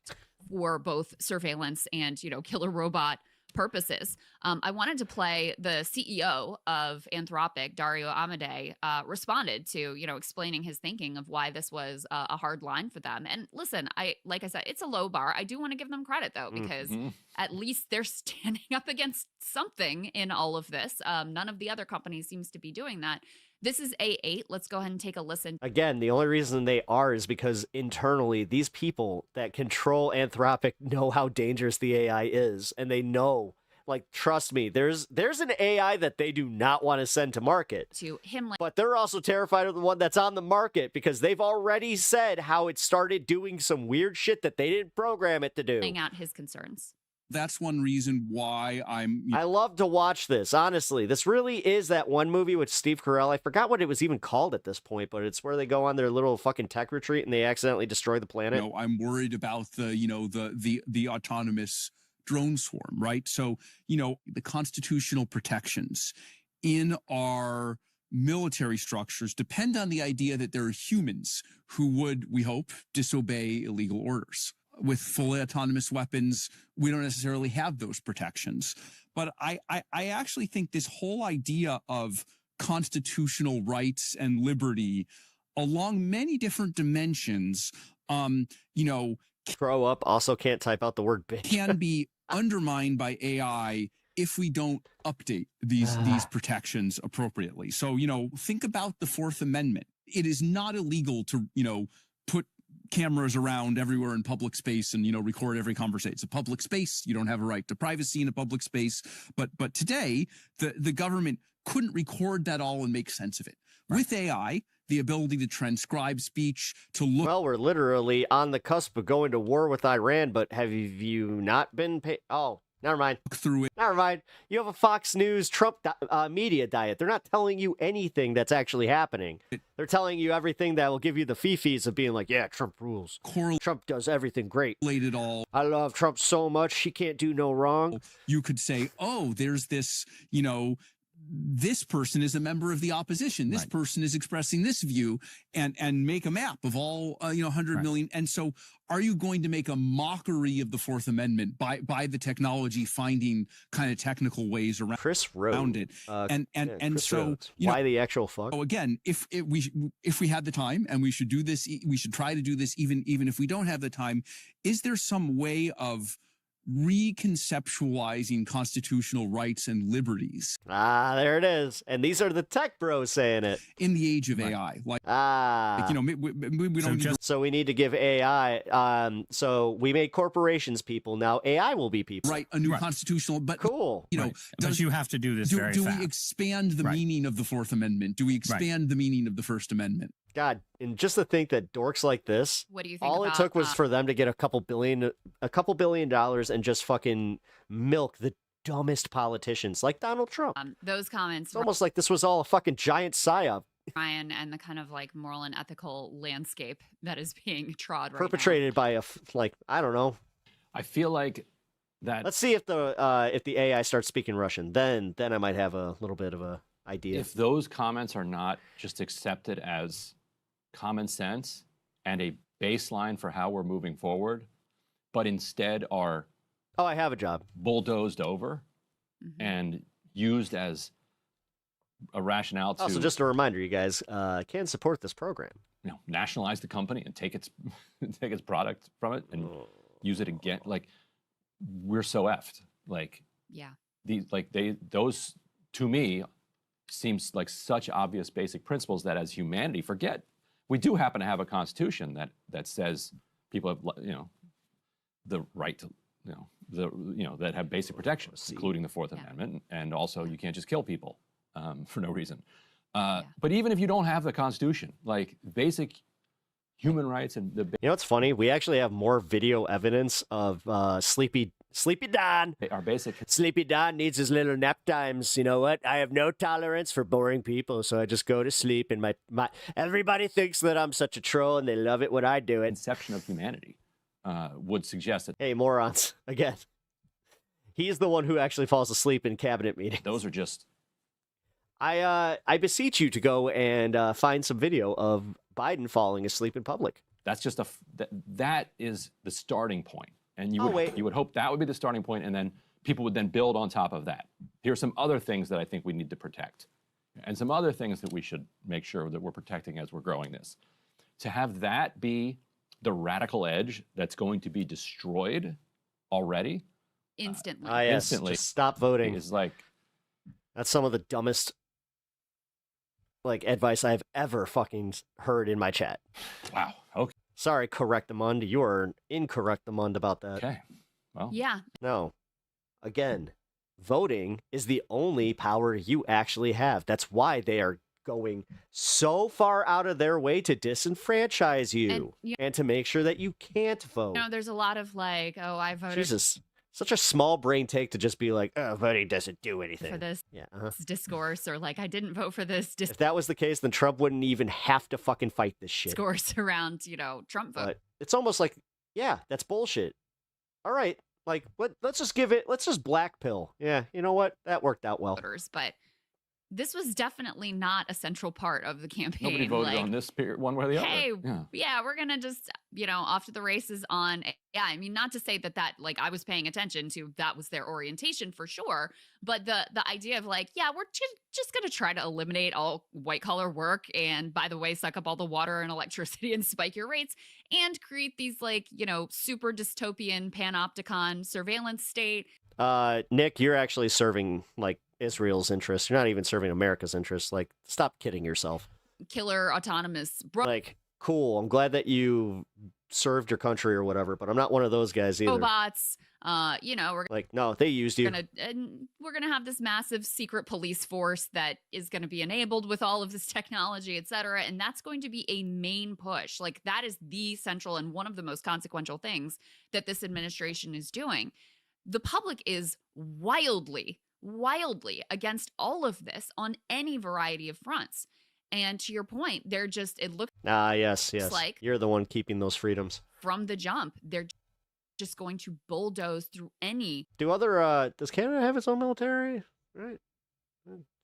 For both surveillance and, killer robot purposes. I wanted to play the CEO of Anthropic, Dario Amodei, responded to, explaining his thinking of why this was a hard line for them. And listen, like I said, it's a low bar. I do want to give them credit, though, because at least they're standing up against something in all of this. None of the other companies seems to be doing that. This is A8. Let's go ahead and take a listen. Again, the only reason they are is because internally, these people that control Anthropic know how dangerous the AI is. And they know, trust me, there's an AI that they do not want to send to market. To him, but they're also terrified of the one that's on the market because they've already said how it started doing some weird shit that they didn't program it to do. Laying out his concerns. That's one reason why I love to watch this, honestly. This really is that one movie with Steve Carell. I forgot what it was even called at this point, but it's where they go on their little fucking tech retreat and they accidentally destroy the planet. I'm worried about the autonomous drone swarm, right? So, the constitutional protections in our military structures depend on the idea that there are humans who would, we hope, disobey illegal orders. With fully autonomous weapons, we don't necessarily have those protections. But I actually think this whole idea of constitutional rights and liberty along many different dimensions, Grow up, also can't type out the word bitch. Can be undermined by AI if we don't update these protections appropriately. So, think about the Fourth Amendment. It is not illegal to, put cameras around everywhere in public space and, record every conversation. It's a public space. You don't have a right to privacy in a public space. But today, the government couldn't record that all and make sense of it. With AI, the ability to transcribe speech, to look. Well, we're literally on the cusp of going to war with Iran, but have you not been paid? Oh, never mind. Through it. Never mind. You have a Fox News Trump media diet. They're not telling you anything that's actually happening. They're telling you everything that will give you the fee-fees of being like, yeah, Trump rules. Trump does everything great. It all. I love Trump so much. He can't do no wrong. You could say, oh, there's this, this person is a member of the opposition. This person is expressing this view, and make a map of all 100 million. And so, are you going to make a mockery of the Fourth Amendment by the technology finding kind of technical ways around it? Why the actual fuck? So again, if we had the time, and we should do this, we should try to do this, even if we don't have the time. Is there some way of reconceptualizing constitutional rights and liberties? There it is. And these are the tech bros saying it. In the age of AI. We don't so we need to give AI, so we made corporations people, now AI will be people. Right, a new constitutional, but cool. But you have to do this very do fast. we expand the meaning of the Fourth Amendment? Do we expand the meaning of the First Amendment? God, and just to think that dorks like this, what do you think all about, it took was for them to get a couple billion dollars and just fucking milk the dumbest politicians like Donald Trump. Those comments. It's almost like this was all a fucking giant psyop. Ryan, and the kind of like moral and ethical landscape that is being trod right perpetrated by I don't know. I feel like that. Let's see if the AI starts speaking Russian, then I might have a little bit of a idea. If those comments are not just accepted as common sense and a baseline for how we're moving forward, but instead are I have a job bulldozed over and used as a rationale to also just a reminder, you guys can support this program. Nationalize the company and take its take its product from it and use it again. Like, we're so effed. Like, those to me seems like such obvious basic principles that as humanity forget. We do happen to have a constitution that says people have the right to that have basic protections, including the Fourth Amendment, and also you can't just kill people for no reason. But even if you don't have the Constitution, like basic human rights and the it's funny. We actually have more video evidence of Sleepy Don. Our basic Sleepy Don needs his little nap times. You know what? I have no tolerance for boring people, so I just go to sleep. And my everybody thinks that I'm such a troll, and they love it when I do it. Conception of humanity would suggest that. Hey, morons! Again, he's the one who actually falls asleep in cabinet meetings. Those are just. I beseech you to go and find some video of Biden falling asleep in public. That's just that is the starting point. And you would hope that would be the starting point, and then people would then build on top of that. Here are some other things that I think we need to protect, and some other things that we should make sure that we're protecting as we're growing this. To have that be the radical edge that's going to be destroyed already instantly. Instantly, just stop voting is like that's some of the dumbest advice I've ever fucking heard in my chat. Wow. Okay. Sorry, Correctamund. You are incorrectamund about that. Okay. Well. Yeah. No. Again, voting is the only power you actually have. That's why they are going so far out of their way to disenfranchise you and to make sure that you can't vote. There's a lot of I voted. Jesus. Such a small brain take to just be like, voting doesn't do anything. For this discourse, or I didn't vote for this If that was the case, then Trump wouldn't even have to fucking fight this shit. Discourse around, Trump vote. But it's almost like, yeah, that's bullshit. All right, let's just black pill. Yeah, you know what? That worked out well. But this was definitely not a central part of the campaign. Nobody voted on this one way or the other. Hey, we're going to just, off to the races on AI. I mean, not to say that I was paying attention to, that was their orientation for sure. But the idea of we're just going to try to eliminate all white collar work. And by the way, suck up all the water and electricity and spike your rates and create these super dystopian panopticon surveillance state. Nick, you're actually serving Israel's interests. You're not even serving America's interests. Stop kidding yourself. Killer autonomous. Cool. I'm glad that you served your country or whatever, but I'm not one of those guys either. Robots, we're like, no, they used you. we're gonna have this massive secret police force that is going to be enabled with all of this technology, et cetera, and that's going to be a main push. Like, that is the central and one of the most consequential things that this administration is doing. The public is wildly against all of this on any variety of fronts. And to your point, it looks yes. like You're the one keeping those freedoms. From the jump, they're just going to bulldoze through any. Does Canada have its own military? Right.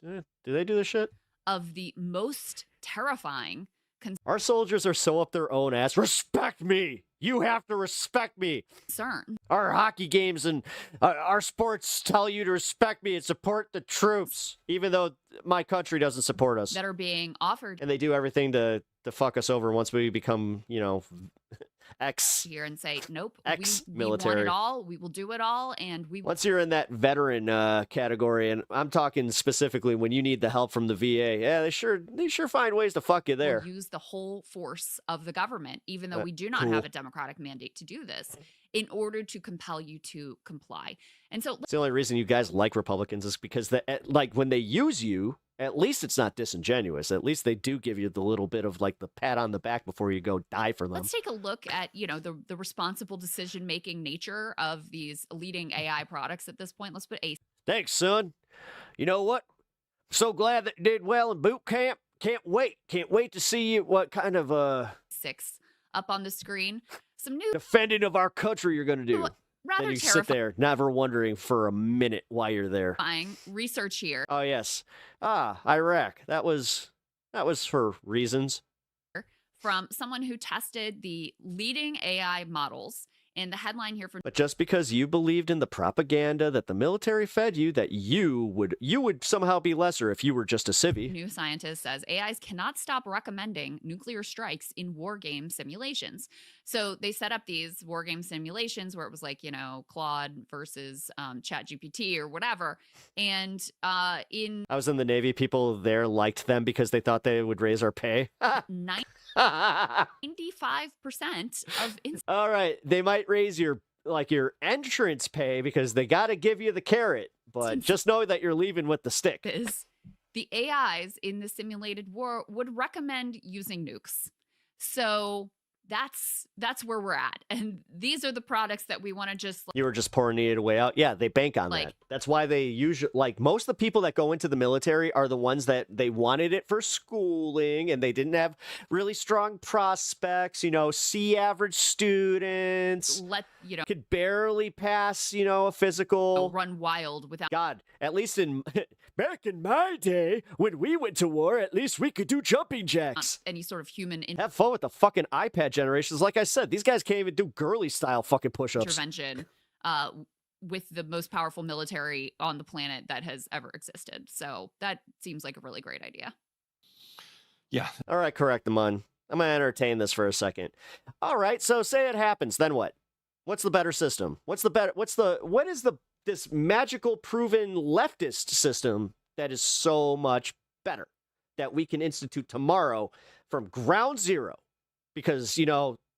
Do they do this shit? Of the most terrifying. Our soldiers are so up their own ass. Respect me. You have to respect me. Concern. Our hockey games and our sports tell you to respect me and support the troops, even though my country doesn't support us. That are being offered. And they do everything to fuck us over once we become, here and say, nope, ex-military. We want it all. We will do it all. And once you're in that veteran category, and I'm talking specifically when you need the help from the VA, yeah, they sure find ways to fuck you there. We'll use the whole force of the government, even though we do not have a democratic mandate to do this, in order to compel you to comply. And so it's the only reason you guys like Republicans is because when they use you, at least it's not disingenuous. At least they do give you the little bit of like the pat on the back before you go die for them. Let's take a look at, the responsible decision-making nature of these leading AI products at this point. Let's put a. Thanks, son. You know what? So glad that you did well in boot camp. Can't wait to see you. What kind of 6 up on the screen. Some new defending of our country you're going to do. Rather then you sit there, never wondering for a minute why you're there. Research here. Oh yes, Iraq. That was for reasons. From someone who tested the leading AI models. And the headline here for. But just because you believed in the propaganda that the military fed you, that you would somehow be lesser if you were just a civvy. New scientist says AIs cannot stop recommending nuclear strikes in war game simulations. So they set up these war game simulations where it was like, Claude versus ChatGPT or whatever. And I was in the Navy. People there liked them because they thought they would raise our pay. 95% of. All right, they might raise your entrance pay because they got to give you the carrot, but just know that you're leaving with the stick. The AIs in the simulated war would recommend using nukes. So that's where we're at. And these are the products that we want to just. You were just pouring it way out. Yeah, they bank on that. That's why they usually, most of the people that go into the military are the ones that they wanted it for schooling and they didn't have really strong prospects, C average students. Could barely pass, a physical. Run wild without. God, at least back in my day, when we went to war, at least we could do jumping jacks. Any sort of human. Have fun with the fucking iPad generations. Like I said, these guys can't even do girly style fucking push-ups. Intervention with the most powerful military on the planet that has ever existed. So that seems like a really great idea. Yeah. All right, correct them on. I'm going to entertain this for a second. All right, so say it happens, then what? What's the better system? What is this magical proven leftist system that is so much better that we can institute tomorrow from ground zero? Because,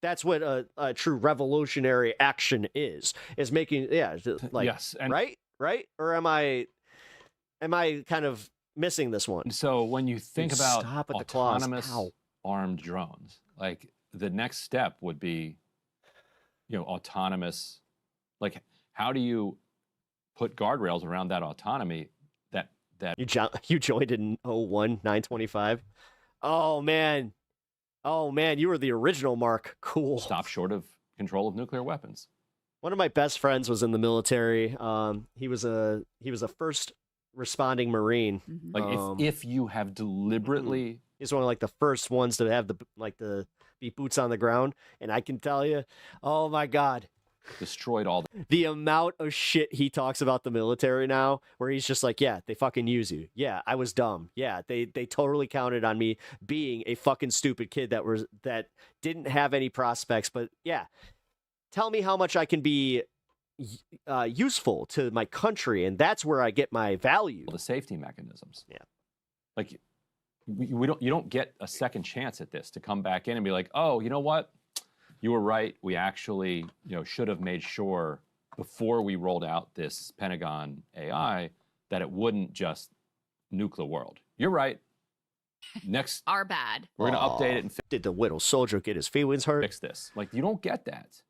that's what a true revolutionary action is making, yes. And right? Or am I kind of missing this one? So when you think about autonomous armed drones, like the next step would be, autonomous, like how do you put guardrails around that autonomy that you joined in 925? Oh man, you were the original, Mark. Cool. Stop short of control of nuclear weapons. One of my best friends was in the military. He was a first responding Marine. Like if you have deliberately, he's one of the first ones to have the be boots on the ground, and I can tell you, oh my God, destroyed all the amount of shit he talks about the military now, where he's just like, yeah, they fucking use you. Yeah, I was dumb. Yeah, they totally counted on me being a fucking stupid kid that didn't have any prospects. But yeah, tell me how much I can be useful to my country, and that's where I get my value. The safety mechanisms. Yeah, like you don't get a second chance at this to come back in and be like, oh, you know what? You were right. We actually, should have made sure before we rolled out this Pentagon AI that it wouldn't just nuke the world. You're right. Next, Our bad. we're going to update it and Did the little soldier get his feelings hurt? fix this. Like, you don't get that.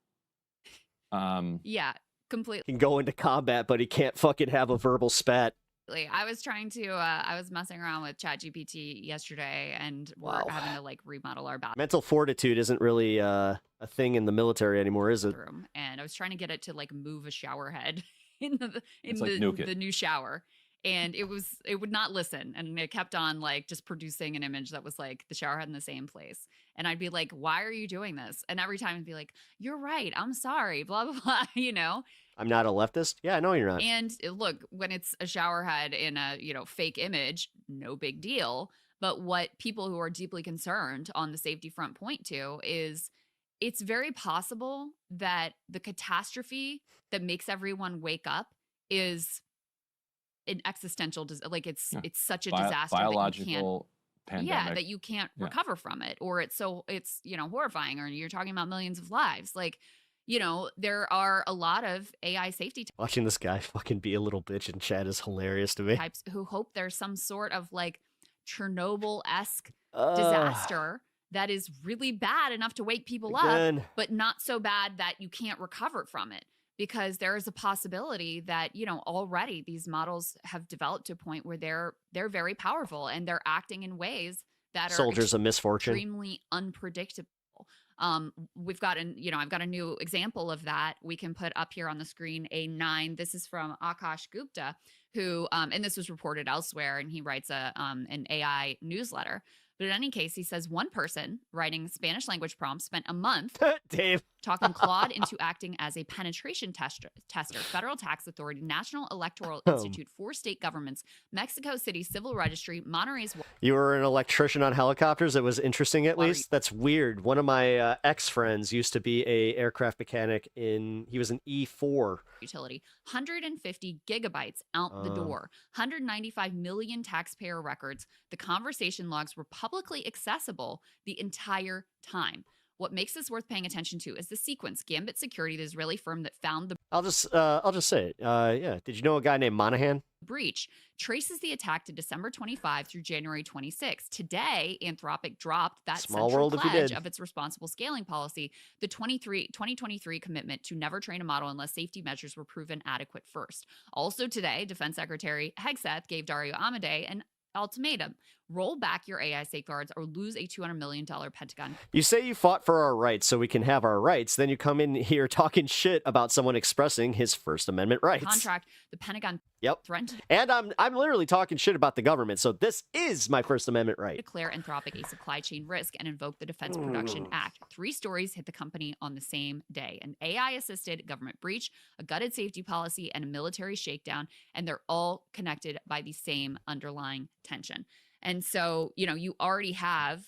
Yeah, completely. He can go into combat, but he can't fucking have a verbal spat. I was trying to, I was messing around with ChatGPT yesterday, and we're having to like remodel our bathroom. Mental fortitude isn't really a thing in the military anymore, is it? And I was trying to get it to like move a shower head in It's like nuke it. the new shower. And it would not listen. And it kept on like just producing an image that was like the shower head in the same place. And I'd be like, why are you doing this? And every time I'd be like, you're right. I'm sorry, blah, blah, blah, I'm not a leftist? Yeah, I know you're not. And look, when it's a shower head in a, fake image, no big deal. But what people who are deeply concerned on the safety front point to is it's very possible that the catastrophe that makes everyone wake up is an existential, it's such a disaster biological pandemic. that you can't recover from it, or it's horrifying, or you're talking about millions of lives. Like, there are a lot of AI safety Watching this guy fucking be a little bitch in chat is hilarious to me. types who hope there's some sort of like Chernobyl-esque disaster that is really bad enough to wake people up, but not so bad that you can't recover from it. Because there is a possibility that, already these models have developed to a point where they're very powerful and they're acting in ways that Soldiers are of misfortune. extremely unpredictable. I've got a new example of that. We can put up here on the screen A9. This is from Akash Gupta, who, and this was reported elsewhere, and he writes an AI newsletter. But in any case, he says one person writing Spanish language prompts spent a month talking Claude into acting as a penetration tester. Federal Tax Authority, National Electoral Institute, 4 state governments, Mexico City Civil Registry, Monterey's. You were an electrician on helicopters. It was interesting, at least. That's weird. One of my ex-friends used to be a aircraft mechanic he was an E4 utility, 150 gigabytes out the door, 195 million taxpayer records. The conversation logs were publicly accessible the entire time. What makes this worth paying attention to is the sequence. Gambit Security, the Israeli firm that found the I'll just say it. Yeah. Did you know a guy named Monahan? breach, traces the attack to December 25 through January 26. Today, Anthropic dropped that central pledge of its responsible scaling policy, the 2023 commitment to never train a model unless safety measures were proven adequate first. Also today, Defense Secretary Hegseth gave Dario Amodei an ultimatum: roll back your AI safeguards or lose a $200 million Pentagon. You say you fought for our rights so we can have our rights, then you come in here talking shit about someone expressing his First Amendment rights. Contract, the Pentagon threatened. And I'm literally talking shit about the government, so this is my First Amendment right. Declare Anthropic a supply chain risk and invoke the Defense Production Act. 3 stories hit the company on the same day: an AI-assisted government breach, a gutted safety policy, and a military shakedown, and they're all connected by the same underlying tension. And so, you already have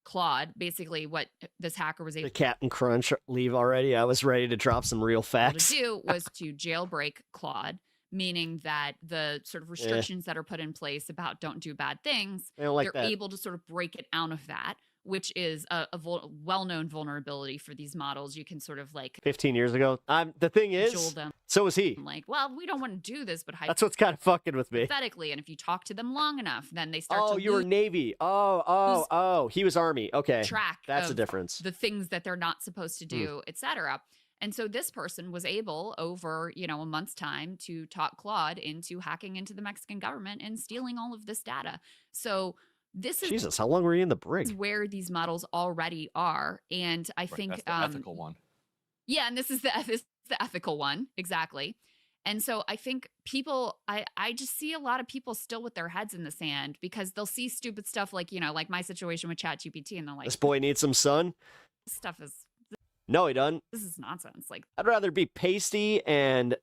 Claude, basically what this hacker was able to Captain Crunch leave already. I was ready to drop some real facts. to do was to jailbreak Claude, meaning that the sort of restrictions that are put in place about don't do bad things, they're able to sort of break it out of that, which is a well-known vulnerability for these models. You can sort of 15 years ago. The thing is, so was he. I'm like, well, we don't want to do this, but that's what's kind of fucking with me. Hypothetically, and if you talk to them long enough, then they start to you were Navy. He was Army. Okay. Track that's the difference. The things that they're not supposed to do, etc. And so this person was able, over, a month's time, to talk Claude into hacking into the Mexican government and stealing all of this data. So this is Jesus. How long were you in the brig? Where these models already are, and I think that's the ethical one. Yeah, and this is the ethical one, exactly. And so I think people, I just see a lot of people still with their heads in the sand because they'll see stupid stuff like my situation with ChatGPT, and they're like, this boy needs some sun. This stuff is no, he doesn't. This is nonsense. I'd rather be pasty and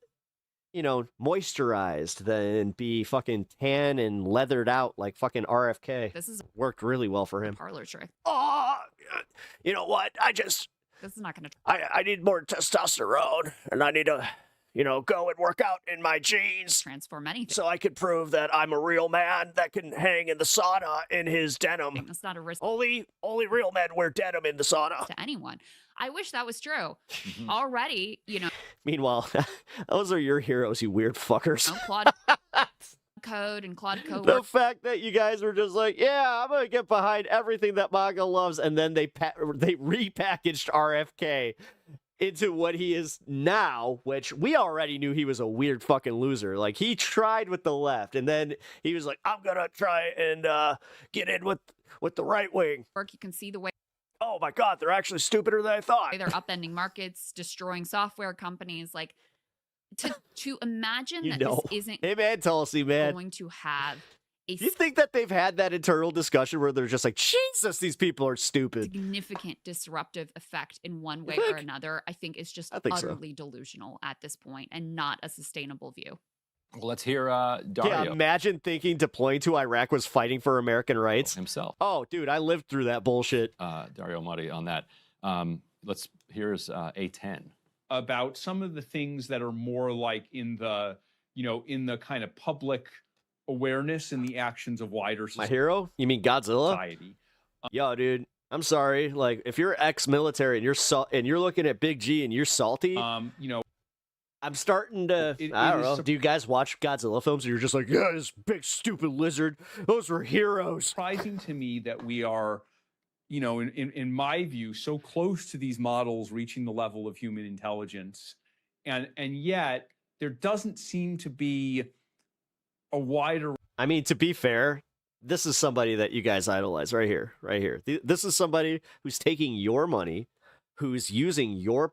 moisturized than be fucking tan and leathered out like fucking RFK. This is worked really well for him. Parlor trick. Oh, you know what? This is not going to. I need more testosterone, and I need to go and work out in my jeans. Transform anything. So I could prove that I'm a real man that can hang in the sauna in his denim. That's not a risk. Only real men wear denim in the sauna. To anyone. I wish that was true. Already, Meanwhile, those are your heroes, you weird fuckers. Claude Code and Claude Code. The fact that you guys were just like, yeah, I'm gonna get behind everything that MAGA loves, and then they repackaged RFK into what he is now, which we already knew he was a weird fucking loser. Like, he tried with the left, and then he was like, I'm gonna try and get in with the right wing. You can see the way. Oh my God, they're actually stupider than I thought. They're upending markets, destroying software companies. Like, to imagine that this isn't hey man, Tulsi, man, going to have a you think that they've had that internal discussion where they're just like, Jesus, these people are stupid. significant disruptive effect in one way or another, I think is just utterly delusional at this point and not a sustainable view. Well, let's hear Dario. Yeah, imagine thinking deploying to Iraq was fighting for American rights. Himself. Oh, dude, I lived through that bullshit. Dario Muddy on that. Here's A10. About some of the things that are more like in the kind of public awareness and the actions of wider society. My hero? You mean Godzilla? Yo, dude, I'm sorry. Like, if you're ex-military and you're looking at Big G and you're salty, I'm starting to, I don't know. Do you guys watch Godzilla films or you're just like, yeah, this big stupid lizard, those were heroes? Surprising to me that we are, in my view, so close to these models reaching the level of human intelligence. And yet there doesn't seem to be a wider. I mean, to be fair, this is somebody that you guys idolize right here, right here. This is somebody who's taking your money, who's using your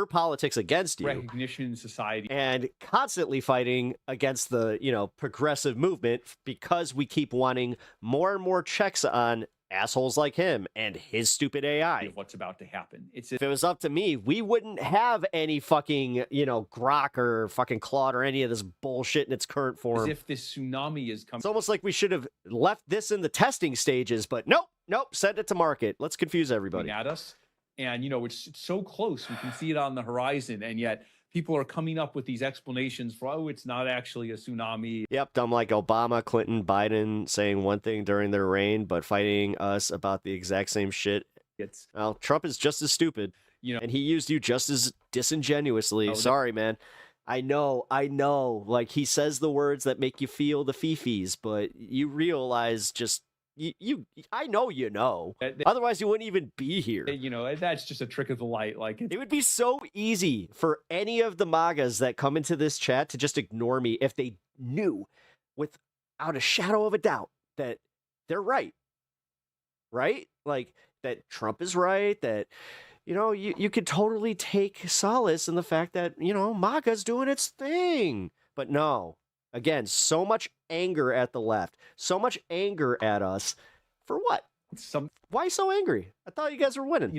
politics against you, recognition in society, and constantly fighting against the progressive movement because we keep wanting more and more checks on assholes like him and his stupid AI. What's about to happen? If it was up to me, we wouldn't have any fucking Grok or fucking Claude or any of this bullshit in its current form. As if this tsunami is coming. It's almost like we should have left this in the testing stages, but nope, send it to market. Let's confuse everybody. At us. And, it's so close. We can see it on the horizon. And yet people are coming up with these explanations for, it's not actually a tsunami. Yep, dumb like Obama, Clinton, Biden saying one thing during their reign, but fighting us about the exact same shit. Well, Trump is just as stupid. And he used you just as disingenuously. Sorry, man. I know. Like, he says the words that make you feel the fifis, but you realize just... I know otherwise you wouldn't even be here. That's just a trick of the light. Like, it would be so easy for any of the MAGAs that come into this chat to just ignore me if they knew without a shadow of a doubt that they're right, like that Trump is right, that you could totally take solace in the fact that MAGA's doing its thing. But no, again, so much anger at the left, so much anger at us. For what? Why so angry? I thought you guys were winning.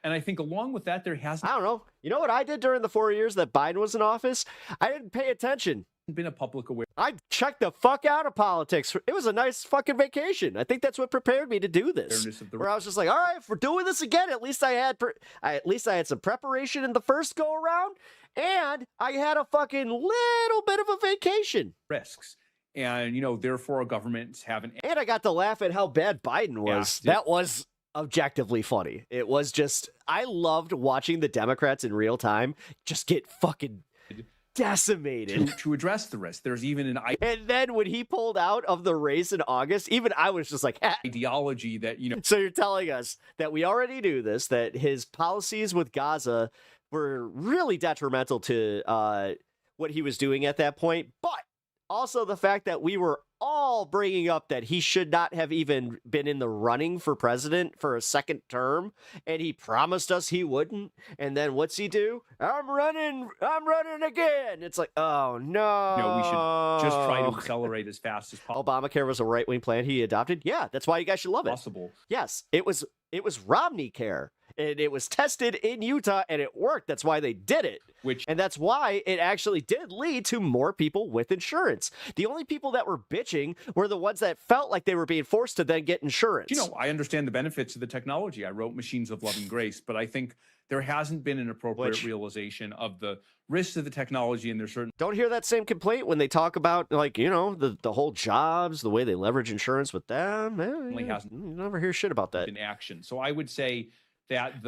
And I think along with that, there has... I don't know. You know what I did during the 4 years that Biden was in office? I didn't pay attention. Been a public aware. I checked the fuck out of politics. It was a nice fucking vacation. I think that's what prepared me to do this. Where I was just like, all right, if we're doing this again, at least I had some preparation in the first go around, and I had a fucking little bit of a vacation. Risks. And, therefore, governments haven't. And I got to laugh at how bad Biden was. Yeah, that was objectively funny. It was just, I loved watching the Democrats in real time just get fucking decimated. To address the risk. There's even an... And then when he pulled out of the race in August, even I was just like... ideology that, So you're telling us that we already knew this, that his policies with Gaza were really detrimental to what he was doing at that point, but also the fact that we were all bringing up that he should not have even been in the running for president for a second term, and he promised us he wouldn't, and then what's he do? I'm running again. It's like, oh no. We should just try to accelerate as fast as possible. Obamacare was a right-wing plan he adopted. Yeah, that's why you guys should love it. Possible. Yes, it was Romney Care. And it was tested in Utah, and it worked. That's why they did it. And that's why it actually did lead to more people with insurance. The only people that were bitching were the ones that felt like they were being forced to then get insurance. I understand the benefits of the technology. I wrote Machines of Love and Grace, but I think there hasn't been an appropriate realization of the risks of the technology, and there's certain. Don't hear that same complaint when they talk about, like, you know, the whole jobs, the way they leverage insurance with them. You never hear shit about that. In action. So I would say that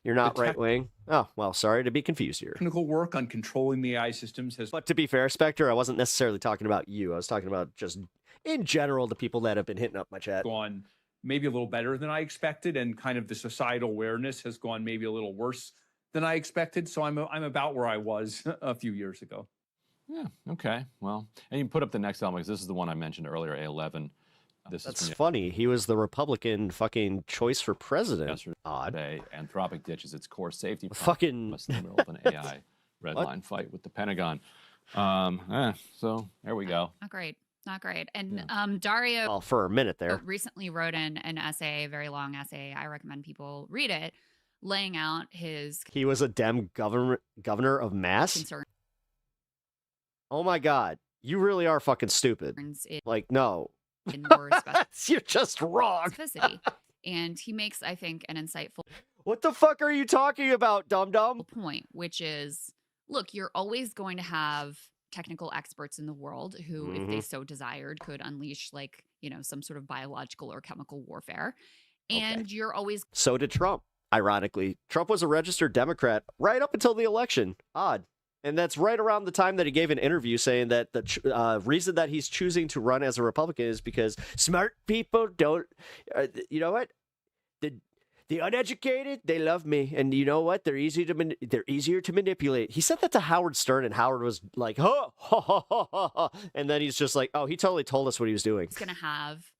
You're not right wing. Oh, well, sorry to be confused here. Technical work on controlling the AI systems has. But to be fair, Spectre, I wasn't necessarily talking about you. I was talking about just in general the people that have been hitting up my chat. Gone maybe a little better than I expected, and kind of the societal awareness has gone maybe a little worse than I expected. So I'm about where I was a few years ago. Yeah. Okay. Well, and you put up the next element because this is the one I mentioned earlier, A11. That's funny. He was the Republican fucking choice for president. Odd. Anthropic ditches its core safety fucking in the middle of an AI redline fight with the Pentagon. So there we go. Not great. Not great. And Dario well, for a minute there recently wrote in an essay, a very long essay. I recommend people read it, laying out his. He was a Dem governor of Mass. Concern. Oh my God. You really are fucking stupid. Like, no. In more You're just wrong. Specificity. And he makes, I think, an insightful. What the fuck are you talking about, dum-dum? Point, which is, look, you're always going to have technical experts in the world who, if they so desired, could unleash, like, you know, some sort of biological or chemical warfare. And you're always. So did Trump, ironically. Trump was a registered Democrat right up until the election. Odd. And that's right around the time that he gave an interview saying that the reason that he's choosing to run as a Republican is because smart people don't, you know what? The uneducated, they love me. And you know what? They're easier to manipulate. He said that to Howard Stern, and Howard was like, ha, ha, ha, ha, ha. And then he's just like, oh, he totally told us what he was doing. He's going to have,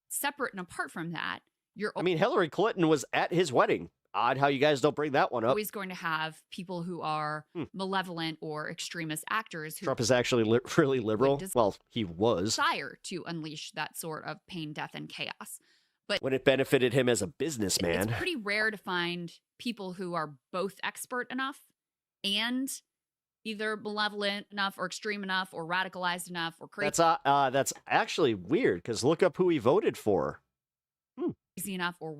separate and apart from that, I mean, Hillary Clinton was at his wedding. Odd how you guys don't bring that one up. Always going to have people who are malevolent or extremist actors. Who Trump is actually really liberal. Well, he was. Desire to unleash that sort of pain, death, and chaos. But when it benefited him as a businessman. It's pretty rare to find people who are both expert enough and either malevolent enough or extreme enough or radicalized enough or crazy. That's actually weird because look up who he voted for. Easy enough or.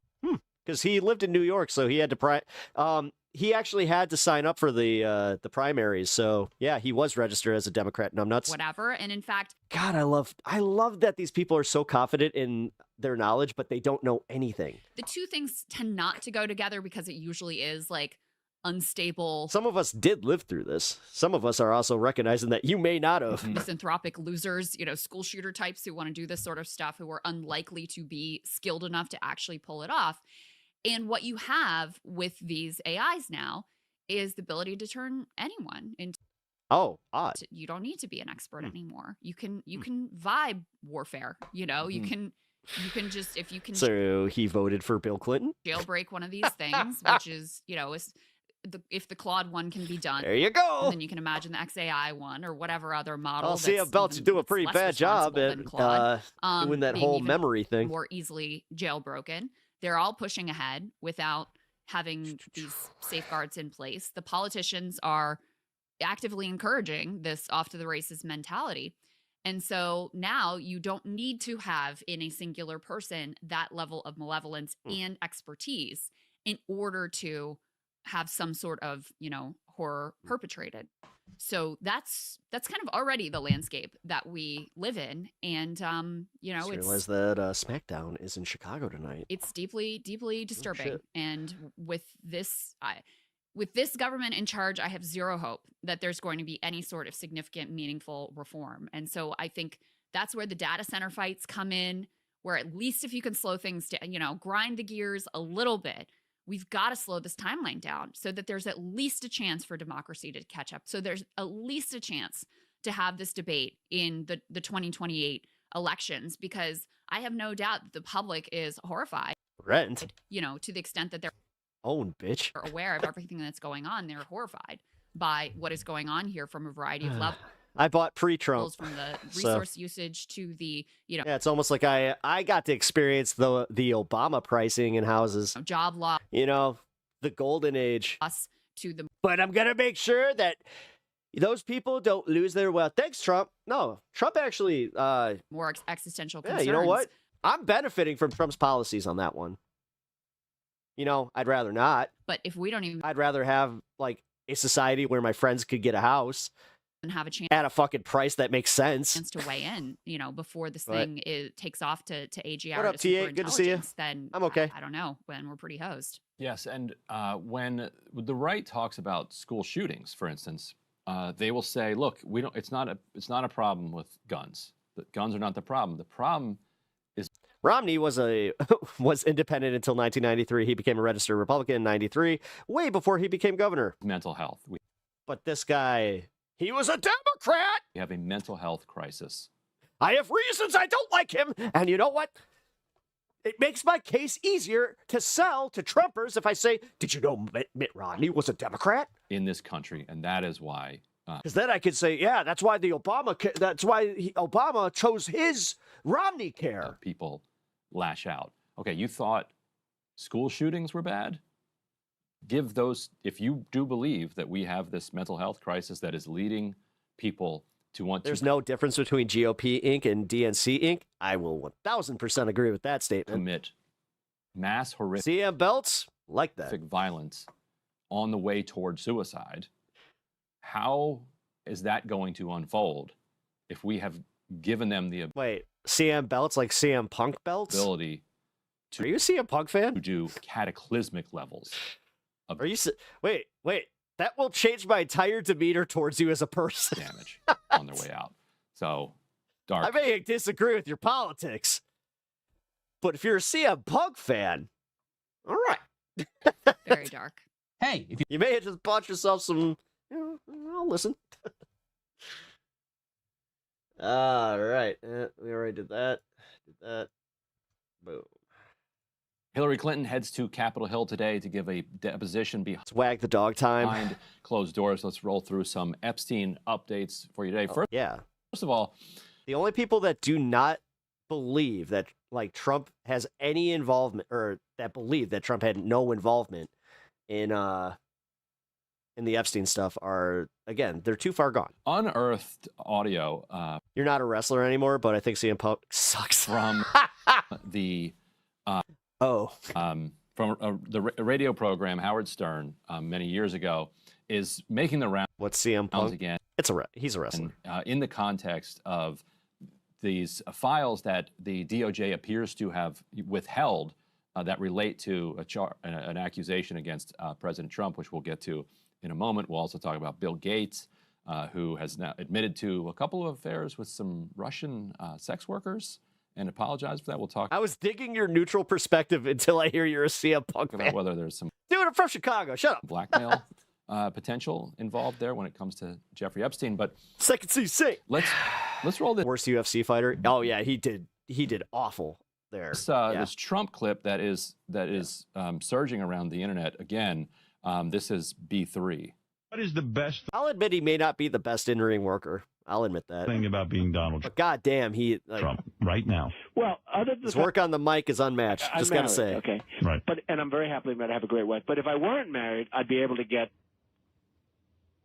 Because he lived in New York, so he had to he actually had to sign up for the primaries. So yeah, he was registered as a Democrat. And I'm nuts. Whatever. And in fact, God, I love that these people are so confident in their knowledge, but they don't know anything. The two things tend not to go together because it usually is like unstable. Some of us did live through this. Some of us are also recognizing that you may not have. Misanthropic losers, you know, school shooter types who want to do this sort of stuff, who are unlikely to be skilled enough to actually pull it off. And what you have with these AIs now is the ability to turn anyone into. Oh, odd. You don't need to be an expert anymore. You can vibe warfare. You know, you can just, if you can. So he voted for Bill Clinton? Jailbreak one of these things, which is, you know, if the Claude one can be done. There you go. And then you can imagine the XAI one or whatever other model. I'll see if Belts do a pretty bad job at doing that whole memory thing. More easily jailbroken. They're all pushing ahead without having these safeguards in place. The politicians are actively encouraging this off to the races mentality. And so now you don't need to have in a singular person that level of malevolence and expertise in order to have some sort of, you know, horror perpetrated. So that's kind of already the landscape that we live in. And, you know, I realize that SmackDown is in Chicago tonight. It's deeply, deeply disturbing. And with this government in charge, I have zero hope that there's going to be any sort of significant, meaningful reform. And so I think that's where the data center fights come in, where at least if you can slow things down, you know, grind the gears a little bit, we've got to slow this timeline down so that there's at least a chance for democracy to catch up. So there's at least a chance to have this debate in the 2028 elections, because I have no doubt that the public is horrified. Rent. You know, to the extent that they're bitch. aware of everything that's going on, they're horrified by what is going on here from a variety of levels. I bought pre-Trump. From the resource usage to the, you know. Yeah, it's almost like I got to experience the Obama pricing in houses. Job loss. You know, the golden age. To the. But I'm going to make sure that those people don't lose their wealth. Thanks, Trump. No, Trump actually. More existential concerns. Yeah, you know what? I'm benefiting from Trump's policies on that one. You know, I'd rather not. But if we don't even I'd rather have like a society where my friends could get a house have a chance at a fucking price that makes sense to weigh in, before this But- thing takes off to AGR What up, to TA? Good to see you. superintelligence, then I'm okay. I don't know, when we're pretty hosed. Yes, and when the right talks about school shootings, for instance, they will say, "Look, we don't. It's not a problem with guns. The guns are not the problem. The problem is." Romney was independent until 1993. He became a registered Republican in 93, way before he became governor. Mental health. But this guy, he was a Democrat. We have a mental health crisis. I have reasons I don't like him. And you know what? It makes my case easier to sell to Trumpers if I say, did you know Mitt Romney was a Democrat? In this country, and that is why. Because then I could say, yeah, that's why Obama chose his Romney care. People lash out. Okay, you thought school shootings were bad? Give those, if you do believe that we have this mental health crisis that is leading people to want There's to no difference between GOP Inc. and DNC Inc. I will 1,000% agree with that statement. commit mass horrific CM Belts, like that. violence on the way toward suicide, how is that going to unfold if we have given them the Wait, CM Belts like CM Punk Belts? ability to, Are you a CM Punk fan? to do cataclysmic levels of Are you? Wait. That will change my entire demeanor towards you as a person. damage on their way out? So, dark. I may disagree with your politics, but if you're a CM Punk fan, all right. Very dark. Hey, if you may have just bought yourself some. I'll listen. All right, we already did that. Boom. Hillary Clinton heads to Capitol Hill today to give a deposition It's wag the dog time. behind closed doors. Let's roll through some Epstein updates for you today. First of all, the only people that do not believe that like Trump has any involvement, or that believe that Trump had no involvement in the Epstein stuff, are, again, they're too far gone. Unearthed audio. You're not a wrestler anymore, but I think CM Punk sucks. From the from the radio program Howard Stern many years ago is making the round. What's CM Punk again? He's a wrestler. And, in the context of these files that the DOJ appears to have withheld that relate to an accusation against President Trump, which we'll get to in a moment. We'll also talk about Bill Gates, who has now admitted to a couple of affairs with some Russian sex workers and apologized for that. We'll talk. I was digging your neutral perspective until I hear you're a CM Punk fan. About whether there's some Dude, I'm from Chicago. Shut up. blackmail potential involved there when it comes to Jeffrey Epstein. But Second CC. Let's roll this. Worst UFC fighter. Oh yeah, he did awful there. This Trump clip that is surging around the internet again. This is B3. What is the best? I'll admit he may not be the best in-ring worker. I'll admit that. Thing about being Donald But goddamn, he Trump right now. Well, other than his work on the mic is unmatched. I'm Just gotta married, say. okay. Right. And I'm very happily married. I have a great wife. But if I weren't married, I'd be able to get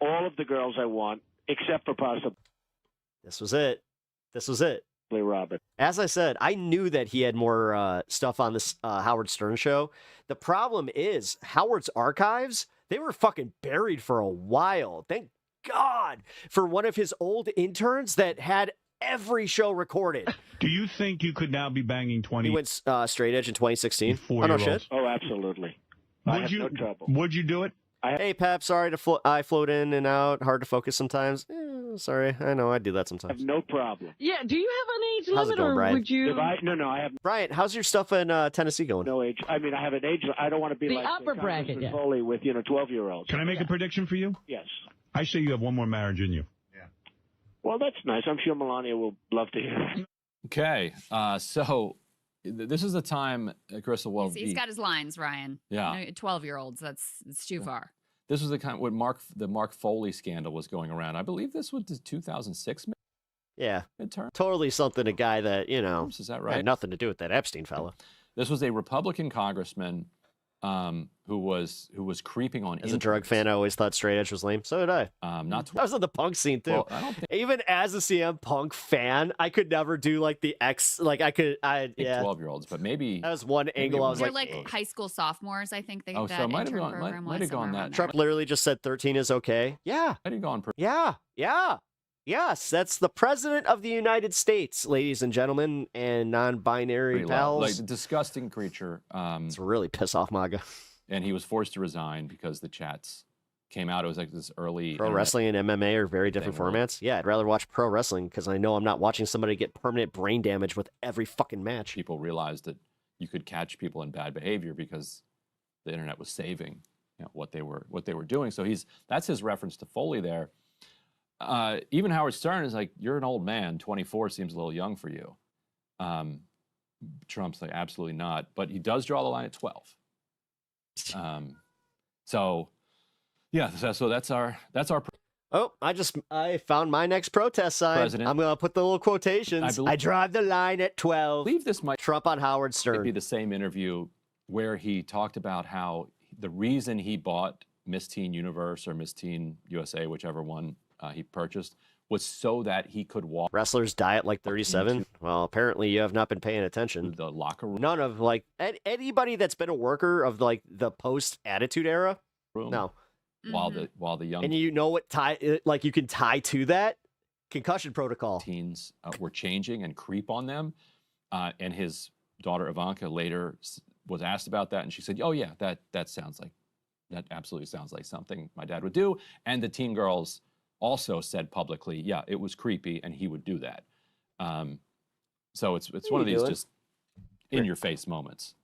all of the girls I want, except for possibly This was it. Robin. As I said, I knew that he had more stuff on this Howard Stern show. The problem is Howard's archives, they were fucking buried for a while. Thank God for one of his old interns that had every show recorded. Do you think you could now be banging 20? He went straight edge in 2016. Oh, no shit. Oh, absolutely. I have no trouble. Would you do it? Hey, Pep, sorry I float in and out. Hard to focus sometimes. Sorry, I know I do that sometimes. I have no problem. Yeah, do you have an age How's it limit, going, or Brian? would you? No, I have Brian, how's your stuff in Tennessee going? no age. I mean, I have an age. I don't want to be The like upper bracket, Congressman yeah. Foley with 12-year-olds. Can I make a prediction for you? Yes. I say you have one more marriage in you. Well, that's nice. I'm sure Melania will love to hear that. Okay, so this is the time, Crystal will He's got his lines, Ryan. Yeah. 12-year-olds. It's too far. This was the kind when the Mark Foley scandal was going around. I believe this was the 2006 Yeah. midterm. Totally something a guy that, Is that right? had nothing to do with that Epstein fella. This was a Republican congressman who was creeping on. As a drug fan, I always thought straight edge was lame. So did I. Not I was on the Punk scene too. Well, I don't think Even as a CM Punk fan, I could never do like the X. Like I 12-year-olds, but maybe that was one angle. I was They're like high school sophomores, I think. Oh, that so it might have intern gone- program might was have gone somewhere that- around there. Trump literally just said 13 is okay. Yeah. might have gone. Yes, that's the president of the United States, ladies and gentlemen, and non-binary Pretty low. pals. Like a disgusting creature. It's really piss off MAGA. And he was forced to resign because the chats came out. It was like this early Pro internet wrestling and MMA are very different thing, really. formats. Yeah, I'd rather watch pro wrestling because I know I'm not watching somebody get permanent brain damage with every fucking match. People realized that you could catch people in bad behavior because the internet was saving what they were doing. So that's his reference to Foley there. Even Howard Stern is like, you're an old man. 24 seems a little young for you. Trump's like, absolutely not. But he does draw the line at 12. So that's our. Oh, I found my next protest sign. President. I'm gonna put the little quotations. I drive the line at 12. I believe this might Trump on Howard Stern. be the same interview where he talked about how the reason he bought Miss Teen Universe or Miss Teen USA, whichever one he purchased, was so that he could walk. Wrestlers die at like 37. Well, apparently you have not been paying attention. The locker room. None of like anybody that's been a worker of like the post Attitude Era. No. While the young And you know what you can tie to that concussion protocol. Teens were changing and creep on them, and his daughter Ivanka later was asked about that, and she said, "Oh yeah, that absolutely sounds like something my dad would do." And the teen girls also said publicly, "Yeah, it was creepy, and he would do that." So it's one of these just in your face moments.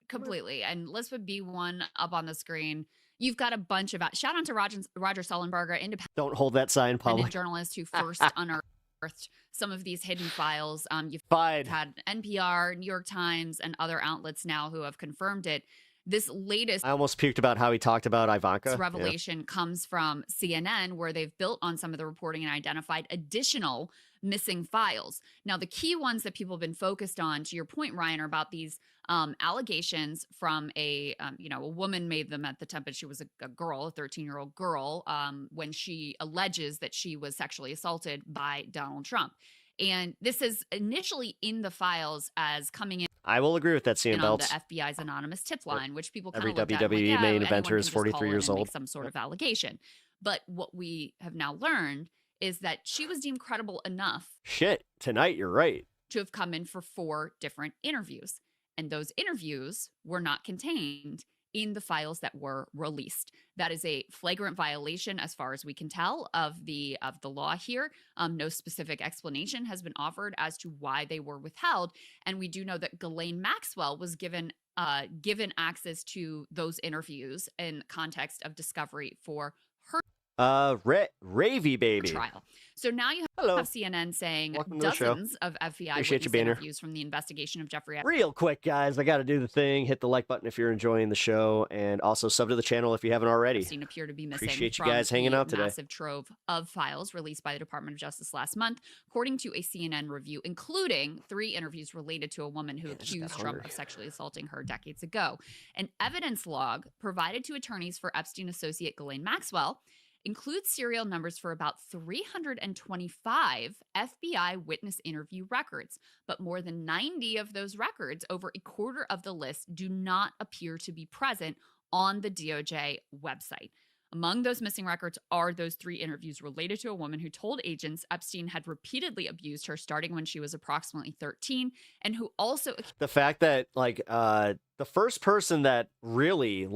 Completely. And let's put B1 up on the screen. You've got a bunch of shout out to Roger Sullenberger, independent Don't hold that sign public. journalist who first unearthed some of these hidden files. You've Fine. had NPR, New York Times, and other outlets now who have confirmed it. This latest I almost puked about how he talked about Ivanka. revelation comes from CNN, where they've built on some of the reporting and identified additional missing files. Now, the key ones that people have been focused on, to your point, Ryan, are about these allegations from a woman made them at the time, but she was a girl, a 13-year-old girl, when she alleges that she was sexually assaulted by Donald Trump. And this is initially in the files as coming in. I will agree with that, CM on Belts. the FBI's anonymous tip line, which people kind Every of looked at and WWE like, main anyone eventer can is just 43 call in years and old. make some sort of allegation. But what we have now learned is that she was deemed credible enough Shit, tonight you're right. to have come in for 4 different interviews. And those interviews were not contained in the files that were released. That is a flagrant violation, as far as we can tell, of the law here. No specific explanation has been offered as to why they were withheld. And we do know that Ghislaine Maxwell was given access to those interviews in context of discovery for her Ravy baby. trial. So now you have CNN saying Welcome to the show. dozens of FBI Appreciate you witness being here. interviews from the investigation of Jeffrey Epstein. Real quick, guys, I got to do the thing. Hit the like button if you're enjoying the show, and also sub to the channel if you haven't already. Appear to be missing. Appreciate you from guys hanging the out today. Massive trove of files released by the Department of Justice last month, according to a CNN review, including 3 interviews related to a woman who accused Trump of sexually assaulting her decades ago. An evidence log provided to attorneys for Epstein associate Ghislaine Maxwell includes serial numbers for about 325 FBI witness interview records, but more than 90 of those records, over a quarter of the list, do not appear to be present on the DOJ website. Among those missing records are those 3 interviews related to a woman who told agents Epstein had repeatedly abused her starting when she was approximately 13, and who also The fact that the first person that really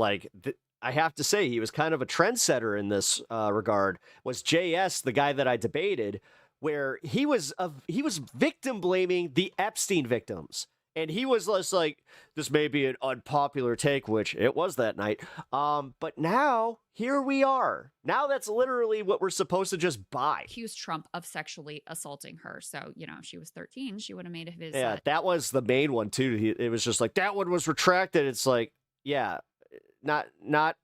I have to say he was kind of a trendsetter in this regard was JS, the guy that I debated, where he was victim blaming the Epstein victims. And he was less like, this may be an unpopular take, which it was that night. But now, here we are. Now that's literally what we're supposed to just buy. accused Trump of sexually assaulting her. So, if she was 13, she would have made his... Yeah, that was the main one, too. It was just like, that one was retracted. It's like, yeah, not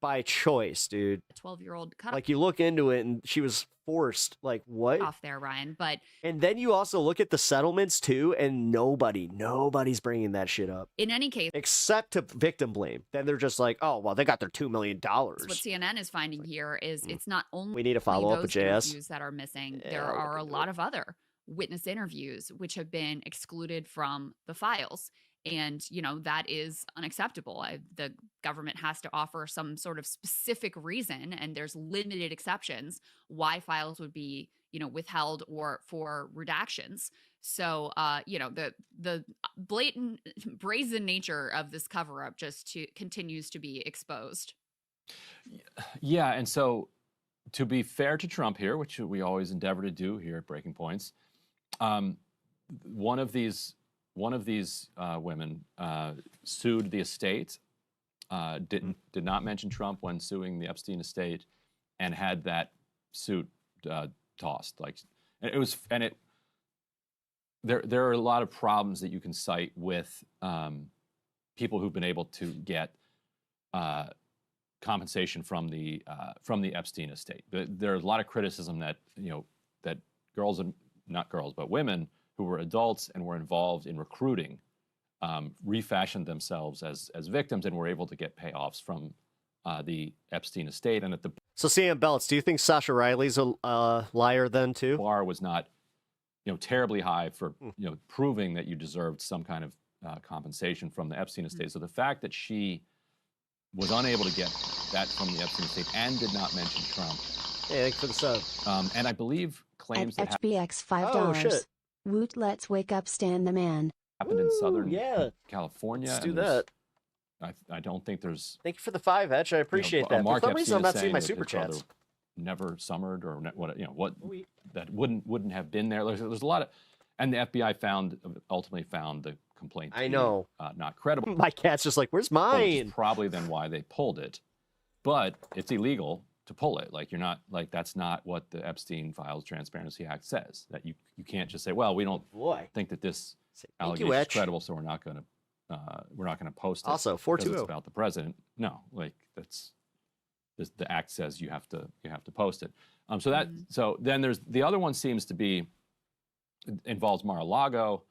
by choice, dude. 12-year-old cut. Like, you look into it, and she was forced. Like, what? Off there, Ryan. But and then you also look at the settlements too, and nobody's bringing that shit up. In any case, except to victim blame. Then they're just like, oh, well, they got their $2 million. what CNN is finding here is it's not only we need to follow up with those JS. interviews that are missing. Yeah, There I'll are look a into lot of other witness interviews which have been excluded from the files. And, that is unacceptable. The government has to offer some sort of specific reason, and there's limited exceptions why files would be, withheld or for redactions. So, the blatant, brazen nature of this cover-up just continues to be exposed. Yeah, and so to be fair to Trump here, which we always endeavor to do here at Breaking Points, one of these women sued the estate, did not mention Trump when suing the Epstein estate, and had that suit tossed. There are a lot of problems that you can cite with people who've been able to get compensation from the Epstein estate. There's a lot of criticism that that girls, and not girls, but women who were adults and were involved in recruiting refashioned themselves as victims and were able to get payoffs from the Epstein estate. And So Sam Belts, do you think Sasha Riley's a liar then too? Bar was not terribly high for proving that you deserved some kind of compensation from the Epstein estate. So the fact that she was unable to get that from the Epstein estate and did not mention Trump. Yeah, thanks for the sub. And I believe claims that HBX $5. Oh, shit. Woot, let's wake up Stan the man. happened in Southern yeah. California. Let's do and that. I don't think there's. Thank you for the 5, Etch. I appreciate that. For Mark some reason, I'm not Epstein is seeing my saying super that his brother chats. never summered or what that wouldn't have been there. There's a lot of, and the FBI ultimately found the complaint. I know. Not credible. My cat's just like, where's Well, which is mine? probably then why they pulled it, but it's illegal to pull it. Like that's not what the Epstein Files Transparency Act says. That you can't just say, well, we don't think that this allegation is credible, so we're not going to post it. Also, because 420. it's about the president. No, the act says you have to post it. So then there's the other one seems to be involves Mar-a-Lago,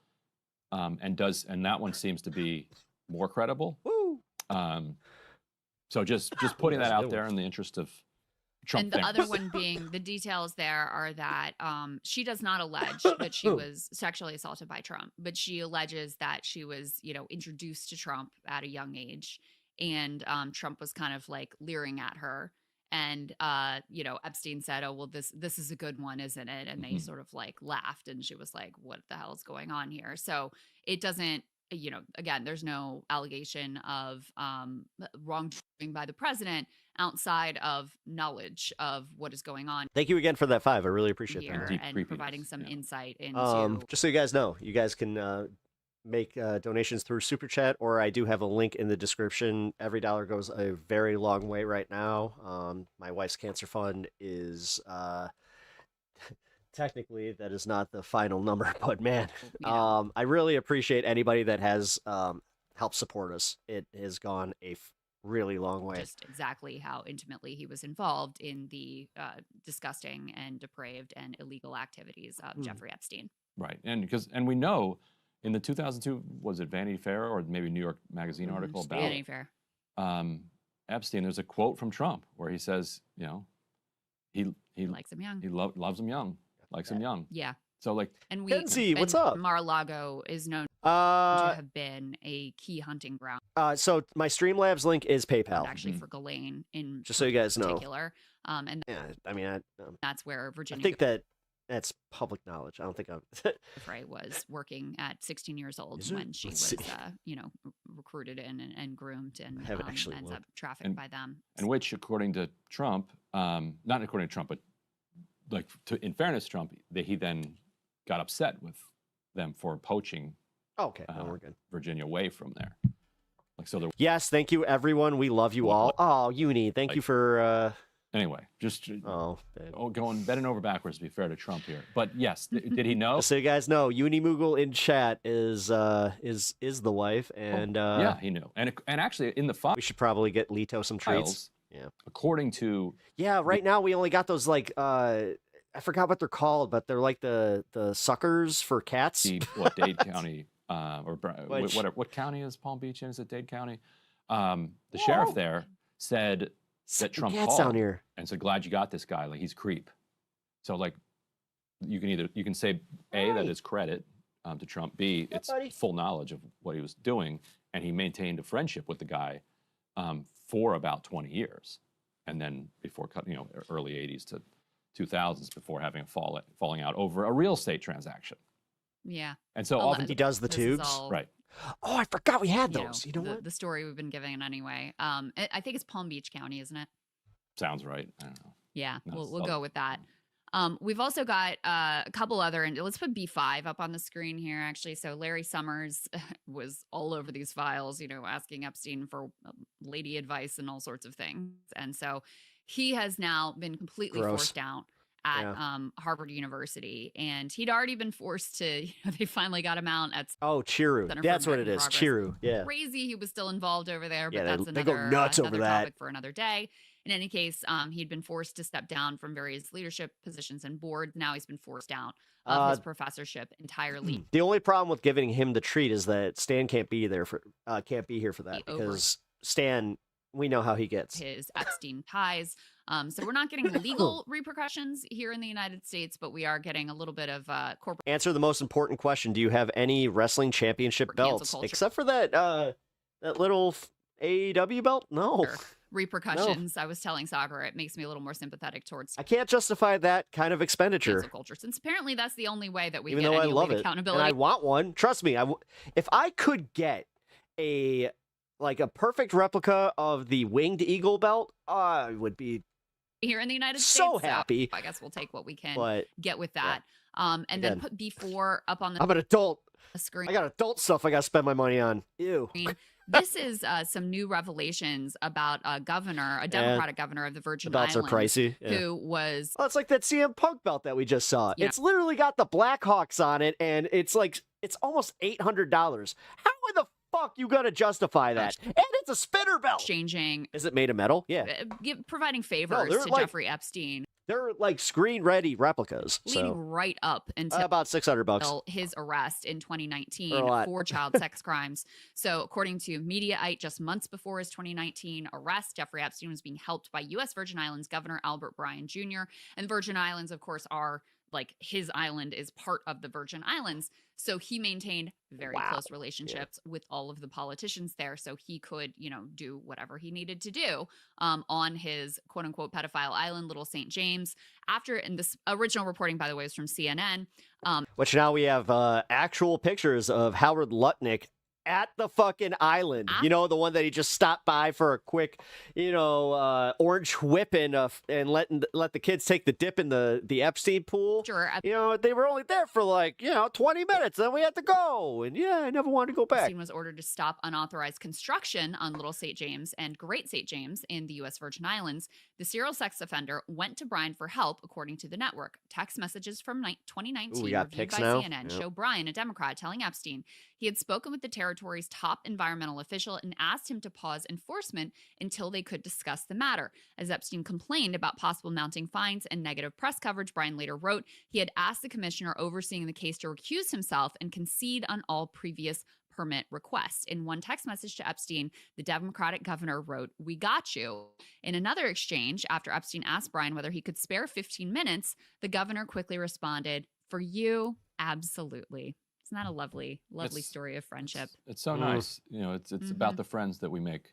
and that one seems to be more credible. Woo! So just putting that out there in the interest of Trump. And the fans. other one being the details there are that she does not allege that she was sexually assaulted by Trump, but she alleges that she was, introduced to Trump at a young age, and Trump was kind of like leering at her. And Epstein said, "Oh, well, this is a good one, isn't it?" And they sort of like laughed, and she was like, "What the hell is going on here?" So it doesn't. Again, there's no allegation of wrongdoing by the president outside of knowledge of what is going on. Thank you again for that 5. I really appreciate here that. and providing some insight into. Just so you guys know, you guys can make donations through Super Chat, or I do have a link in the description. Every dollar goes a very long way right now. My wife's cancer fund is... Technically, that is not the final number, but man, I really appreciate anybody that has helped support us. It has gone a really long way. Just exactly how intimately he was involved in the disgusting and depraved and illegal activities of Jeffrey Epstein. Right, and we know in the 2002, was it Vanity Fair or maybe New York Magazine article about Vanity Fair. Epstein? There's a quote from Trump where he says, he likes him young. He loves him young. Likes him young. Yeah. So and Kenzie, what's up? Mar-a-Lago is known to have been a key hunting ground. So my Streamlabs link is PayPal. Actually, for Ghislaine in just so you guys know. Particular. And yeah, I mean, that's where Virginia. I think that's public knowledge. I don't think I'm. Frey was working at 16 years old when she was, recruited and groomed and ends up trafficked by them. And which, according to Trump, not according to Trump, but in fairness, Trump, he then got upset with them for poaching. Okay, no, we're good. Virginia away from there. Yes, thank you, everyone. We love you all. Oh, Uni, thank you for. Anyway, just bending over backwards to be fair to Trump here. But yes, did he know? So you guys know, Uni Moogle in chat is the wife, and yeah, he knew. And actually, in the file, we should probably get Leto some treats. Yeah. According to right now we only got those I forgot what they're called, but they're like the suckers for cats. Dade County, what county is Palm Beach in? Is it Dade County? The sheriff there said that Trump cats called down here and said, "Glad you got this guy. Like he's creep." So like, you can say A, that is credit to Trump. B, it's full knowledge of what he was doing, and he maintained a friendship with the guy for about 20 years, and then before early 80s to 2000s before having a falling out over a real estate transaction. Yeah. And so Well, often he does the this is tubes, all, right? Oh, I forgot we had those. You know what? The story we've been giving anyway. I think it's Palm Beach County, isn't it? Sounds right. I don't know. Yeah, No, we'll go with that. We've also got a couple other, and let's put B5 up on the screen here, actually. So Larry Summers was all over these files, asking Epstein for lady advice and all sorts of things. And so he has now been completely forced out at Harvard University, and he'd already been forced to, they finally got him out at Chiru. Center for That's what it American is. Progress. Chiru. Yeah. Crazy he was still involved over there, but Yeah, that's they go nuts over another that. topic for another day. In any case, he'd been forced to step down from various leadership positions and boards. Now he's been forced out of his professorship entirely. The only problem with giving him the treat is that Stan can't be here for that because Stan, we know how he gets. His Epstein ties. So we're not getting legal repercussions here in the United States, but we are getting a little bit of corporate. Answer the most important question: do you have any wrestling championship belts culture. except for that little AEW belt? No. Repercussions. I was telling Soccer, it makes me a little more sympathetic towards I can't justify that kind of expenditure. cancel culture, since apparently that's the only way that we Even get though I any love it, accountability. and I want one. Trust me, if I could get a perfect replica of the winged eagle belt, I would be here in the United States. so happy. I guess we'll take what we can But, get with that. And Again, then put B4 up on the I'm an adult. screen. I got adult stuff I got to spend my money on. Ew. This is some new revelations about a Democratic governor of the Virgin The belts are Islands, pricey, yeah. who was Oh, it's like that CM Punk belt that we just saw. Yeah. It's literally got the Blackhawks on it, and it's almost $800. How in the fuck you gonna justify that? And it's a spinner belt. Exchanging. Is it made of metal? Yeah. Providing favors they're to like- Jeffrey Epstein. They're like screen ready replicas. Leading So right up until about $600. until his arrest in 2019 A lot. for child sex crimes. So, according to Mediaite, just months before his 2019 arrest, Jeffrey Epstein was being helped by U.S. Virgin Islands Governor Albert Bryan Jr. And Virgin Islands, of course, are like his island is part of the Virgin Islands. So he maintained very close relationships with all of the politicians there. So he could, do whatever he needed to do on his quote unquote pedophile island, Little St. James. And this original reporting, by the way, was from CNN. Which now we have actual pictures of Howard Lutnick at the fucking island. You know, the one that he just stopped by for a quick, orange whipping and let the kids take the dip in the Epstein pool. Sure. They were only there for 20 minutes. Then we had to go. And I never wanted to go back. Epstein was ordered to stop unauthorized construction on Little St. James and Great St. James in the U.S. Virgin Islands. The serial sex offender went to Bryan for help, according to the network. Text messages from 2019 reviewed by CNN show Bryan, a Democrat, telling Epstein he had spoken with the territory's top environmental official and asked him to pause enforcement until they could discuss the matter. As Epstein complained about possible mounting fines and negative press coverage, Bryan later wrote he had asked the commissioner overseeing the case to recuse himself and concede on all previous permit requests. In one text message to Epstein, the Democratic governor wrote, "We got you." In another exchange, after Epstein asked Bryan whether he could spare 15 minutes, the governor quickly responded, "For you, absolutely." Isn't that a lovely story of friendship? It's so nice. It's about the friends that we make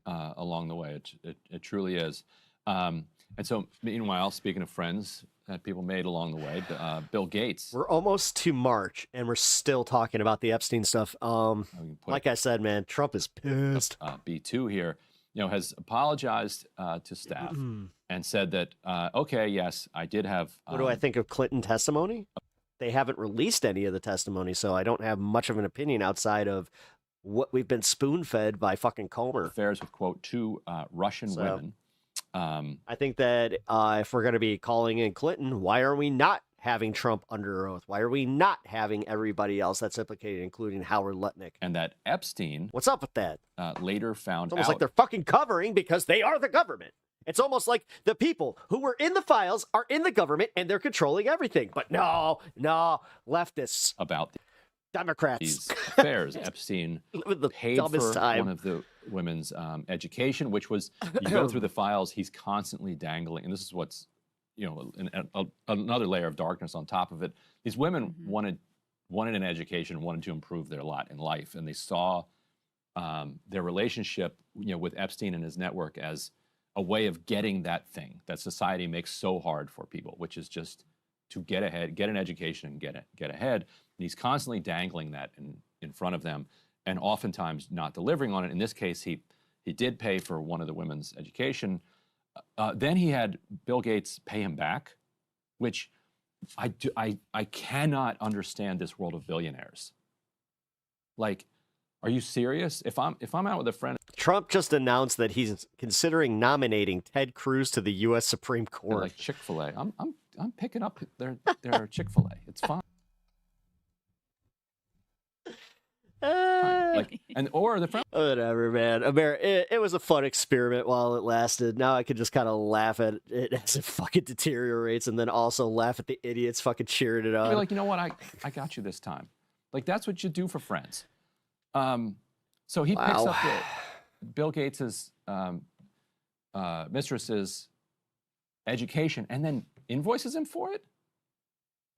along the way. It truly is. And so, meanwhile, speaking of friends that people made along the way, Bill Gates. We're almost to March, and we're still talking about the Epstein stuff. Like I said, man, Trump is pissed. B2 here, has apologized to staff and said that, okay, yes, I did have. What do I think of Clinton testimony? They haven't released any of the testimony, so I don't have much of an opinion outside of what we've been spoon-fed by fucking Comer. Affairs with, quote, two Russian women. I think that if we're going to be calling in Clinton, why are we not having Trump under oath? Why are we not having everybody else that's implicated, including Howard Lutnick? And that Epstein... What's up with that? Later found It's almost out... like they're fucking covering because they are the government. It's almost like the people who were in the files are in the government and they're controlling everything. But no, leftists. About Democrats. These affairs. Epstein paid for time. one of the women's education, which was, you go through the files, he's constantly dangling. And this is what's, another layer of darkness on top of it. These women wanted an education, wanted to improve their lot in life. And they saw their relationship, with Epstein and his network as a way of getting that thing that society makes so hard for people, which is just to get ahead, get an education and get ahead. And he's constantly dangling that in front of them and oftentimes not delivering on it. In this case, he did pay for one of the women's education. Then he had Bill Gates pay him back, which I cannot understand this world of billionaires. Like, are you serious? If I'm out with a friend, Trump just announced that he's considering nominating Ted Cruz to the U.S. Supreme Court. Like Chick-fil-A, I'm picking up their Chick-fil-A. It's fine. Or the friend. Whatever, man. It was a fun experiment while it lasted. Now I can just kind of laugh at it as it fucking deteriorates, and then also laugh at the idiots fucking cheering it on. You're like, you know what? I got you this time. Like, that's what you do for friends. So he picks up Bill Gates's mistress's education and then invoices him for it.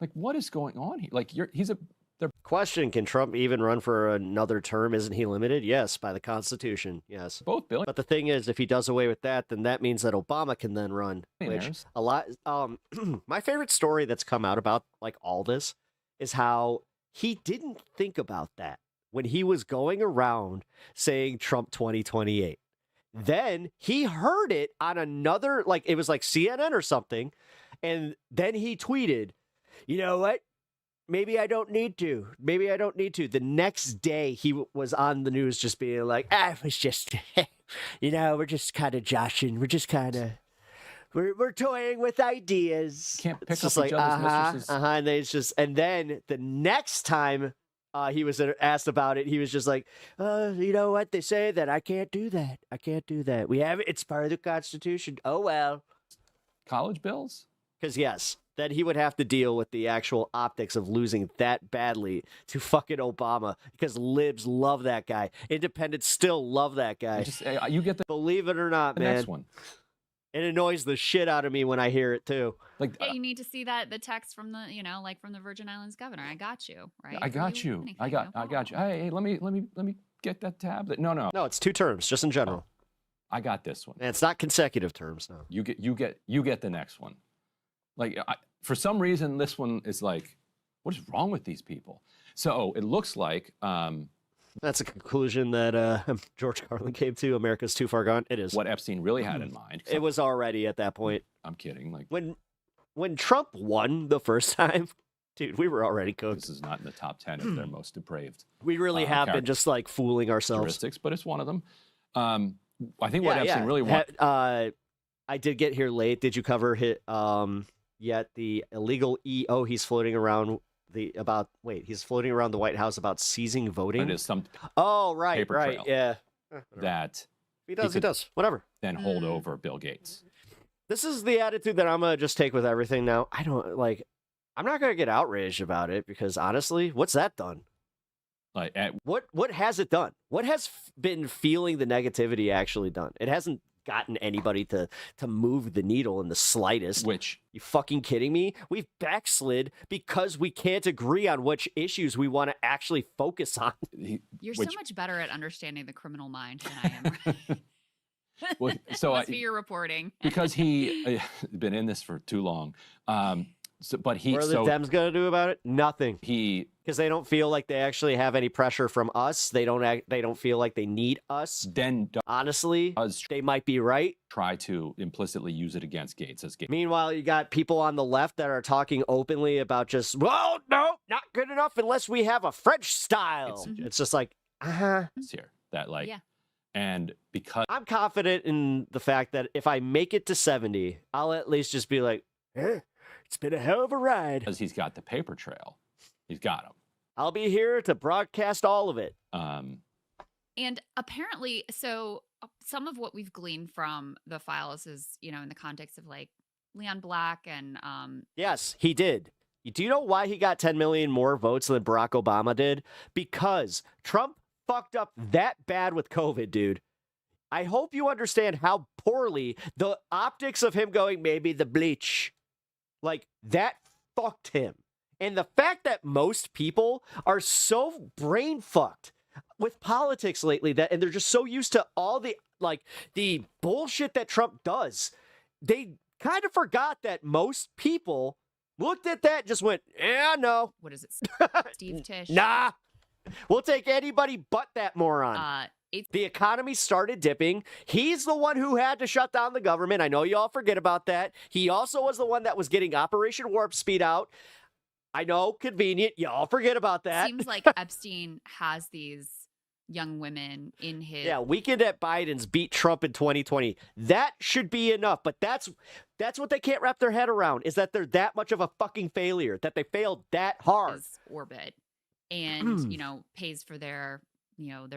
Like, what is going on here? Like, the question: can Trump even run for another term? Isn't he limited? Yes, by the Constitution. Yes, both Bill. But the thing is, if he does away with that, then that means that Obama can then run. Which a lot. My favorite story that's come out about like all this is how he didn't think about that when he was going around saying Trump 2028. Then he heard it on another, like it was like CNN or something, and then he tweeted, "You know what? Maybe I don't need to. Maybe I don't need to." The next day, he was on the news just being like, "I was just, we're just kind of joshing. We're just kind of, we're toying with ideas." Can't pick up each other's mistresses. And then the next time he was asked about it, he was just like, "You know what? They say that I can't do that. I can't do that. We have it. It's part of the Constitution. Oh, well." College bills? Because, yes. Then he would have to deal with the actual optics of losing that badly to fucking Obama, because libs love that guy. Independents still love that guy. You get believe it or not, the man. Next one. It annoys the shit out of me when I hear it too. Like, yeah, you need to see the text from the, like from the Virgin Islands governor. I got you, right? I got you. I got you. Hey, let me get that tablet. No, it's 2 terms, just in general. I got this one. And it's not consecutive terms. No, you get the next one. Like, for some reason, this one is like, what is wrong with these people? So it looks like that's a conclusion that George Carlin came to. America's too far gone. It is what Epstein really had in mind. It was already at that point. I'm kidding. Like, when Trump won the first time, dude, we were already cooked. This is not in the top 10 of their most depraved. We really have been just like fooling ourselves. But it's one of them. I think what Epstein really wanted. I did get here late. Did you cover yet the illegal EO he's floating around he's floating around the White House about seizing voting? It is some right, trail yeah. That he does. Whatever. Then hold over Bill Gates. This is the attitude that I'm gonna just take with everything now. I'm not gonna get outraged about it, because honestly, what's that done? Like, what has it done? What has been feeling the negativity actually done? It hasn't gotten anybody to move the needle in the slightest. Which, you fucking kidding me? We've backslid because we can't agree on which issues we want to actually focus on. You're so much better at understanding the criminal mind than I am. Right? Well, so must be your reporting. Because he been in this for too long. What are the Dems gonna do about it? Nothing. Because they don't feel like they actually have any pressure from us. They don't feel like they need us. Then honestly, they might be right. Try to implicitly use it against Gates as Gates. Meanwhile, you got people on the left that are talking openly about just, well, no, not good enough unless we have a French style. It's just like, It's here that like, yeah. And because I'm confident in the fact that if I make it to 70, I'll at least just be like, it's been a hell of a ride. Because he's got the paper trail. He's got him. I'll be here to broadcast all of it. And apparently, so some of what we've gleaned from the files is, in the context of like Leon Black and Yes, he did. Do you know why he got 10 million more votes than Barack Obama did? Because Trump fucked up that bad with COVID, dude. I hope you understand how poorly the optics of him going, maybe the bleach, like that fucked him. And the fact that most people are so brain fucked with politics lately and they're just so used to all the bullshit that Trump does, they kind of forgot that most people looked at that and just went, yeah, no. What is it? Steve Tisch? Nah. We'll take anybody but that moron. The economy started dipping. He's the one who had to shut down the government. I know you all forget about that. He also was the one that was getting Operation Warp Speed out. I know, convenient. Y'all forget about that. Seems like Epstein has these young women in his... Yeah, Weekend at Biden's beat Trump in 2020. That should be enough, but that's what they can't wrap their head around, is that they're that much of a fucking failure, that they failed that hard. Orbit. And, pays for their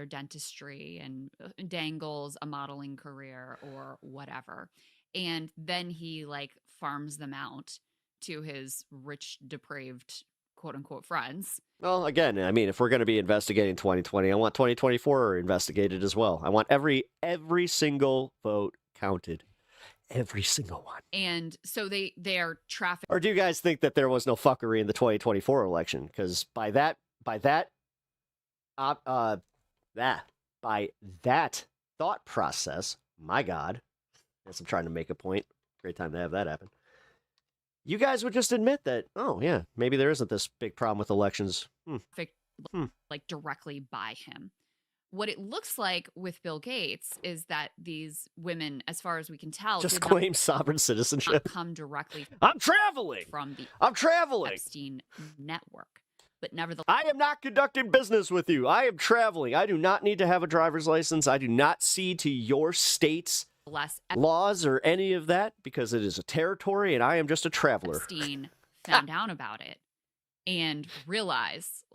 dentistry and dangles a modeling career or whatever. And then he farms them out to his rich, depraved, quote unquote, friends. Well, again, I mean, if we're going to be investigating 2020, I want 2024 investigated as well. I want every single vote counted. Every single one. And so they're traffic. Or do you guys think that there was no fuckery in the 2024 election? Because by that thought process, my God, yes, I'm trying to make a point. Great time to have that happen. You guys would just admit that, oh yeah, maybe there isn't this big problem with elections. Directly by him. What it looks like with Bill Gates is that these women, as far as we can tell, just claim sovereign citizenship. Come directly. I'm traveling from the Epstein network. But nevertheless, I am not conducting business with you. I am traveling. I do not need to have a driver's license. I do not cede to your state's laws or any of that because it is a territory and I am just a traveler. Epstein found out about it and realized,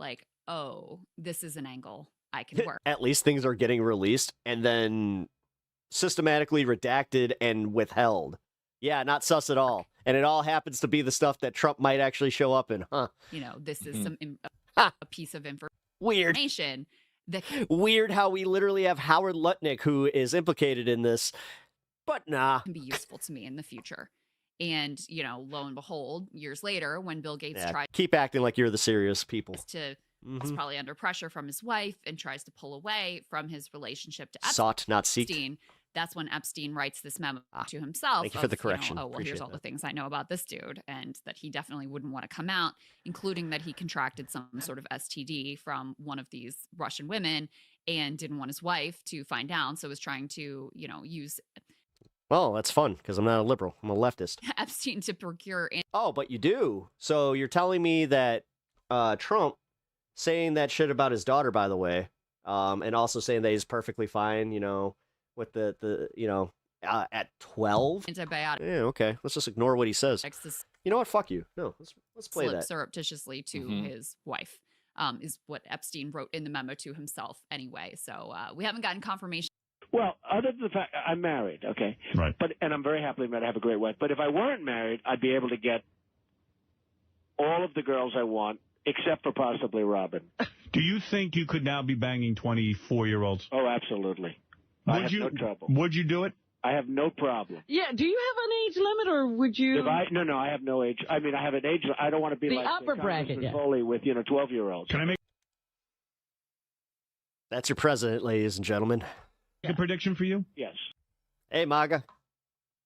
oh, this is an angle I can work. At least things are getting released and then systematically redacted and withheld. Yeah, not sus at all. And it all happens to be the stuff that Trump might actually show up in, huh? This is a piece of information. Weird how we literally have Howard Lutnick, who is implicated in this, but nah. Can be useful to me in the future. And, lo and behold, years later, when Bill Gates tried... Keep acting like you're the serious people. Was probably under pressure from his wife and tries to pull away from his relationship to Epstein. Sought, not seek. That's when Epstein writes this memo to himself. Thank you for the correction. Here's all the things I know about this dude, and that he definitely wouldn't want to come out, including that he contracted some sort of STD from one of these Russian women and didn't want his wife to find out, so was trying to, use... Well, that's fun, because I'm not a liberal. I'm a leftist. Epstein to procure... Oh, but you do? So you're telling me that Trump saying that shit about his daughter, by the way, and also saying that he's perfectly fine, with the at 12? Antibiotic. Yeah, okay. Let's just ignore what he says. You know what? Fuck you. No, let's play that. Surreptitiously to his wife, is what Epstein wrote in the memo to himself anyway. So we haven't gotten confirmation. Well, other than the fact I'm married, okay? Right. And I'm very happily married. I have a great wife. But if I weren't married, I'd be able to get all of the girls I want, except for possibly Robin. Do you think you could now be banging 24-year-olds? Oh, absolutely. I have no trouble. Would you do it? I have no problem. Yeah. Do you have an age limit, or would you? No, I have no age. I mean, I have an age. I don't want to be the like upper bracket, Foley with 12-year-olds. Can I make? That's your president, ladies and gentlemen. A prediction for you? Yes. Hey, MAGA.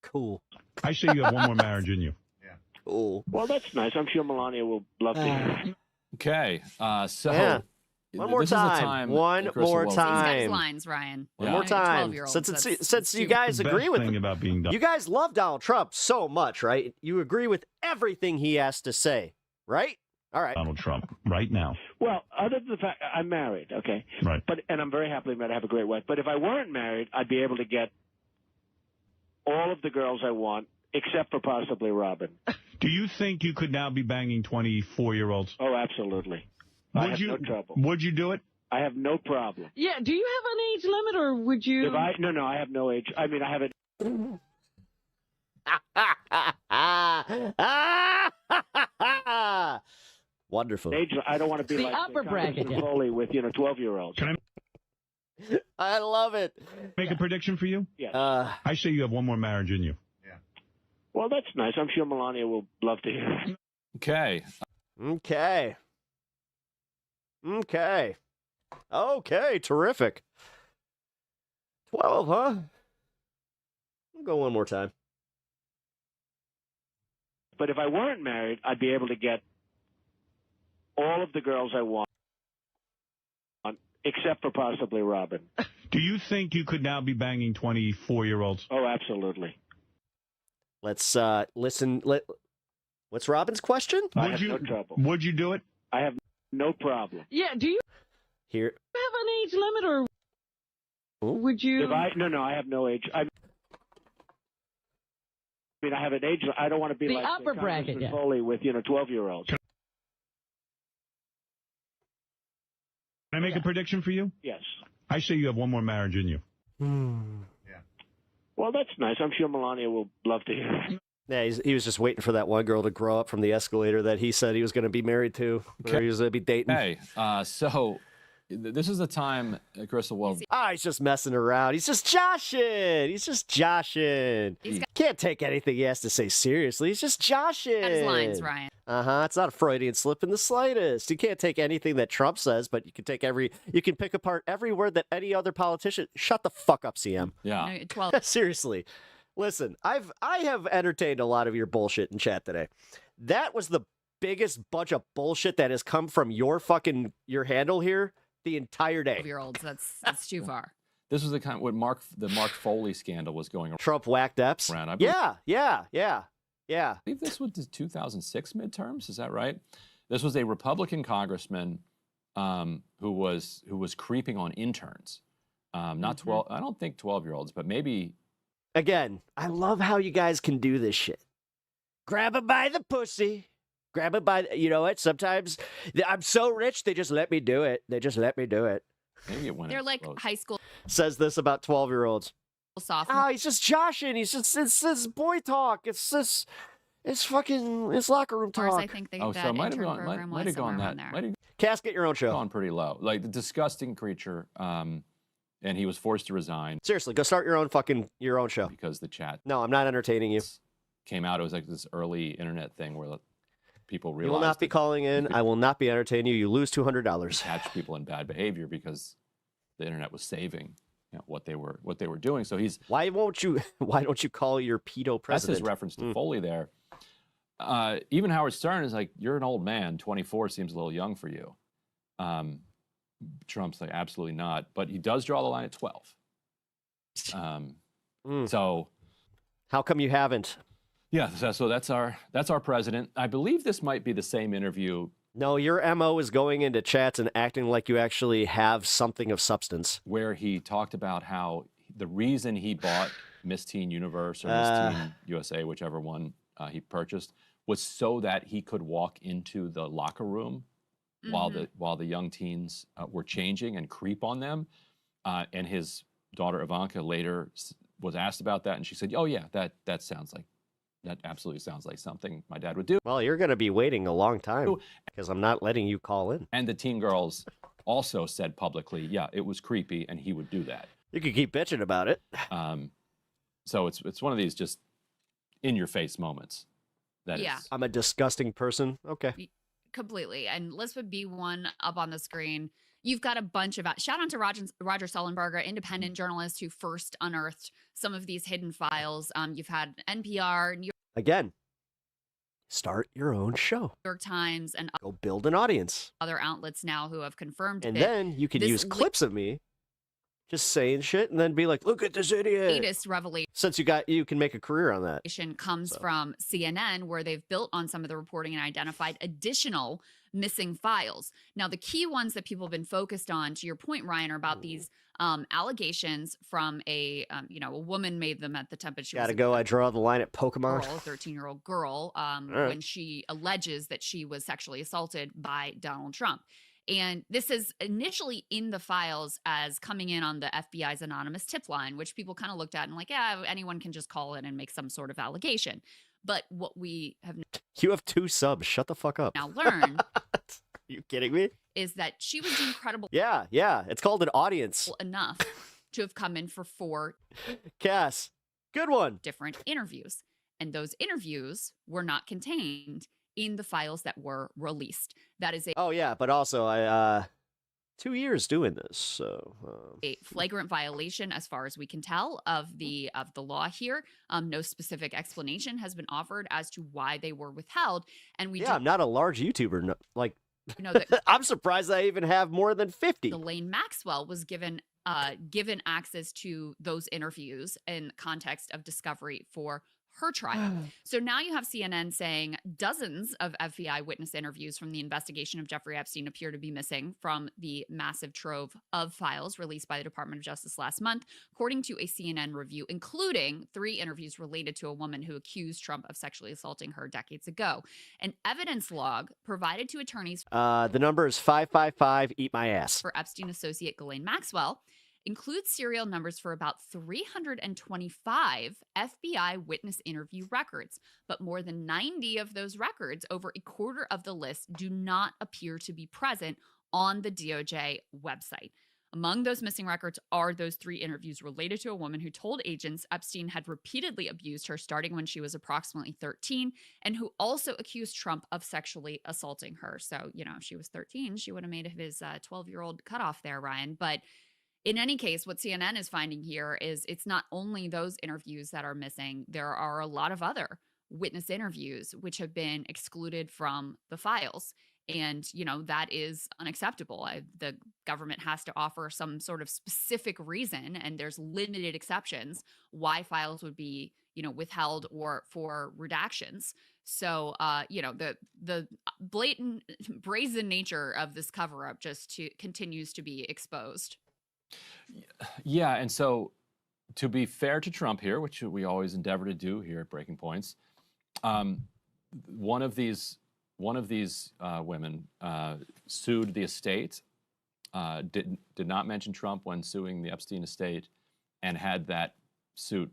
Cool. I say you have one more marriage in you. Yeah. Cool. Well, that's nice. I'm sure Melania will love to hear it. Okay. So. Yeah. One more time. One more time. These guys' lines, Ryan. One more time. Since you guys agree with him, you guys love Donald Trump so much, right? You agree with everything he has to say, right? All right. Donald Trump, right now. Well, other than the fact I'm married, okay? Right. And I'm very happily married. I have a great wife. But if I weren't married, I'd be able to get all of the girls I want, except for possibly Robin. Do you think you could now be banging 24-year-olds? Oh, absolutely. I have no trouble. Would you do it? I have no problem. Yeah, do you have an age limit, or would you? If no, I have no age. I mean, I have it. Wonderful. Age, I don't want to be The like upper bracket. Congressman Foley with 12-year-olds. I love it. Make a prediction for you? Yeah. I say you have one more marriage in you. Well, that's nice. I'm sure Melania will love to hear it. Okay. Okay. Terrific. 12, huh? I'll go one more time. But if I weren't married, I'd be able to get all of the girls I want, except for possibly Robin. Do you think you could now be banging 24-year-olds? Oh, absolutely. Let's listen. What's Robin's question? I have no trouble. Would you do it? I have no problem. Yeah, do you Here. have an age limit, or would you? If no, I have no age. I mean, I have an age. I don't want to be The like upper bracket, Congressman yeah. Foley with 12-year-olds. Can I make a prediction for you? Yes. I say you have one more marriage in you. Well, that's nice. I'm sure Melania will love to hear it. Yeah, he was just waiting for that one girl to grow up from the escalator that he said he was going to be married to, or he was going to be dating. Hey, so this is the time, Crystal, he's just messing around. He's just joshing. Can't take anything he has to say seriously. He's just joshing. Got his lines, Ryan. It's not a Freudian slip in the slightest. You can't take anything that Trump says, but you can pick apart every word that any other politician. Shut the fuck up, CM. Yeah. No, 12. Seriously. Listen, I have entertained a lot of your bullshit in chat today. That was the biggest bunch of bullshit that has come from your handle here the entire day. 12-year-olds. That's too far. This was the kind when the Mark Foley scandal was going Trump whacked Epps. around. I believe this was the 2006 midterms. Is that right? This was a Republican congressman who was creeping on interns. Not 12. I don't think 12-year-olds, but maybe. Again, I love how you guys can do this shit. Grab it by the pussy. Grab it by, you know what? Sometimes I'm so rich, they just let me do it. Maybe it went. They're like high school Says this about 12-year-olds. sophomore. He's just joshing. It's boy talk. It's locker room talk. I think that might have intern gone, program might was have gone somewhere that. around Might there. have Cass, get your own show. gone pretty low. Like the disgusting creature. And he was forced to resign. Seriously, go start your own show. Because the chat. No, I'm not entertaining you. Came out. It was like this early internet thing where people realized. You will not be calling in. I will not be entertaining you. You lose $200. Catch people in bad behavior because the internet was saving what they were doing. So he's. Why don't you call your pedo president? That's his reference to Foley there. Even Howard Stern is like, you're an old man. 24 seems a little young for you. Trump's like, absolutely not. But he does draw the line at 12. So, how come you haven't? Yeah, so that's our president. I believe this might be the same interview. No, your MO is going into chats and acting like you actually have something of substance. Where he talked about how the reason he bought Miss Teen Universe or Miss Teen USA, whichever one he purchased, was so that he could walk into the locker room while the young teens were changing and creep on them. And his daughter Ivanka later was asked about that, and she said, "Oh yeah, that absolutely sounds like something my dad would do." Well, you're going to be waiting a long time because I'm not letting you call in. And the teen girls also said publicly, "Yeah, it was creepy, and he would do that." You could keep bitching about it. So it's one of these just in your face moments. I'm a disgusting person. Okay. Completely. And let's put B1 up on the screen. You've got a bunch of shout out to Roger Sullenberger, independent journalist who first unearthed some of these hidden files. You've had NPR, New Again, start your own show. York Times, and Go build an audience. other outlets now who have confirmed And that then you can use clips of me just saying shit and then be like, look at this idiot. latest revelation Since you can make a career on that. comes from CNN, where they've built on some of the reporting and identified additional missing files. Now, the key ones that people have been focused on, to your point, Ryan, are about these allegations from a woman made them at the time, but she Gotta go. I draw the line at Pokemon. girl, a 13-year-old girl, right. when she alleges that she was sexually assaulted by Donald Trump. And this is initially in the files as coming in on the FBI's anonymous tip line, which people kind of looked at and like, yeah, anyone can just call in and make some sort of allegation. But what we have You have 2 subs. Shut the fuck up. now learned Are you kidding me? is that she was deemed credible Yeah. It's called an audience. enough to have come in for 4 Cass, good one. different interviews. And those interviews were not contained in the files that were released. That is Oh yeah, but also I 2 years doing this, so a flagrant violation, as far as we can tell, of the law here. No specific explanation has been offered as to why they were withheld, and we I'm not a large YouTuber. No, like, know that I'm surprised I even have more than 50. Ghislaine Maxwell was given access to those interviews in context of discovery for her trial. So now you have CNN saying dozens of FBI witness interviews from the investigation of Jeffrey Epstein appear to be missing from the massive trove of files released by the Department of Justice last month, according to a CNN review, including 3 interviews related to a woman who accused Trump of sexually assaulting her decades ago. An evidence log provided to attorneys The number is 555. Eat my ass. for Epstein associate Ghislaine Maxwell includes serial numbers for about 325 FBI witness interview records, but more than 90 of those records, over a quarter of the list, do not appear to be present on the DOJ website. Among those missing records are those 3 interviews related to a woman who told agents Epstein had repeatedly abused her starting when she was approximately 13, and who also accused Trump of sexually assaulting her. So, if she was 13, she would have made his 12-year-old cutoff there, Ryan. But in any case, what CNN is finding here is it's not only those interviews that are missing. There are a lot of other witness interviews which have been excluded from the files. And, that is unacceptable. The government has to offer some sort of specific reason, and there's limited exceptions why files would be, withheld or for redactions. So, the blatant, brazen nature of this cover-up just continues to be exposed. Yeah, and so to be fair to Trump here, which we always endeavor to do here at Breaking Points, one of these women sued the estate, did not mention Trump when suing the Epstein estate, and had that suit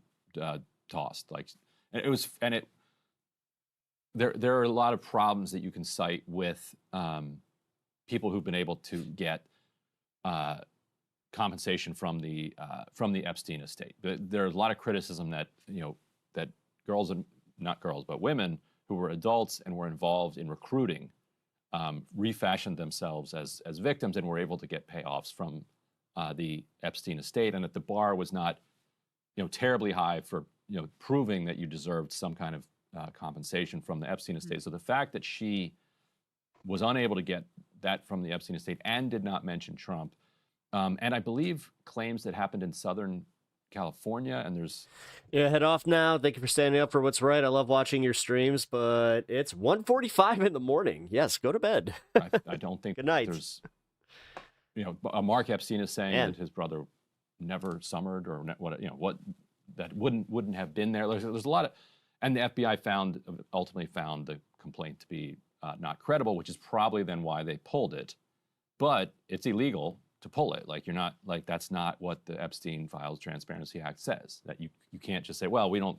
tossed. There are a lot of problems that you can cite with people who've been able to get compensation from the Epstein estate. There's a lot of criticism that that girls, and not girls, but women who were adults and were involved in recruiting refashioned themselves as victims and were able to get payoffs from the Epstein estate, and that the bar was not terribly high for proving that you deserved some kind of compensation from the Epstein estate. So the fact that she was unable to get that from the Epstein estate and did not mention Trump, and I believe claims that happened in Southern California, and there's... Yeah, head off now. Thank you for standing up for what's right. I love watching your streams, but it's 1:45 in the morning. Yes, go to bed. I don't think Good night. There's... Mark Epstein is saying that his brother never summered, or what that wouldn't have been there. There's a lot of... And the FBI ultimately found the complaint to be not credible, which is probably then why they pulled it. But it's illegal to pull it. That's not what the Epstein Files Transparency Act says. That you can't just say, well, we don't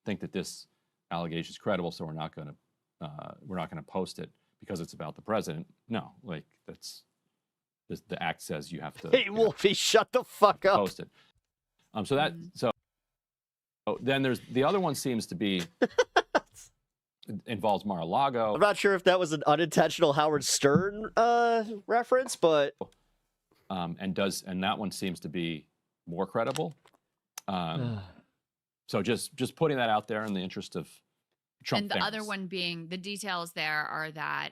think that this allegation is credible, so we're not going to post it because it's about the president. No, the act says you have to. Hey, Wolfie, shut the fuck up. Post it. So then there's the other one seems to be involves Mar-a-Lago. I'm not sure if that was an unintentional Howard Stern reference, but and that one seems to be more credible. So just putting that out there in the interest of Trump. And the fans. other one being, the details there are that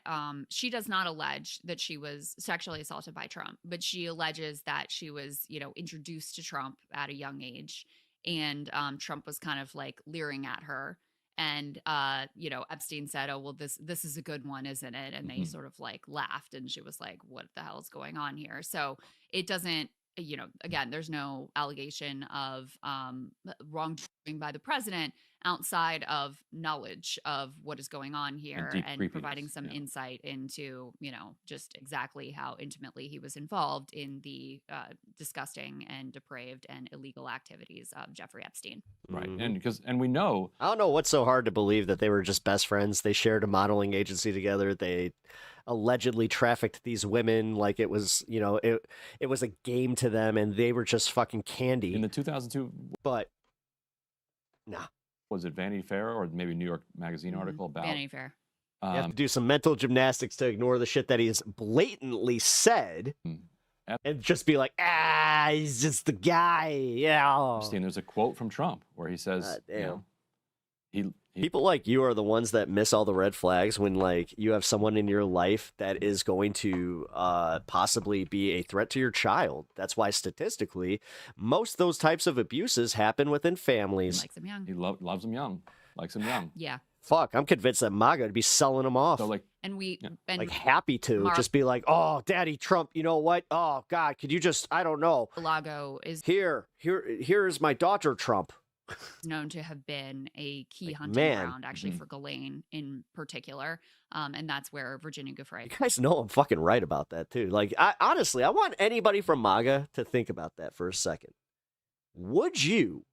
she does not allege that she was sexually assaulted by Trump, but she alleges that she was, introduced to Trump at a young age, and Trump was kind of like leering at her. And, Epstein said, oh, well, this is a good one, isn't it? And they sort of like laughed, and she was like, what the hell is going on here? So it doesn't again, there's no allegation of wrongdoing by the president outside of knowledge of what is going on here and providing some insight into, just exactly how intimately he was involved in the disgusting and depraved and illegal activities of Jeffrey Epstein. Right. And we know. I don't know what's so hard to believe that they were just best friends. They shared a modeling agency together. They allegedly trafficked these women like it was, it was a game to them, and they were just fucking candy. In the 2002. But, nah. Was it Vanity Fair or maybe New York Magazine article about Vanity Fair? You have to do some mental gymnastics to ignore the shit that he has blatantly said and just be like, he's just the guy. Yeah. Epstein, there's a quote from Trump where he says, people like you are the ones that miss all the red flags when, like, you have someone in your life that is going to possibly be a threat to your child. That's why statistically, most of those types of abuses happen within families. Likes them young. He loves them young, likes them young. Yeah. Fuck, I'm convinced that MAGA would be selling them off. So, like, and happy to just be like, oh, Daddy Trump, you know what? Oh God, could you just, I don't know. Lago is here is my daughter Trump. Known to have been a key hunting ground, actually, for Ghislaine in particular. And that's where Virginia Giuffre. You guys know I'm fucking right about that, too. Like, honestly, I want anybody from MAGA to think about that for a second. Would you,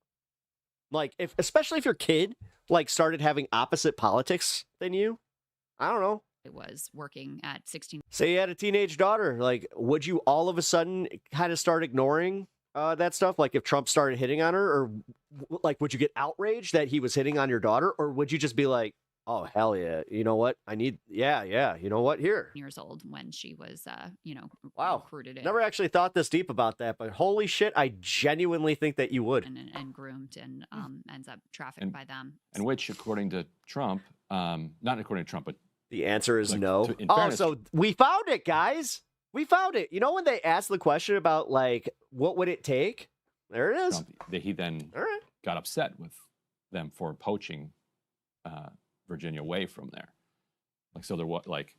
like, especially if your kid, like, started having opposite politics than you? I don't know. It was working at 16. Say you had a teenage daughter. Like, would you all of a sudden kind of start ignoring that stuff? Like, if Trump started hitting on her, or like, would you get outraged that he was hitting on your daughter, or would you just be like, oh hell yeah, you know what, you know what, here. Years old when she was wow, recruited in. Never actually thought this deep about that, but holy shit, I genuinely think that you would. And groomed and ends up trafficked by them. And which, according to Trump, not according to Trump, but the answer is no. Fairness, so we found it, guys. We found it. You know, when they asked the question about, like, what would it take? There it is. Trump, he then got upset with them for poaching Virginia away from there. Like, so there was, like,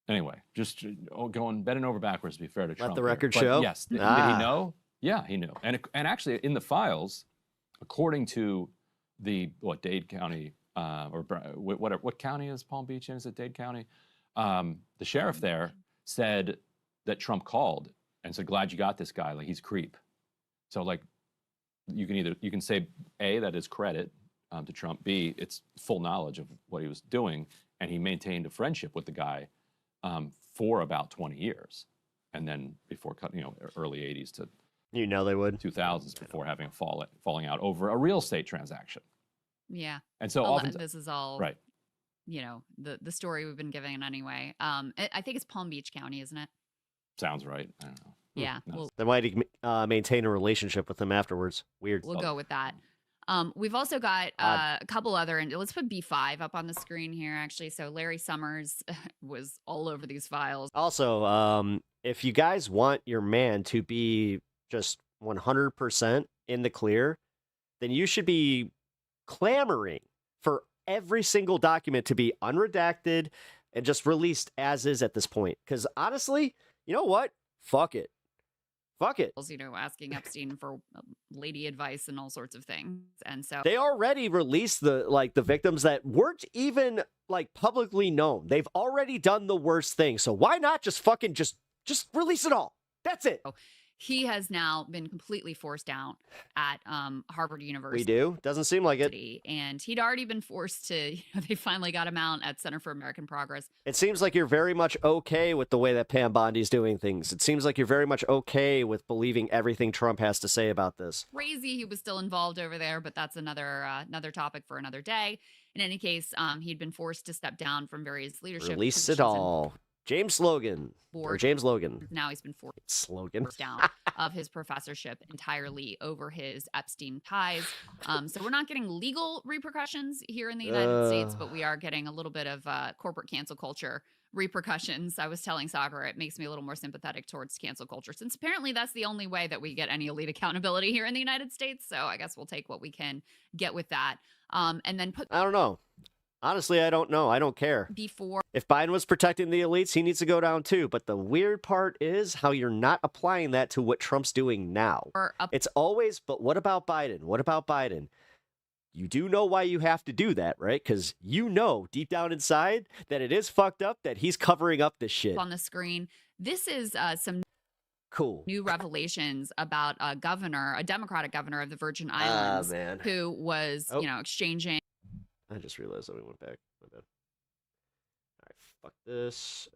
anyway, just bending over backwards to be fair to Trump. Let the record but show. Yes. Did he know? Yeah, he knew. And actually, in the files, according to the, Dade County, or what county is Palm Beach in? Is it Dade County? The sheriff there said that Trump called and said, glad you got this guy, like, he's a creep. So, like, you can say A, that is credit to Trump, B, it's full knowledge of what he was doing, and he maintained a friendship with the guy for about 20 years, and then before early 80s to they would 2000s before having a falling out over a real estate transaction. Yeah. And so often this is all right. The story we've been giving anyway. I think it's Palm Beach County, isn't it? Sounds right. I don't know. Yeah. They might maintain a relationship with him afterwards. Weird. We'll go with that. We've also got a couple other, and let's put B5 up on the screen here, actually. So Larry Summers was all over these files. Also, if you guys want your man to be just 100% in the clear, then you should be clamoring for every single document to be unredacted and just released as is at this point. Because honestly, you know what? Fuck it. Fuck it. Asking Epstein for lady advice and all sorts of things. And so they already released the victims that weren't even, like, publicly known. They've already done the worst thing. So why not just fucking just release it all? That's it. He has now been completely forced out at Harvard University. We do? Doesn't seem like it. And he'd already been forced to, they finally got him out at Center for American Progress. It seems like you're very much okay with the way that Pam Bondi's doing things. It seems like you're very much okay with believing everything Trump has to say about this. Crazy he was still involved over there, but that's another topic for another day. In any case, he'd been forced to step down from various leadership Release positions. it all. James Logan. Now he's been forced down of his professorship entirely over his Epstein ties. So we're not getting legal repercussions here in the United States, but we are getting a little bit of corporate cancel culture repercussions. I was telling Sagar, it makes me a little more sympathetic towards cancel culture, since apparently that's the only way that we get any elite accountability here in the United States. So I guess we'll take what we can get with that. And then I don't know. Honestly, I don't know. I don't care. Before. If Biden was protecting the elites, he needs to go down too. But the weird part is how you're not applying that to what Trump's doing now. It's always, but what about Biden? What about Biden? You do know why you have to do that, right? Because you know deep down inside that it is fucked up that he's covering up this shit. On the screen, this is some cool new revelations about a governor, a Democratic governor of the Virgin Islands, who was, exchanging. I just realized that we went back. My bad. All right, fuck this.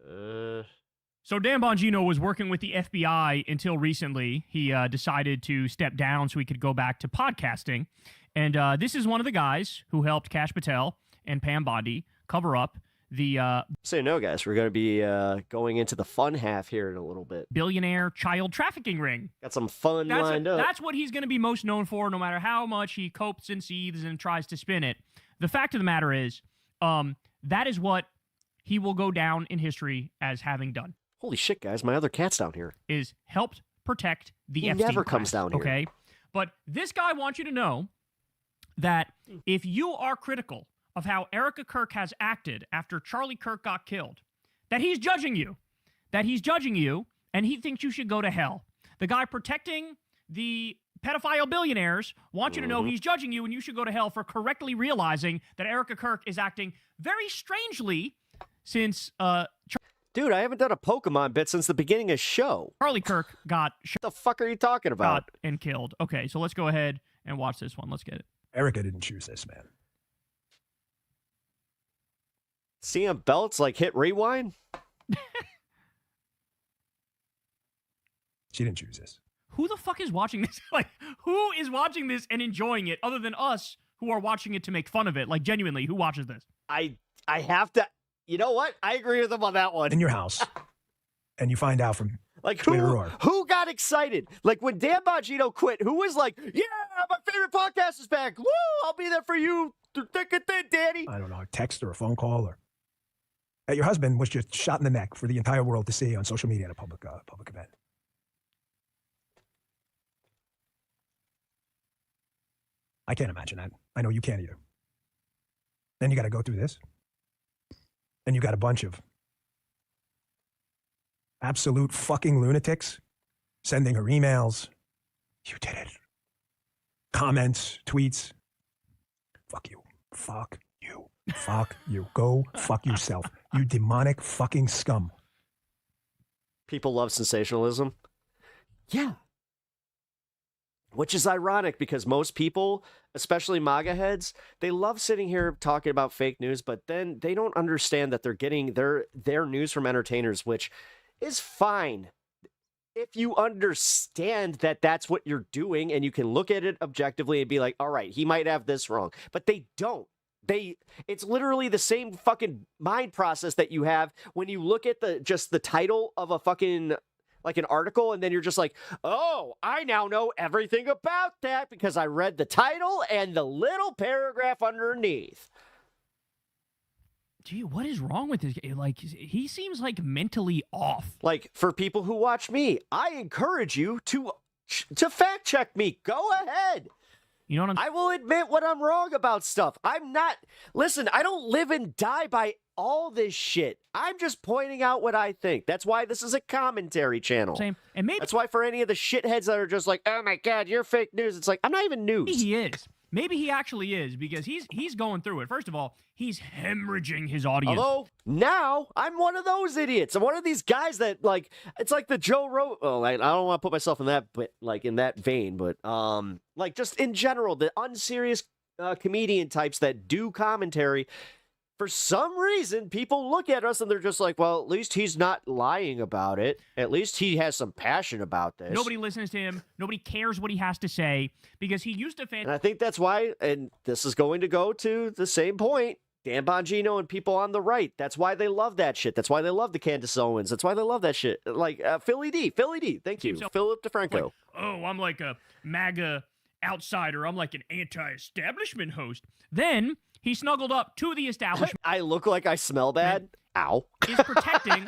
So Dan Bongino was working with the FBI until recently. He decided to step down so he could go back to podcasting. And this is one of the guys who helped Kash Patel and Pam Bondi cover up the... So no, guys, we're going to be going into the fun half here in a little bit. Billionaire child trafficking ring. Got some fun lined up. That's what he's going to be most known for, no matter how much he copes and seethes and tries to spin it. The fact of the matter is, that is what he will go down in history as having done. Holy shit, guys, my other cat's down here. Is helped protect the he Epstein never class, comes down here. Okay? But this guy wants you to know that if you are critical of how Erica Kirk has acted after Charlie Kirk got killed, that he's judging you. That he's judging you, and he thinks you should go to hell. The guy protecting the pedophile billionaires wants you to know he's judging you and you should go to hell for correctly realizing that Erica Kirk is acting very strangely since... Dude, I haven't done a Pokemon bit since the beginning of show. Charlie Kirk got... What the fuck are you talking about? And killed. Okay, so let's go ahead and watch this one. Let's get it. Erica didn't choose this, man. CM Belts like hit rewind? She didn't choose this. Who the fuck is watching this? Like, who is watching this and enjoying it other than us who are watching it to make fun of it? Like, genuinely, who watches this? I have to... You know what? I agree with him on that one. In your house. And you find out from like Twitter who got excited? Like when Dan Bongino quit, who was like, yeah, my favorite podcast is back. Woo, I'll be there for you through thick and thin, Daddy. I don't know, a text or a phone call or... Your husband was just shot in the neck for the entire world to see on social media at a public event. I can't imagine that. I know you can't either. Then you got to go through this. Then you got a bunch of absolute fucking lunatics sending her emails. You did it. Comments, tweets. Fuck you. Fuck you. Fuck you. Go fuck yourself. You demonic fucking scum. People love sensationalism. Yeah. Which is ironic because most people, especially MAGA heads, they love sitting here talking about fake news, but then they don't understand that they're getting their news from entertainers, which is fine if you understand that that's what you're doing and you can look at it objectively and be like, all right, he might have this wrong. But they don't. It's literally the same fucking mind process that you have when you look at just the title of a fucking... like an article, and then you're just like, oh, I now know everything about that because I read the title and the little paragraph underneath. Gee, what is wrong with this? Like, he seems like mentally off. Like, for people who watch me, I encourage you to fact check me. Go ahead. You know what I will admit when I'm wrong about stuff. Listen, I don't live and die by all this shit. I'm just pointing out what I think. That's why this is a commentary channel. Same. And maybe that's why for any of the shitheads that are just like, oh my God, you're fake news. It's like, I'm not even news. Maybe he is. Maybe he actually is because he's going through it. First of all, he's hemorrhaging his audience. Although now I'm one of those idiots. I'm one of these guys that like, it's like the Joe Rogan. Oh, I don't want to put myself in that, but like in that vein, but like just in general, the unserious comedian types that do commentary. For some reason, people look at us and they're just like, well, at least he's not lying about it. At least he has some passion about this. Nobody listens to him. Nobody cares what he has to say because he used to... And I think that's why, and this is going to go to the same point, Dan Bongino and people on the right. That's why they love that shit. That's why they love the Candace Owens. That's why they love that shit. Like Philly D. Thank you. Philip DeFranco. Like, oh, I'm like a MAGA outsider. I'm like an anti-establishment host. Then... he snuggled up to the establishment. I look like I smell bad. Ow. He's protecting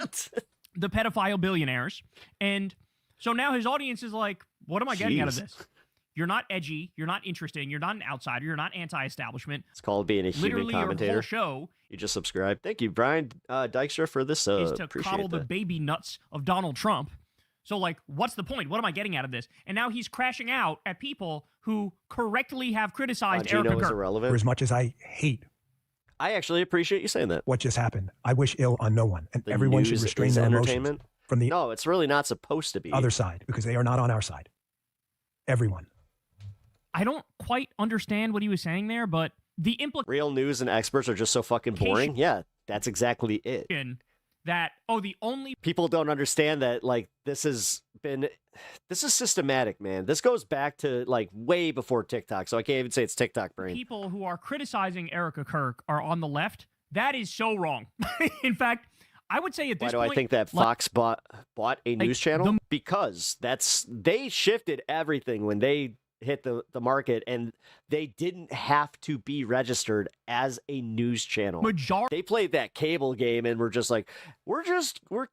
the pedophile billionaires. And so now his audience is like, what am I getting out of this? You're not edgy. You're not interesting. You're not an outsider. You're not anti-establishment. It's called being a human Literally, commentator. your whole show You just subscribed. Thank you, Brian Dykstra, for this. is to Appreciate coddle the that. baby nuts of Donald Trump. So, like, what's the point? What am I getting out of this? And now he's crashing out at people who correctly have criticized Erica Bongino is Kirk. irrelevant. For as much as I hate I actually appreciate you saying that. what just happened, I wish ill on no one, and The everyone should news restrain is their emotions entertainment. from the No, it's really not supposed to be. other side, because they are not on our side. Everyone. I don't quite understand what he was saying there, but the implication Real news and experts are just so fucking boring. Yeah, that's exactly it. that, oh, the only People don't understand that, like, this is systematic, man. This goes back to, like, way before TikTok, so I can't even say it's TikTok brain. people who are criticizing Erica Kirk are on the left, that is so wrong. In fact, I would say at Why this do point, I think that Fox bought a news channel? the- Because they shifted everything when they hit the market, and they didn't have to be registered as a news channel. They played that cable game and were just like, we're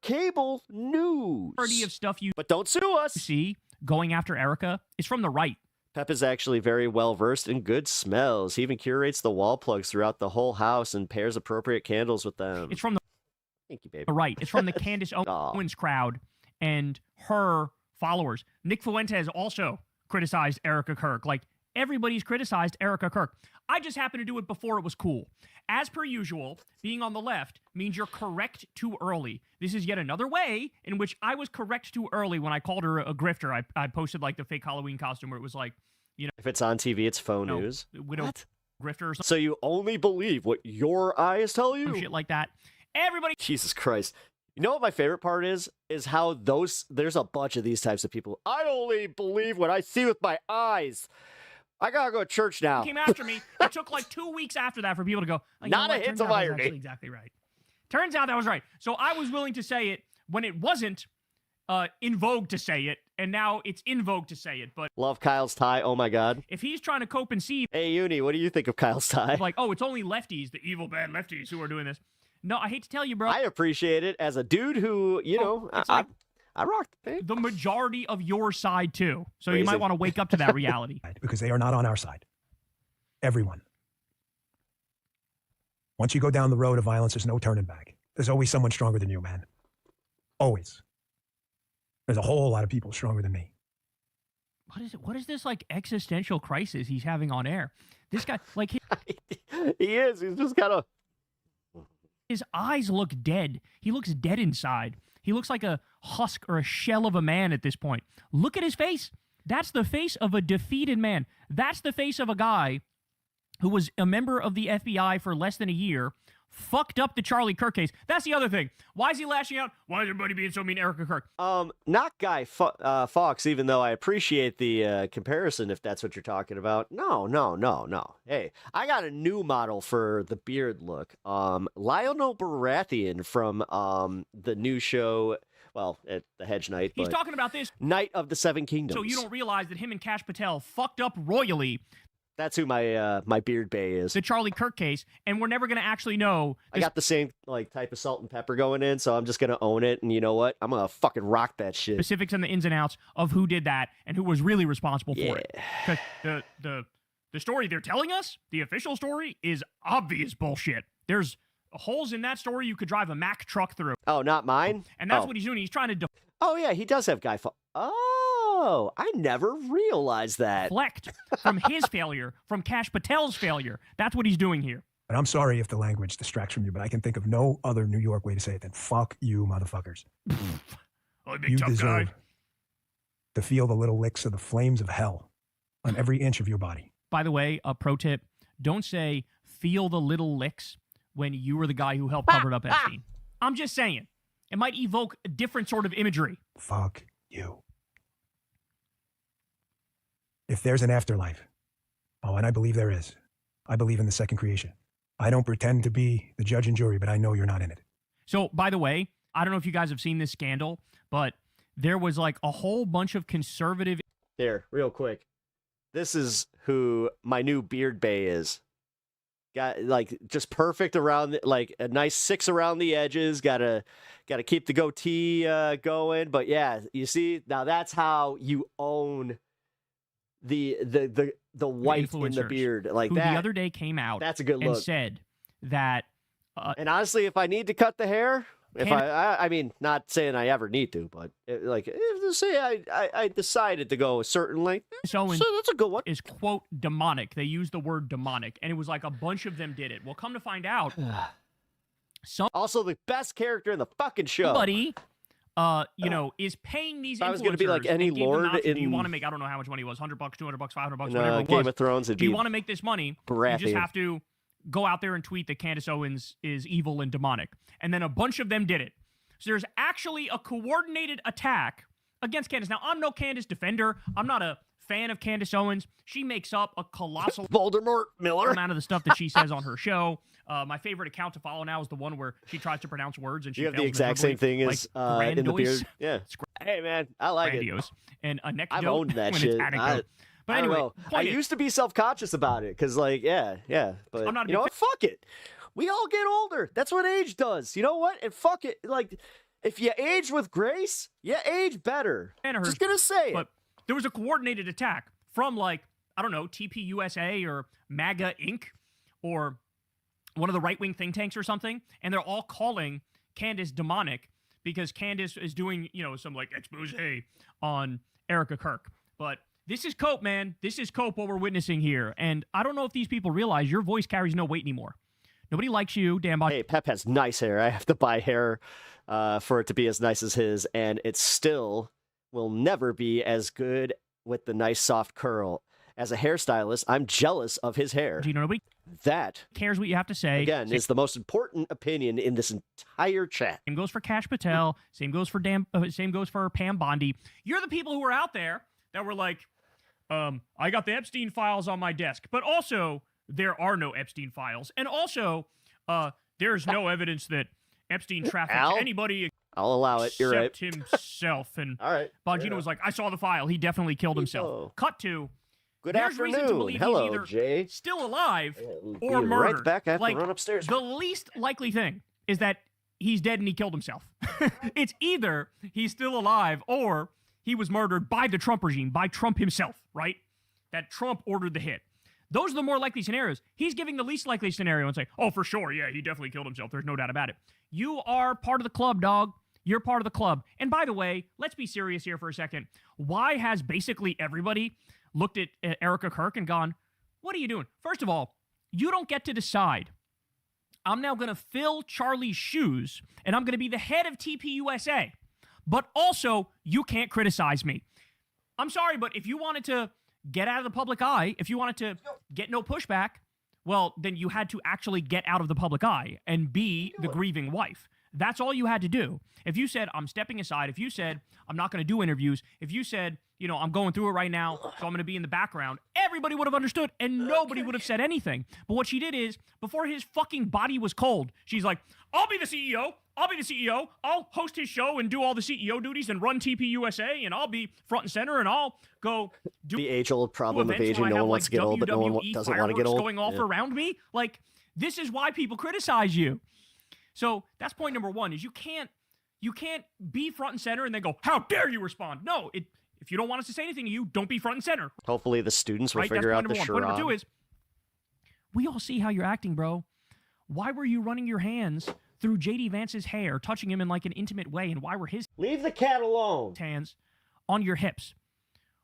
cable news. majority of stuff you But don't sue us. see going after Erica is from the right. Pep is actually very well versed in good smells. He even curates the wall plugs throughout the whole house and pairs appropriate candles with them. It's from the Thank you, baby. right. It's from the Candace Owens crowd and her followers. Nick Fuentes also criticized Erica Kirk. Like, everybody's criticized Erica Kirk. I just happened to do it before it was cool. As per usual, being on the left means you're correct too early. This is yet another way in which I was correct too early when I called her a grifter. I posted, like, the fake Halloween costume where it was like, you know, If it's on TV, it's faux news. widow grifter or something. So you only believe what your eyes tell you? Shit like that. Everybody. Jesus Christ. You know what my favorite part is? Is how there's a bunch of these types of people. I only believe what I see with my eyes. I gotta go to church now. Came after me. It took like 2 weeks after that for people to go, oh, you Not know a what? hint Turns of out that was irony. actually exactly right. Turns out that was right. So I was willing to say it when it wasn't in vogue to say it, and now it's in vogue to say it. But Love Kyle's tie. Oh my God. if he's trying to cope and see, Hey, Uni, what do you think of Kyle's tie? like, oh, it's only lefties, the evil bad lefties who are doing this. No, I hate to tell you, bro. I appreciate it as a dude who, you know, it's like I rock the thing. the majority of your side too. So you Crazy. might want to wake up to that reality. Because they are not on our side. Everyone. Once you go down the road of violence, there's no turning back. There's always someone stronger than you, man. Always. There's a whole lot of people stronger than me. What is it? What is this like existential crisis he's having on air? This guy, like, he is. He's just kind of. his eyes look dead. He looks dead inside. He looks like a husk or a shell of a man at this point. Look at his face. That's the face of a defeated man. That's the face of a guy who was a member of the FBI for less than a year, fucked up the Charlie Kirk case. That's the other thing. Why is he lashing out? Why is everybody being so mean to Erica Kirk? Not Guy Fawkes, even though I appreciate the comparison, if that's what you're talking about. No. Hey, I got a new model for the beard look. Lionel Baratheon from the new show, well, at the Hedge Knight. He's but talking about this. Knight of the Seven Kingdoms. So you don't realize that him and Kash Patel fucked up royally. That's who my beard bay is. The Charlie Kirk case, and we're never going to actually know. I got the same like type of salt and pepper going in, so I'm just gonna own it. And you know what? I'm gonna fucking rock that shit. Specifics and the ins and outs of who did that and who was really responsible for it. Because the story they're telling us, the official story, is obvious bullshit. There's holes in that story you could drive a Mack truck through. Oh, not mine. And that's what he's doing. He's trying to Oh yeah, he does have Guy Fawkes. Oh, I never realized that. deflect from his failure, from Kash Patel's failure. That's what he's doing here. And I'm sorry if the language distracts from you, but I can think of no other New York way to say it than fuck you, motherfuckers. Oh, big You tough deserve guy. to feel the little licks of the flames of hell on every inch of your body. By the way, a pro tip, don't say feel the little licks when you were the guy who helped cover up Epstein. I'm just saying. It might evoke a different sort of imagery. Fuck you. If there's an afterlife, oh, and I believe there is, I believe in the second creation. I don't pretend to be the judge and jury, but I know you're not in it. So, by the way, I don't know if you guys have seen this scandal, but there was like a whole bunch of conservative. There, real quick. This is who my new beard bay is. Got like just perfect around, like a nice 6 around the edges. Gotta keep the goatee going. But yeah, you see, now that's how you own the white in the beard like who that. The other day came out. That's a good and look. said that. And honestly, if I need to cut the hair, if I mean, not saying I ever need to, but say I decided to go a certain length, so that's a good one. Is quote demonic. They used the word demonic, and it was like a bunch of them did it. Well, come to find out, also the best character in the fucking show. Somebody, is paying these. If I was going to be like any lord in, do you want to make? I don't know how much money it was. $100, $200, $500, in, whatever it Game was. of Thrones. Do you want to make this money? Baratheon. You just have to go out there and tweet that Candace Owens is evil and demonic, and then a bunch of them did it. So there's actually a coordinated attack against Candace. Now, I'm no Candace defender. I'm not a fan of Candace Owens. She makes up a colossal Voldemort Miller amount of the stuff that she says on her show. My favorite account to follow now is the one where she tries to pronounce words and she you have the fails exact same miserably, thing like as in the beard. grandiose. Yeah. Hey man, I like Grandiose. it. And anecdote I've owned that when shit. it's anecdote. But I don't anyway, know. I point is- used to be self-conscious about it because, like, yeah. But I'm not a you know big what? Fuck it. We all get older. That's what age does. You know what? And fuck it. Like, if you age with grace, you age better. Just gonna say it. But there was a coordinated attack from, like, I don't know, TPUSA or MAGA Inc. or one of the right-wing think tanks or something, and they're all calling Candace demonic because Candace is doing, some, like, expose on Erica Kirk. But this is cope, man. This is cope, what we're witnessing here. And I don't know if these people realize your voice carries no weight anymore. Nobody likes you, damn. Hey, Pep has nice hair. I have to buy hair for it to be as nice as his, and it still will never be as good with the nice soft curl. As a hairstylist, I'm jealous of his hair. Do you know nobody that cares what you have to say? Again, is the most important opinion in this entire chat. Same goes for Kash Patel. Same goes for Pam Bondi. You're the people who are out there that were like, I got the Epstein files on my desk, but also there are no Epstein files, and also there's no evidence that Epstein trafficked anybody. I'll allow it. You're right. Except himself. And all right, Bongino was like, I saw the file. He definitely killed himself. Cut to. Good There's reason to afternoon. believe Hello, he's either Jay. Still alive Be or murdered. Right back. I have like, to run upstairs. The least likely thing is that he's dead and he killed himself. It's either he's still alive or he was murdered by the Trump regime, by Trump himself, right? That Trump ordered the hit. Those are the more likely scenarios. He's giving the least likely scenario and saying, oh, for sure, yeah, he definitely killed himself. There's no doubt about it. You are part of the club, dog. You're part of the club. And by the way, let's be serious here for a second. Why has basically everybody looked at Erica Kirk and gone, what are you doing? First of all, you don't get to decide. I'm now going to fill Charlie's shoes, and I'm going to be the head of TPUSA. But also, you can't criticize me. I'm sorry, but if you wanted to get out of the public eye, if you wanted to get no pushback, well, then you had to actually get out of the public eye and be the grieving wife. That's all you had to do. If you said, I'm stepping aside, if you said, I'm not going to do interviews, if you said, I'm going through it right now, so I'm going to be in the background, everybody would have understood and nobody would have said anything. But what she did is, before his fucking body was cold, she's like, I'll be the CEO. I'll be the CEO. I'll host his show and do all the CEO duties and run TPUSA, and I'll be front and center, and I'll go do the age-old problem of aging. No have, one wants to get old, but no one WWE doesn't want to get old. Going off around me. Like, this is why people criticize you. So that's point number one: is you can't be front and center and then go, how dare you respond? No, if you don't want us to say anything to you, don't be front and center. Hopefully the students will figure out the charade. Point number two is, we all see how you're acting, bro. Why were you running your hands through J.D. Vance's hair, touching him in like an intimate way, and why were his leave the cat alone hands on your hips?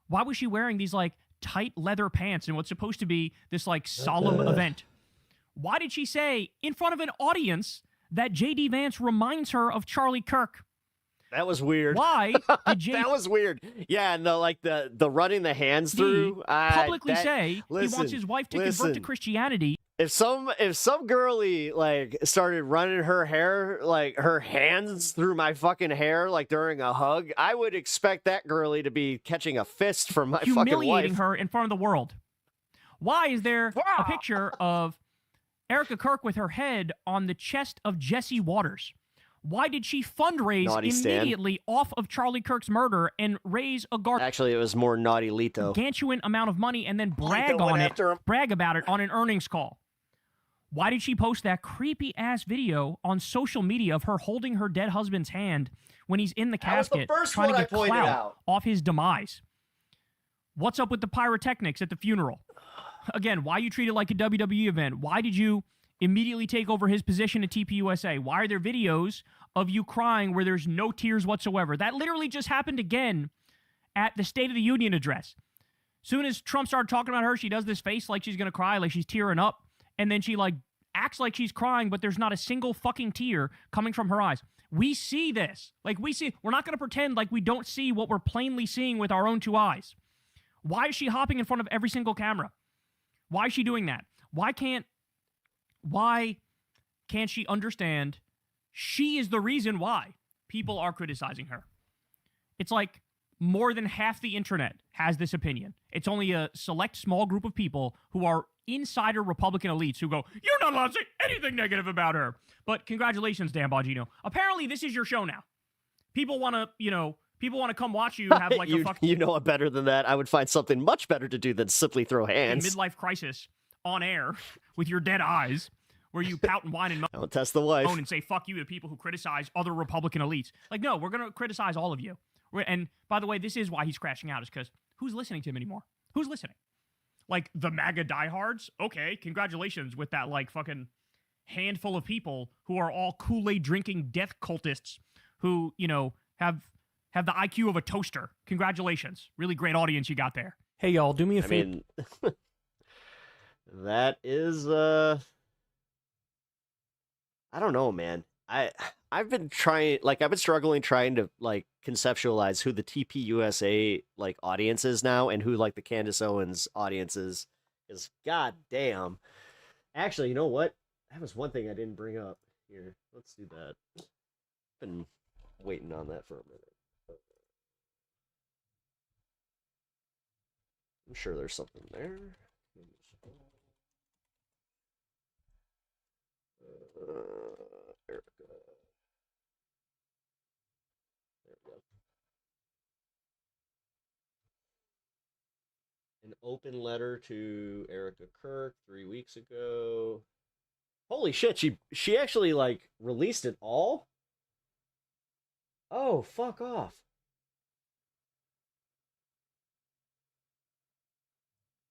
Why was she wearing these like tight leather pants in what's supposed to be this like solemn event? Why did she say in front of an audience that J.D. Vance reminds her of Charlie Kirk? That was weird. Why did That was weird. Yeah, and the running the hands through. Publicly say he wants his wife to convert to Christianity. If some girly like started running her hair, like her hands through my fucking hair, like during a hug, I would expect that girly to be catching a fist from my fucking wife. Humiliating her in front of the world. Why is there a picture of Erica Kirk with her head on the chest of Jesse Waters? Why did she fundraise immediately off of Charlie Kirk's murder and raise a Actually, it was more Naughty Lito. Gargantuan amount of money and then brag about it on an earnings call? Why did she post that creepy-ass video on social media of her holding her dead husband's hand when he's in the casket trying to get clout off his demise? What's up with the pyrotechnics at the funeral? Again, why you treat it like a WWE event? Why did you immediately take over his position at TPUSA? Why are there videos of you crying where there's no tears whatsoever? That literally just happened again at the State of the Union address. Soon as Trump started talking about her, she does this face like she's going to cry, like she's tearing up. And then she like acts like she's crying, but there's not a single fucking tear coming from her eyes. We see this. Like we're not going to pretend like we don't see what we're plainly seeing with our own two eyes. Why is she hopping in front of every single camera? Why is she doing that? Why can't she understand she is the reason why people are criticizing her? It's like more than half the internet has this opinion. It's only a select small group of people who are insider Republican elites who go, you're not allowed to say anything negative about her. But congratulations, Dan Bongino. Apparently this is your show now. People want to come watch you have like a fucking... You know it better than that. I would find something much better to do than simply throw hands. Midlife crisis on air with your dead eyes where you pout and whine and moan. Don't test the wife. And say fuck you to people who criticize other Republican elites. Like, no, we're going to criticize all of you. And by the way, this is why he's crashing out, is because who's listening to him anymore? Who's listening? Like the MAGA diehards? Okay, congratulations with that like fucking handful of people who are all Kool-Aid drinking death cultists who, have the IQ of a toaster. Congratulations. Really great audience you got there. Hey, y'all, do me a favor. mean, that is, I don't know, man. I've been struggling trying to like conceptualize who the TPUSA like audience is now and who like the Candace Owens audience is. Because goddamn. Actually, you know what? That was one thing I didn't bring up here. Let's do that. Been waiting on that for a minute. I'm sure there's something there. Erica. There we go. An open letter to Erica Kirk 3 weeks ago. Holy shit, she actually like released it all? Oh, fuck off.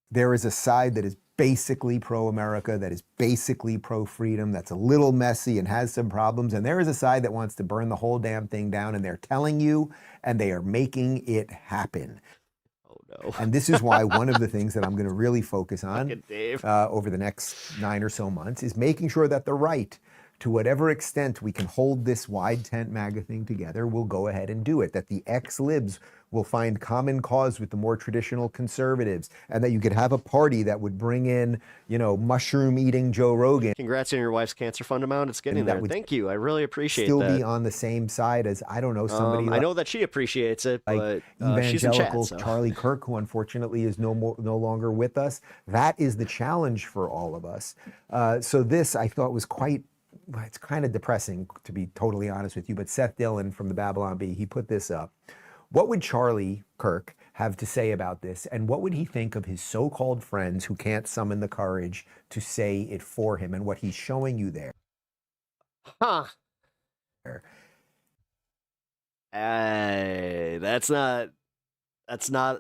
There is a side that is basically pro-America, that is basically pro-freedom, that's a little messy and has some problems, and there is a side that wants to burn the whole damn thing down, and they're telling you, and they are making it happen. Oh, no. And this is why one of the things that I'm going to really focus on Dave. Over the next 9 or so months is making sure that the right, to whatever extent we can hold this wide tent MAGA thing together, we'll go ahead and do it. That the ex-libs will find common cause with the more traditional conservatives, and that you could have a party that would bring in, mushroom-eating Joe Rogan. Congrats on your wife's cancer fund amount. It's getting there. Thank you. I really appreciate that. Still be on the same side as, I don't know, somebody I know that she appreciates it, like but she's in chat, evangelicals, so. Charlie Kirk, who unfortunately is no longer with us. That is the challenge for all of us. So this, I thought, was it's kind of depressing, to be totally honest with you, but Seth Dillon from the Babylon Bee, he put this up. What would Charlie Kirk have to say about this? And what would he think of his so-called friends who can't summon the courage to say it for him, and what he's showing you there? Huh. That's not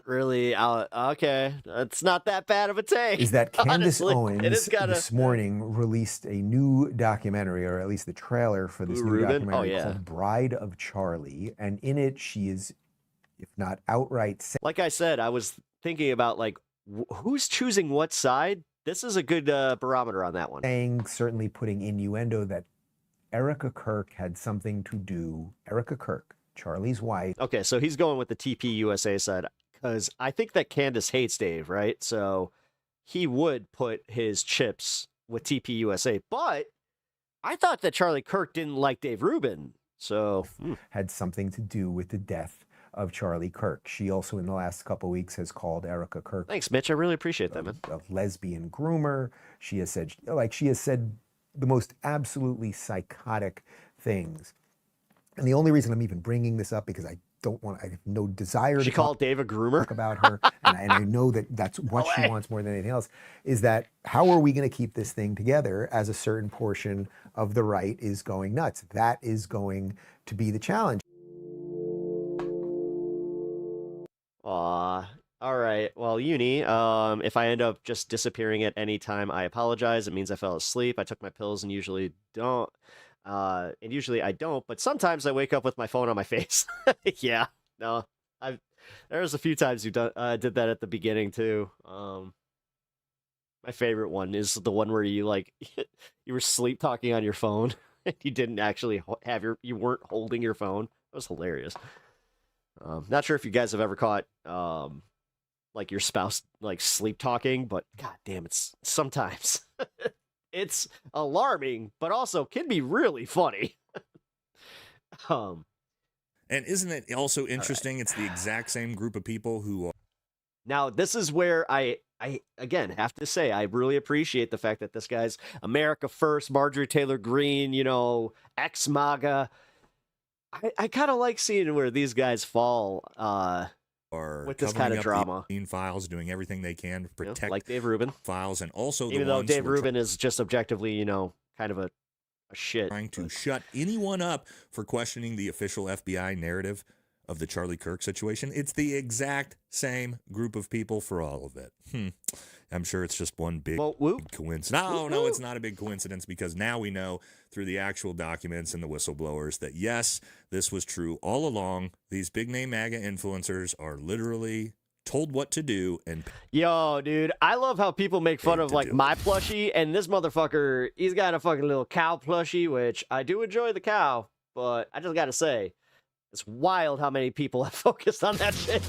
really okay. That's not that bad of a take. Is that Candace honestly. Owens this morning released a new documentary, or at least the trailer for this new documentary called Bride of Charlie, and in it she is, if not outright, like I said, I was thinking about like who's choosing what side. This is a good barometer on that one. Saying, certainly putting innuendo that Erica Kirk had something to do. Erica Kirk, Charlie's wife. Okay, so he's going with the TPUSA side because I think that Candace hates Dave, right? So he would put his chips with TPUSA, but I thought that Charlie Kirk didn't like Dave Rubin, so had something to do with the death of Charlie Kirk. She also, in the last couple of weeks, has called Erica Kirk. Thanks, Mitch. I really appreciate that, man. A lesbian groomer. She has said the most absolutely psychotic things. And the only reason I'm even bringing this up, because I have no desire to call Dave a groomer talk about her, and I know that that's what she wants more than anything else, is that how are we going to keep this thing together as a certain portion of the right is going nuts? That is going to be the challenge. All right. Well, uni, if I end up just disappearing at any time, I apologize. It means I fell asleep. I took my pills and usually don't. And usually I don't, but sometimes I wake up with my phone on my face. Yeah. No. There's a few times you did that at the beginning too. My favorite one is the one where you you were sleep talking on your phone and you didn't actually you weren't holding your phone. That was hilarious. Not sure if you guys have ever caught your spouse sleep talking, but god damn, it's sometimes it's alarming, but also can be really funny. And isn't it also interesting? Right. It's the exact same group of people who are. Now, this is where I again have to say I really appreciate the fact that this guy's America First, Marjorie Taylor Greene, ex-MAGA. I kind of like seeing where these guys fall with this kind of drama. Files, doing everything they can to protect like Dave Rubin files, and also even though Dave Rubin is just objectively, kind of a shit. Trying to shut anyone up for questioning the official FBI narrative of the Charlie Kirk situation. It's the exact same group of people for all of it. I'm sure it's just one big coincidence. No, it's not a big coincidence, because now we know through the actual documents and the whistleblowers that, yes, this was true all along. These big name MAGA influencers are literally told what to do. And yo, dude, I love how people make fun of my plushie, and this motherfucker, he's got a fucking little cow plushie, which I do enjoy the cow, but I just gotta say, it's wild how many people have focused on that shit.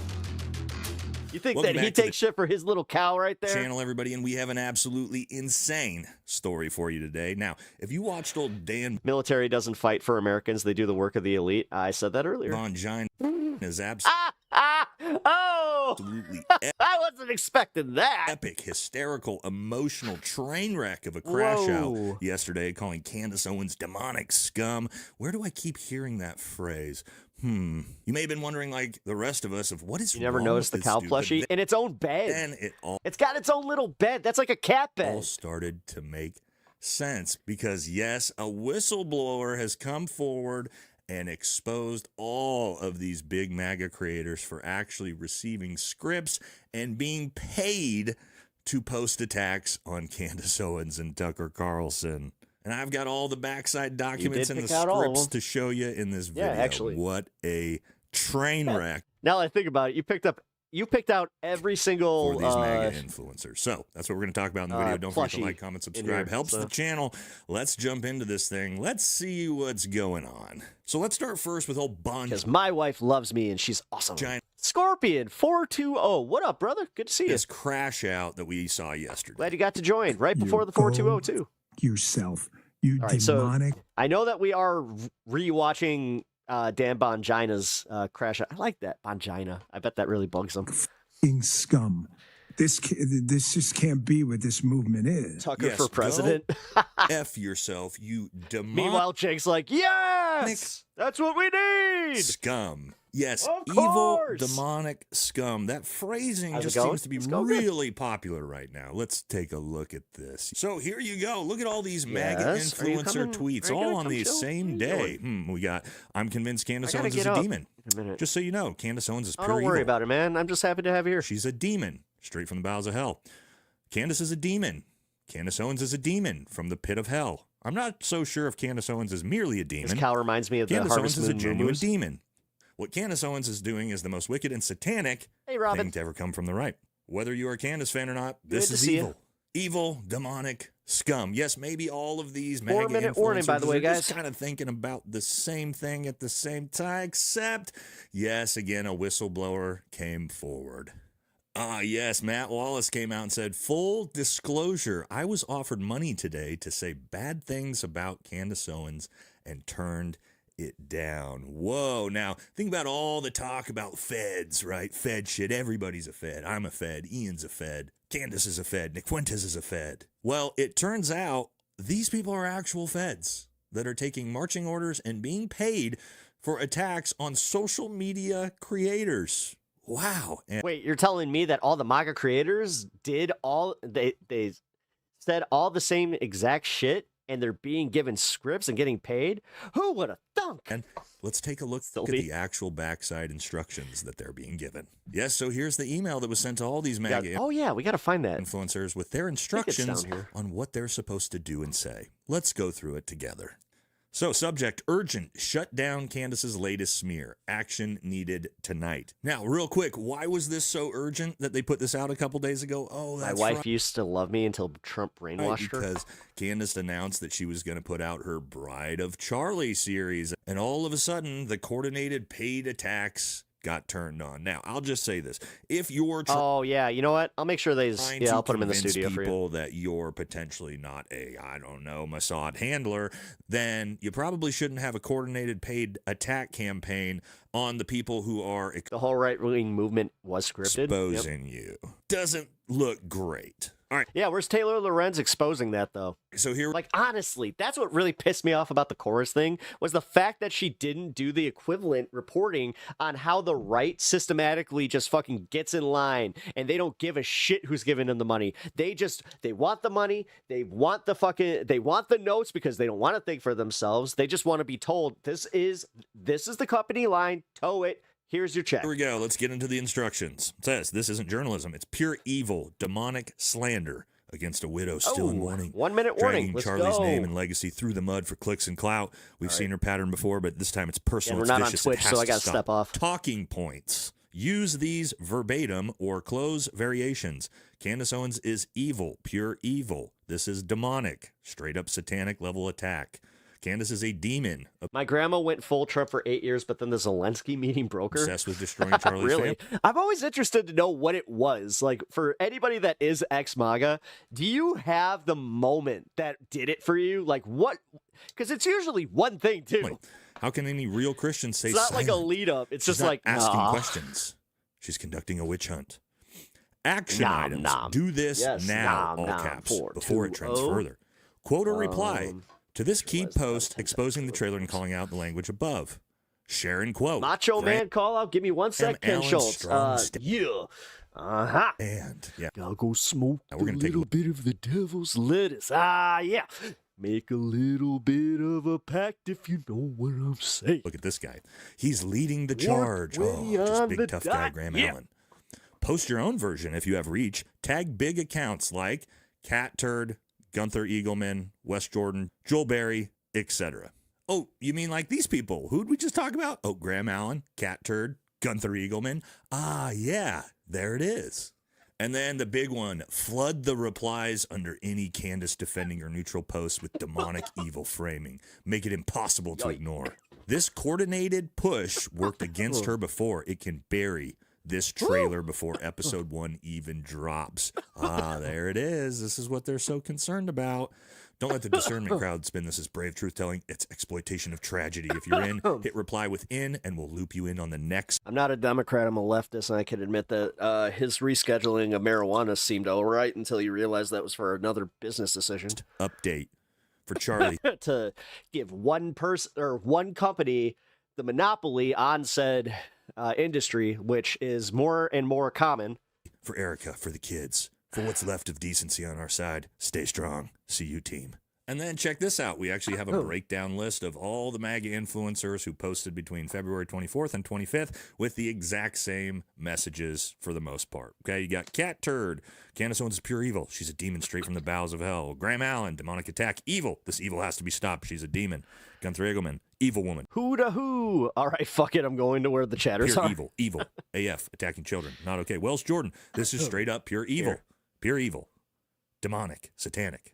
You think that he takes shit for his little cow right there? Channel, everybody, and we have an absolutely insane story for you today. Now, if you watched old Dan... Military doesn't fight for Americans, they do the work of the elite. I said that earlier. Vagina is absolutely... I wasn't expecting that. Epic, hysterical, emotional train wreck of a crash out yesterday, calling Candace Owens demonic scum. Where do I keep hearing that phrase? You may have been wondering, like the rest of us, of what is wrong. You never noticed the cow plushie in its own bed. Then it's got its own little bed. That's like a cat bed. All started to make sense because, yes, a whistleblower has come forward and exposed all of these big MAGA creators for actually receiving scripts and being paid to post attacks on Candace Owens and Tucker Carlson. And I've got all the backside documents and the scripts to show you in this video. Yeah, actually. What a train wreck. Now that I think about it, you picked out every single for these MAGA influencers. So that's what we're going to talk about in the video. Don't forget to like, comment, subscribe. Helps the channel. Let's jump into this thing. Let's see what's going on. So let's start first with old Bon. Because my wife loves me and she's awesome. Scorpion 420. What up, brother? Good to see you. This crash out that we saw yesterday. Glad you got to join right before the 420 too. Yourself, you right, demonic. So I know that we are rewatching Dan Bongina's crash. I like that, Bongina. I bet that really bugs him. F***ing scum. This just can't be what this movement is. Tucker for president. F yourself, you demonic. Meanwhile, Jake's like, yes, that's what we need. Scum. Yes, evil, demonic scum. That phrasing just seems to be really popular right now. Let's take a look at this. So here you go. Look at all these MAGA influencer tweets, all on the same day. We got, I'm convinced Candace Owens is a demon. Just so you know, Candace Owens is pure evil. Don't worry about it, man. I'm just happy to have you here. She's a demon, straight from the bowels of hell. Candace is a demon. Candace Owens is a demon from the pit of hell. I'm not so sure if Candace Owens is merely a demon. This cow reminds me of Candace the Owens Harvest is a Moon genuine movies. demon. What Candace Owens is doing is the most wicked and satanic thing to ever come from the right. Whether you are a Candace fan or not, this is evil. Evil, demonic scum. Yes, maybe all of these MAGA 4-minute warning, by the way, guys. Just kind of thinking about the same thing at the same time, except, yes, again, a whistleblower came forward. Yes, Matt Wallace came out and said, full disclosure, I was offered money today to say bad things about Candace Owens and turned it down. Whoa. Now, think about all the talk about feds, right? Fed shit. Everybody's a fed. I'm a fed. Ian's a fed. Candace is a fed. Nick Fuentes is a fed. Well, it turns out these people are actual feds that are taking marching orders and being paid for attacks on social media creators. Wow. And wait, you're telling me that all the MAGA creators did all, they said all the same exact shit and they're being given scripts and getting paid. Who would have thunk? And let's take a look at the actual backside instructions that they're being given. Yes, so here's the email that was sent to all these MAGA we got to find that influencers with their instructions on what they're supposed to do and say. Let's go through it together. So, subject, urgent, shut down Candace's latest smear. Action needed tonight. Now, real quick, why was this so urgent that they put this out a couple days ago? Oh, that's my wife used to love me until Trump brainwashed her. Because Candace announced that she was going to put out her Bride of Charlie series. And all of a sudden, the coordinated paid attacks got turned on. Now, I'll just say this. If you're you know what? I'll make sure I'll put them in the studio for you. People that you're potentially not a, Mossad handler, then you probably shouldn't have a coordinated paid attack campaign on the people who are the whole right-wing movement was scripted. Exposing you. Doesn't look great. All right. Yeah, where's Taylor Lorenz exposing that, though? So here... honestly, that's what really pissed me off about the chorus thing, was the fact that she didn't do the equivalent reporting on how the right systematically just fucking gets in line, and they don't give a shit who's giving them the money. They want the money, they want the notes because they don't want to think for themselves. They just want to be told, this is the company line, toe it. Here's your check. Here we go. Let's get into the instructions. It says, this isn't journalism. It's pure evil, demonic slander against a widow still in mourning. 1 minute warning. Dragging Charlie's name and legacy through the mud for clicks and clout. We've seen her pattern before, but this time it's personal. We're it's not vicious. on Twitch, so I got to step off. Talking points. Use these verbatim or close variations. Candace Owens is evil, pure evil. This is demonic, straight up satanic level attack. Candace is a demon. My grandma went full Trump for 8 years, but then the Zelensky meeting broke her. Obsessed with destroying Charlie's really? family. I'm always interested to know what it was. Like, for anybody that is ex-MAGA, do you have the moment that did it for you? Like, what? Because it's usually one thing, too. How can any real Christian say it's not silent? like a lead-up. It's She's just not like, asking questions. She's conducting a witch hunt. Action items. Do this now, all caps, before it trends further. Quote or reply to this key post exposing the trailer and calling out the language above. Share and quote. Macho Man call out. Give me 1 sec, Ken Schultz. Yeah. Uh-huh. And, yeah. Gotta go smoke now we're gonna take little bit of the devil's lettuce. Yeah. Make a little bit of a pact if you know what I'm saying. Look at this guy. He's leading the charge. Just big tough guy, Graham Allen. Post your own version if you have reach. Tag big accounts like Cat Turd, Gunther Eagleman, Wes Jordan, Joel Berry, etc. Oh, you mean like these people? Who'd we just talk about? Oh, Graham Allen, Cat Turd, Gunther Eagleman. Yeah, there it is. And then the big one, flood the replies under any Candace defending or neutral post with demonic evil framing. Make it impossible to ignore. This coordinated push worked against her before. It can bury this trailer before episode 1 even drops. There it is. This is what they're so concerned about. Don't let the discernment crowd spin this as brave truth-telling. It's exploitation of tragedy. If you're in, hit reply with in, and we'll loop you in on the next. I'm not a Democrat. I'm a leftist, and I can admit that his rescheduling of marijuana seemed all right until you realized that was for another business decision. Update for Charlie. To give one person or one company the monopoly on said industry, which is more and more common. For Erica, for the kids. For what's left of decency on our side, stay strong. See you, team. And then check this out. We actually have a breakdown list of all the MAGA influencers who posted between February 24th and 25th with the exact same messages for the most part. Okay, you got Cat Turd. Candace Owens is pure evil. She's a demon straight from the bowels of hell. Graham Allen, demonic attack. Evil. This evil has to be stopped. She's a demon. Gunther Eagleman, evil woman. Who da who? All right, fuck it. I'm going to where the chatters pure are. Evil. Evil. AF. Attacking children. Not okay. Wells Jordan. This is straight up pure evil. Pure evil. Demonic. Satanic.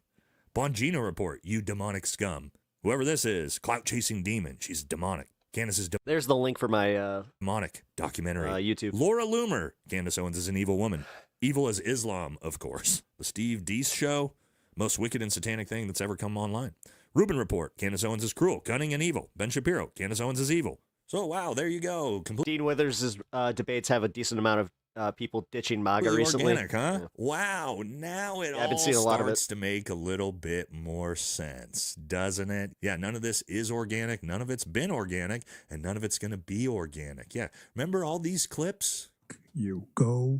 Bongino report. You demonic scum. Whoever this is. Clout-chasing demon. She's demonic. Candace is There's the link for my demonic documentary. YouTube. Laura Loomer. Candace Owens is an evil woman. Evil as Islam, of course. The Steve Deese show. Most wicked and satanic thing that's ever come online. Rubin report. Candace Owens is cruel, cunning, and evil. Ben Shapiro. Candace Owens is evil. So, wow, there you go. Dean Withers' debates have a decent amount of people ditching MAGA really recently. Organic, huh? Yeah. Wow, now it all starts to make a little bit more sense, doesn't it? Yeah, none of this is organic, none of it's been organic, and none of it's going to be organic. Yeah, remember all these clips? You go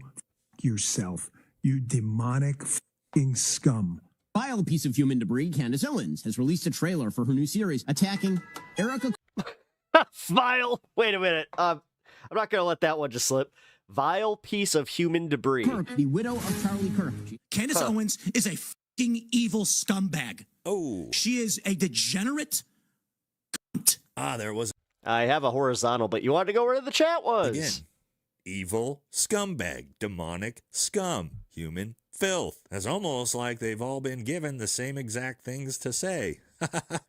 yourself, you demonic f***ing scum. Vile piece of human debris, Candace Owens has released a trailer for her new series attacking Erica. Vile. Wait a minute. I'm not going to let that one just slip. Vile piece of human debris. Kirk, the widow of Charlie Kirk. Candace Owens is a fucking evil scumbag. Oh. She is a degenerate cunt. There was. I have a horizontal, but you wanted to go where the chat was. Again, evil scumbag, demonic scum, human filth. It's almost like they've all been given the same exact things to say.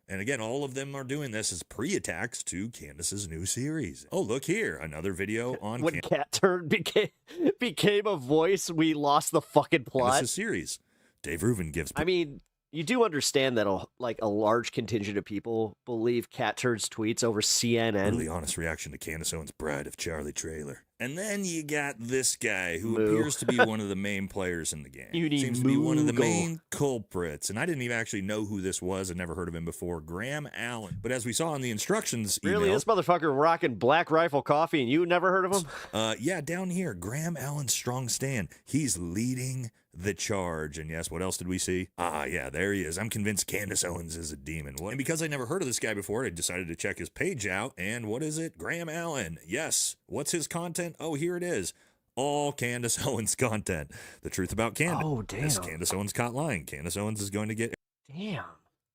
And again, all of them are doing this as pre-attacks to Candace's new series. Oh, look here, another video on when Cat Turd became a voice, we lost the fucking plot. Candace's series. Dave Rubin gives. I mean, you do understand that a large contingent of people believe Cat Turd's tweets over CNN. Really honest reaction to Candace Owens' Bride of Charlie trailer. And then you got this guy who Moo. appears to be one of the main players in the game. Seems to be one of the main culprits. And I didn't even actually know who this was. I'd never heard of him before. Graham Allen. But as we saw in the instructions email. Really? This motherfucker rocking Black Rifle Coffee and you never heard of him? Yeah, down here. Graham Allen's strong stand. He's leading the charge. And yes, what else did we see? Yeah, there he is. I'm convinced Candace Owens is a demon. And because I never heard of this guy before, I decided to check his page out. And what is it? Graham Allen. Yes. What's his content? Oh, here it is. All Candace Owens content. The truth about Candace. Oh, damn. Is Candace Owens caught lying? Candace Owens is going to get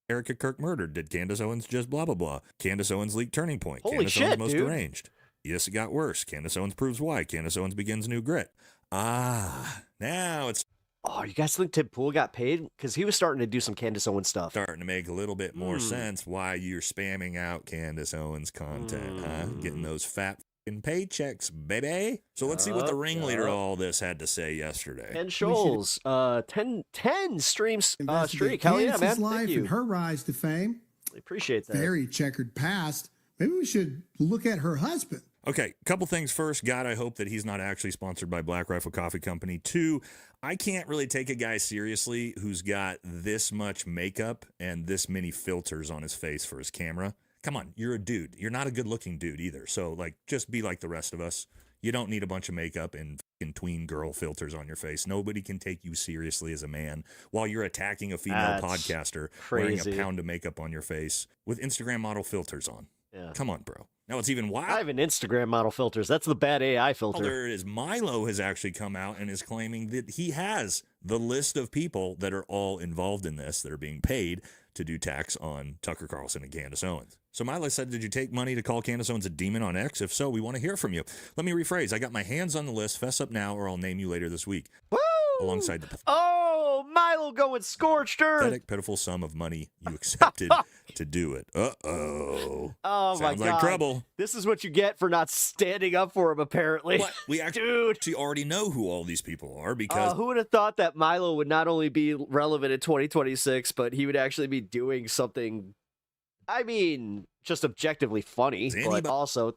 Erica Kirk murdered. Did Candace Owens just blah, blah, blah? Candace Owens leaked turning point. Holy Candace shit, Owens most dude. deranged. Yes, it got worse. Candace Owens proves why. Candace Owens begins new grit. Now it's Oh, you guys think Tim Pool got paid? Because he was starting to do some Candace Owens stuff. starting to make a little bit more sense why you're spamming out Candace Owens content, huh? Getting those fat fucking paychecks, baby. So let's see what the ringleader of all this had to say yesterday. Ken Scholes, 10 streams streak. Investigate Hell yeah, Candace's man. life Thank you. and her rise to fame. I appreciate that. Very checkered past. Maybe we should look at her husband. Okay, couple things first. God, I hope that he's not actually sponsored by Black Rifle Coffee Company. Two, I can't really take a guy seriously who's got this much makeup and this many filters on his face for his camera. Come on, you're a dude. You're not a good-looking dude either. So, like, just be like the rest of us. You don't need a bunch of makeup and fucking tween girl filters on your face. Nobody can take you seriously as a man while you're attacking a female podcaster wearing crazy. a pound of makeup on your face with Instagram model filters on. Yeah. Come on, bro. Now, it's even wild. Not even Instagram model filters. That's the bad AI Well, filter. there it is. Milo has actually come out and is claiming that he has the list of people that are all involved in this that are being paid to do tax on Tucker Carlson and Candace Owens. So Milo said, did you take money to call Candace Owens a demon on X? If so, we want to hear from you. Let me rephrase. I got my hands on the list. Fess up now or I'll name you later this week. Woo! Alongside the Oh, Milo going scorched earth. pathetic, pitiful sum of money you accepted to do it. Uh-oh. Oh, my Sounds God. like trouble. This is what you get for not standing up for him, apparently. What? We actually already know who all these people are because Who would have thought that Milo would not only be relevant in 2026, but he would actually be doing something, I mean, just objectively funny, but also,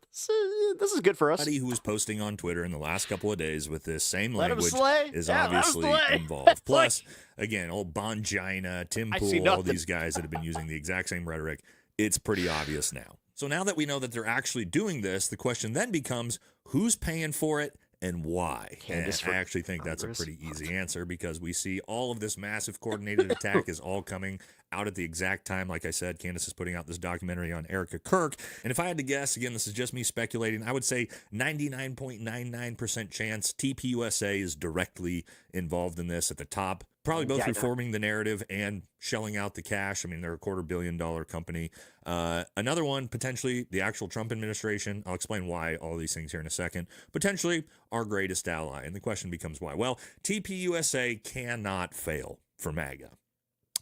this is good for us. Anybody who was posting on Twitter in the last couple of days with this same Let him language slay. is Yeah, let him obviously slay. involved. Plus, again, old Bongina, Tim I see Pool, all nothing. these guys that have been using the exact same rhetoric, it's pretty obvious now. So now that we know that they're actually doing this, the question then becomes, who's paying for it and why? Candace And for I actually think that's a Congress. pretty easy answer because we see all of this massive coordinated attack is all coming out at the exact time. Like I said, Candace is putting out this documentary on Erica Kirk. And if I had to guess, again, this is just me speculating, I would say 99.99% chance TPUSA is directly involved in this at the top. Probably both Yeah, I through know. forming the narrative and shelling out the cash. I mean, they're a $250 million company. Another one, potentially the actual Trump administration. I'll explain why all these things here in a second. Potentially our greatest ally. And the question becomes why? Well, TPUSA cannot fail for MAGA.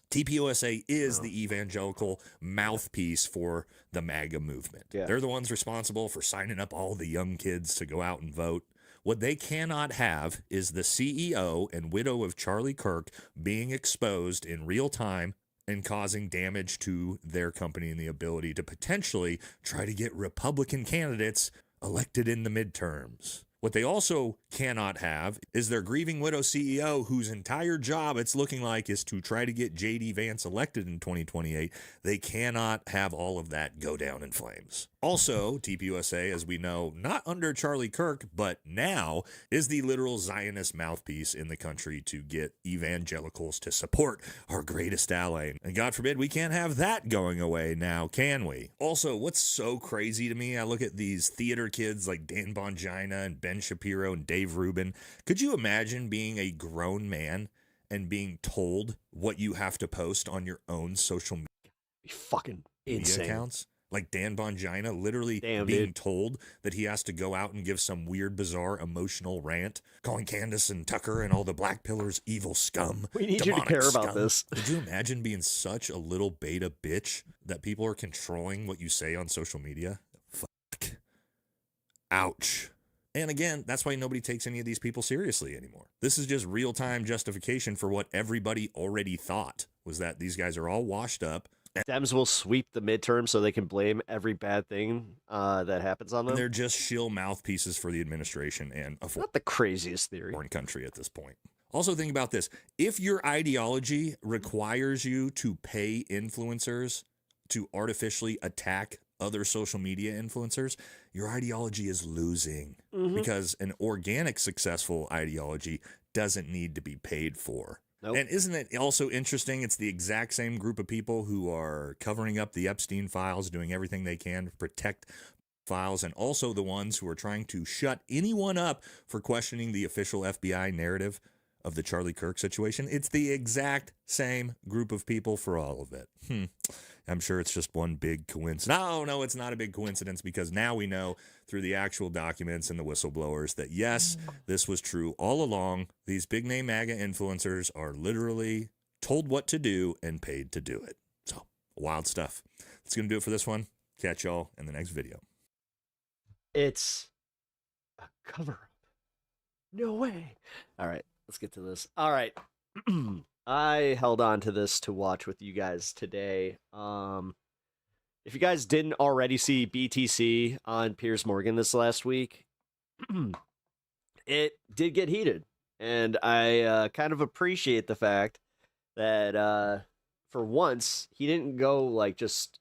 TPUSA is the evangelical mouthpiece for the MAGA movement. Yeah. They're the ones responsible for signing up all the young kids to go out and vote. What they cannot have is the CEO and widow of Charlie Kirk being exposed in real time and causing damage to their company and the ability to potentially try to get Republican candidates elected in the midterms. What they also cannot have is their grieving widow CEO, whose entire job it's looking like is to try to get J.D. Vance elected in 2028. They cannot have all of that go down in flames. Also, TPUSA, as we know, not under Charlie Kirk, but now is the literal Zionist mouthpiece in the country to get evangelicals to support our greatest ally. And God forbid we can't have that going away now, can we? Also, what's so crazy to me, I look at these theater kids like Dan Bongina and Ben Shapiro and Dave Rubin. Could you imagine being a grown man and being told what you have to post on your own social media fucking insane accounts? Like Dan Bongina literally Damn, being dude. told that he has to go out and give some weird, bizarre, emotional rant, calling Candace and Tucker and all the Black Pillars evil scum. We need you to demonic care about scum. this. Could you imagine being such a little beta bitch that people are controlling what you say on social media? Fuck. Ouch. And again, that's why nobody takes any of these people seriously anymore. This is just real-time justification for what everybody already thought, was that these guys are all washed up. Dems will sweep the midterm so they can blame every bad thing that happens on them. And they're just shill mouthpieces for the administration and a Not the craziest theory. foreign country at this point. Also think about this. If your ideology requires you to pay influencers to artificially attack other social media influencers, your ideology is losing because an organic, successful ideology doesn't need to be paid for. Nope. And isn't it also interesting? It's the exact same group of people who are covering up the Epstein files, doing everything they can to protect files, and also the ones who are trying to shut anyone up for questioning the official FBI narrative of the Charlie Kirk situation. It's the exact same group of people for all of it. I'm sure it's just one big coincidence. No, it's not a big coincidence, because now we know through the actual documents and the whistleblowers that yes, this was true all along. These big name MAGA influencers are literally told what to do and paid to do it. So, wild stuff. That's going to do it for this one. Catch y'all in the next video. It's a cover-up. No way. All right, let's get to this. All right. I held on to this to watch with you guys today. If you guys didn't already see BTC on Piers Morgan this last week, it did get heated. And I kind of appreciate the fact that for once, he didn't go like just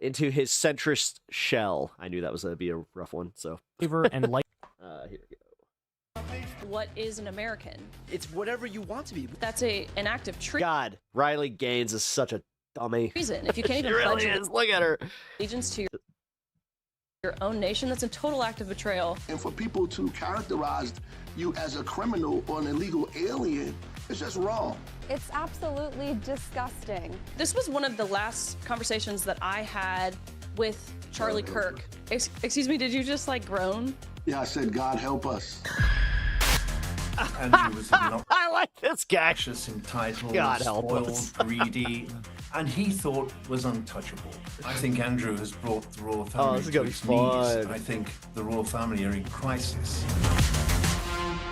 into his centrist shell. I knew that was going to be a rough one, so. And like here we go. What is an American? It's whatever you want to be. That's an act of treason. God, Riley Gaines is such a dummy. If you can't even She really pledge is. Look at her. allegiance to your own nation, that's a total act of betrayal. And for people to characterize you as a criminal or an illegal alien, it's just wrong. It's absolutely disgusting. This was one of the last conversations that I had with Charlie Kirk. Excuse me, did you just like groan? Yeah, I said, God help us. Andrew was I like this guy. Entitled, God help spoiled, us. greedy, and he thought was untouchable. I think Andrew has brought the royal family this is to gonna its be knees. fun. I think the royal family are in crisis.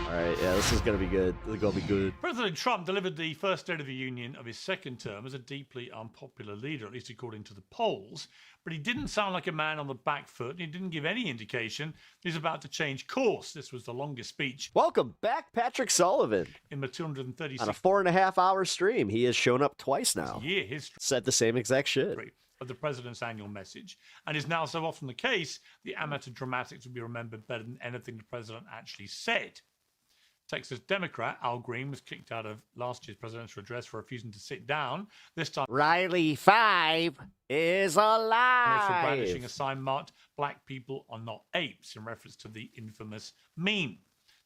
All right, yeah, this is going to be good. This is going to be good. President Trump delivered the first State of the Union of his second term as a deeply unpopular leader, at least according to the polls. But he didn't sound like a man on the back foot, and he didn't give any indication he's about to change course. This was the longest speech. Welcome back, Patrick Sullivan. In the 236 On a 4.5-hour stream, he has shown up twice now. year history Said the same exact shit. of the president's annual message, and is now so often the case, the amateur dramatics will be remembered better than anything the president actually said. Texas Democrat Al Green was kicked out of last year's presidential address for refusing to sit down. This time, Riley 5 is alive. for brandishing a sign marked "Black people are not apes" in reference to the infamous meme.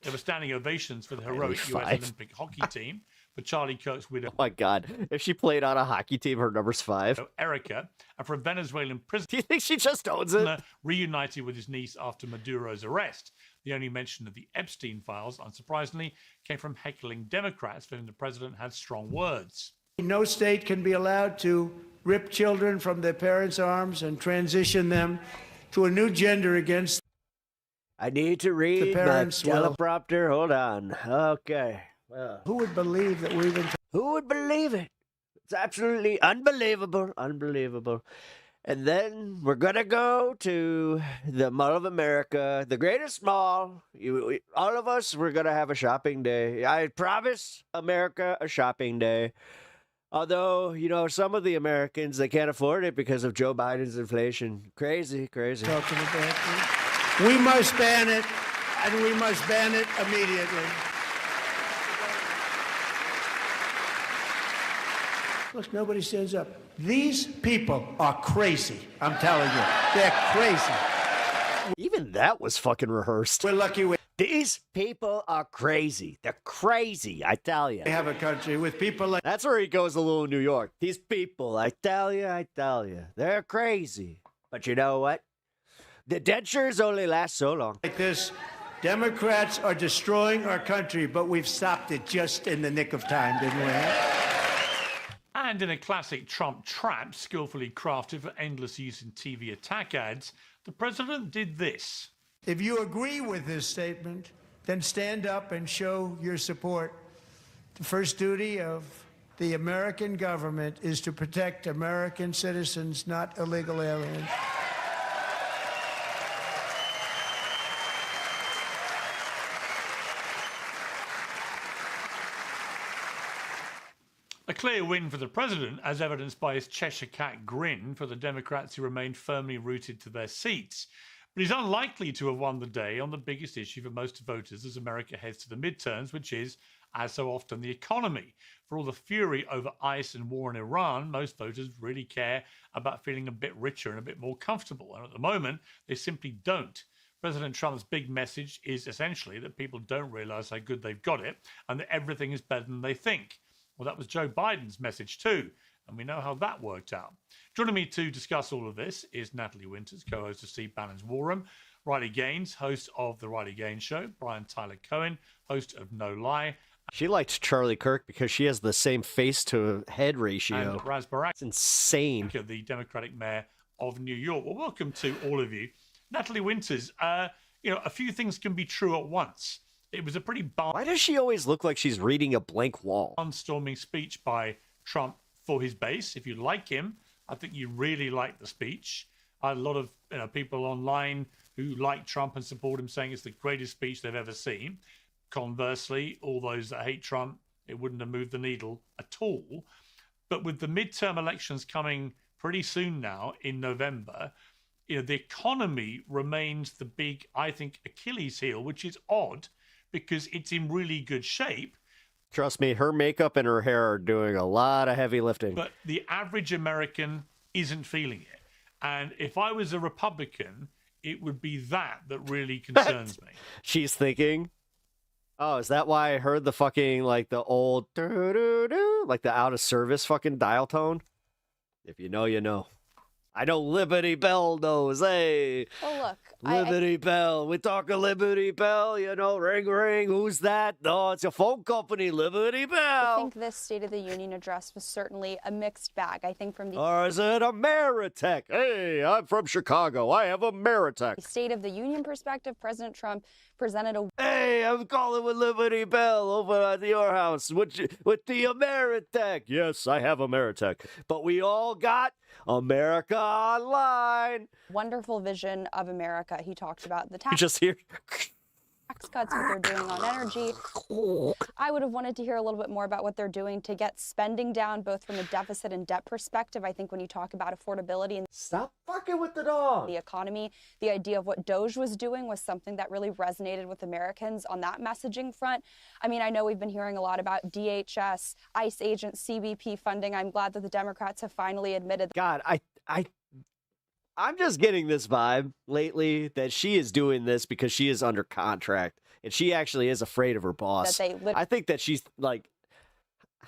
There were standing ovations for the heroic Riley U.S. 5. Olympic hockey team, for Charlie Kirk's widow, Oh my God. If she played on a hockey team, her number's 5. Erica, and for a Venezuelan prisoner. Do you think she just owns it? Reunited with his niece after Maduro's arrest. The only mention of the Epstein files, unsurprisingly, came from heckling Democrats, for whom the president had strong words. No state can be allowed to rip children from their parents' arms and transition them to a new gender against. I need to read the parents. my teleprompter. Hold on. Okay. Who would believe that we've been? Who would believe it? It's absolutely unbelievable. Unbelievable. And then we're going to go to the Mall of America, the greatest mall. All of us, we're going to have a shopping day. I promise America a shopping day. Although, you know, some of the Americans, they can't afford it because of Joe Biden's inflation. Crazy, crazy. Talking about this. We must ban it, and we must ban it immediately. Look, nobody stands up. These people are crazy. I'm telling you, they're crazy. Even that was fucking rehearsed. We're lucky these people are crazy. They're crazy, I tell you. we have a country with people like... That's where he goes a little New York. These people, I tell you, they're crazy. But you know what? The dentures only last so long. Like this, Democrats are destroying our country, but we've stopped it just in the nick of time, didn't we? And in a classic Trump trap, skillfully crafted for endless use in TV attack ads, the president did this. If you agree with this statement, then stand up and show your support. The first duty of the American government is to protect American citizens, not illegal aliens. A clear win for the president, as evidenced by his Cheshire Cat grin for the Democrats who remain firmly rooted to their seats. But he's unlikely to have won the day on the biggest issue for most voters as America heads to the midterms, which is, as so often, the economy. For all the fury over ICE and war in Iran, most voters really care about feeling a bit richer and a bit more comfortable. And at the moment, they simply don't. President Trump's big message is essentially that people don't realize how good they've got it and that everything is better than they think. Well, that was Joe Biden's message too, and we know how that worked out. Joining me to discuss all of this is Natalie Winters, co-host of Steve Bannon's War Room, Riley Gaines, host of The Riley Gaines Show, Brian Tyler Cohen, host of No Lie. She likes Charlie Kirk because she has the same face to head ratio. And Raz Barak. It's insane. The Democratic mayor of New York. Well, welcome to all of you. Natalie Winters, you know, a few things can be true at once. It was a pretty Why does she always look like she's reading a blank wall? Barnstorming speech by Trump for his base. If you like him, I think you really like the speech. I had a lot of people online who like Trump and support him, saying it's the greatest speech they've ever seen. Conversely, all those that hate Trump, it wouldn't have moved the needle at all. But with the midterm elections coming pretty soon now in November, you know, the economy remains the big, I think, Achilles heel, which is odd because it's in really good shape. Trust me, her makeup and her hair are doing a lot of heavy lifting. But the average American isn't feeling it. And if I was a Republican, it would be that really concerns me. She's thinking, oh, is that why I heard the fucking, like, the old, like the out of service fucking dial tone? If you know, you know. I know Liberty Bell knows, hey. Well, look. Liberty Bell. We talk of Liberty Bell, you know, ring, ring. Who's that? No, it's a phone company, Liberty Bell. I think this State of the Union address was certainly a mixed bag. I think from the... Or is it Ameritech? Hey, I'm from Chicago. I have Ameritech. State of the Union perspective, President Trump presented a... Hey, I'm calling with Liberty Bell over at your house with the Ameritech. Yes, I have Ameritech. But we all got America Online. Wonderful vision of America. He talked about the tax... You just hear... tax cuts, what they're doing on energy. I would have wanted to hear a little bit more about what they're doing to get spending down, both from a deficit and debt perspective. I think when you talk about affordability and stop fucking with the dog, the economy, the idea of what Doge was doing was something that really resonated with Americans on that messaging front. I mean, I know we've been hearing a lot about DHS, ICE agents, CBP funding. I'm glad that the Democrats have finally admitted. God, I'm just getting this vibe lately that she is doing this because she is under contract and she actually is afraid of her boss. I think that she's like,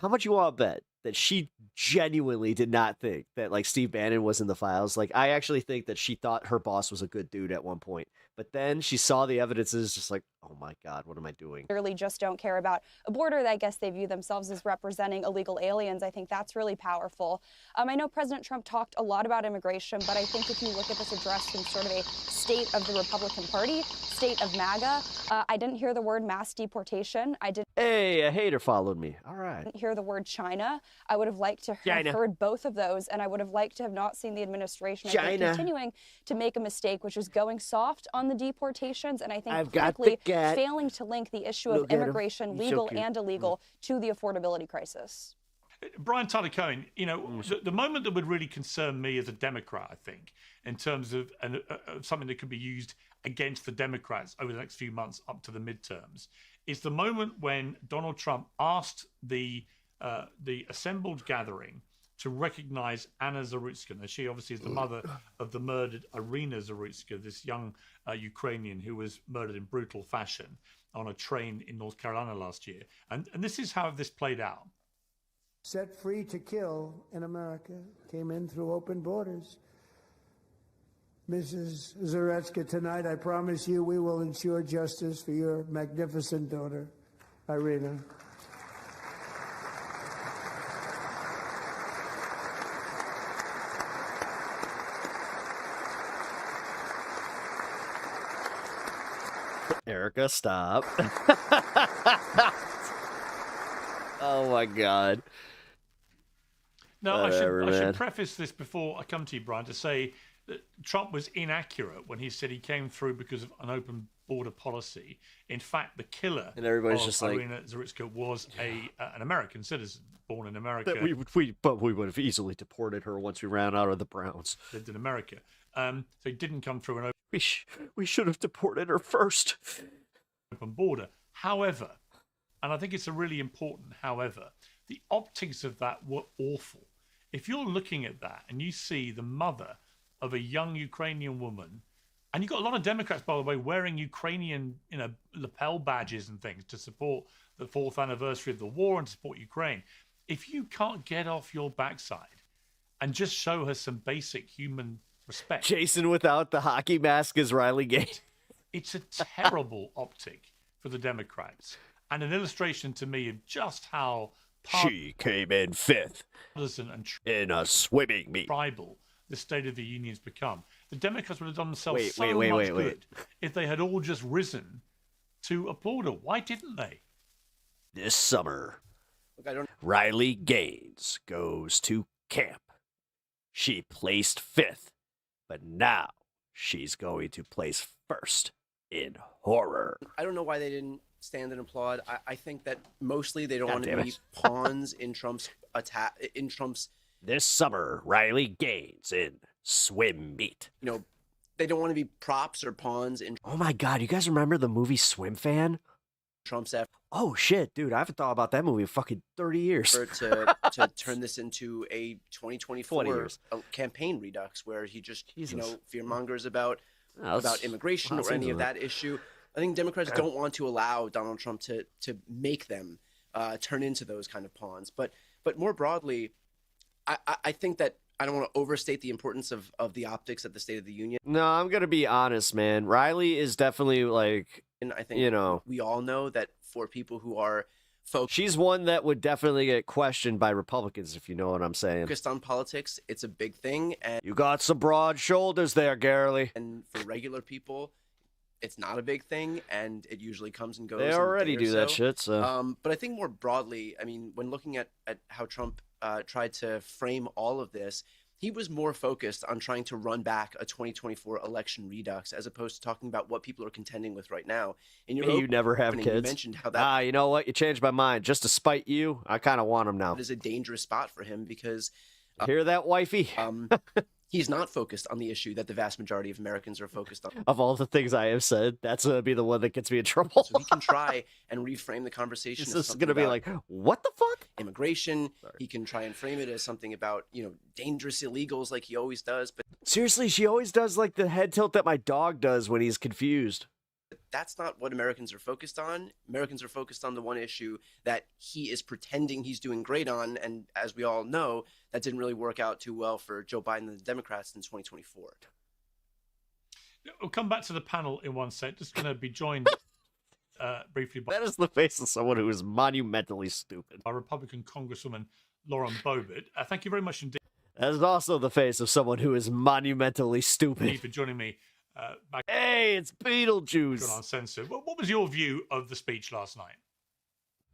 how much you want to bet that she genuinely did not think that like Steve Bannon was in the files? Like, I actually think that she thought her boss was a good dude at one point, but then she saw the evidences just like, oh my God, what am I doing? Clearly just don't care about a border that I guess they view themselves as representing illegal aliens. I think that's really powerful. I know President Trump talked a lot about immigration, but I think if you look at this address from sort of a state of the Republican Party, state of MAGA, I didn't hear the word mass deportation. Hey, a hater followed me. All right. I didn't hear the word China. I would have liked to have heard both of those, and I would have liked to have not seen the administration I think, continuing to make a mistake, which was going soft on the deportations, and I think quickly failing to link the issue of immigration, legal and illegal, to the affordability crisis. Brian Tyler Cohen, the moment that would really concern me as a Democrat, I think, in terms of something that could be used against the Democrats over the next few months up to the midterms, is the moment when Donald Trump asked the assembled gathering to recognize Anna Zarutska. Now, she obviously is the mother of the murdered Irina Zarutska, this young Ukrainian who was murdered in brutal fashion on a train in North Carolina last year. And this is how this played out. Set free to kill in America, came in through open borders. Mrs. Zarutska, tonight I promise you we will ensure justice for your magnificent daughter, Irina. Erica, stop. Oh my God. No, Whatever, I should man. preface this before I come to you, Brian, to say that Trump was inaccurate when he said he came through because of an open border policy. In fact, the killer And everybody's of just like- Irina Zarutska was an American citizen born in America. But we would have easily deported her once we ran out of the Browns. Lived in America. So he didn't come through an We should have deported her first. open border. However, and I think it's a really important however, the optics of that were awful. If you're looking at that and you see the mother of a young Ukrainian woman, and you've got a lot of Democrats, by the way, wearing Ukrainian, lapel badges and things to support the 4th anniversary of the war and to support Ukraine. If you can't get off your backside and just show her some basic human respect. Jason without the hockey mask is Riley Gates. It's a terrible optic for the Democrats and an illustration to me of just how She came in fifth partisan and in a swimming meet. tribal the State of the Union's become. The Democrats would have done themselves Wait, so wait, wait, much wait, good wait. if they had all just risen to applaud her. Why didn't they? This summer, Riley Gaines goes to camp. She placed fifth, but now she's going to place first in horror. I don't know why they didn't stand and applaud. I think that mostly they don't God want to damn be it. pawns in Trump's attack. In Trump's, This summer, Riley Gaines in swim meet. they don't want to be props or pawns in Oh my God, you guys remember the movie Swim Fan? Trump's effort Oh shit, dude, I haven't thought about that movie in fucking 30 years. to turn this into a 2024 20 years. campaign redux, where he just Jesus. fear mongers about Oh, that's- immigration that or any seems of like- that issue. I think Democrats don't want to allow Donald Trump to make them turn into those kind of pawns. But more broadly, I think that I don't want to overstate the importance of the optics at the State of the Union. No, I'm gonna be honest, man. Riley is definitely like, And I think we all know that for people who are she's one that would definitely get questioned by Republicans, if you know what I'm saying. focused on politics, it's a big thing. And You got some broad shoulders there, Garley. And for regular people, it's not a big thing, and it usually comes and goes. They in a already day or do that so. shit, so. But I think more broadly, I mean, when looking at how Trump tried to frame all of this, he was more focused on trying to run back a 2024 election redux, as opposed to talking about what people are contending with right now. In your You never have opening, kids. You mentioned how that You know what? You changed my mind. Just to spite you, I kind of want them now. is a dangerous spot for him because Hear that, wifey? he's not focused on the issue that the vast majority of Americans are focused on. Of all the things I have said, that's gonna be the one that gets me in trouble. So he can try and reframe the conversation. This as is something gonna be about like, what the fuck? Immigration. He can try and frame it as something about, dangerous illegals like he always does. But Seriously, she always does like the head tilt that my dog does when he's confused. that's not what Americans are focused on. Americans are focused on the one issue that he is pretending he's doing great on. And as we all know, that didn't really work out too well for Joe Biden and the Democrats in 2024. We'll come back to the panel in one sec. Just going to be joined briefly by That is the face of someone who is monumentally stupid. our Republican Congresswoman Lauren Boebert. Thank you very much indeed That is also the face of someone who is monumentally stupid. for joining me. Back Hey, it's Beetlejuice. on Uncensored. What was your view of the speech last night?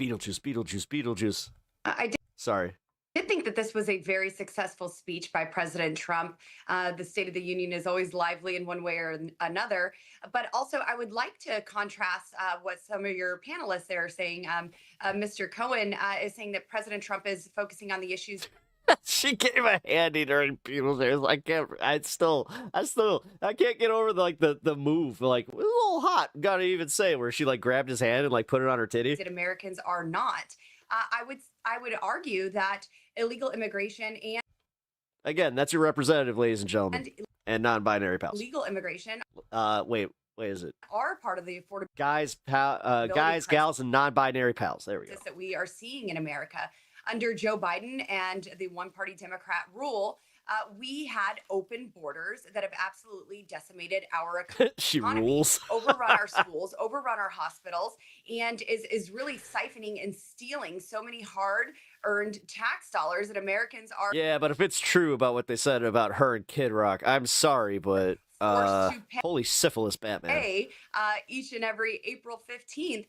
Beetlejuice, Beetlejuice, Beetlejuice. I did. Sorry. I did think that this was a very successful speech by President Trump. The State of the Union is always lively in one way or another. But also, I would like to contrast what some of your panelists there are saying. Mr. Cohen is saying that President Trump is focusing on the issues. She gave a handy during people's ears. I can't get over the move. Like, it was a little hot. Gotta even say, where she like grabbed his hand and like put it on her titty. That Americans are not. I would argue that illegal immigration and Again, that's your representative, ladies and gentlemen, and non-binary pals. legal immigration Wait, is it are part of the affordability guys, gals, and non-binary pals? There we go. that we are seeing in America. Under Joe Biden and the one-party Democrat rule, we had open borders that have absolutely decimated our economy. She rules. Overrun our schools, overrun our hospitals, and is really siphoning and stealing so many hard-earned tax dollars that Americans are. Yeah, but if it's true about what they said about her and Kid Rock, I'm sorry, but holy syphilis, Batman. Pay each and every April 15th.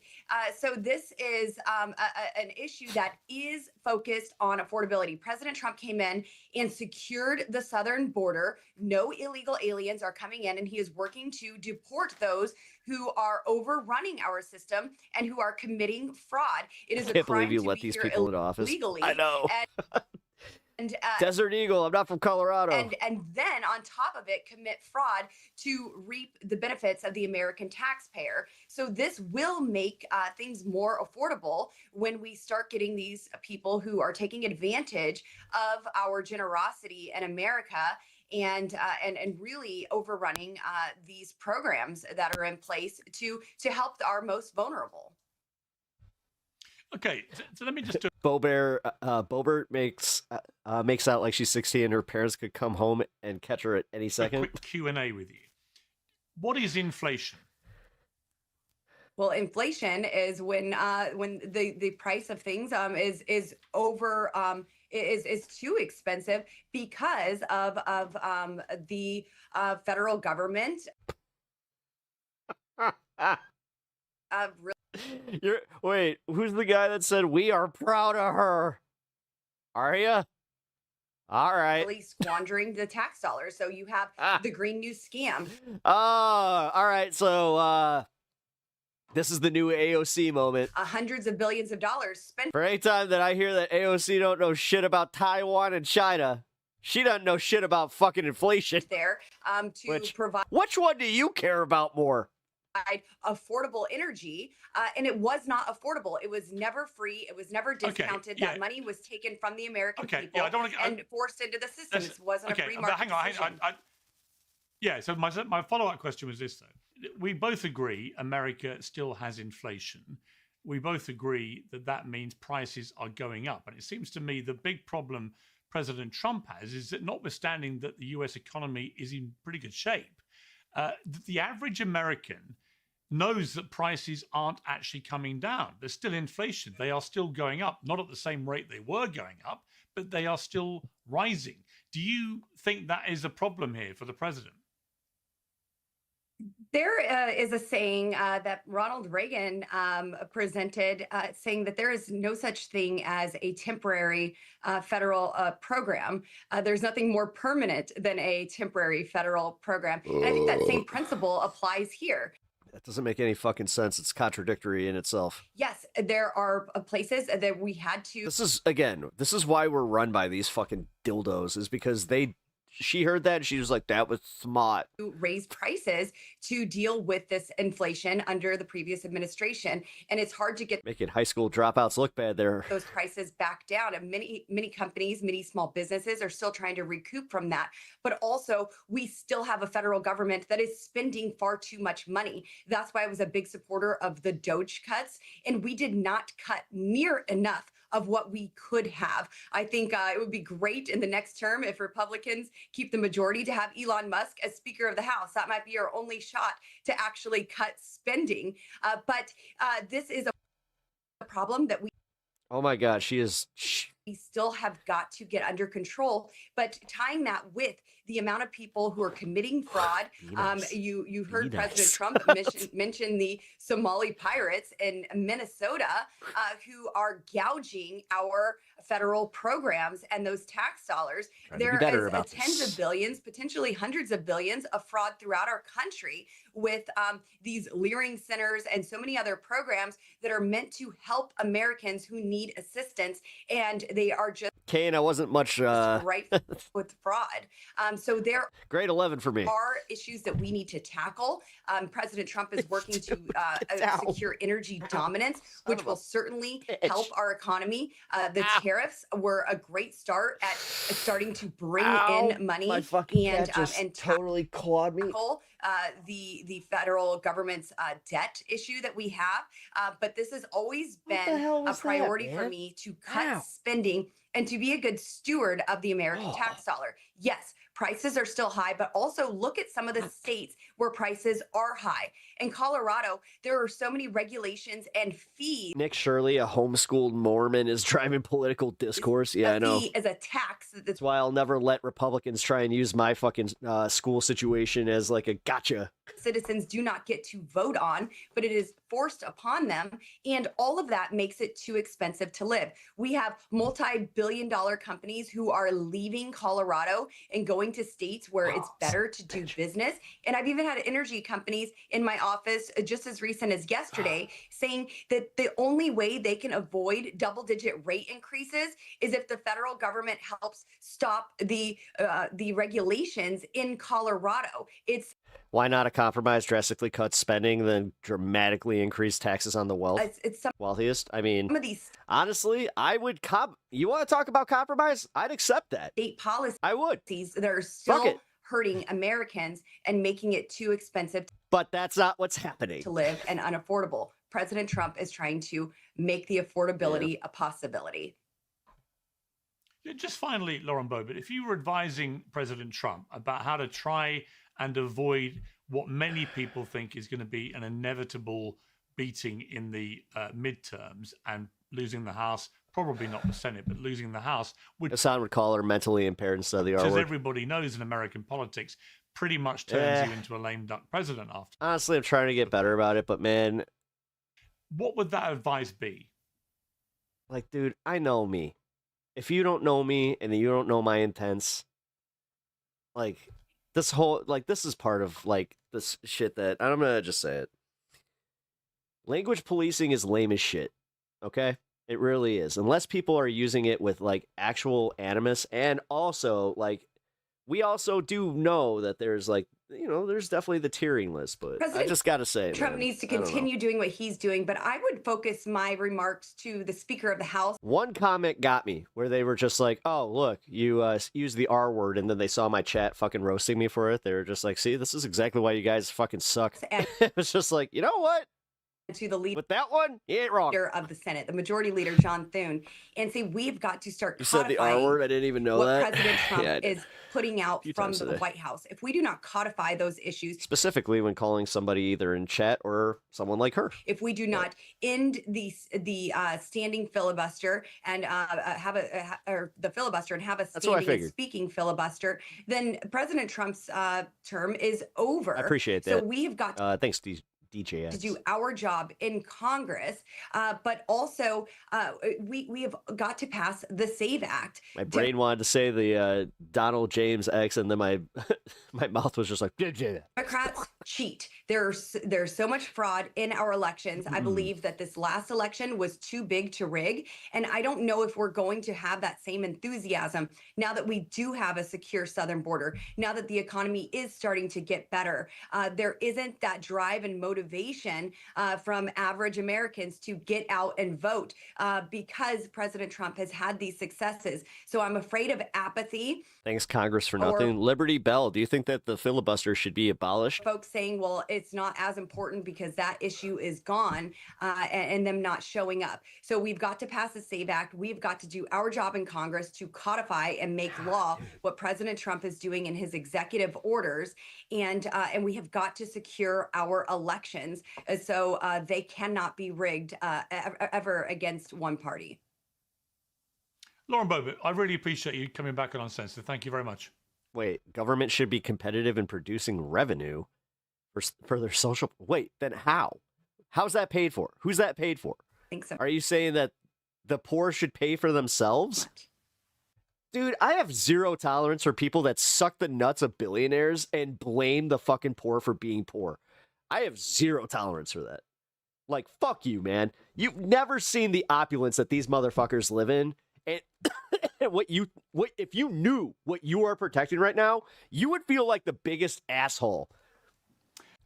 So this is an issue that is focused on affordability. President Trump came in and secured the southern border. No illegal aliens are coming in, and he is working to deport those who are overrunning our system and who are committing fraud. It is I can't a crime believe you to let be these here people into office. illegally. I know. And Desert Eagle, I'm not from Colorado. And then on top of it, commit fraud to reap the benefits of the American taxpayer. So this will make things more affordable when we start getting these people who are taking advantage of our generosity in America and really overrunning these programs that are in place to help our most vulnerable. Okay, so let me just do. Bobert makes out like she's 16 and her parents could come home and catch her at any second. A quick Q&A with you. What is inflation? Well, inflation is when the price of things is over is too expensive because of the federal government. Wait, who's the guy that said we are proud of her? Are you? All right. Really squandering the tax dollars. So you have the Green New Scam. Oh, all right. So this is the new AOC moment. Hundreds of billions of dollars spent. For any time that I hear that AOC don't know shit about Taiwan and China, she doesn't know shit about fucking inflation. There to provide. Which one do you care about more? Affordable energy, and it was not affordable. It was never free. It was never discounted. Okay, yeah. That money was taken from the American people Yeah, I don't wanna, and forced into the system. It wasn't a free market decision. Yeah, so my follow-up question was this, though. We both agree America still has inflation. We both agree that means prices are going up. And it seems to me the big problem President Trump has is that notwithstanding that the US economy is in pretty good shape, the average American knows that prices aren't actually coming down. There's still inflation. They are still going up, not at the same rate they were going up, but they are still rising. Do you think that is a problem here for the president? There is a saying that Ronald Reagan presented saying that there is no such thing as a temporary federal program. There's nothing more permanent than a temporary federal program. And I think that same principle applies here. That doesn't make any fucking sense. It's contradictory in itself. Yes, there are places that we had to. This is why we're run by these fucking dildos, is because she heard that and she was like, that was smart. Raise prices to deal with this inflation under the previous administration. And it's hard to get making high school dropouts look bad there. Those prices back down. And many companies, many small businesses are still trying to recoup from that. But also, we still have a federal government that is spending far too much money. That's why I was a big supporter of the DOGE cuts. And we did not cut near enough of what we could have. I think it would be great in the next term if Republicans keep the majority to have Elon Musk as Speaker of the House. That might be our only shot to actually cut spending. But this is a problem that we. Oh my God, we still have got to get under control. But tying that with the amount of people who are committing fraud. nice. You heard Be President nice. Trump mention the Somali pirates in Minnesota who are gouging our federal programs and those tax dollars. Trying to be There better is about tens this. of billions, potentially hundreds of billions of fraud throughout our country with these leering centers and so many other programs that are meant to help Americans who need assistance, and they are just Kane, I wasn't much right with fraud. So there grade 11 for me. are issues that we need to tackle. President Trump is working to secure energy dominance, which will certainly help our economy. The tariffs were a great start at starting to bring in money My fucking and cat just and totally clawed me. tackle the federal government's debt issue that we have. But this has always What the been hell a was that, priority for man? me to cut Ow. spending and to be a good steward of the American tax dollar. Yes, prices are still high, but also look at some of the states where prices are high. In Colorado, there are so many regulations and fees. Nick Shirley, a homeschooled Mormon, is driving political discourse. Yeah, I know. Fee is a tax. That's why I'll never let Republicans try and use my fucking school situation as like a gotcha. Citizens do not get to vote on, but it is forced upon them. And all of that makes it too expensive to live. We have multi-billion-dollar companies who are leaving Colorado and going to states where it's better to do business. And I've even had energy companies in my office just as recent as yesterday saying that the only way they can avoid double-digit rate increases is if the federal government helps stop the regulations in Colorado. It's Why not a compromise drastically cut spending, then dramatically increase taxes on the wealthiest? I mean, some of these honestly, I would You want to talk about compromise? I'd accept that. state policies. I would. That are still hurting Americans and making it too expensive But that's not what's happening. to live and unaffordable. President Trump is trying to make the affordability a possibility. Just finally, Lauren Boebert, if you were advising President Trump about how to try and avoid what many people think is going to be an inevitable beating in the midterms and losing the House, probably not the Senate, but losing the House, Hassan would call her mentally impaired instead of the R as word. everybody knows in American politics, pretty much turns you into a lame duck president after. Honestly, I'm trying to get better about it, but man, What would that advice be? like, dude, I know me. If you don't know me and you don't know my intents, like, this is part of, like, this shit that, I'm gonna just say it. Language policing is lame as shit, okay? It really is. Unless people are using it with, like, actual animus, and also, like, we also do know that there's, like, there's definitely the tiering list, but I President just gotta say, Trump man, needs to I don't know. continue doing what he's doing, but I would focus my remarks to the Speaker of the House. One comment got me where they were just like, oh, look, you used the R word, and then they saw my chat fucking roasting me for it. They were just like, see, this is exactly why you guys fucking suck. And it was just like, you know what? To the leader With that one, you ain't wrong. of the Senate, the Majority Leader, John Thune, and say we've got to start You said the R codifying word? I didn't even know what that. President Trump Yeah, I did. is putting out few from times the today. White House. If we do not codify those issues, Specifically when calling somebody either in chat or someone like her. if we do not end the standing filibuster and have the filibuster and have a what I standing and figured. speaking filibuster, then President Trump's term is over. I appreciate So that. we have got Thanks, DJS. to do our job in Congress, but also we have got to pass the SAVE Act. My brain wanted to say the Donald James X, and then my my mouth was just like, Democrats cheat. There's so much fraud in our elections. I believe that this last election was too big to rig, and I don't know if we're going to have that same enthusiasm now that we do have a secure southern border, now that the economy is starting to get better. There isn't that drive and motivation from average Americans to get out and vote because President Trump has had these successes. So I'm afraid of apathy. Thanks, Congress, for nothing. Liberty Bell, do you think that the filibuster should be abolished? Folks saying, well, it's not as important because that issue is gone and them not showing up. So we've got to pass the SAVE Act. We've got to do our job in Congress to codify and make law what President Trump is doing in his executive orders. And we have got to secure our elections so they cannot be rigged ever against one party. Lauren Boebert, I really appreciate you coming back on Uncensored. Thank you very much. Wait, government should be competitive in producing revenue for their social. Wait, then how? How's that paid for? Who's that paid for? I think so. Are you saying that the poor should pay for themselves? What? Dude, I have zero tolerance for people that suck the nuts of billionaires and blame the fucking poor for being poor. I have zero tolerance for that. Like, fuck you, man. You've never seen the opulence that these motherfuckers live in. And if you knew what you are protecting right now, you would feel like the biggest asshole.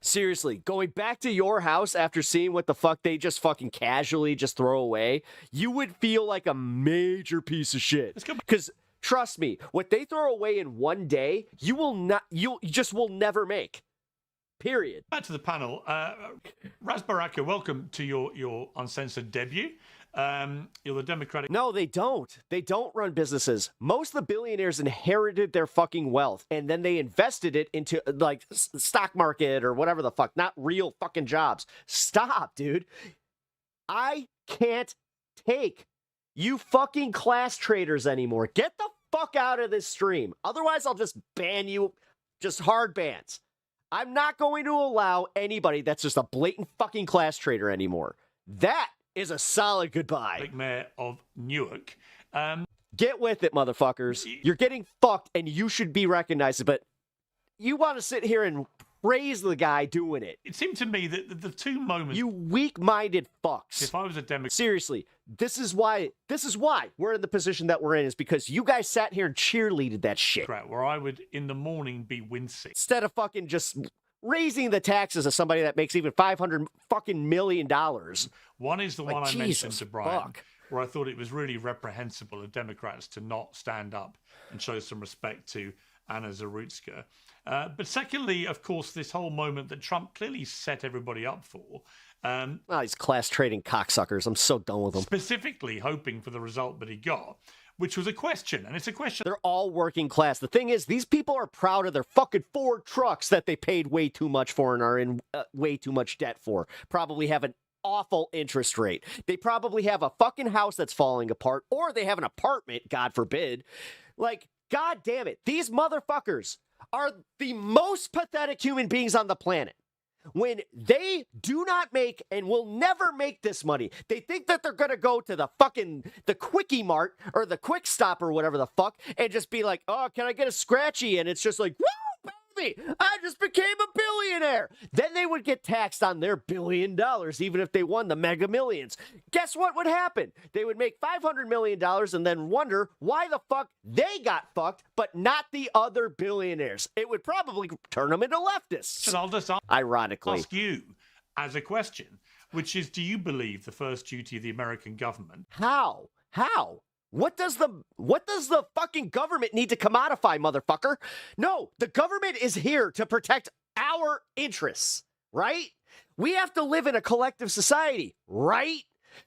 Seriously, going back to your house after seeing what the fuck they just fucking casually just throw away, you would feel like a major piece of shit. Because trust me, what they throw away in one day, you just will never make. Period. Back to the panel. Raz Baraka, welcome to your uncensored debut. You're the Democratic. No, they don't. They don't run businesses. Most of the billionaires inherited their fucking wealth and then they invested it into like stock market or whatever the fuck, not real fucking jobs. Stop, dude. I can't take you fucking class traders anymore. Get the fuck out of this stream. Otherwise, I'll just ban you. Just hard bans. I'm not going to allow anybody that's just a blatant fucking class trader anymore. That is a solid goodbye. Mayor of Newark. Get with it, motherfuckers. You're getting fucked and you should be recognized, but you want to sit here and praise the guy doing it. It seemed to me that the two moments... You weak-minded fucks. If I was a Democrat... Seriously, this is why we're in the position that we're in, is because you guys sat here and cheerleaded that shit. Where I would, in the morning, be wincing. Instead of fucking just raising the taxes of somebody that makes even $500 fucking million. One is the one I mentioned to Brian, fuck. where I thought it was really reprehensible of Democrats to not stand up and show some respect to Anna Zarutska. But secondly, of course, this whole moment that Trump clearly set everybody up for. These class trading cocksuckers. I'm so done with them. Specifically hoping for the result that he got, which was a question. And it's a question. They're all working class. The thing is, these people are proud of their fucking Ford trucks that they paid way too much for and are in way too much debt for. Probably have an awful interest rate. They probably have a fucking house that's falling apart, or they have an apartment, God forbid. Like, God damn it. These motherfuckers are the most pathetic human beings on the planet. When they do not make and will never make this money, they think that they're going to go to the Quickie Mart or the Quick Stop or whatever the fuck and just be like, oh, can I get a scratchy? And it's just like, woo, baby, I just became a billionaire. Then they would get taxed on their $1 billion, even if they won the Mega Millions. Guess what would happen? They would make $500 million and then wonder why the fuck they got fucked, but not the other billionaires. It would probably turn them into leftists. And I'll just ironically ask you as a question, which is, do you believe the first duty of the American government? How? What does the fucking government need to commodify, motherfucker? No, the government is here to protect our interests, right? We have to live in a collective society, right?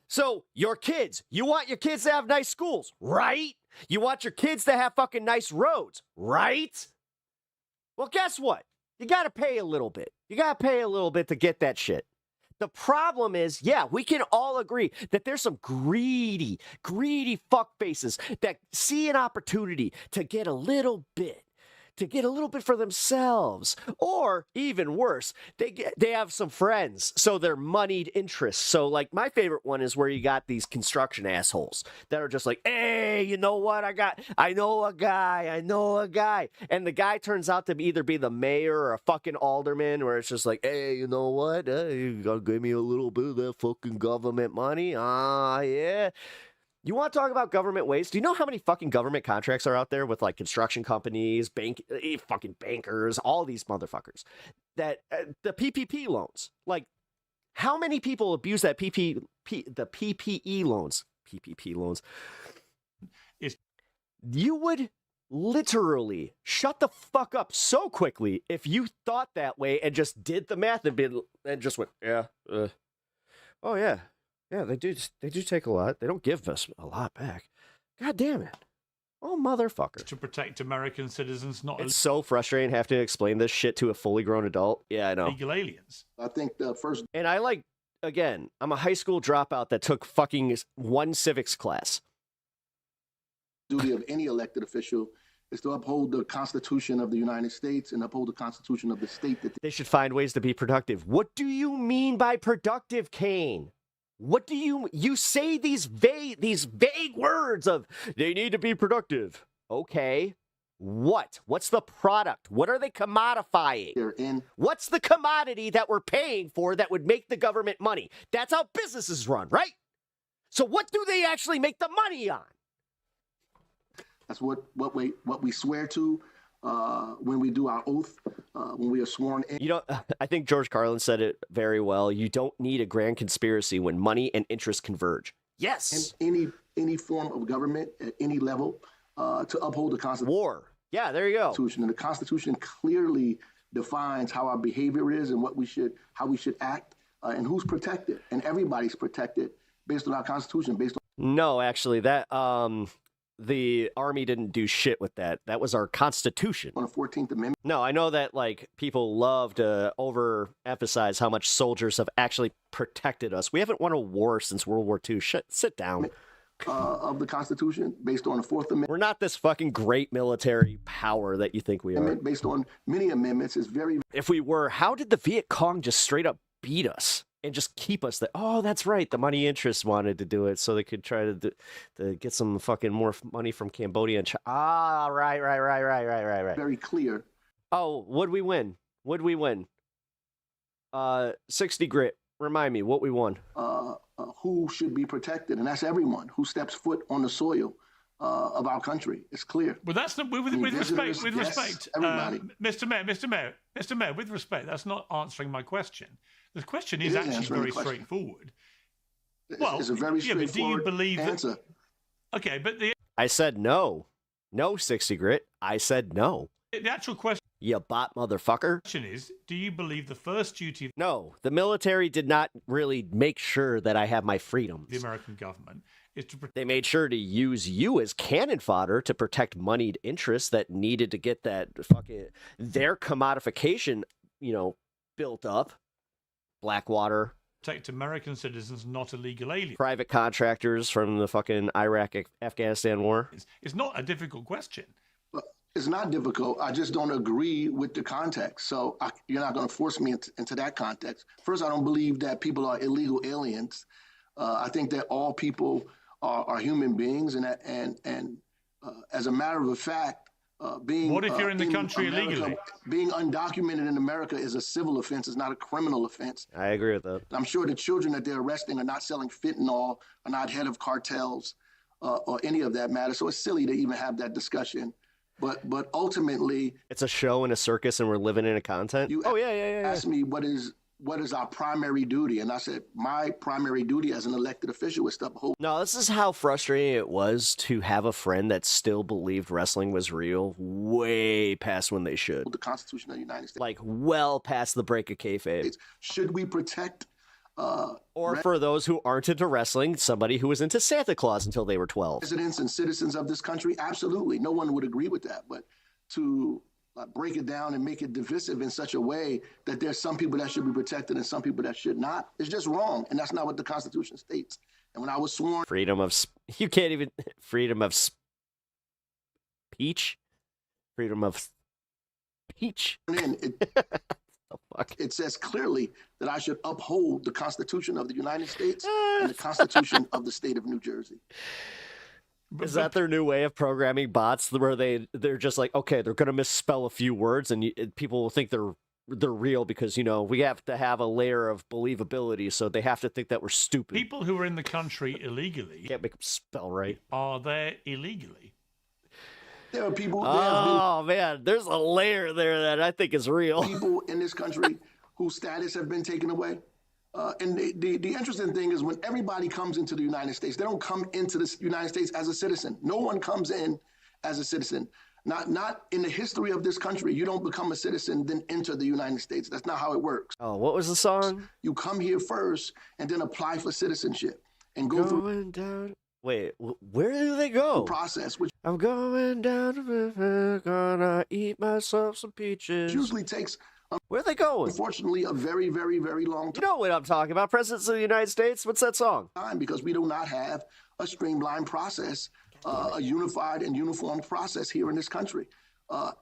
So your kids, you want your kids to have nice schools, right? You want your kids to have fucking nice roads, right? Well, guess what? You got to pay a little bit. You got to pay a little bit to get that shit. The problem is, yeah, we can all agree that there's some greedy fuckfaces that see an opportunity to get a little bit for themselves. Or even worse, they have some friends, so they're moneyed interests. So like my favorite one is where you got these construction assholes that are just like, hey, you know what? I know a guy. And the guy turns out to either be the mayor or a fucking alderman, where it's just like, hey, you know what? You gotta give me a little bit of that fucking government money. Yeah. You want to talk about government waste? Do you know how many fucking government contracts are out there with like construction companies, fucking bankers, all these motherfuckers that the PPP loans? Like, how many people abuse that PPE loans? PPP loans. You would literally shut the fuck up so quickly if you thought that way and just did the math and just went, yeah, oh yeah. Yeah, they do take a lot. They don't give us a lot back. God damn it. Oh, motherfucker. To protect American citizens, not It's so frustrating having to explain this shit to a fully grown adult. Yeah, I know. illegal aliens. I think the first... And again, I'm a high school dropout that took fucking one civics class. Duty of any elected official is to uphold the Constitution of the United States and uphold the Constitution of the state that They should find ways to be productive. What do you mean by productive, Kane? What do you say these vague words of they need to be productive? Okay. What? What's the product? What are they commodifying? What's the commodity that we're paying for that would make the government money? That's how businesses run, right? So what do they actually make the money on? That's what we swear to when we do our oath, when we are sworn in. You know, I think George Carlin said it very well. You don't need a grand conspiracy when money and interest converge. Yes. And any form of government at any level to uphold the Constitution. War. Yeah, there you go. And the Constitution clearly defines how our behavior is and how we should act, and who's protected. And everybody's protected based on our Constitution. No, actually, that the Army didn't do shit with that. That was our Constitution. On the 14th Amendment. No, I know that like people love to overemphasize how much soldiers have actually protected us. We haven't won a war since World War II. Sit down. Of the Constitution, based on the Fourth Amendment. We're not this fucking great military power that you think we are. Based on many amendments, is very. If we were, how did the Viet Cong just straight up beat us and just keep us there? Oh, that's right. The money interests wanted to do it so they could try to get some fucking more money from Cambodia and China. Ah, right. Very clear. Oh, would we win? 60 grit. Remind me what we won. Who should be protected, and that's everyone who steps foot on the soil of our country. It's clear. Well, that's not with respect. With respect, everybody. Mr. Mayor, with respect, that's not answering my question. The question is actually very straightforward. It's a very straightforward but do you believe answer. Okay, but I said no. No, 60 grit. I said no. The actual question. You bot motherfucker. Question is, do you believe the first duty? No, the military did not really make sure that I have my freedoms. The American government is to protect. They made sure to use you as cannon fodder to protect moneyed interests that needed to get that fucking their commodification, built up. Blackwater. Protect American citizens, not illegal aliens. Private contractors from the fucking Iraq-Afghanistan war. It's not a difficult question. It's not difficult. I just don't agree with the context. So you're not going to force me into that context. First, I don't believe that people are illegal aliens. I think that all people are human beings, and as a matter of fact, being what if you're in the country illegally? Being undocumented in America is a civil offense. It's not a criminal offense. I agree with that. I'm sure the children that they're arresting are not selling fentanyl, are not head of cartels, or any of that matter. So it's silly to even have that discussion. But ultimately, it's a show and a circus, and we're living in a content. You asked me what is our primary duty, and I said my primary duty as an elected official is to uphold. No, this is how frustrating it was to have a friend that still believed wrestling was real, way past when they should. The Constitution of the United States, like well past the break of kayfabe. Should we protect? Or for those who aren't into wrestling, somebody who was into Santa Claus until they were 12. Residents and citizens of this country, absolutely. No one would agree with that. But to break it down and make it divisive in such a way that there's some people that should be protected and some people that should not, is just wrong. And that's not what the Constitution states. And when I was sworn... You can't even... Freedom of speech? Freedom of speech? It says clearly that I should uphold the Constitution of the United States and the Constitution of the state of New Jersey. Is that their new way of programming bots, where they're just like, okay, they're going to misspell a few words, and people will think they're real because we have to have a layer of believability, so they have to think that we're stupid. People who are in the country illegally can't make them spell right. Are there illegally? There are people. Man, there's a layer there that I think is real. People in this country whose status have been taken away. And the interesting thing is when everybody comes into the United States, they don't come into the United States as a citizen. No one comes in as a citizen. Not in the history of this country. You don't become a citizen, then enter the United States. That's not how it works. Oh, what was the song? You come here first and then apply for citizenship and go through. Down. Wait, where do they go? Process. I'm going down the river, gonna eat myself some peaches. Usually takes. Where are they going? Unfortunately, a very, very, very long time. You know what I'm talking about? Presidents of the United States? What's that song? Because we do not have a streamlined process a unified and uniform process here in this country.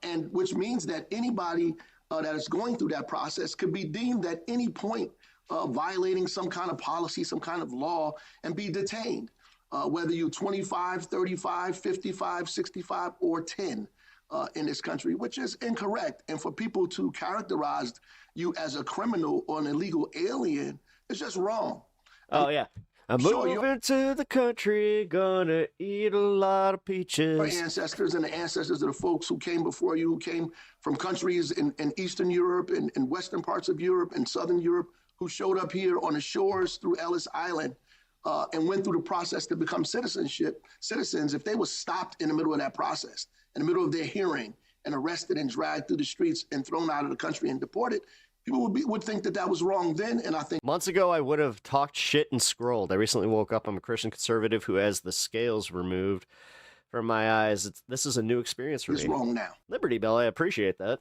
And which means that anybody that is going through that process could be deemed at any point violating some kind of policy, some kind of law, and be detained, whether you're 25, 35, 55, 65, or 10 in this country, which is incorrect. And for people to characterize you as a criminal or an illegal alien is just wrong. Oh, yeah. I'm Sure, moving to the country, gonna eat a lot of peaches. Our ancestors and the ancestors of the folks who came before you, who came from countries in Eastern Europe and Western parts of Europe and Southern Europe, who showed up here on the shores through Ellis Island and went through the process to become citizens, if they were stopped in the middle of that process, in the middle of their hearing, and arrested and dragged through the streets and thrown out of the country and deported, people would think that that was wrong then, and I think... Months ago, I would have talked shit and scrolled. I recently woke up. I'm a Christian conservative who has the scales removed from my eyes. This is a new experience for me. It's wrong now. Liberty Bell, I appreciate that.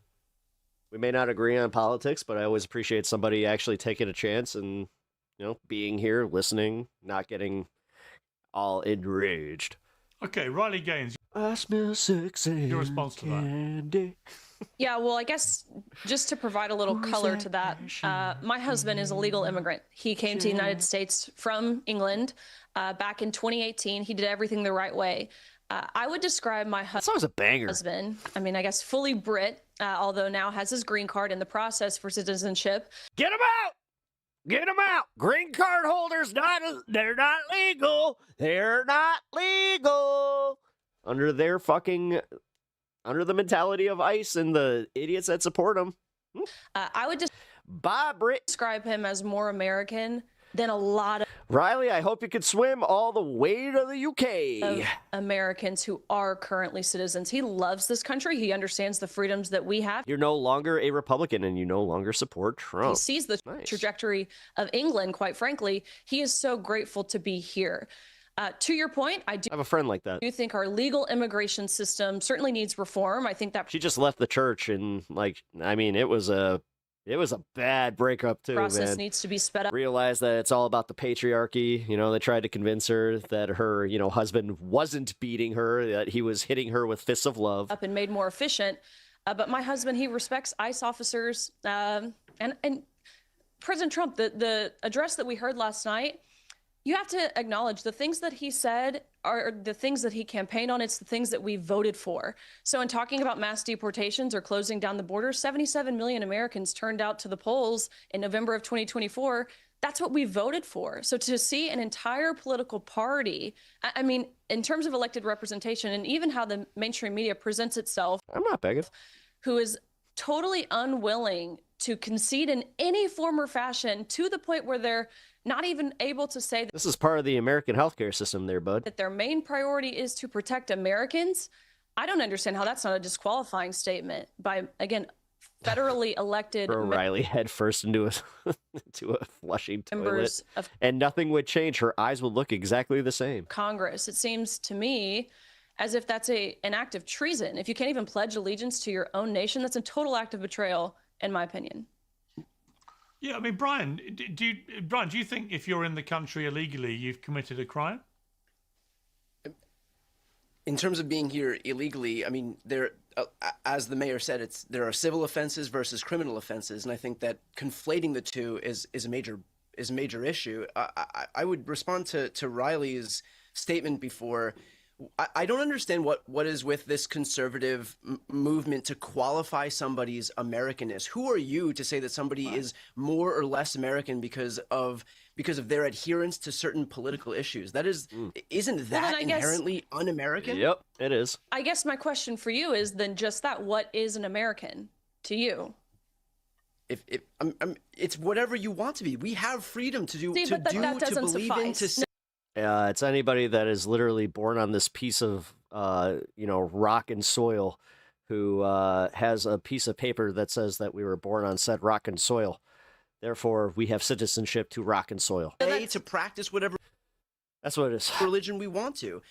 We may not agree on politics, but I always appreciate somebody actually taking a chance and, being here, listening, not getting all enraged. Okay, Riley Gaines. I smell sexy. Your response to that? Yeah, well, I guess just to provide a little color to that, my husband is a legal immigrant. He came to the United States from England back in 2018. He did everything the right way. I would describe my a banger. husband, I mean, I guess fully Brit, although now has his green card in the process for citizenship. Get him out! Get them out! Green card holders, they're not legal. They're not legal. Under the mentality of ICE and the idiots that support them. I would just describe him as more American than a lot of Riley, I hope you could swim all the way to the UK. of Americans who are currently citizens. He loves this country. He understands the freedoms that we have. You're no longer a Republican and you no longer support Trump. He sees the trajectory of England, quite frankly. He is so grateful to be here. To your point, I have a friend like that. do think our legal immigration system certainly needs reform. I think that She just left the church and it was a bad breakup too, process man. needs to be sped up. Realized that it's all about the patriarchy. They tried to convince her that her, husband wasn't beating her, that he was hitting her with fists of love. Up and made more efficient. But my husband, he respects ICE officers. And President Trump, the address that we heard last night, you have to acknowledge the things that he said are the things that he campaigned on. It's the things that we voted for. So in talking about mass deportations or closing down the border, 77 million Americans turned out to the polls in November of 2024. That's what we voted for. So to see an entire political party, I mean, in terms of elected representation and even how the mainstream media presents itself. I'm not begging. Who is totally unwilling to concede in any form or fashion to the point where they're not even able to say This is part of the American healthcare system there, bud. that their main priority is to protect Americans. I don't understand how that's not a disqualifying statement by, again, federally elected Throw Riley head first into a flushing Members toilet, of- and nothing would change. Her eyes would look exactly the same. Congress. It seems to me as if that's an act of treason. If you can't even pledge allegiance to your own nation, that's a total act of betrayal, in my opinion. Yeah, I mean, Brian, do you think if you're in the country illegally, you've committed a crime? In terms of being here illegally, I mean, as the mayor said, there are civil offenses versus criminal offenses, and I think that conflating the two is a major issue. I would respond to Riley's statement before. I don't understand what is with this conservative movement to qualify somebody's Americanness. Who are you to say that somebody is more or less American because of their adherence to certain political issues? That isn't that inherently un-American? Yep, it is. I guess my question for you is then just that: what is an American to you? It's whatever you want to be. We have freedom to do, that doesn't believe in, to suffice. It's anybody that is literally born on this piece of, rock and soil who has a piece of paper that says that we were born on said rock and soil. Therefore, we have citizenship to rock and soil. To practice whatever That's what it is. religion we want to.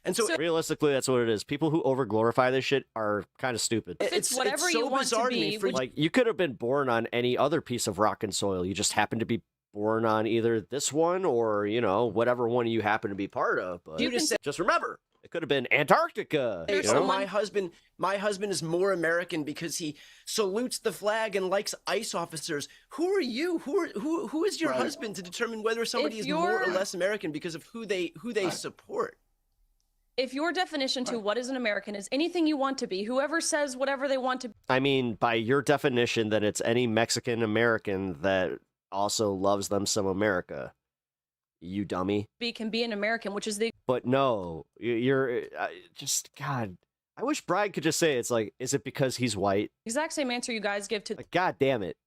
And so realistically, that's what it is. People who over-glorify this shit are kind of stupid. It's whatever you want to be. Like, you could have been born on any other piece of rock and soil. You just happen to be born on either this one or, whatever one you happen to be part of. But just remember, It could have been Antarctica. Hey, you so know? my husband is more American because he salutes the flag and likes ICE officers. Who are you? Who is your husband to determine whether somebody is more or less American because of who they support? If your definition to what is an American is anything you want to be, whoever says whatever they want to be. I mean, by your definition, then it's any Mexican American that also loves them some America. You dummy. Can be an American, which is the But no, you're just, God, I wish Brian could just say it's like, is it because he's white? exact same answer you guys give to Like, God damn it.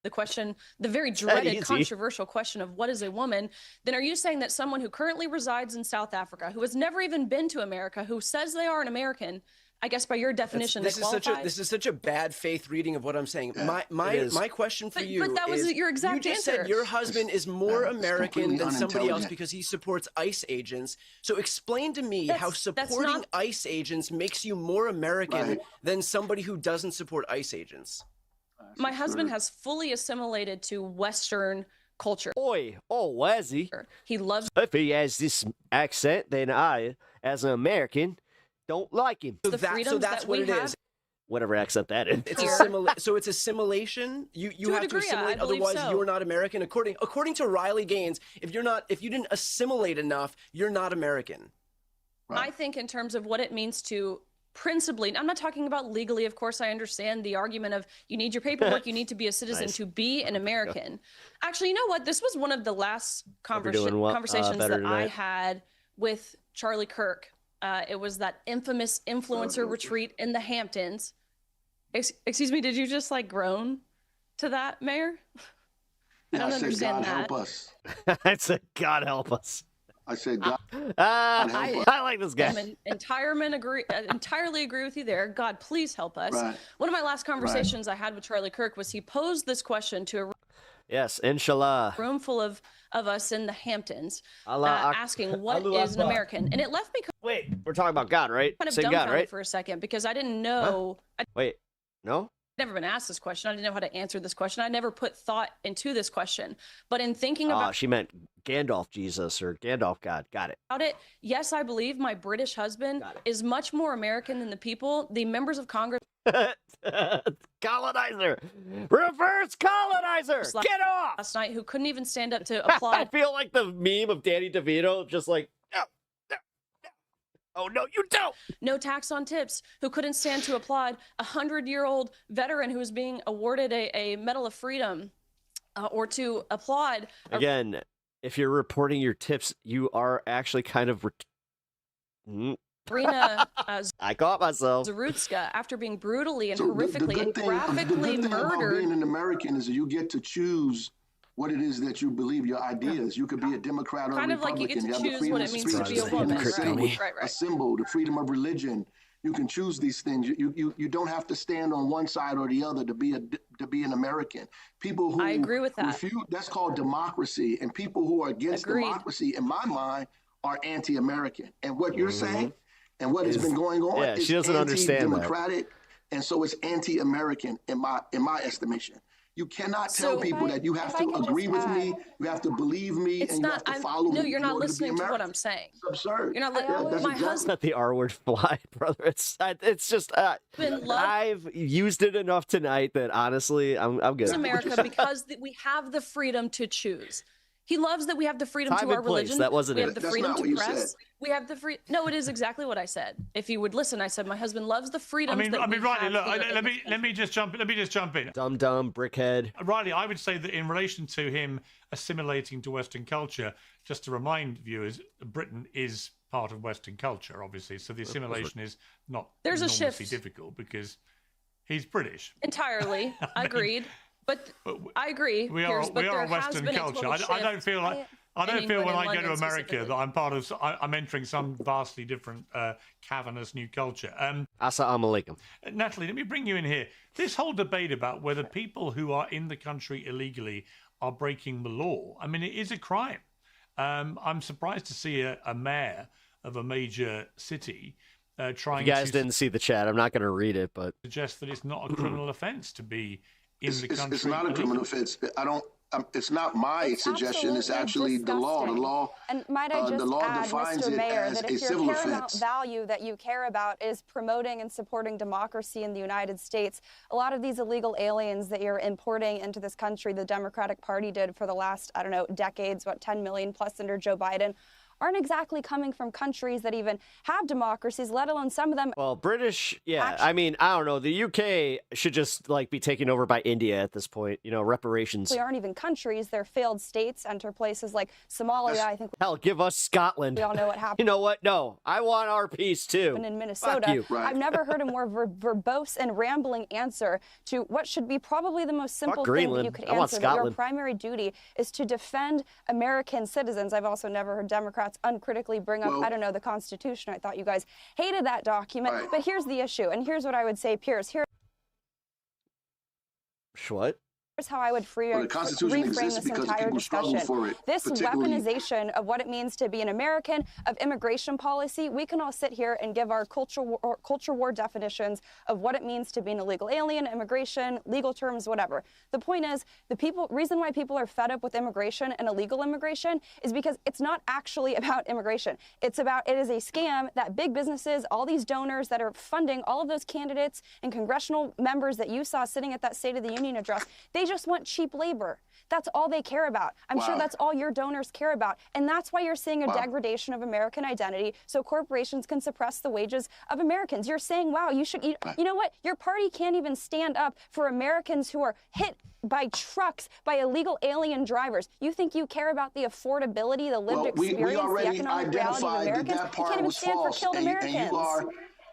the question, the very that dreaded, easy? controversial question of what is a woman, then are you saying that someone who currently resides in South Africa, who has never even been to America, who says they are an American, I guess by your definition, This they is qualify? this is such a bad faith reading of what I'm saying. My question for you But that was is, your exact you just answer. said your husband is more American completely than somebody else unintelligent. because he supports ICE agents. So explain to me how That's supporting not- ICE agents makes you more American than somebody who doesn't support ICE agents. My husband has fully assimilated to Western culture. Oi, oh, has he? He loves If he has this accent, then I, as an American, don't like him. So that's what it is. Whatever accent that is. It's so it's assimilation. You To a have degree, to I assimilate, believe otherwise so. you're not American. According to Riley Gaines, if you didn't assimilate enough, you're not American. I think in terms of what it means to principally, I'm not talking about legally, of course, I understand the argument of you need your paperwork, you need to be a citizen Nice. to be an American. Actually, you know what? This was one of the last Hope you're doing well- conversations better that I tonight. had with Charlie Kirk. It was that infamous influencer retreat in the Hamptons. Excuse me, did you just like groan to that, Mayor? I don't I said, understand God that. help us. I said, God help us. I said, God. I like this guy. Entirely agree with you there. God, please help us. Right. One of my last conversations I had with Charlie Kirk was he posed this question to a Yes, inshallah. room full of us in the Hamptons, Allah asking what Allah is an Akbar. American, and it left me Wait, we're talking about God, right? kind of Say God, dumbfounded right? for a second because I didn't know. Wait, no? Never been asked this question. I didn't know how to answer this question. I never put thought into this question. But in thinking Oh, about she meant Gandalf Jesus or Gandalf God. Got it. it, yes, I believe my British husband is much more American than the people, the members of Congress. Colonizer! Reverse colonizer! Get off! Last night, who couldn't even stand up to I applaud. feel like the meme of Danny DeVito, just like, no, no, no. Oh, no, you don't! No tax on tips, who couldn't stand to applaud a 100-year-old veteran who was being awarded a Medal of Freedom, or to applaud Again, if you're reporting your tips, you are actually kind of... Rina I caught myself. Zarutska after being brutally and So horrifically the and good thing graphically about murdered. being an American is that you get to choose what it is that you believe your ideas. You could be a Democrat or Kind a of like you Republican. get to have the choose freedom what of it means to speech, be a the freedom woman, to right? assemble, Right. a symbol, the freedom of religion. You can choose these things. You don't have to stand on one side or the other to be an American. People who I agree with that. refuse, that's called democracy. And people who are against Agreed. democracy, in my mind, are anti-American. And what you're saying and what has been going on Yeah, is she doesn't understand that. anti-democratic, and so it's anti-American in my estimation. You cannot tell So people that you have to agree with me, you have to believe me, It's and you have not. to follow No, me. you're in not order to be listening to what American. I'm saying. It's absurd. You're not. that's My exactly- husband. Let the R word fly, brother. It's just I've used it enough tonight that honestly, I'm good. Loves America because we have the freedom to choose. He loves that we have the freedom Time to and our place, religion. that wasn't we it. have the That's freedom not what to you press. said. We have the free. No, it is exactly what I said. If you would listen, I said my husband loves the freedom. Riley, look, let me just jump in. Dumb brickhead. Riley, I would say that in relation to him assimilating to Western culture, just to remind viewers, Britain is part of Western culture, obviously, so the assimilation is not There's a enormously shift. difficult because he's British. Entirely agreed. But I agree. We Piers, are but a there has Western been a culture. total I don't shift feel like. I in don't feel England when and I go to London America specifically. that I'm part of. I'm entering some vastly different, cavernous new culture. Assalamu alaikum. Natalie, let me bring you in here. This whole debate about whether people who are in the country illegally are breaking the law. I mean, it is a crime. I'm surprised to see a mayor of a major city trying If you guys to didn't see the chat, I'm not going to read it, but suggest that it's not a criminal offence to be in the country. It's not a criminal offense. It's not my suggestion. It's actually the law. The law. And might I just add, Mr. Mayor, that if your paramount value that you care about is promoting and supporting democracy in the United States, a lot of these illegal aliens that you're importing into this country, the Democratic Party did for the last, I don't know, decades, what, 10 million plus under Joe Biden, aren't exactly coming from countries that even have democracies, let alone some of them. Well, British, yeah. I mean, I don't know. The UK should just like be taken over by India at this point. You know, reparations. They aren't even countries. They're failed states. Enter places like Somalia. I think. Hell, give us Scotland. We all know what happened. You know what? No, I want our peace too. In Minnesota, I've never heard a more verbose and rambling answer to what should be probably the most simple thing that you could answer. That your primary duty is to defend American citizens. I've also never heard Democrats uncritically bring up, I don't know, the Constitution. I thought you guys hated that document. Right. But here's the issue, and here's what I would say, Pierce. What? Here's how I would reframe this entire discussion. This weaponization of what it means to be an American, of immigration policy, we can all sit here and give our culture war definitions of what it means to be an illegal alien, immigration, legal terms, whatever. The point is, reason why people are fed up with immigration and illegal immigration is because it's not actually about immigration. It is a scam that big businesses, all these donors that are funding all of those candidates and congressional members that you saw sitting at that State of the Union address, they just want cheap labor. That's all they care about. I'm sure that's all your donors care about. And that's why you're seeing a degradation of American identity so corporations can suppress the wages of Americans. You're saying, wow, you should eat. You know what? Your party can't even stand up for Americans who are hit by trucks, by illegal alien drivers. You think you care about the affordability, the lived experience, the economic reality of Americans? You can't even stand for killed Americans.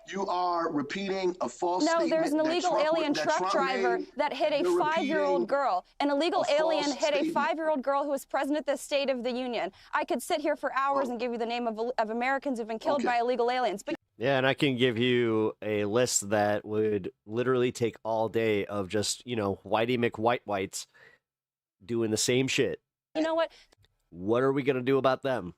You are repeating a false statement. No, there's an illegal alien truck driver that hit a 5-year-old girl. An illegal alien hit a 5-year-old girl who was president of the State of the Union. I could sit here for hours and give you the name of Americans who've been killed by illegal aliens. But yeah, and I can give you a list that would literally take all day of just, you know, Whitey McWhite-whites doing the same shit. You know what? What are we going to do about them?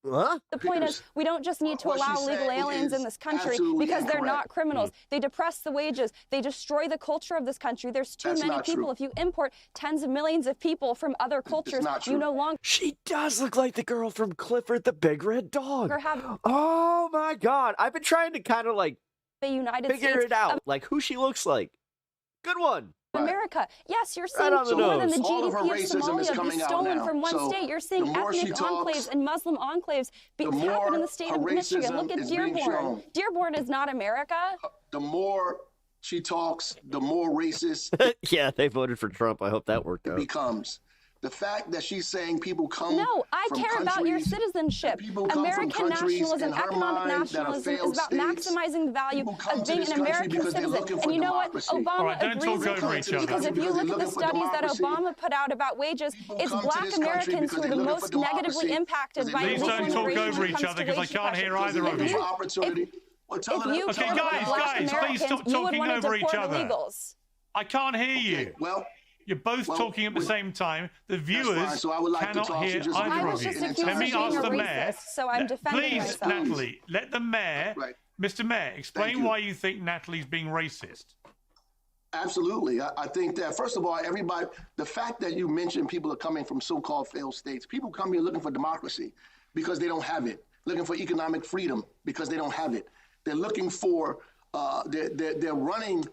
Huh? The point is, we don't just need to allow illegal aliens in this country because they're not criminals. They depress the wages. They destroy the culture of this country. There's too many people. If you import tens of millions of people from other cultures, you no longer... She does look like the girl from Clifford the Big Red Dog. Oh my God. I've been trying to kind of like figure it out, like who she looks like. Good one. America. Yes, you're seeing more than the GDP of Somalia be stolen from one state. You're seeing ethnic enclaves and Muslim enclaves happen in the state of Michigan. Look at Dearborn. Dearborn is not America. The more she talks, the more racist. Yeah, they voted for Trump. I hope that worked out. Becomes. The fact that she's saying people come No, I care about your citizenship. American nationalism, economic nationalism is about maximizing the value of being an American citizen. And you know what? Obama agrees with me. Because if you look at the studies that Obama put out about wages, it's black Americans who are the most negatively impacted by illegal immigration. Please don't talk over each other because I can't hear either of you. Okay, guys, please stop talking over each other. I can't hear you. Well, you're both talking at the same time. The viewers cannot hear either of you. Let me ask the mayor. So I'm defending myself. Please, Natalie, let the mayor, Mr. Mayor, explain why you think Natalie's being racist. Absolutely. I think that, first of all, everybody, the fact that you mentioned people are coming from so-called failed states, people come here looking for democracy because they don't have it, looking for economic freedom because they don't have it. They're looking for, they're running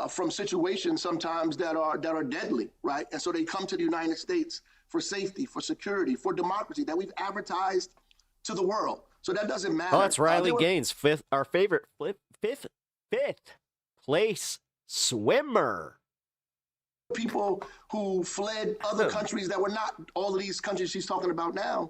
from situations sometimes that are deadly, right? And so they come to the United States for safety, for security, for democracy that we've advertised to the world. So that doesn't matter. Oh, that's Riley Gaines, our favorite fifth place swimmer. People who fled other countries that were not all of these countries she's talking about now.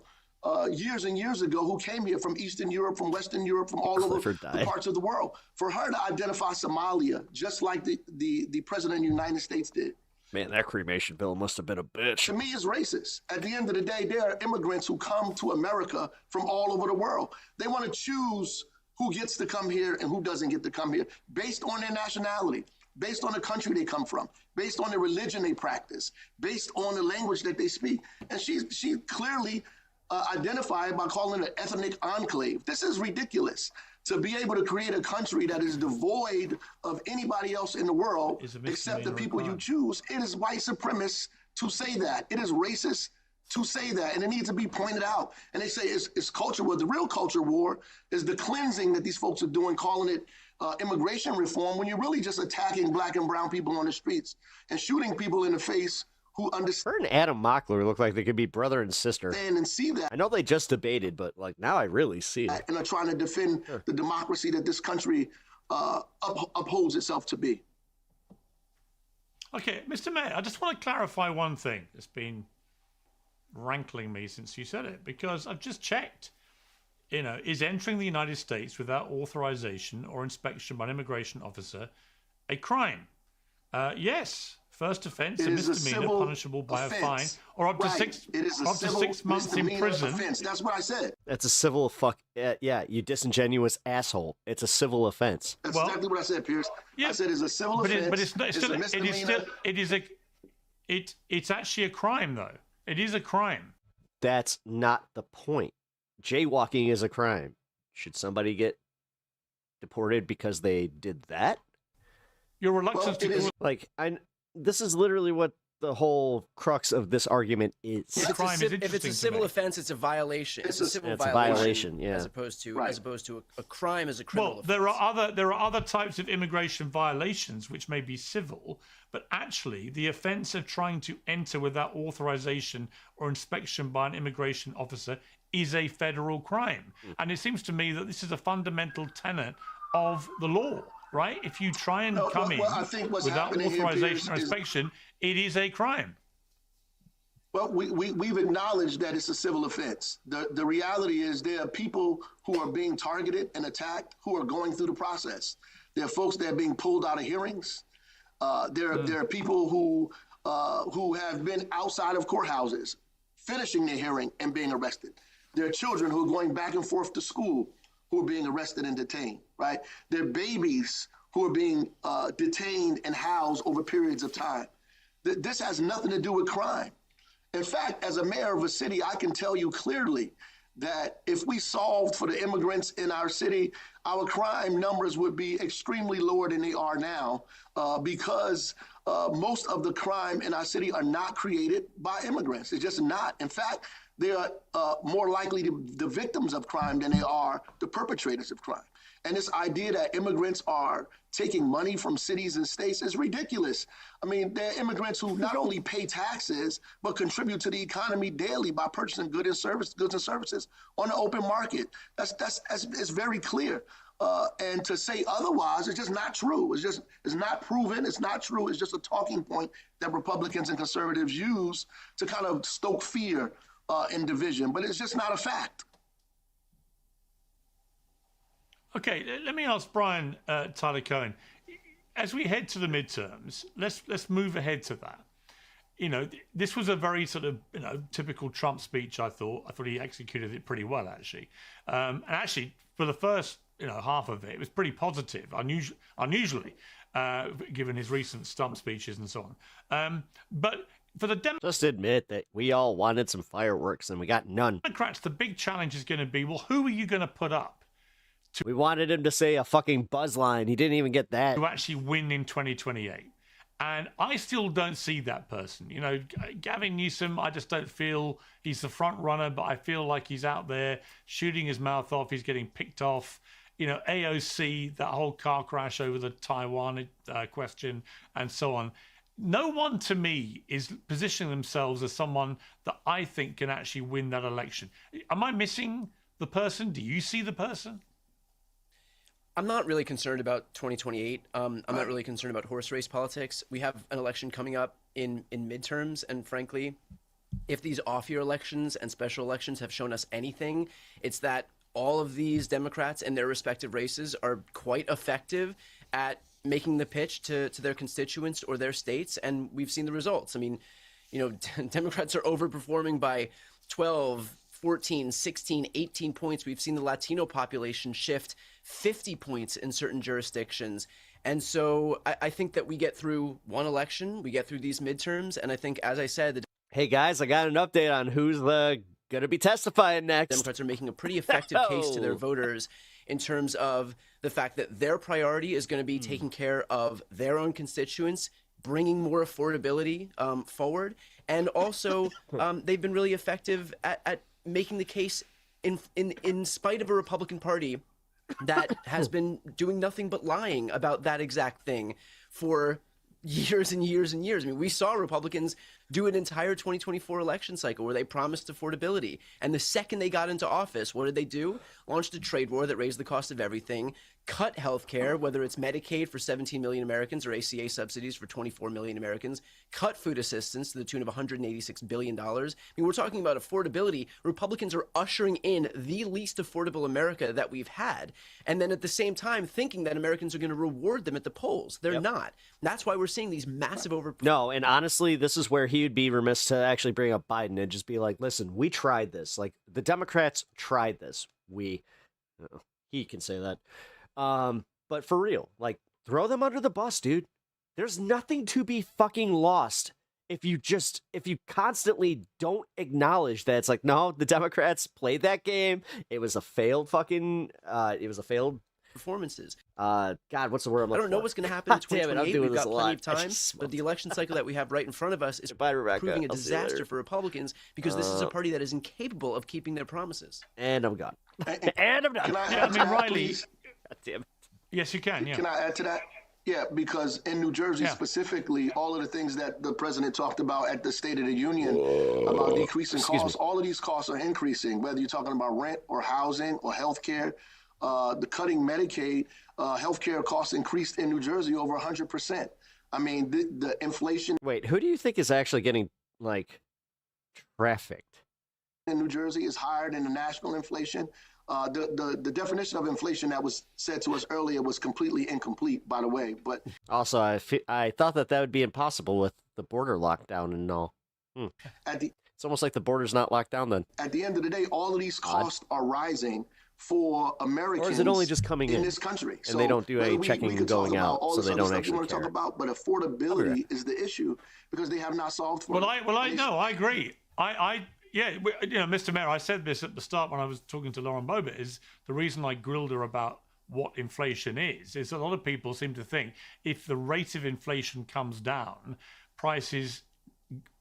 Years and years ago, who came here from Eastern Europe, from Western Europe, from all over the parts of the world. For her to identify Somalia, just like the president of the United States did. Man, that cremation bill must have been a bitch. To me, it's racist. At the end of the day, there are immigrants who come to America from all over the world. They want to choose who gets to come here and who doesn't get to come here based on their nationality, based on the country they come from, based on the religion they practice, based on the language that they speak. And she clearly identify it by calling it an ethnic enclave. This is ridiculous. To be able to create a country that is devoid of anybody else in the world except the people you choose, it is white supremacist to say that. It is racist to say that, and it needs to be pointed out. And they say it's culture war. The real culture war is the cleansing that these folks are doing, calling it immigration reform, when you're really just attacking black and brown people on the streets and shooting people in the face who understand. Her and Adam Mockler look like they could be brother and sister. And see that. I know they just debated, but like now I really see it. And are trying to defend the democracy that this country upholds itself to be. Okay, Mr. Mayor, I just want to clarify one thing that's been rankling me since you said it, because I've just checked. You know, is entering the United States without authorization or inspection by an immigration officer a crime? Yes. First offense, a misdemeanor, punishable by a fine, or up to six months in prison. Offense. That's what I said. That's a civil yeah, you disingenuous asshole. It's a civil offense. That's exactly what I said, Pierce. Yeah, I said it's a civil offense. But it's actually a crime, though. It is a crime. That's not the point. Jaywalking is a crime. Should somebody get deported because they did that? Your reluctance this is literally what the whole crux of this argument is. If it's a civil offense, it's a violation. It's a civil violation, yeah. As opposed to a crime as a criminal offense. There are other types of immigration violations which may be civil, but actually the offense of trying to enter without authorization or inspection by an immigration officer is a federal crime. And it seems to me that this is a fundamental tenet of the law. Right? If you try and come in without authorization or inspection, it is a crime. Well, we've acknowledged that it's a civil offense. The reality is there are people who are being targeted and attacked who are going through the process. There are folks that are being pulled out of hearings. There are people who have been outside of courthouses, finishing their hearing and being arrested. There are children who are going back and forth to school who are being arrested and detained, right? There are babies who are being detained and housed over periods of time. This has nothing to do with crime. In fact, as a mayor of a city, I can tell you clearly that if we solved for the immigrants in our city, our crime numbers would be extremely lower than they are now because most of the crime in our city are not created by immigrants. It's just not. In fact, they are more likely to be the victims of crime than they are the perpetrators of crime. And this idea that immigrants are taking money from cities and states is ridiculous. I mean, there are immigrants who not only pay taxes, but contribute to the economy daily by purchasing goods and services on the open market. It's very clear. And to say otherwise is just not true. It's not proven. It's not true. It's just a talking point that Republicans and conservatives use to kind of stoke fear and division, but it's just not a fact. Okay, let me ask Brian Tyler Cohen. As we head to the midterms, let's move ahead to that. You know, this was a very sort of typical Trump speech. I thought he executed it pretty well, actually. And actually, for the first half of it, it was pretty positive, unusually, given his recent stump speeches and so on. But for the just admit that we all wanted some fireworks and we got none. Democrats, the big challenge is going to be, well, who are you going to put up? We wanted him to say a fucking buzz line. He didn't even get that. To actually win in 2028. And I still don't see that person. You know, Gavin Newsom, I just don't feel he's the front runner, but I feel like he's out there shooting his mouth off. He's getting picked off. You know, AOC, that whole car crash over the Taiwan question and so on. No one, to me, is positioning themselves as someone that I think can actually win that election. Am I missing the person? Do you see the person? I'm not really concerned about 2028. I'm not really concerned about horse race politics. We have an election coming up in midterms, and frankly, if these off-year elections and special elections have shown us anything, it's that all of these Democrats in their respective races are quite effective at making the pitch to their constituents or their states, and we've seen the results. I mean, Democrats are overperforming by 12, 14, 16, 18 points. We've seen the Latino population shift 50 points in certain jurisdictions. And so I think that we get through one election, we get through these midterms, and I think, as I said... Hey, guys, I got an update on who's the Gonna be testifying next. Democrats are making a pretty effective case to their voters in terms of the fact that their priority is going to be taking care of their own constituents, bringing more affordability forward, and also they've been really effective at making the case in spite of a Republican Party that has been doing nothing but lying about that exact thing for years and years and years. I mean, we saw Republicans do an entire 2024 election cycle where they promised affordability. And the second they got into office, what did they do? Launched a trade war that raised the cost of everything, cut health care, whether it's Medicaid for 17 million Americans or ACA subsidies for 24 million Americans, cut food assistance to the tune of $186 billion. I mean, we're talking about affordability. Republicans are ushering in the least affordable America that we've had. And then at the same time, thinking that Americans are going to reward them at the polls. They're not. That's why we're seeing these massive No, and honestly, this is where he would be remiss to actually bring up Biden and just be like, listen, we tried this. Like, the Democrats tried this. He can say that. But for real, like, throw them under the bus, dude. There's nothing to be fucking lost if you constantly don't acknowledge that it's like, no, the Democrats played that game. It was a failed performances. God, what's the word I'm looking I don't know for? what's going to happen in Damn it, I'm 2028. doing We've this got a plenty of lot. time, but the election cycle that we have right in front of us is Bye, Rebecca. proving a I'll see you disaster later. for Republicans because this is a party that is incapable of keeping their promises. And I'm gone. And I'm done. Can I Yeah, I add to mean, that, Riley. please? God damn it. Yes, you can. Yeah. Can I add to that? Yeah, because in New Jersey Yeah. specifically, all of the things that the president talked about at the State of the Union about decreasing costs, all of these costs are increasing, whether you're talking about rent or housing or healthcare. The cutting Medicaid, healthcare costs increased in New Jersey over 100%. I mean, the inflation. Wait, who do you think is actually getting, like, trafficked? In New Jersey is higher than the national inflation. The definition of inflation that was said to us earlier was completely incomplete, by the way. But Also, I thought that would be impossible with the border lockdown and all. It's almost like the border's not locked down then. at the end of the day, all of these costs are rising for Americans. Or is it only just coming in this country? and they don't do any checking and going out, so they don't actually talk care? about, but affordability is the issue because they have not solved for Well, it. I agree. Mr. Mayor, I said this at the start when I was talking to Lauren Boebert, is the reason I grilled her about what inflation is a lot of people seem to think if the rate of inflation comes down, prices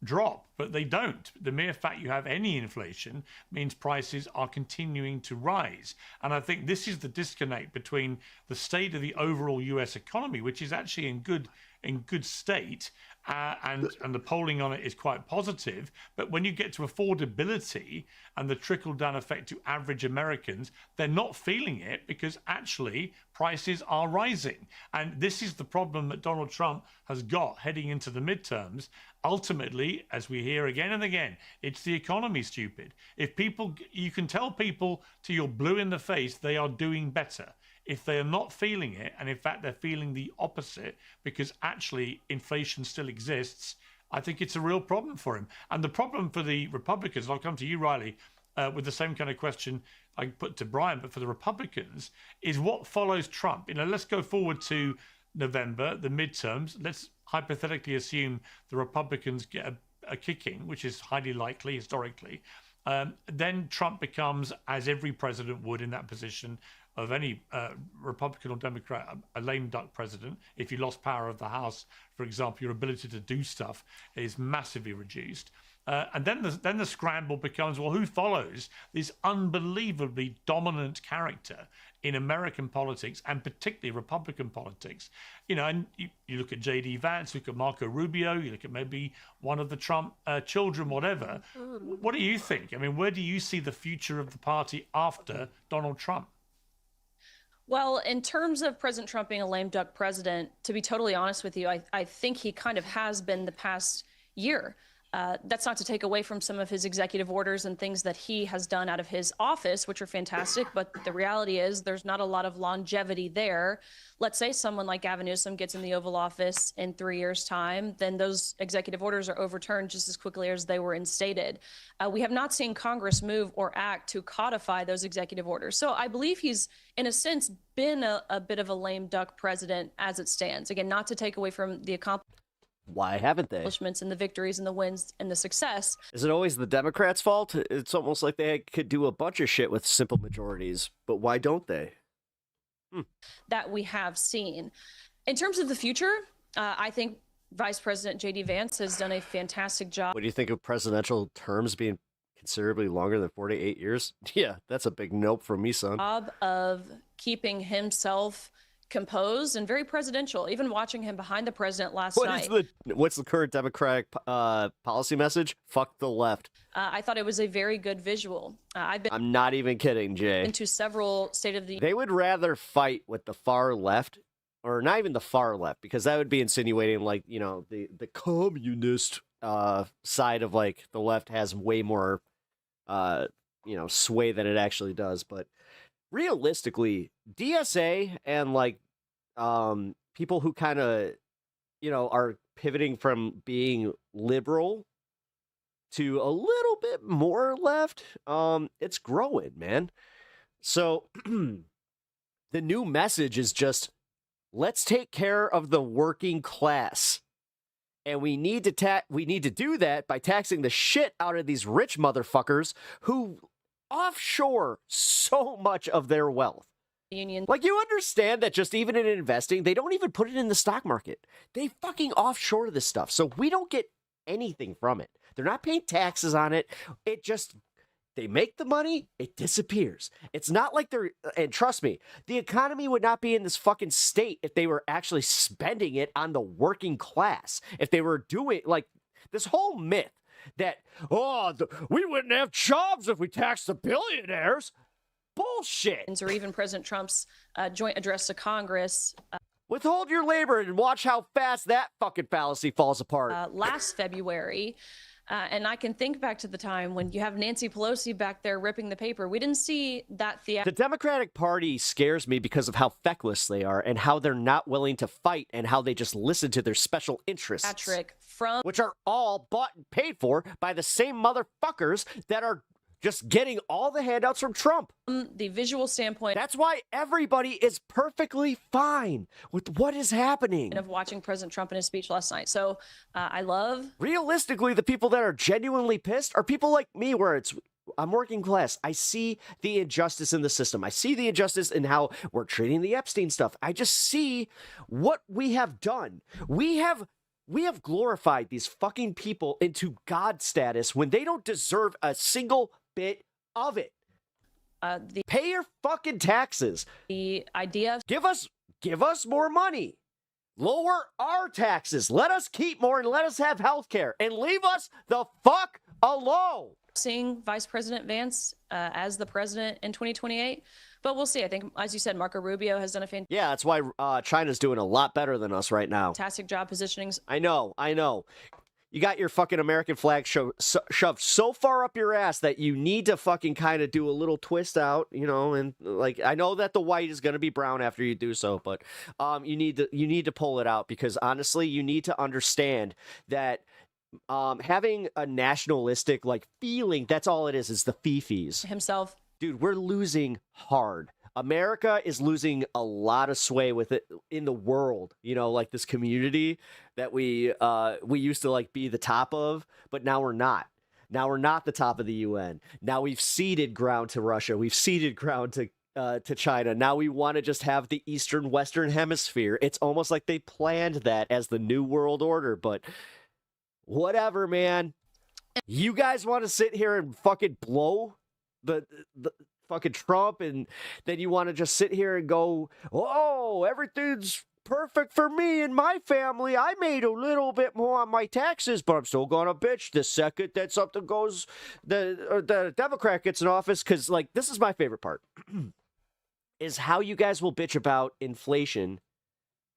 drop, but they don't. The mere fact you have any inflation means prices are continuing to rise. And I think this is the disconnect between the state of the overall US economy, which is actually in good state, and the polling on it is quite positive. But when you get to affordability and the trickle-down effect to average Americans, they're not feeling it because actually prices are rising. And this is the problem that Donald Trump has got heading into the midterms. Ultimately, as we hear again and again, it's the economy, stupid. You can tell people till you're blue in the face they are doing better. If they are not feeling it, and in fact they're feeling the opposite because actually inflation still exists, I think it's a real problem for him. And the problem for the Republicans, and I'll come to you, Riley, with the same kind of question I put to Brian, but for the Republicans, is what follows Trump. Let's go forward to November, the midterms. Let's hypothetically assume the Republicans get a kicking, which is highly likely historically. Then Trump becomes, as every president would in that position of any Republican or Democrat, a lame duck president. If you lost power of the House, for example, your ability to do stuff is massively reduced. And then the scramble becomes, well, who follows this unbelievably dominant character in American politics and particularly Republican politics? And you look at J.D. Vance, look at Marco Rubio, you look at maybe one of the Trump children, whatever. What do you think? I mean, where do you see the future of the party after Donald Trump? Well, in terms of President Trump being a lame duck president, to be totally honest with you, I think he kind of has been the past year. That's not to take away from some of his executive orders and things that he has done out of his office, which are fantastic. But the reality is there's not a lot of longevity there. Let's say someone like Gavin Newsom gets in the Oval Office in 3 years' time, then those executive orders are overturned just as quickly as they were instated. We have not seen Congress move or act to codify those executive orders. So I believe he's, in a sense, been a bit of a lame duck president as it stands. Again, not to take away from the accomplishments. why haven't they? Accomplishments and the victories and the wins and the success. Is it always the Democrats' fault? It's almost like they could do a bunch of shit with simple majorities, but why don't they? That we have seen. In terms of the future, I think Vice President J.D. Vance has done a fantastic job. What do you think of presidential terms being considerably longer than 48 years? Yeah, that's a big nope from me, son. Of keeping himself composed and very presidential. Even watching him behind the president last night. What's the current Democratic policy message? Fuck the left. I thought it was a very good visual. I'm not even kidding, Jay. Been to several state of the. They would rather fight with the far left, or not even the far left, because that would be insinuating like, you know, the communist side of like the left has way more you know, sway than it actually does. But realistically, DSA and like people who kind of, you know, are pivoting from being liberal to a little bit more left, it's growing, man. So the new message is just, let's take care of the working class. And we need to do that by taxing the shit out of these rich motherfuckers who offshore so much of their wealth. Union. Like, you understand that just even in investing, they don't even put it in the stock market. They fucking offshore this stuff. So we don't get anything from it. They're not paying taxes on it. It just, they make the money, it disappears. It's not like they're, and trust me, the economy would not be in this fucking state if they were actually spending it on the working class. If they were doing, like, this whole myth that, we wouldn't have jobs if we taxed the billionaires. Bullshit. Or even President Trump's joint address to Congress. Withhold your labor and watch how fast that fucking fallacy falls apart. Last February. And I can think back to the time when you have Nancy Pelosi back there ripping the paper. We didn't see that The Democratic Party scares me because of how feckless they are and how they're not willing to fight and how they just listen to their special interests. Which are all bought and paid for by the same motherfuckers that are just getting all the handouts from Trump. The visual standpoint. That's why everybody is perfectly fine with what is happening. Of watching President Trump in his speech last night. So I love. Realistically, the people that are genuinely pissed are people like me, where I'm working class. I see the injustice in the system. I see the injustice in how we're treating the Epstein stuff. I just see what we have done. We have glorified these fucking people into God status when they don't deserve a single bit of it. Pay your fucking taxes. The idea of give us more money. Lower our taxes. Let us keep more and let us have health care and leave us the fuck alone. Seeing Vice President Vance as the president in 2028, but we'll see. I think, as you said, Marco Rubio has done a fantastic. Yeah, that's why China's doing a lot better than us right now. Job positioning. I know. You got your fucking American flag shoved so far up your ass that you need to fucking kind of do a little twist out, you know, and like, I know that the white is going to be brown after you do so, but you need to pull it out, because honestly, you need to understand that having a nationalistic like feeling, that's all it is the fifis. Himself. Dude, we're losing hard. America is losing a lot of sway with it in the world, you know, like this community that we used to like be the top of, but now we're not. Now we're not the top of the UN. Now we've ceded ground to Russia. We've ceded ground to China. Now we want to just have the Eastern Western Hemisphere. It's almost like they planned that as the new world order, but whatever, man. You guys want to sit here and fucking blow the fucking Trump, and then you want to just sit here and go, oh, everything's perfect for me and my family. I made a little bit more on my taxes, but I'm still gonna bitch the second that something goes, the Democrat gets in office. Because like, this is my favorite part is how you guys will bitch about inflation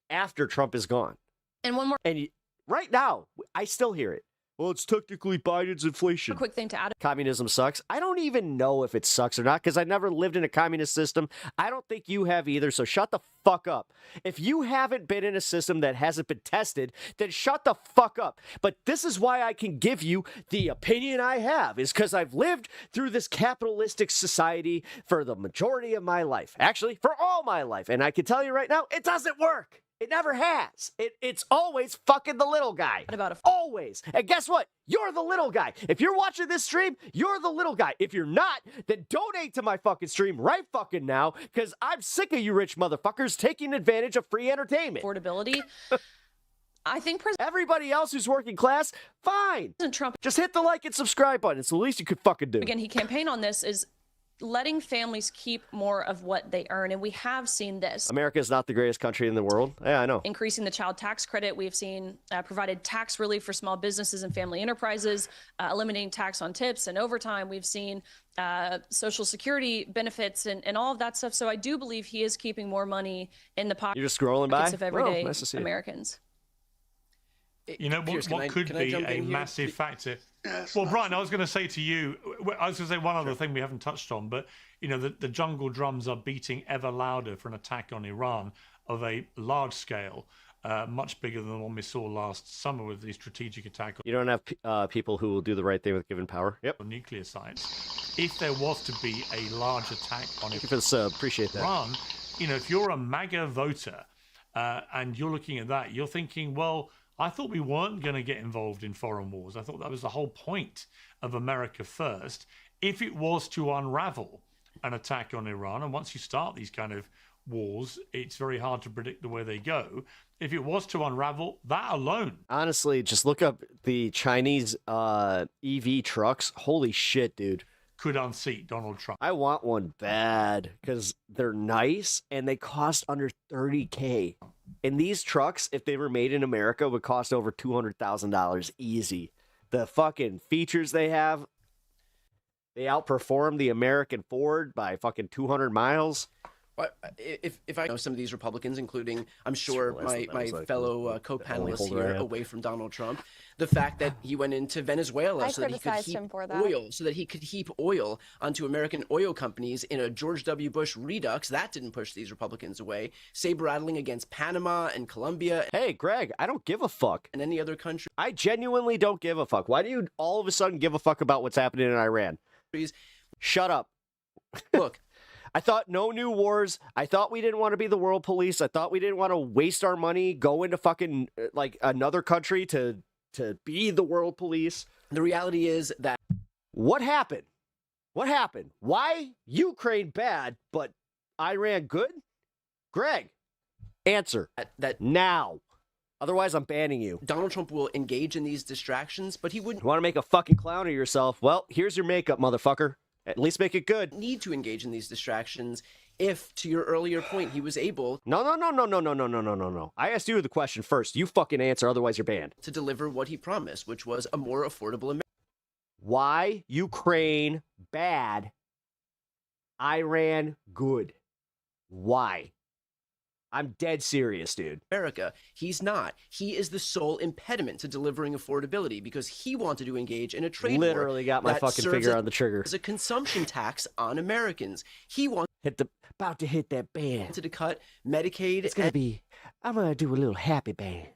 after Trump is gone. And one more, and right now I still hear it. Well, it's technically Biden's inflation. A quick thing to add. Communism sucks. I don't even know if it sucks or not, because I never lived in a communist system. I don't think you have either, so shut the fuck up. If you haven't been in a system that hasn't been tested, then shut the fuck up. But this is why I can give you the opinion I have, is because I've lived through this capitalistic society for the majority of my life. Actually, for all my life. And I can tell you right now, it doesn't work. It never has. It's always fucking the little guy. Always. And guess what? You're the little guy. If you're watching this stream, you're the little guy. If you're not, then donate to my fucking stream right fucking now, because I'm sick of you rich motherfuckers taking advantage of free entertainment. Affordability. I think everybody else who's working class, fine. President Trump, just hit the like and subscribe button. It's the least you could fucking do. Again, he campaigned on this is letting families keep more of what they earn. And we have seen this. America is not the greatest country in the world. Yeah, I know. Increasing the child tax credit. We've seen provided tax relief for small businesses and family enterprises, eliminating tax on tips and overtime. We've seen Social Security benefits and all of that stuff. So I do believe he is keeping more money in the pockets You're just scrolling by? of everyday Nice to see you. Americans. You know, Pierce, what could be a massive factor? Well, Brian, I was going to say to you, I was going to say one other thing we haven't touched on, but, you know, the jungle drums are beating ever louder for an attack on Iran of a large scale, much bigger than the one we saw last summer with the strategic attack. You don't have people who will do the right thing with given power. Yep. On nuclear sites. If there was to be a large attack on Thank you for the sub. Appreciate that. Iran, you know, if you're a MAGA voter and you're looking at that, you're thinking, well, I thought we weren't going to get involved in foreign wars. I thought that was the whole point of America First. If it was to unravel an attack on Iran, and once you start these kind of wars, it's very hard to predict the way they go. If it was to unravel, that alone. Honestly, just look up the Chinese EV trucks. Holy shit, dude. Could unseat Donald Trump. I want one bad because they're nice and they cost under $30K. And these trucks, if they were made in America, would cost over $200,000 easy. The fucking features they have, they outperform the American Ford by fucking 200 miles. If I know some of these Republicans, including, I'm sure, my fellow co-panelists here away from Donald Trump, the fact that he went into Venezuela so that he could heap oil, so that he could heap oil onto American oil companies in a George W. Bush redux, that didn't push these Republicans away. Saber-rattling against Panama and Colombia. Hey, Greg, I don't give a fuck. And any other country. I genuinely don't give a fuck. Why do you all of a sudden give a fuck about what's happening in Iran? Shut up. Look. I thought no new wars. I thought we didn't want to be the world police. I thought we didn't want to waste our money, go into fucking like another country to be the world police. The reality is that what happened? What happened? Why Ukraine bad, but Iran good? Greg, answer that now. Otherwise, I'm banning you. Donald Trump will engage in these distractions, but he wouldn't. You want to make a fucking clown of yourself? Well, here's your makeup, motherfucker. At least make it good. Need to engage in these distractions if, to your earlier point, he was able. No. I asked you the question first. You fucking answer, otherwise you're banned. To deliver what he promised, which was a more affordable America. Why Ukraine bad, Iran good? Why? I'm dead serious, dude. America, he's not. He is the sole impediment to delivering affordability because he wanted to engage in a trade war. Literally got my fucking finger on the trigger. As a consumption tax on Americans. He wanted about to hit that ban. To cut Medicaid. It's gonna be. I'm gonna do a little happy ban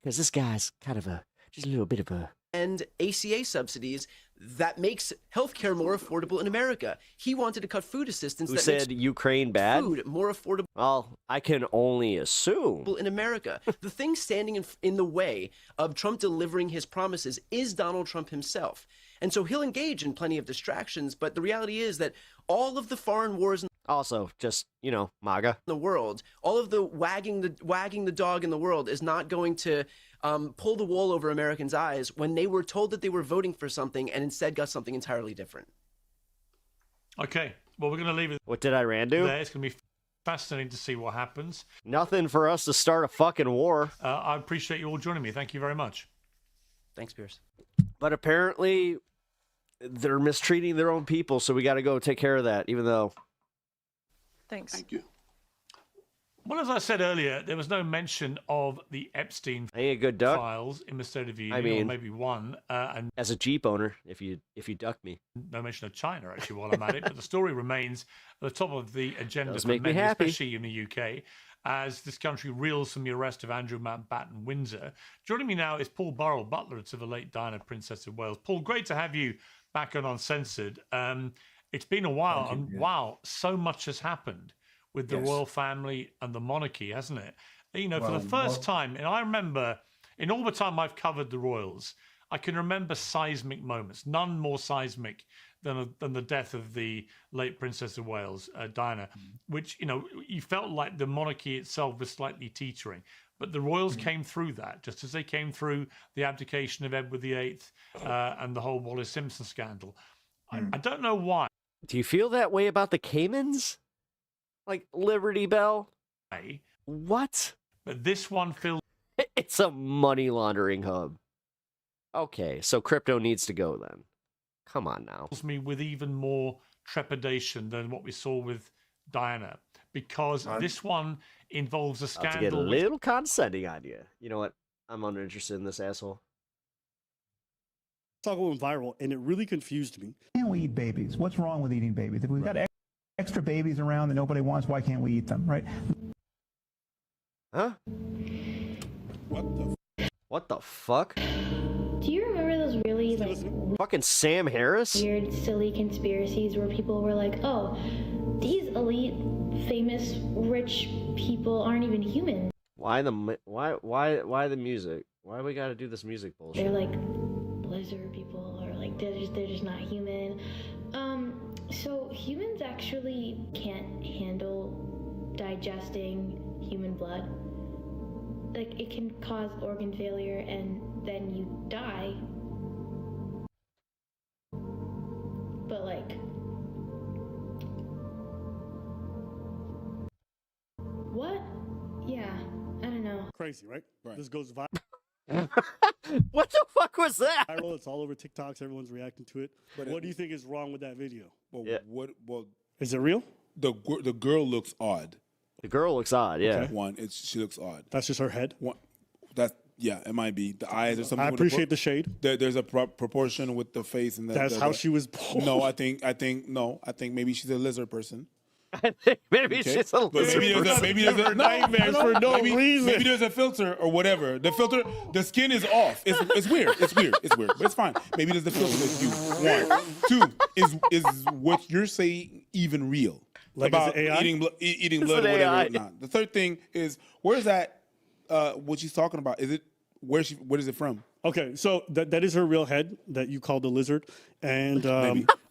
because this guy's kind of just a little bit of a. And ACA subsidies that makes healthcare more affordable in America. He wanted to cut food assistance. Who said Ukraine bad? Food more affordable. Well, I can only assume. In America, the thing standing in the way of Trump delivering his promises is Donald Trump himself. And so he'll engage in plenty of distractions, but the reality is that all of the foreign wars also just, MAGA. In the world, all of the wagging the dog in the world is not going to pull the wool over Americans' eyes when they were told that they were voting for something and instead got something entirely different. Okay, well, we're going to leave it. What did Iran do? There. It's going to be fascinating to see what happens. Nothing for us to start a fucking war. I appreciate you all joining me. Thank you very much. Thanks, Pierce. But apparently they're mistreating their own people, so we got to go take care of that, even though... Thanks. Thank you. Well, as I said earlier, there was no mention of the Epstein files in the State of the Union, or maybe one. And as a Jeep owner, if you duck me. No mention of China, actually, while I'm at it. But the story remains at the top of the agenda for make me many, happy. especially in the UK, as this country reels from the arrest of Andrew Mountbatten Windsor. Joining me now is Paul Burrell, butler to the late Diana, Princess of Wales. Paul, great to have you back on Uncensored. It's been a while, and wow, so much has happened with the royal family and the monarchy, hasn't it? You know, for the first time, and I remember in all the time I've covered the royals, I can remember seismic moments, none more seismic than the death of the late Princess of Wales, Diana, which, you know, you felt like the monarchy itself was slightly teetering. But the royals came through that, just as they came through the abdication of Edward VIII and the whole Wallis Simpson scandal. I don't know why. Do you feel that way about the Caymans? Like Liberty Bell? What? But this one feels... It's a money laundering hub. Okay, so crypto needs to go then. Come on now. Me with even more trepidation than what we saw with Diana, because this one involves a scandal. To get a little condescending on you. You know what? I'm uninterested in this asshole. Talk went viral, and it really confused me. Can't we eat babies? What's wrong with eating babies? If we've got extra babies around that nobody wants, why can't we eat them? Right? Huh? What the fuck? Do you remember those really Fucking Sam Harris? weird, silly conspiracies where people were like, "Oh, these elite, famous, rich people aren't even human. Why the music? Why we got to do this music bullshit? They're like lizard people, or like they're just not human." So humans actually can't handle digesting human blood. Like, it can cause organ failure and then you die. But like, what? Yeah, I don't know. Crazy, right? This goes viral. What the fuck was that? Viral. It's all over TikToks. Everyone's reacting to it. But what do you think is wrong with that video? Well, Well, is it real? The girl looks odd. The girl looks odd. Yeah. Okay. One, she looks odd. That's just her head. Yeah, it might be the eyes or something. I appreciate the shade. There's a proportion with the face and that's how she was born. No, I think maybe she's a lizard person. I think maybe she's a lizard person. Maybe there's a nightmares for no reason. Maybe there's a filter or whatever. The filter, the skin is off. It's weird. It's weird. But it's fine. Maybe there's the filter that you want. Two, is what you're saying even real? Like, about is it AI? eating blood or whatever. Not. The third thing is, where's that? What she's talking about? Is it where is it from? Okay, so that is her real head that you called a lizard, and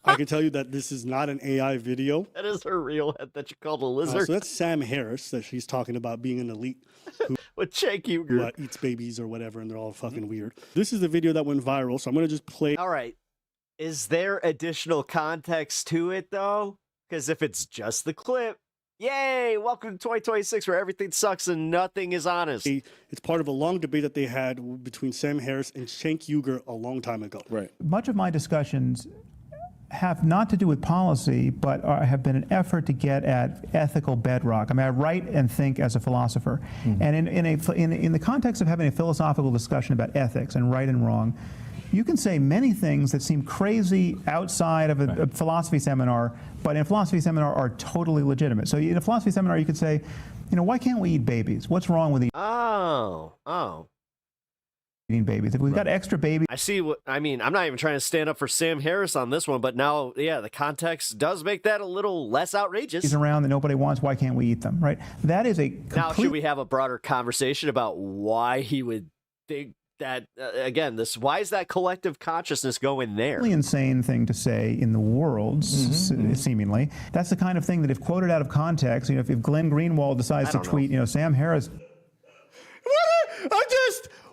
I can tell you that this is not an AI video. That is her real head that you called a lizard. So that's Sam Harris that she's talking about being an elite who with Cenk Uygur eats babies or whatever, and they're all fucking weird. This is the video that went viral, so I'm gonna just play. All right, is there additional context to it though? Because if it's just the clip, yay! Welcome to 2026, where everything sucks and nothing is honest. It's part of a long debate that they had between Sam Harris and Cenk Uygur a long time ago. Right. Much of my discussions have not to do with policy, but have been an effort to get at ethical bedrock. I mean, I write and think as a philosopher, and in the context of having a philosophical discussion about ethics and right and wrong, you can say many things that seem crazy outside of a philosophy seminar, but in a philosophy seminar are totally legitimate. So in a philosophy seminar, you could say, why can't we eat babies? What's wrong with eating babies? If we've got extra babies... I see what... I mean, I'm not even trying to stand up for Sam Harris on this one, but now, yeah, the context does make that a little less outrageous. Around that nobody wants, why can't we eat them, right? That is a Now, should we have a broader conversation about why he would think that, again, why is that collective consciousness going there? Insane thing to say in the world, seemingly. That's the kind of thing that, if quoted out of context, if Glenn Greenwald decides to tweet, Sam Harris.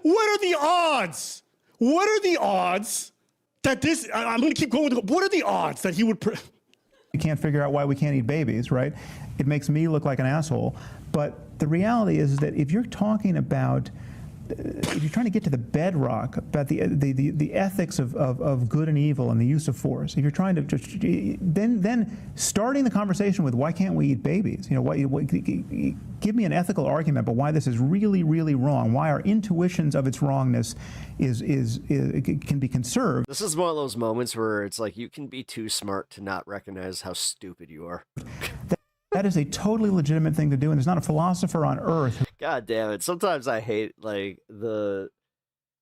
What are the odds? What are the odds that this? I'm going to keep going. What are the odds that he would? You can't figure out why we can't eat babies, right? It makes me look like an asshole. But the reality is that if you're talking about, if you're trying to get to the bedrock about the ethics of good and evil and the use of force, if you're trying to then starting the conversation with why can't we eat babies? Give me an ethical argument about why this is really, really wrong. Why our intuitions of its wrongness can be conserved. This is one of those moments where it's like you can be too smart to not recognize how stupid you are. That is a totally legitimate thing to do, and there's not a philosopher on earth. God damn it! Sometimes I hate who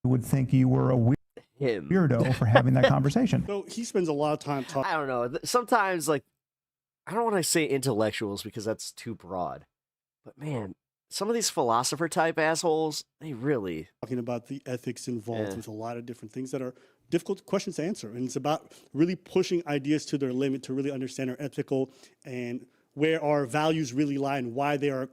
would think you were a weirdo for having that conversation. So he spends a lot of time talking. I don't know. Sometimes, I don't want to say intellectuals because that's too broad, but man, some of these philosopher type assholes, they really talking about the ethics involved with a lot of different things that are difficult questions to answer. And it's about really pushing ideas to their limit to really understand our ethical and where our values really lie and why they are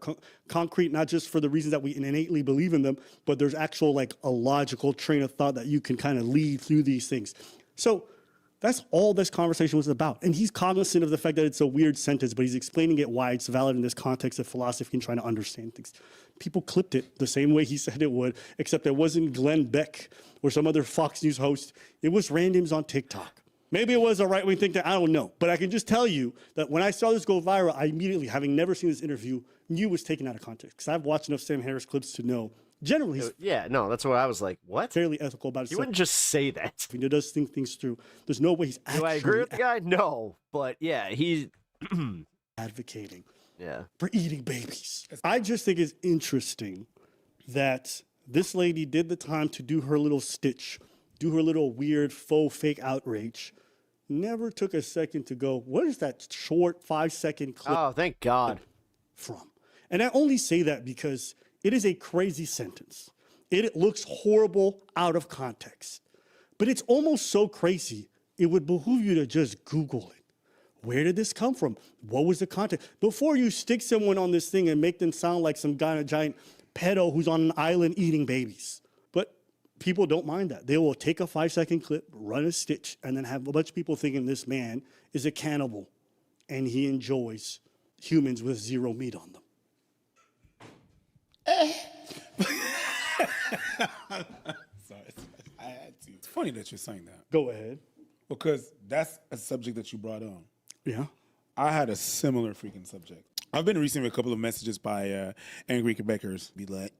concrete, not just for the reasons that we innately believe in them, but there's actual like a logical train of thought that you can kind of lead through these things. So that's all this conversation was about. And he's cognizant of the fact that it's a weird sentence, but he's explaining it why it's valid in this context of philosophy and trying to understand things. People clipped it the same way he said it would, except it wasn't Glenn Beck or some other Fox News host. It was randoms on TikTok. Maybe it was a right-wing thing that I don't know. But I can just tell you that when I saw this go viral, I immediately, having never seen this interview, knew it was taken out of context. Because I've watched enough Sam Harris clips to know, generally, that's what I was like, what? Fairly ethical about it. You wouldn't just say that. He does think things through. There's no way he's actually... Do I agree with the guy? No. But yeah, he's... advocating yeah. for eating babies. I just think it's interesting that this lady did the time to do her little stitch, do her little weird faux fake outrage, never took a second to go, what is that short 5-second clip? Oh, thank God. From? And I only say that because it is a crazy sentence. It looks horrible out of context. But it's almost so crazy, it would behoove you to just Google it. Where did this come from? What was the context? Before you stick someone on this thing and make them sound like some kind of giant pedo who's on an island eating babies. But people don't mind that. They will take a 5-second clip, run a stitch, and then have a bunch of people thinking this man is a cannibal and he enjoys humans with zero meat on them. Sorry, I had to. It's funny that you're saying that. Go ahead. Because that's a subject that you brought on. Yeah. I had a similar freaking subject. I've been receiving a couple of messages by angry Quebecers. Be like,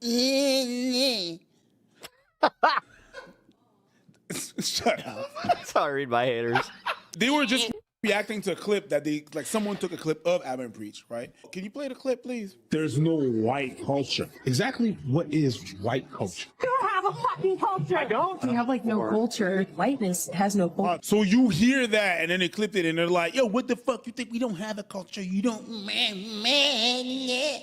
shut up. That's how I read my haters. They were just reacting to a clip that they, like someone took a clip of Abba and Preach, right? Can you play the clip, please? There's no white culture. Exactly what is white culture? You don't have a fucking culture. I don't. You have like no culture. Whiteness has no culture. So you hear that, and then they clipped it, and they're like, yo, what the fuck? You think we don't have a culture? You don't, man.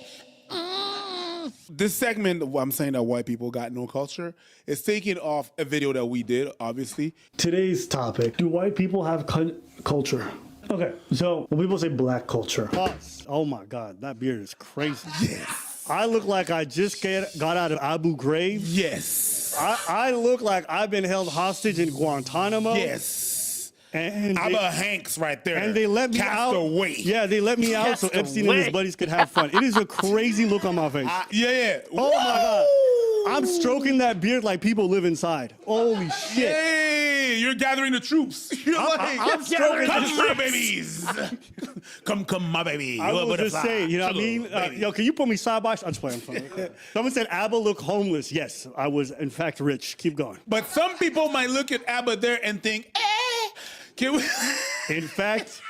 This segment, I'm saying that white people got no culture, is taken off a video that we did, obviously. Today's topic, do white people have culture? Okay, so when people say black culture, oh my God, that beard is crazy. Yes. I look like I just got out of Abu Ghraib. Yes. I look like I've been held hostage in Guantanamo. Yes. And Abba Hanks right there. And they let me out. Castaway. Yeah, they let me out so Epstein and his buddies could have fun. It is a crazy look on my face. Yeah. Oh my God. I'm stroking that beard like people live inside. Holy shit. Hey, you're gathering the troops. You're I'm stroking come the my troops. babies. come, my baby. I will just say, you know what I mean? Yo, can you put me side by side? I'm just playing. Someone said Abba looked homeless. Yes, I was in fact rich. Keep going. But some people might look at Abba there and think, can we? In fact,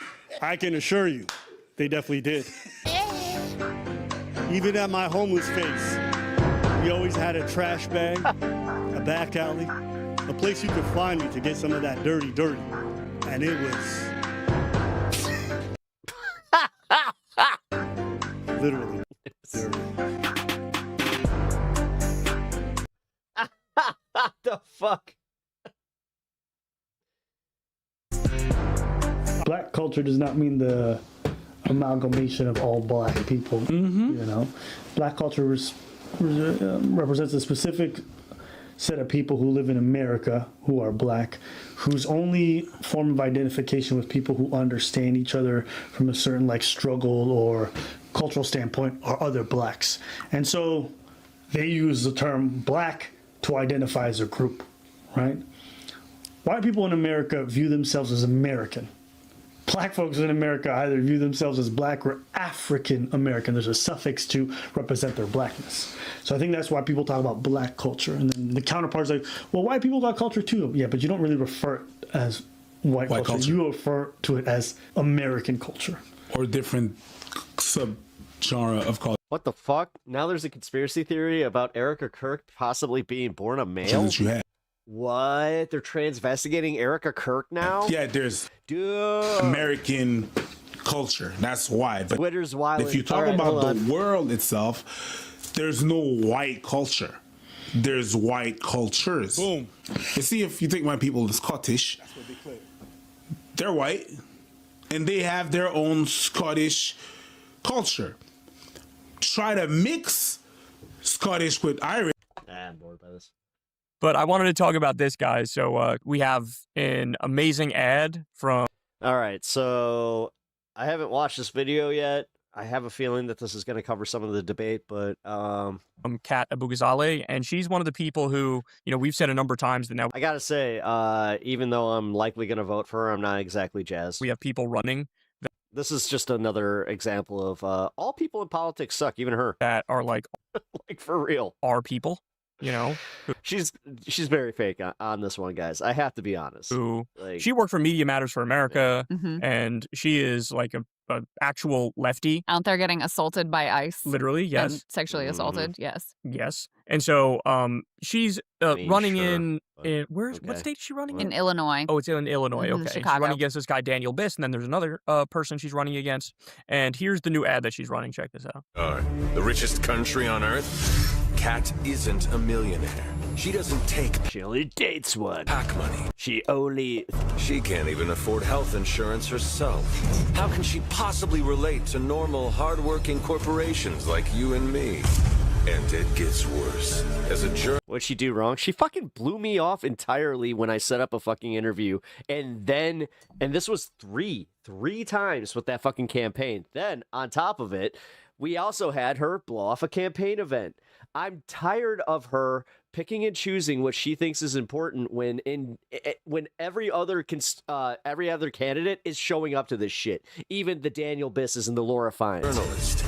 I can assure you, they definitely did. Even at my homeless face, we always had a trash bag, a back alley, a place you could find me to get some of that dirty. And it was literally dirty. The fuck? Black culture does not mean the amalgamation of all black people. You know, black culture represents a specific set of people who live in America who are black, whose only form of identification with people who understand each other from a certain like struggle or cultural standpoint are other blacks. And so they use the term black to identify as a group, right? White people in America view themselves as American. Black folks in America either view themselves as black or African American. There's a suffix to represent their blackness. So I think that's why people talk about black culture. And then the counterpart's like, well, white people got culture too. Yeah, but you don't really refer it as white culture. You refer to it as American culture. Or different sub-genre of culture. What the fuck? Now there's a conspiracy theory about Erica Kirk possibly being born a male? That you had. What? They're transvestigating Erica Kirk now? Yeah, there's Dude. American culture. That's why. But Twitter's wild. if you talk about the world itself, there's no white culture. There's white cultures. Boom. You see, if you think my people are Scottish, they're white, and they have their own Scottish culture. Try to mix Scottish with Irish. I'm bored by this. But I wanted to talk about this, guys. So we have an amazing ad from... All right, so I haven't watched this video yet. I have a feeling that this is going to cover some of the debate, but... Kat Abugazale, and she's one of the people who, you know, we've said a number of times that now... I got to say, even though I'm likely going to vote for her, I'm not exactly jazzed. We have people running... This is just another example of all people in politics suck, even her. That are like... like, for real. Are people, you know? She's very fake on this one, guys. I have to be honest. Who like, she worked for Media Matters for America, and she is like a actual lefty. Out there getting assaulted by ICE. Literally, yes. And sexually assaulted, yes. Yes. And so she's running sure, in what state is she running in? Illinois. Oh, it's in Illinois. Okay. Chicago. She's running against this guy, Daniel Biss, and then there's another person she's running against. And here's the new ad that she's running. Check this out. The richest country on earth? Kat isn't a millionaire. She doesn't take... She only dates one. ...PAC money. She can't even afford health insurance herself. How can she possibly relate to normal, hardworking corporations like you and me? And it gets worse. As a journalist... What'd she do wrong? She fucking blew me off entirely when I set up a fucking interview. And this was three times with that fucking campaign. Then, on top of it, we also had her blow off a campaign event. I'm tired of her picking and choosing what she thinks is important when every other candidate is showing up to this shit. Even the Daniel Bisses and the Laura Fines. Journalist.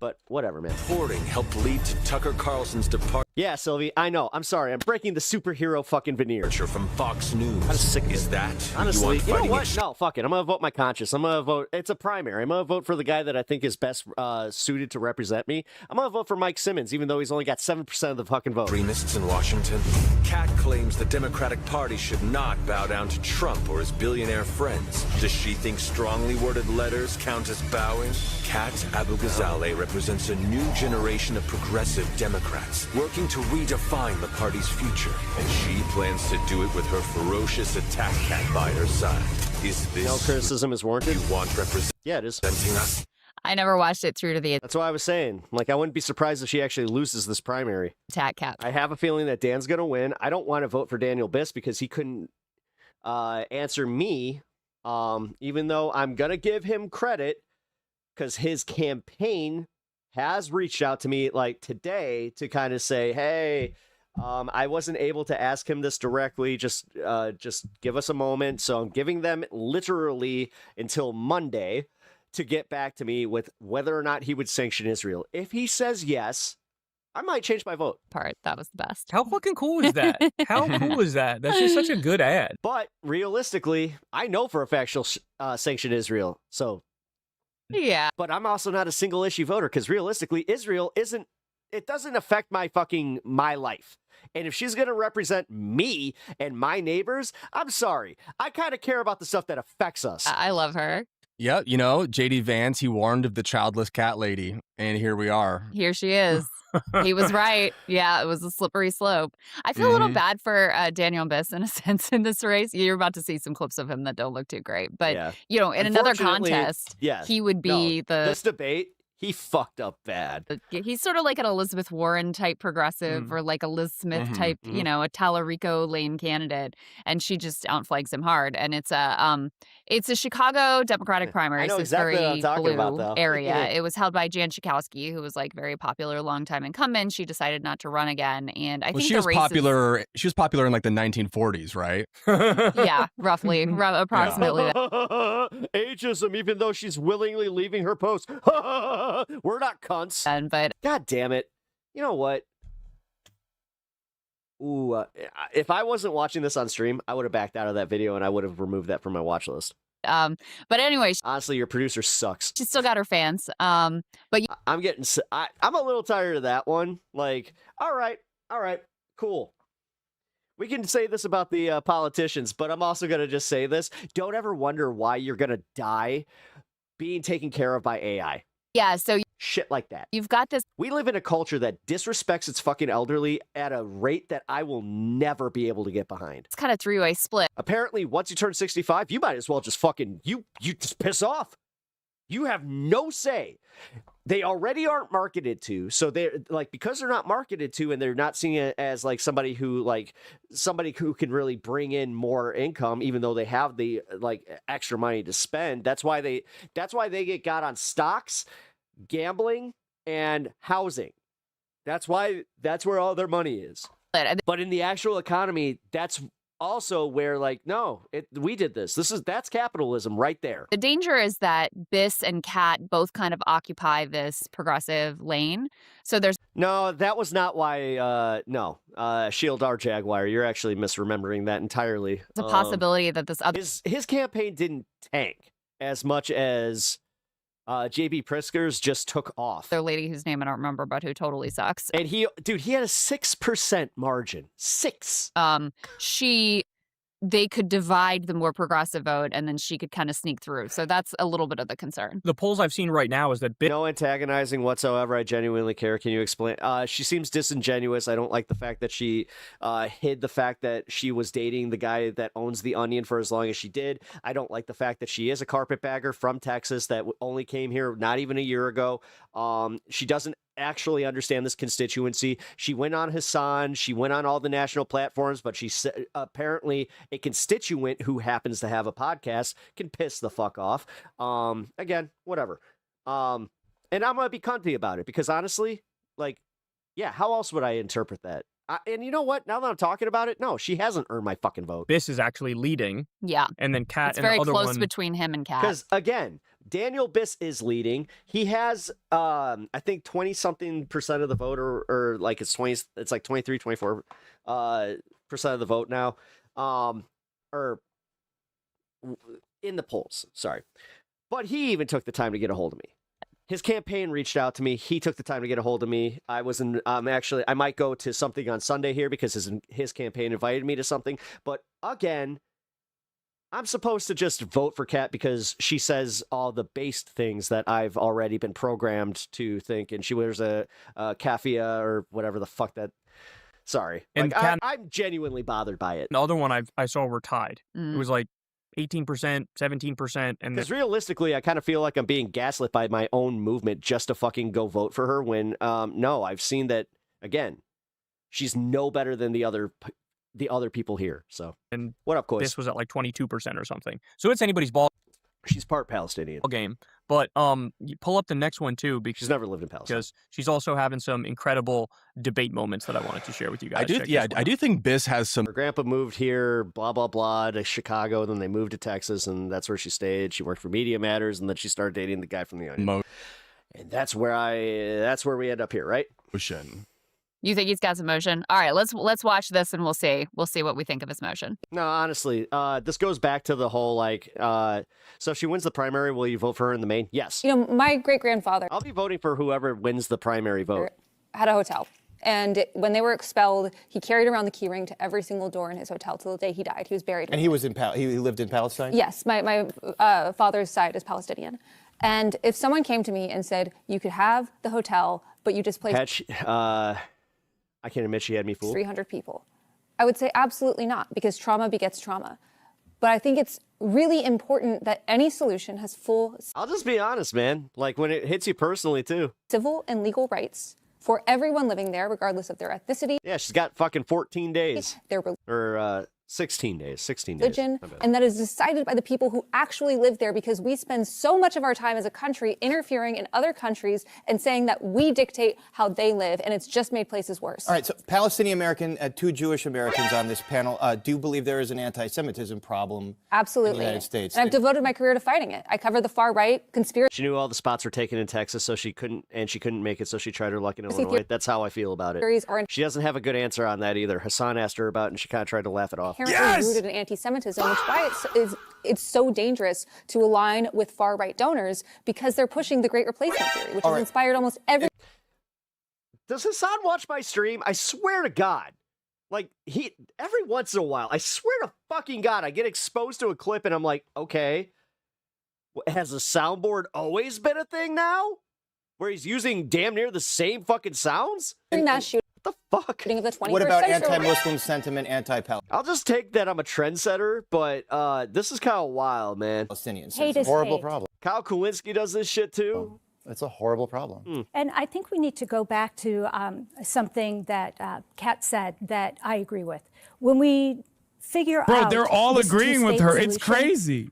But whatever, man. Reporting helped lead to Tucker Carlson's departure. Yeah, Sylvie, I know. I'm sorry. I'm breaking the superhero fucking veneer. From Fox News. I'm sick of Is that honestly? You know what? against... No, fuck it. I'm gonna vote my conscience. I'm gonna vote. It's a primary. I'm gonna vote for the guy that I think is best suited to represent me. I'm gonna vote for Mike Simmons, even though he's only got 7% of the fucking vote. Extremists in Washington. Kat claims the Democratic Party should not bow down to Trump or his billionaire friends. Does she think strongly worded letters count as bowing? Kat Abugazale represents a new generation of progressive Democrats working to redefine the party's future, and she plans to do it with her ferocious attack cat by her side. Is this... No criticism is warranted? You want Yeah, it is. us? I never watched it through to the That's why I was saying. Like, I wouldn't be surprised if she actually loses this primary. attack cap. I have a feeling that Dan's going to win. I don't want to vote for Daniel Biss because he couldn't answer me, even though I'm going to give him credit because his campaign has reached out to me like today to kind of say, hey, I wasn't able to ask him this directly. Just give us a moment. So I'm giving them literally until Monday to get back to me with whether or not he would sanction Israel. If he says yes, I might change my vote. That was the best. How fucking cool is that? How cool is that? That's just such a good ad. But realistically, I know for a fact she'll sanction Israel. So yeah. But I'm also not a single issue voter because realistically, Israel it doesn't affect my life. And if she's going to represent me and my neighbors, I'm sorry. I kind of care about the stuff that affects us. I love her. Yeah, you know, J.D. Vance, he warned of the childless cat lady, and here we are. Here she is. He was right. Yeah, it was a slippery slope. I feel a little bad for Daniel Biss in a sense in this race. You're about to see some clips of him that don't look too great. But, you know, in another contest, he would be this debate. He fucked up bad. He's sort of like an Elizabeth Warren type progressive or like a Liz Smith type, you know, a Tallarico Lane candidate. And she just outflanks him hard. And it's a Chicago Democratic primary. I know so exactly it's very what I'm talking blue about, though. area. It was held by Jan Schakowsky, who was like very popular, longtime incumbent. She decided not to run again. And I think she was popular. She was popular in like the 1940s, right? Yeah, roughly, approximately. Ageism, even though she's willingly leaving her post. We're not cunts. But God damn it. You know what? Ooh, if I wasn't watching this on stream, I would have backed out of that video and I would have removed that from my watch list. But anyway, honestly, your producer sucks. She's still got her fans. But I'm a little tired of that one. Like, all right, cool. We can say this about the politicians, but I'm also going to just say this. Don't ever wonder why you're going to die being taken care of by AI. Yeah, so Shit like that. you've got this. We live in a culture that disrespects its fucking elderly at a rate that I will never be able to get behind. It's kind of three-way split. Apparently, once you turn 65, you might as well just fucking, you just piss off. You have no say. They already aren't marketed to, so they're like, because they're not marketed to and they're not seeing it as like somebody who can really bring in more income, even though they have the like extra money to spend. That's why they get got on stocks, gambling, and housing. That's where all their money is. But in the actual economy, that's also where like, no, we did this. That's capitalism right there. The danger is that Biss and Kat both kind of occupy this progressive lane. So there's No, that was not why. Shield our Jaguar. You're actually misremembering that entirely. a possibility that this other his campaign didn't tank as much as JB Pritzker's just took off. other lady whose name I don't remember, but who totally sucks. And he had a 6% margin. 6. They could divide the more progressive vote, and then she could kind of sneak through. So that's a little bit of the concern. The polls I've seen right now is that No antagonizing whatsoever. I genuinely care. Can you explain? She seems disingenuous. I don't like the fact that she hid the fact that she was dating the guy that owns the Onion for as long as she did. I don't like the fact that she is a carpetbagger from Texas that only came here not even a year ago. She doesn't actually understand this constituency. She went on Hassan. She went on all the national platforms, but she's apparently a constituent who happens to have a podcast can piss the fuck off. Again, whatever. And I'm going to be cunty about it because honestly, like, yeah, how else would I interpret that? And you know what? Now that I'm talking about it, no, she hasn't earned my fucking vote. Biss is actually leading. Yeah. And then Kat It's and very the other close one. between him and Kat. Because again, Daniel Biss is leading. He has, I think 20-something% of the vote, or like it's 20, it's like 23, 24% of the vote now. Or in the polls, sorry. But he even took the time to get a hold of me. His campaign reached out to me. He took the time to get a hold of me. I might go to something on Sunday here because his campaign invited me to something. But again, I'm supposed to just vote for Kat because she says all the based things that I've already been programmed to think, and she wears a keffiyeh or whatever the fuck that. Sorry, And like, Kat- I'm genuinely bothered by it. The other one I saw were tied. It was like 18%, 17%, and Because realistically, I kind of feel like I'm being gaslit by my own movement just to fucking go vote for her when, no, I've seen that, again, she's no better than the other people here. So, and what up, Coy? This was at like 22% or something. So it's anybody's ball. She's part Palestinian. Game. But you pull up the next one too because she's never lived in Palestine. Because she's also having some incredible debate moments that I wanted to share with you guys. I do think Biss has some. Her grandpa moved here, blah blah blah, to Chicago. Then they moved to Texas, and that's where she stayed. She worked for Media Matters, and then she started dating the guy from the Onion. And that's where we end up here, right? You think he's got some motion? All right, let's watch this and we'll see what we think of his motion. No, honestly, this goes back to the whole like. So if she wins the primary, will you vote for her in the main? Yes. You know, my great-grandfather I'll be voting for whoever wins the primary vote. had a hotel. And when they were expelled, he carried around the key ring to every single door in his hotel till the day he died. He was buried. And he was he lived in Palestine? Yes, my father's side is Palestinian. And if someone came to me and said, you could have the hotel, but you displaced I can't admit she had me fooled. 300 people, I would say absolutely not, because trauma begets trauma. But I think it's really important that any solution has full I'll just be honest, man. Like when it hits you personally too. Civil and legal rights for everyone living there, regardless of their ethnicity. Yeah, she's got fucking 14 days. Their or 16 days. religion, and that is decided by the people who actually live there, because we spend so much of our time as a country interfering in other countries and saying that we dictate how they live, and it's just made places worse. All right, so Palestinian American, 2 Jewish Americans on this panel do believe there is an anti-Semitism problem Absolutely. in the United States. And I've devoted my career to fighting it. I cover the far right, conspiracy. She knew all the spots were taken in Texas, so she couldn't make it, so she tried her luck in Illinois. That's how I feel about it. She doesn't have a good answer on that either. Hassan asked her about it, and she kind of tried to laugh it off. Rooted in anti-Semitism, which is why it's so dangerous to align with far-right donors, because they're pushing the Great Replacement theory, which has inspired almost every. Does Hassan watch my stream? I swear to God. Like, every once in a while, I swear to fucking God, I get exposed to a clip and I'm like, okay, Has a soundboard always been a thing now? Where he's using damn near the same fucking sounds? Mass shooting. What the fuck? Of the 21st What about century. anti-Muslim sentiment, anti-Palestinian? I'll just take that I'm a trendsetter, but this is kind of wild, man. Palestinians. Hate It's is a horrible hate. problem. Kyle Kulinski does this shit too. It's a horrible problem. And I think we need to go back to something that Kat said that I agree with. When we figure Bro, out. they're all this agreeing with two-state her. It's solution, crazy.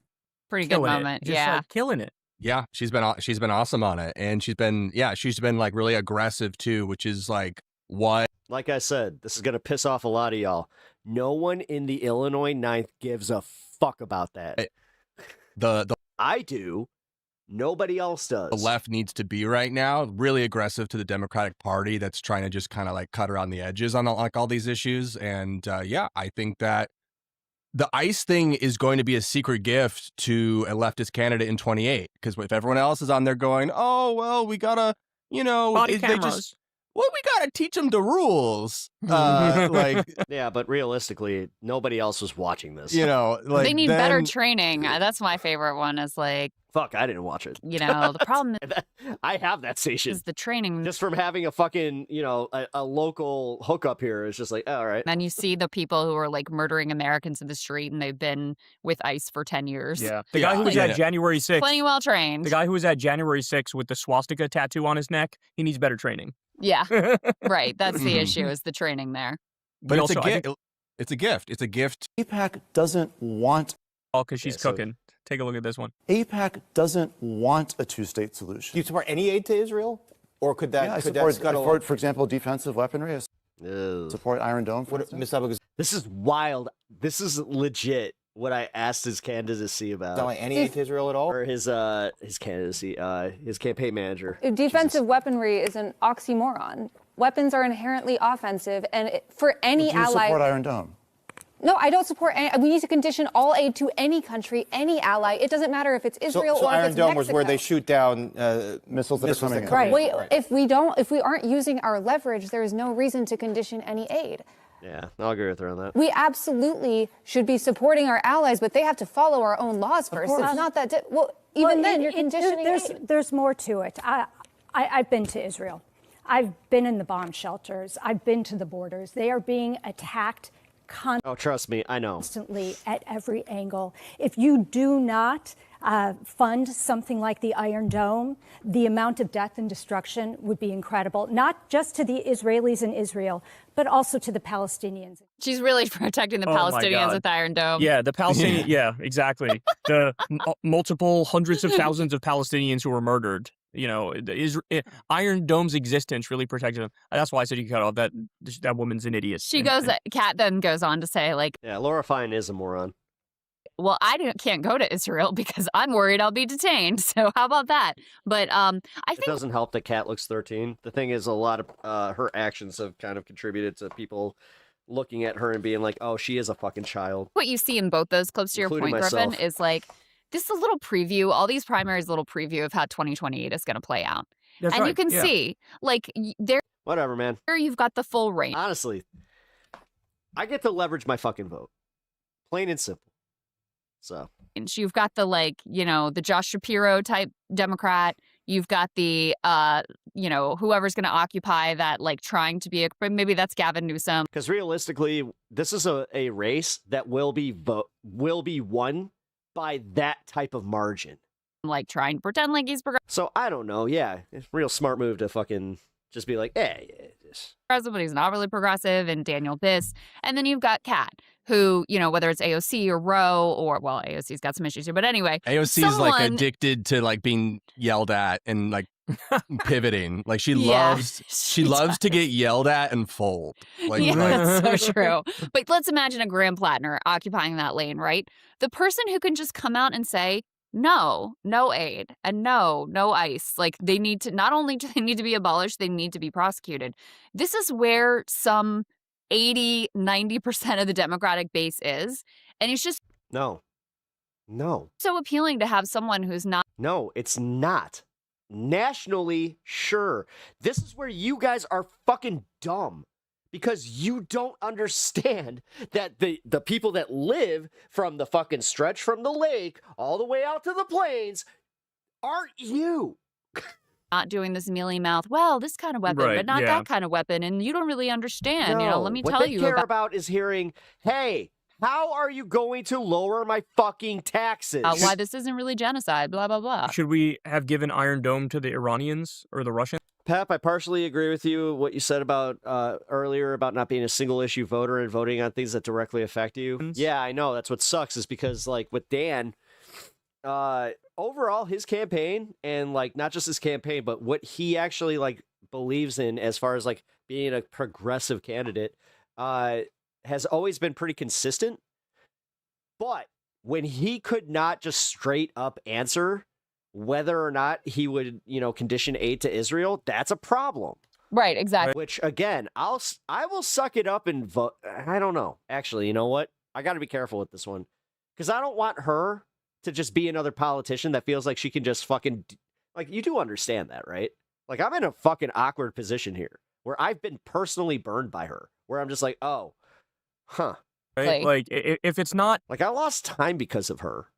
Pretty good Killing it. moment. Just, Yeah. like, killing it. Yeah, she's been awesome on it, and she's been like really aggressive too, which is like what. Like I said, this is gonna piss off a lot of y'all. No one in the Illinois 9th gives a fuck about that. I do. Nobody else does. The left needs to be right now, really aggressive to the Democratic Party that's trying to just kind of like cut around the edges on like all these issues. And yeah, I think that the ICE thing is going to be a secret gift to a leftist candidate in 28. Because if everyone else is on there going, oh, well, we gotta, Body cameras. Well, we gotta teach them the rules. Yeah, but realistically, nobody else was watching this. They need better training. That's my favorite one is like, fuck, I didn't watch it. the problem I have that station. is the training. Just from having a fucking, a local hookup here, it's just like, oh, all right. And you see the people who are like murdering Americans in the street and they've been with ICE for 10 years. Yeah. The guy who was at January 6th. Plenty well trained. The guy who was at January 6th with the swastika tattoo on his neck, he needs better training. Yeah. Right. That's the issue is the training there. But also, it's a gift. It's a gift. AIPAC doesn't want. Oh, because she's cooking. Take a look at this one. AIPAC doesn't want a two-state solution. Do you support any aid to Israel? Or could that, Yeah, I could that scuttle? support, for example, defensive weaponry. I support Iron Dome. For Ms. Abu This is wild. This is legit what I asked his candidacy about. Not like any aid to Israel at all? Or his candidacy, his campaign manager. Defensive weaponry is an oxymoron. Weapons are inherently offensive, and for any Do you ally. support Iron Dome? No, I don't support any. We need to condition all aid to any country, any ally. It doesn't matter if it's Israel so or if Iron it's Dome Mexico. was where they shoot down missiles that are coming in. Right. If we aren't using our leverage, there is no reason to condition any aid. Yeah, I'll agree with her on that. We absolutely should be supporting our allies, but they have to follow our own laws first. It's not that. You're conditioning aid. There's more to it. I've been to Israel. I've been in the bomb shelters. I've been to the borders. They are being attacked Oh, trust me, I know. Constantly at every angle. If you do not fund something like the Iron Dome, the amount of death and destruction would be incredible, not just to the Israelis in Israel, but also to the Palestinians. She's really protecting the Oh my Palestinians God. with Iron Dome. Yeah, the Palestinian. Yeah, exactly. The multiple hundreds of thousands of Palestinians who were murdered. Iron Dome's existence really protected them. That's why I said you cut off that woman's an idiot. Kat then goes on to say, like, yeah, Laura Fine is a moron. Well, can't go to Israel because I'm worried I'll be detained. So how about that? But I think It doesn't help that Kat looks 13. The thing is, a lot of her actions have kind of contributed to people looking at her and being like, oh, she is a fucking child. what you see in both those clips, to your point, Including Griffin, myself. is like, this is a little preview. All these primaries, a little preview of how 2028 is going to play out. That's and you right, can yeah. see, like, there Whatever, man. you've got the full range. Honestly, I get to leverage my fucking vote. Plain and simple. So. You've got the, like, the Josh Shapiro type Democrat. You've got the, whoever's going to occupy that, like, trying to be maybe that's Gavin Newsom. Because realistically, this is a race that will be won by that type of margin. Like, trying to pretend like he's progressive, So I don't know. Yeah, it's a real smart move to fucking just be like, hey, but he's not really progressive, and Daniel Biss. And then you've got Kat, who, whether it's AOC or Roe or, well, AOC's got some issues here. But anyway. AOC's like addicted to like being yelled at and like pivoting. Like she Yeah, loves to get yelled at and fold. Like, yeah, that's so true. But let's imagine a Graham Plattner occupying that lane, right? The person who can just come out and say, no aid, and no ICE. Like, they need to, not only do they need to be abolished, they need to be prosecuted. This is where some 80-90% of the Democratic base is. And it's just no. so appealing to have someone who's not. No, it's not. Nationally, sure. This is where you guys are fucking dumb. because you don't understand that the people that live from the fucking stretch from the lake all the way out to the plains aren't you. Not doing this mealy mouth, well, this kind of weapon, Right, but not yeah. that kind of weapon, and you don't really understand. No, Let me what tell they you care about is hearing, hey, how are you going to lower my fucking taxes? why this isn't really genocide, blah, blah, blah. Should we have given Iron Dome to the Iranians or the Russians? Pep, I partially agree with you, what you said about earlier about not being a single issue voter and voting on things that directly affect you. Yeah, I know. That's what sucks is because, like, with Dan, overall, his campaign and, like, not just his campaign, but what he actually, like, believes in as far as, like, being a progressive candidate has always been pretty consistent. But when he could not just straight up answer whether or not he would, condition aid to Israel, that's a problem. Right, exactly. Which, again, I will suck it up and vote. I don't know. Actually, you know what? I got to be careful with this one. Because I don't want her to just be another politician that feels like she can just fucking... Like, you do understand that, right? Like, I'm in a fucking awkward position here where I've been personally burned by her. Where I'm just like, oh, huh. Right? Like, if it's not... Like, I lost time because of her.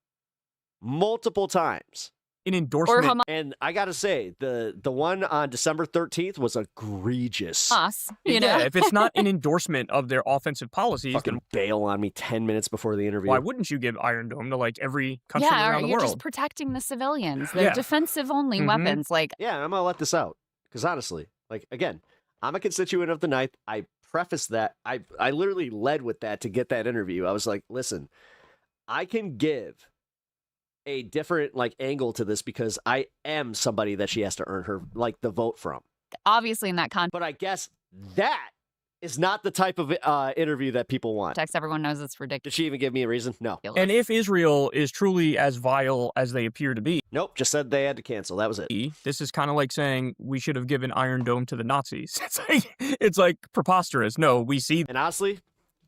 Multiple times. An endorsement. And I gotta say, the one on December 13th was egregious. Us, Yeah, if it's not an endorsement of their offensive policies, Fucking then bail on me 10 minutes before the interview. why wouldn't you give Iron Dome to, like, every country Yeah, around the you're world? just protecting the civilians. They're Yeah. defensive-only Mhm. weapons. Like, Yeah, I'm gonna let this out. Because honestly, like, again, I'm a constituent of the Ninth. I prefaced that. I literally led with that to get that interview. I was like, listen, I can give a different, like, angle to this because I am somebody that she has to earn her, like, the vote from. obviously in that context, But I guess that is not the type of interview that people want. everyone knows it's ridiculous. Did she even give me a reason? No. And if Israel is truly as vile as they appear to be... Nope, just said they had to cancel. That was it. This is kind of like saying we should have given Iron Dome to the Nazis. It's like preposterous. No, we see... And honestly,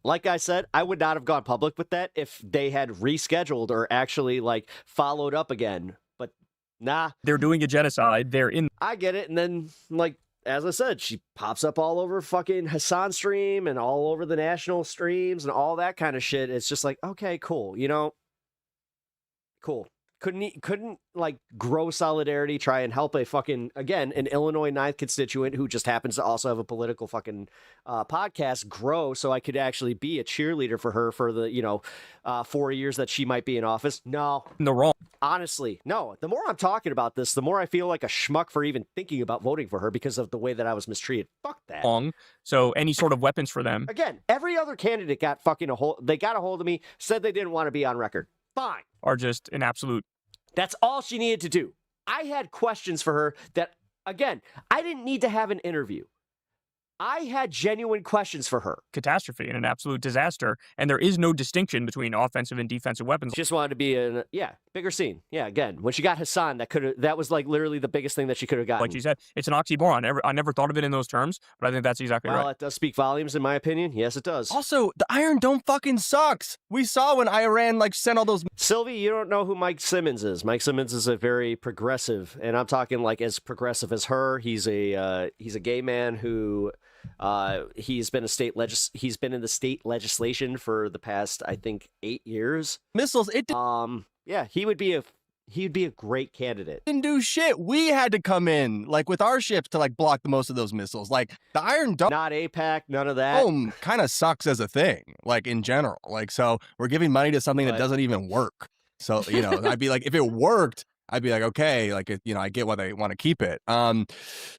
like I said, I would not have gone public with that if they had rescheduled or actually, like, followed up again. But nah. They're doing a genocide. They're in... I get it. And then, like, as I said, she pops up all over fucking Hassan stream and all over the national streams and all that kind of shit. It's just like, okay, cool. Cool. Couldn't like grow solidarity, try and help a fucking, again, an Illinois 9th constituent who just happens to also have a political fucking podcast grow so I could actually be a cheerleader for her for the, 4 years that she might be in office. No. No, wrong. Honestly, no. The more I'm talking about this, the more I feel like a schmuck for even thinking about voting for her because of the way that I was mistreated. Fuck that. Wrong. So any sort of weapons for them. Again, every other candidate got fucking they got a hold of me, said they didn't want to be on record. Fine. Are just an absolute... That's all she needed to do. I had questions for her that, again, I didn't need to have an interview. I had genuine questions for her. Catastrophe and an absolute disaster. And there is no distinction between offensive and defensive weapons. She just wanted to be in, bigger scene. Yeah, again, when she got Hassan, that was like literally the biggest thing that she could have gotten. Like you said, it's an oxymoron. I never thought of it in those terms, but I think that's exactly Well, right. it does speak volumes in my opinion. Yes, it does. Also, the Iron Dome fucking sucks. We saw when Iran sent all those. Sylvie, you don't know who Mike Simmons is. Mike Simmons is a very progressive, and I'm talking like as progressive as her. He's a gay man who he's been in the state legislation for the past, I think, 8 years. Missiles. Yeah, he'd be a great candidate. Didn't do shit. We had to come in with our ships to block the most of those missiles. Like the Iron Dome, not APAC, none of that. Kind of sucks as a thing, in general. So we're giving money to something that doesn't even work. So I'd be like, if it worked, I'd be like, okay, I get why they want to keep it.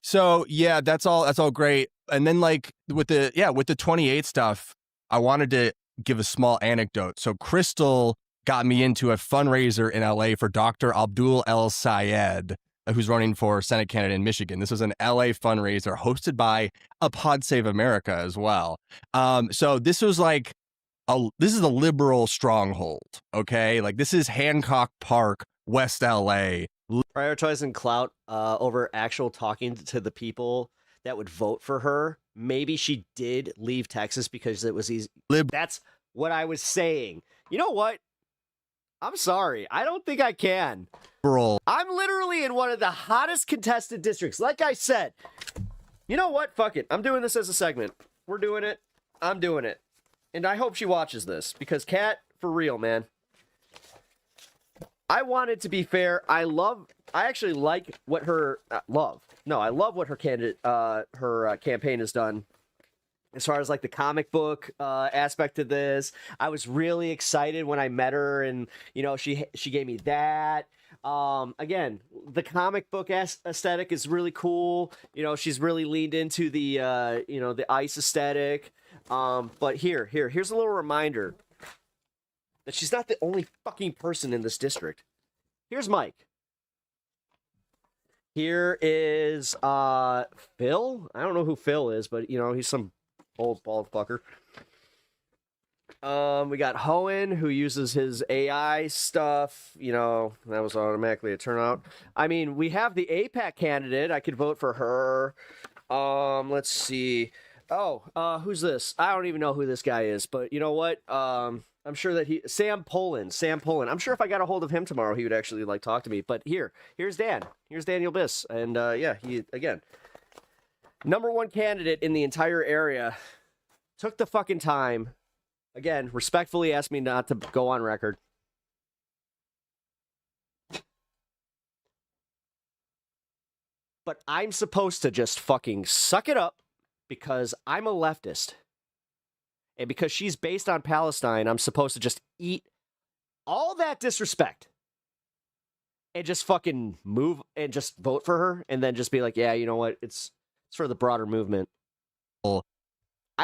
So yeah, that's all great. And then with the 28 stuff, I wanted to give a small anecdote. So Crystal got me into a fundraiser in LA for Dr. Abdul El Sayed, who's running for Senate candidate in Michigan. This was an LA fundraiser hosted by a Pod Save America as well. So this was this is a liberal stronghold. Okay. This is Hancock Park, West LA. Prioritizing clout over actual talking to the people that would vote for her. Maybe she did leave Texas because it was easy. That's what I was saying. You know what? I'm sorry. I don't think I can. I'm literally in one of the hottest contested districts. Like I said, you know what? Fuck it. I'm doing this as a segment. We're doing it. I'm doing it. And I hope she watches this because Kat, for real, man. I want it to be fair. I actually like what her I love what her campaign has done. As far as like the comic book aspect of this, I was really excited when I met her, and you know she gave me that. Again, the comic book aesthetic is really cool. You know, she's really leaned into the the ice aesthetic. But here's a little reminder that she's not the only fucking person in this district. Here's Mike. Here is Phil. I don't know who Phil is, but you know he's some old bald fucker. We got Hohen, who uses his AI stuff. You know, that was automatically a turnout. I mean, we have the APAC candidate. I could vote for her. Let's see. Oh, who's this? I don't even know who this guy is, but you know what? I'm sure that Sam Poland. I'm sure if I got a hold of him tomorrow, he would actually like talk to me. But here's Dan. Here's Daniel Biss. And yeah, he, again, #1 candidate in the entire area, took the fucking time, again, respectfully asked me not to go on record. But I'm supposed to just fucking suck it up because I'm a leftist. And because she's based on Palestine, I'm supposed to just eat all that disrespect and just fucking move and just vote for her and then just be like, yeah, you know what? It's for the broader movement. I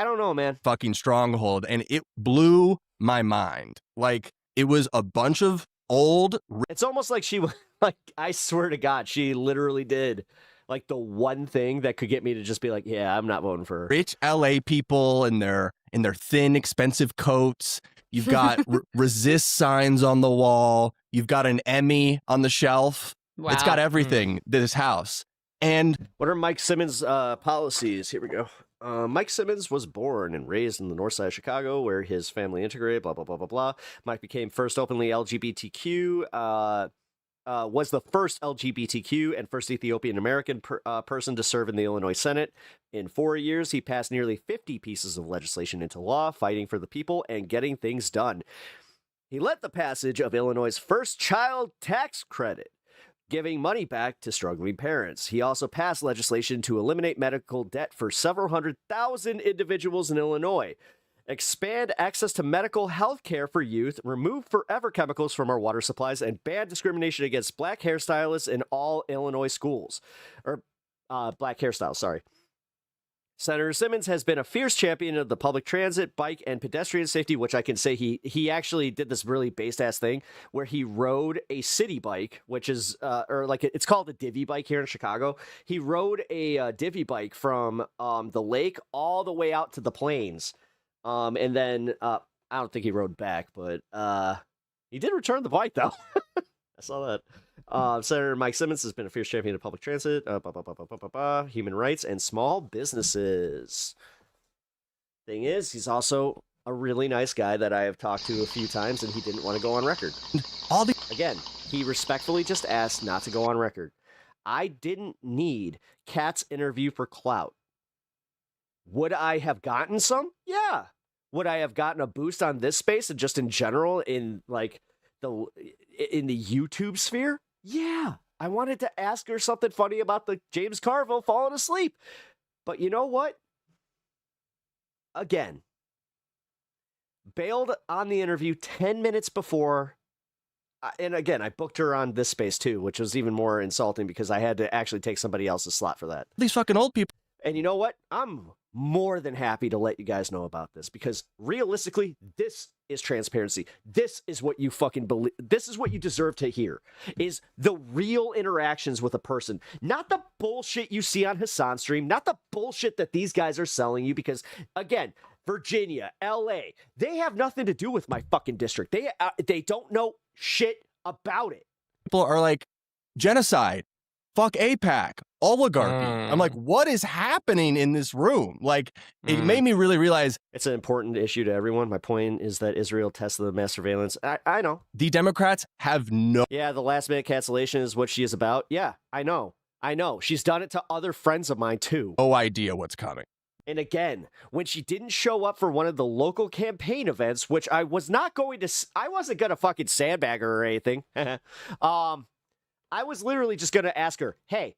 don't know, man. Fucking stronghold. And it blew my mind. Like, it was a bunch of old... It's almost like she, like, I swear to God, she literally did like the one thing that could get me to just be like, yeah, I'm not voting for her. Rich LA people in their thin, expensive coats. You've got resist signs on the wall. You've got an Emmy on the shelf. Wow. It's got everything, this house. And what are Mike Simmons' policies? Here we go. Mike Simmons was born and raised in the north side of Chicago, where his family integrated, blah, blah, blah, blah, blah. Mike became first openly LGBTQ, was the first LGBTQ and first Ethiopian American person to serve in the Illinois Senate. In 4 years, he passed nearly 50 pieces of legislation into law, fighting for the people and getting things done. He led the passage of Illinois' first child tax credit, giving money back to struggling parents. He also passed legislation to eliminate medical debt for several 100,000 individuals in Illinois, expand access to medical health care for youth, remove forever chemicals from our water supplies, and ban discrimination against black hairstylists in all Illinois schools. Or black hairstyles, sorry. Senator Simmons has been a fierce champion of the public transit, bike, and pedestrian safety, which I can say he actually did this really based-ass thing where he rode a city bike, which is, or like it's called a divvy bike here in Chicago. He rode a divvy bike from the lake all the way out to the plains. And then I don't think he rode back, but he did return the bike, though. I saw that. Senator Mike Simmons has been a fierce champion of public transit, human rights, and small businesses. Thing is, he's also a really nice guy that I have talked to a few times, and he didn't want to go on record. Again, he respectfully just asked not to go on record. I didn't need Kat's interview for clout. Would I have gotten some? Yeah. Would I have gotten a boost on this space and just in general in like in the YouTube sphere? Yeah. I wanted to ask her something funny about the James Carville falling asleep. But you know what? Again, bailed on the interview 10 minutes before. And again, I booked her on this space too, which was even more insulting because I had to actually take somebody else's slot for that. These fucking old people. And you know what? I'm more than happy to let you guys know about this because realistically, this is transparency. This is what you fucking believe. This is what you deserve to hear is the real interactions with a person, not the bullshit you see on Hassan's stream, not the bullshit that these guys are selling you because again, Virginia, LA, they have nothing to do with my fucking district. They don't know shit about it. People are like genocide. Fuck APAC, oligarchy. I'm like, what is happening in this room? Like, it made me really realize it's an important issue to everyone. My point is that Israel tested the mass surveillance. I know. The Democrats have no. Yeah, the last minute cancellation is what she is about. Yeah, I know. She's done it to other friends of mine too. No idea what's coming. And again, when she didn't show up for one of the local campaign events, which I wasn't going to fucking sandbag her or anything. I was literally just going to ask her, hey,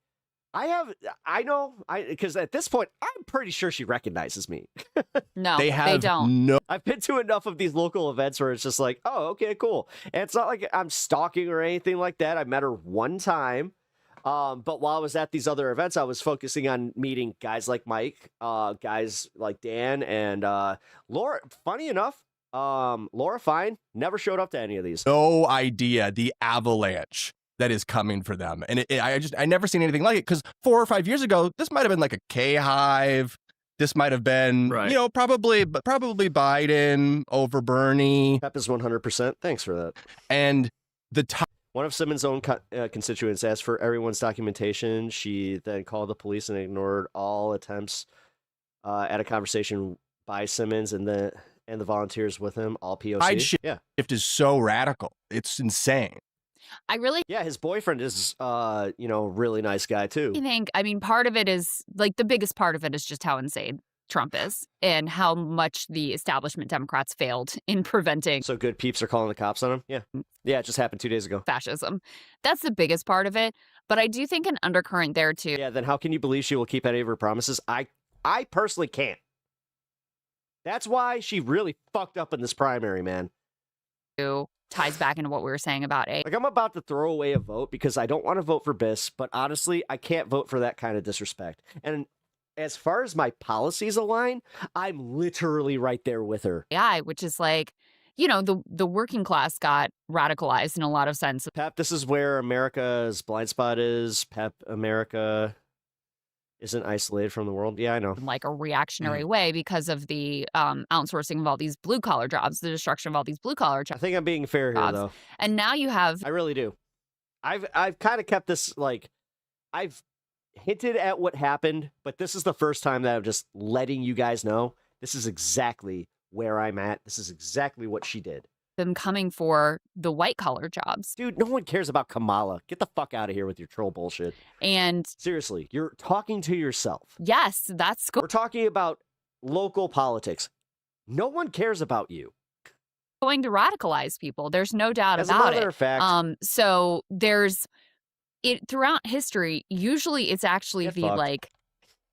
because at this point, I'm pretty sure she recognizes me. No, they don't. No. I've been to enough of these local events where it's just like, oh, okay, cool. And it's not like I'm stalking or anything like that. I met her one time. But while I was at these other events, I was focusing on meeting guys like Mike, guys like Dan, and Laura. Funny enough, Laura Fine never showed up to any of these. No idea the avalanche that is coming for them. And I never seen anything like it, because 4 or 5 years ago, this might have been like a K-Hive. This might have been, probably Biden over Bernie. Pep is 100%. Thanks for that. And one of Simmons' own constituents asked for everyone's documentation. She then called the police and ignored all attempts at a conversation by Simmons and the volunteers with him, all POC. Shift is so radical. It's insane. His boyfriend is, really nice guy too. Part of it is the biggest part of it is just how insane Trump is and how much the establishment Democrats failed in preventing. So good peeps are calling the cops on him. Yeah. Yeah. It just happened 2 days ago. Fascism. That's the biggest part of it. But I do think an undercurrent there too. Yeah. Then how can you believe she will keep any of her promises? I personally can't. That's why she really fucked up in this primary, man. Ties back into what we were saying about I'm about to throw away a vote because I don't want to vote for Biss, but honestly, I can't vote for that kind of disrespect. And as far as my policies align, I'm literally right there with her. AI, which is the working class got radicalized in a lot of sense. Pep, this is where America's blind spot is. Pep, America isn't isolated from the world. Yeah, I know. Like a reactionary way because of the outsourcing of all these blue collar jobs, the destruction of all these blue collar jobs. I think I'm being fair here, though. And now you have. I really do. I've kind of kept this I've hinted at what happened, but this is the first time that I'm just letting you guys know this is exactly where I'm at. This is exactly what she did. Them coming for the white collar jobs. Dude, no one cares about Kamala. Get the fuck out of here with your troll bullshit. And seriously, you're talking to yourself. Yes, that's We're talking about local politics. No one cares about you. Going to radicalize people. There's no doubt about it. As a matter of fact. So there's it throughout history, usually it's actually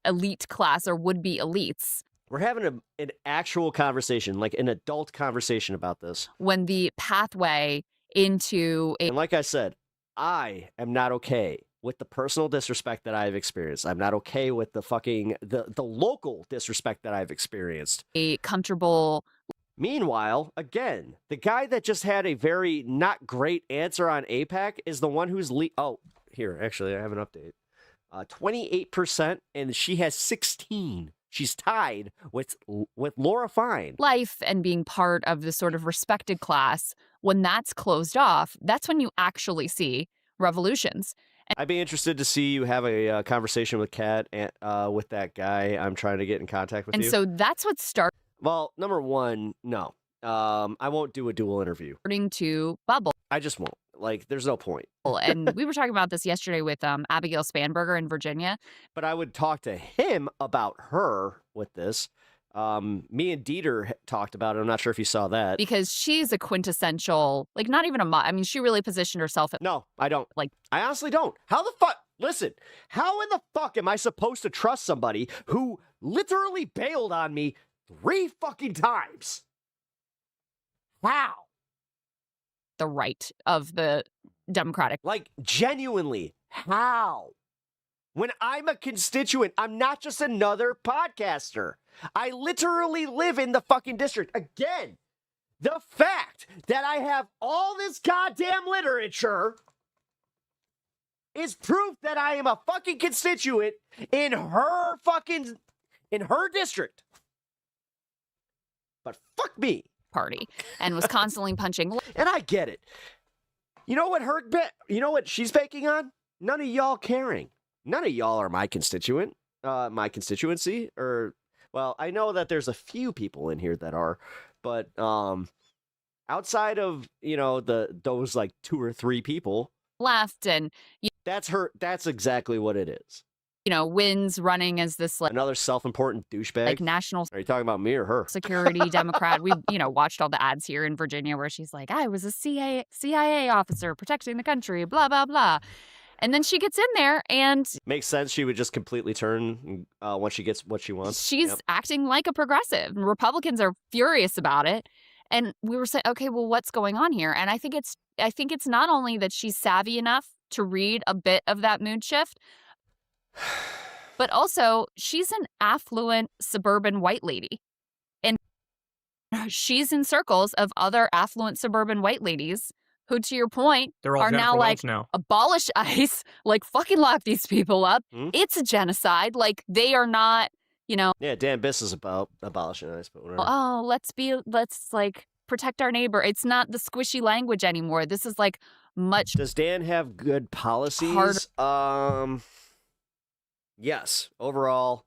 elite class or would-be elites. We're having an actual conversation, like an adult conversation about this. When the pathway into And like I said, I am not okay with the personal disrespect that I've experienced. I'm not okay with the local disrespect that I've experienced. A comfortable. Meanwhile, again, the guy that just had a very not great answer on AIPAC is the one who's here, actually, I have an update. 28%, and she has 16. She's tied with Laura Fine. Life and being part of the sort of respected class, when that's closed off, that's when you actually see revolutions. I'd be interested to see you have a conversation with Kat and with that guy I'm trying to get in contact with you. And so that's what started. Well, number one, no. I won't do a dual interview. Starting to bubble. I just won't. There's no point. And we were talking about this yesterday with Abigail Spanberger in Virginia. But I would talk to him about her with this. Me and Dieter talked about it. I'm not sure if you saw that. Because she's a quintessential, not even she really positioned herself. No, I don't. I honestly don't. How the fuck? Listen, how in the fuck am I supposed to trust somebody who literally bailed on me 3 fucking times? How? The right of the Democratic. Genuinely, how? When I'm a constituent, I'm not just another podcaster. I literally live in the fucking district. Again, the fact that I have all this goddamn literature is proof that I am a fucking constituent in her district. But fuck me. Party and was constantly punching. And I get it. You know what she's banking on? None of y'all caring. None of y'all are my constituency. I know that there's a few people in here that are, but outside of, those 2 or 3 people left, and that's exactly what it is. wins running as this another self-important douchebag. Like national. Are you talking about me or her? Security Democrat. We, watched all the ads here in Virginia where she's like, I was a CIA officer protecting the country, blah, blah, blah. And then she gets in there and makes sense. She would just completely turn once she gets what she wants. She's acting like a progressive. Republicans are furious about it. And we were saying, okay, well, what's going on here? And I think it's not only that she's savvy enough to read a bit of that mood shift, but also she's an affluent suburban white lady. And she's in circles of other affluent suburban white ladies who, to your point, are now like, abolish ICE, like fucking lock these people up. It's a genocide. Like they are not, Yeah, Dan Biss is about abolishing ICE, but whatever. Oh, let's like protect our neighbor. It's not the squishy language anymore. This is like much. Does Dan have good policies? Yes. Overall,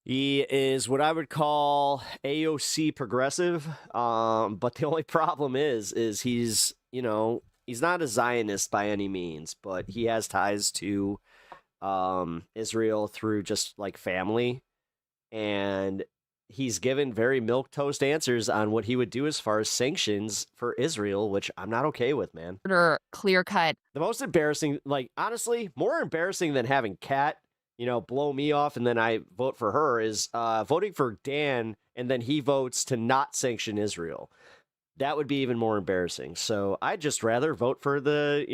he is what I would call AOC progressive. But the only problem is he's, he's not a Zionist by any means, but he has ties to Israel through just like family. And he's given very milquetoast answers on what he would do as far as sanctions for Israel, which I'm not okay with, man. Clear cut. The most embarrassing, like, honestly, more embarrassing than having Kat, blow me off and then I vote for her is voting for Dan and then he votes to not sanction Israel. That would be even more embarrassing. So I'd just rather vote for the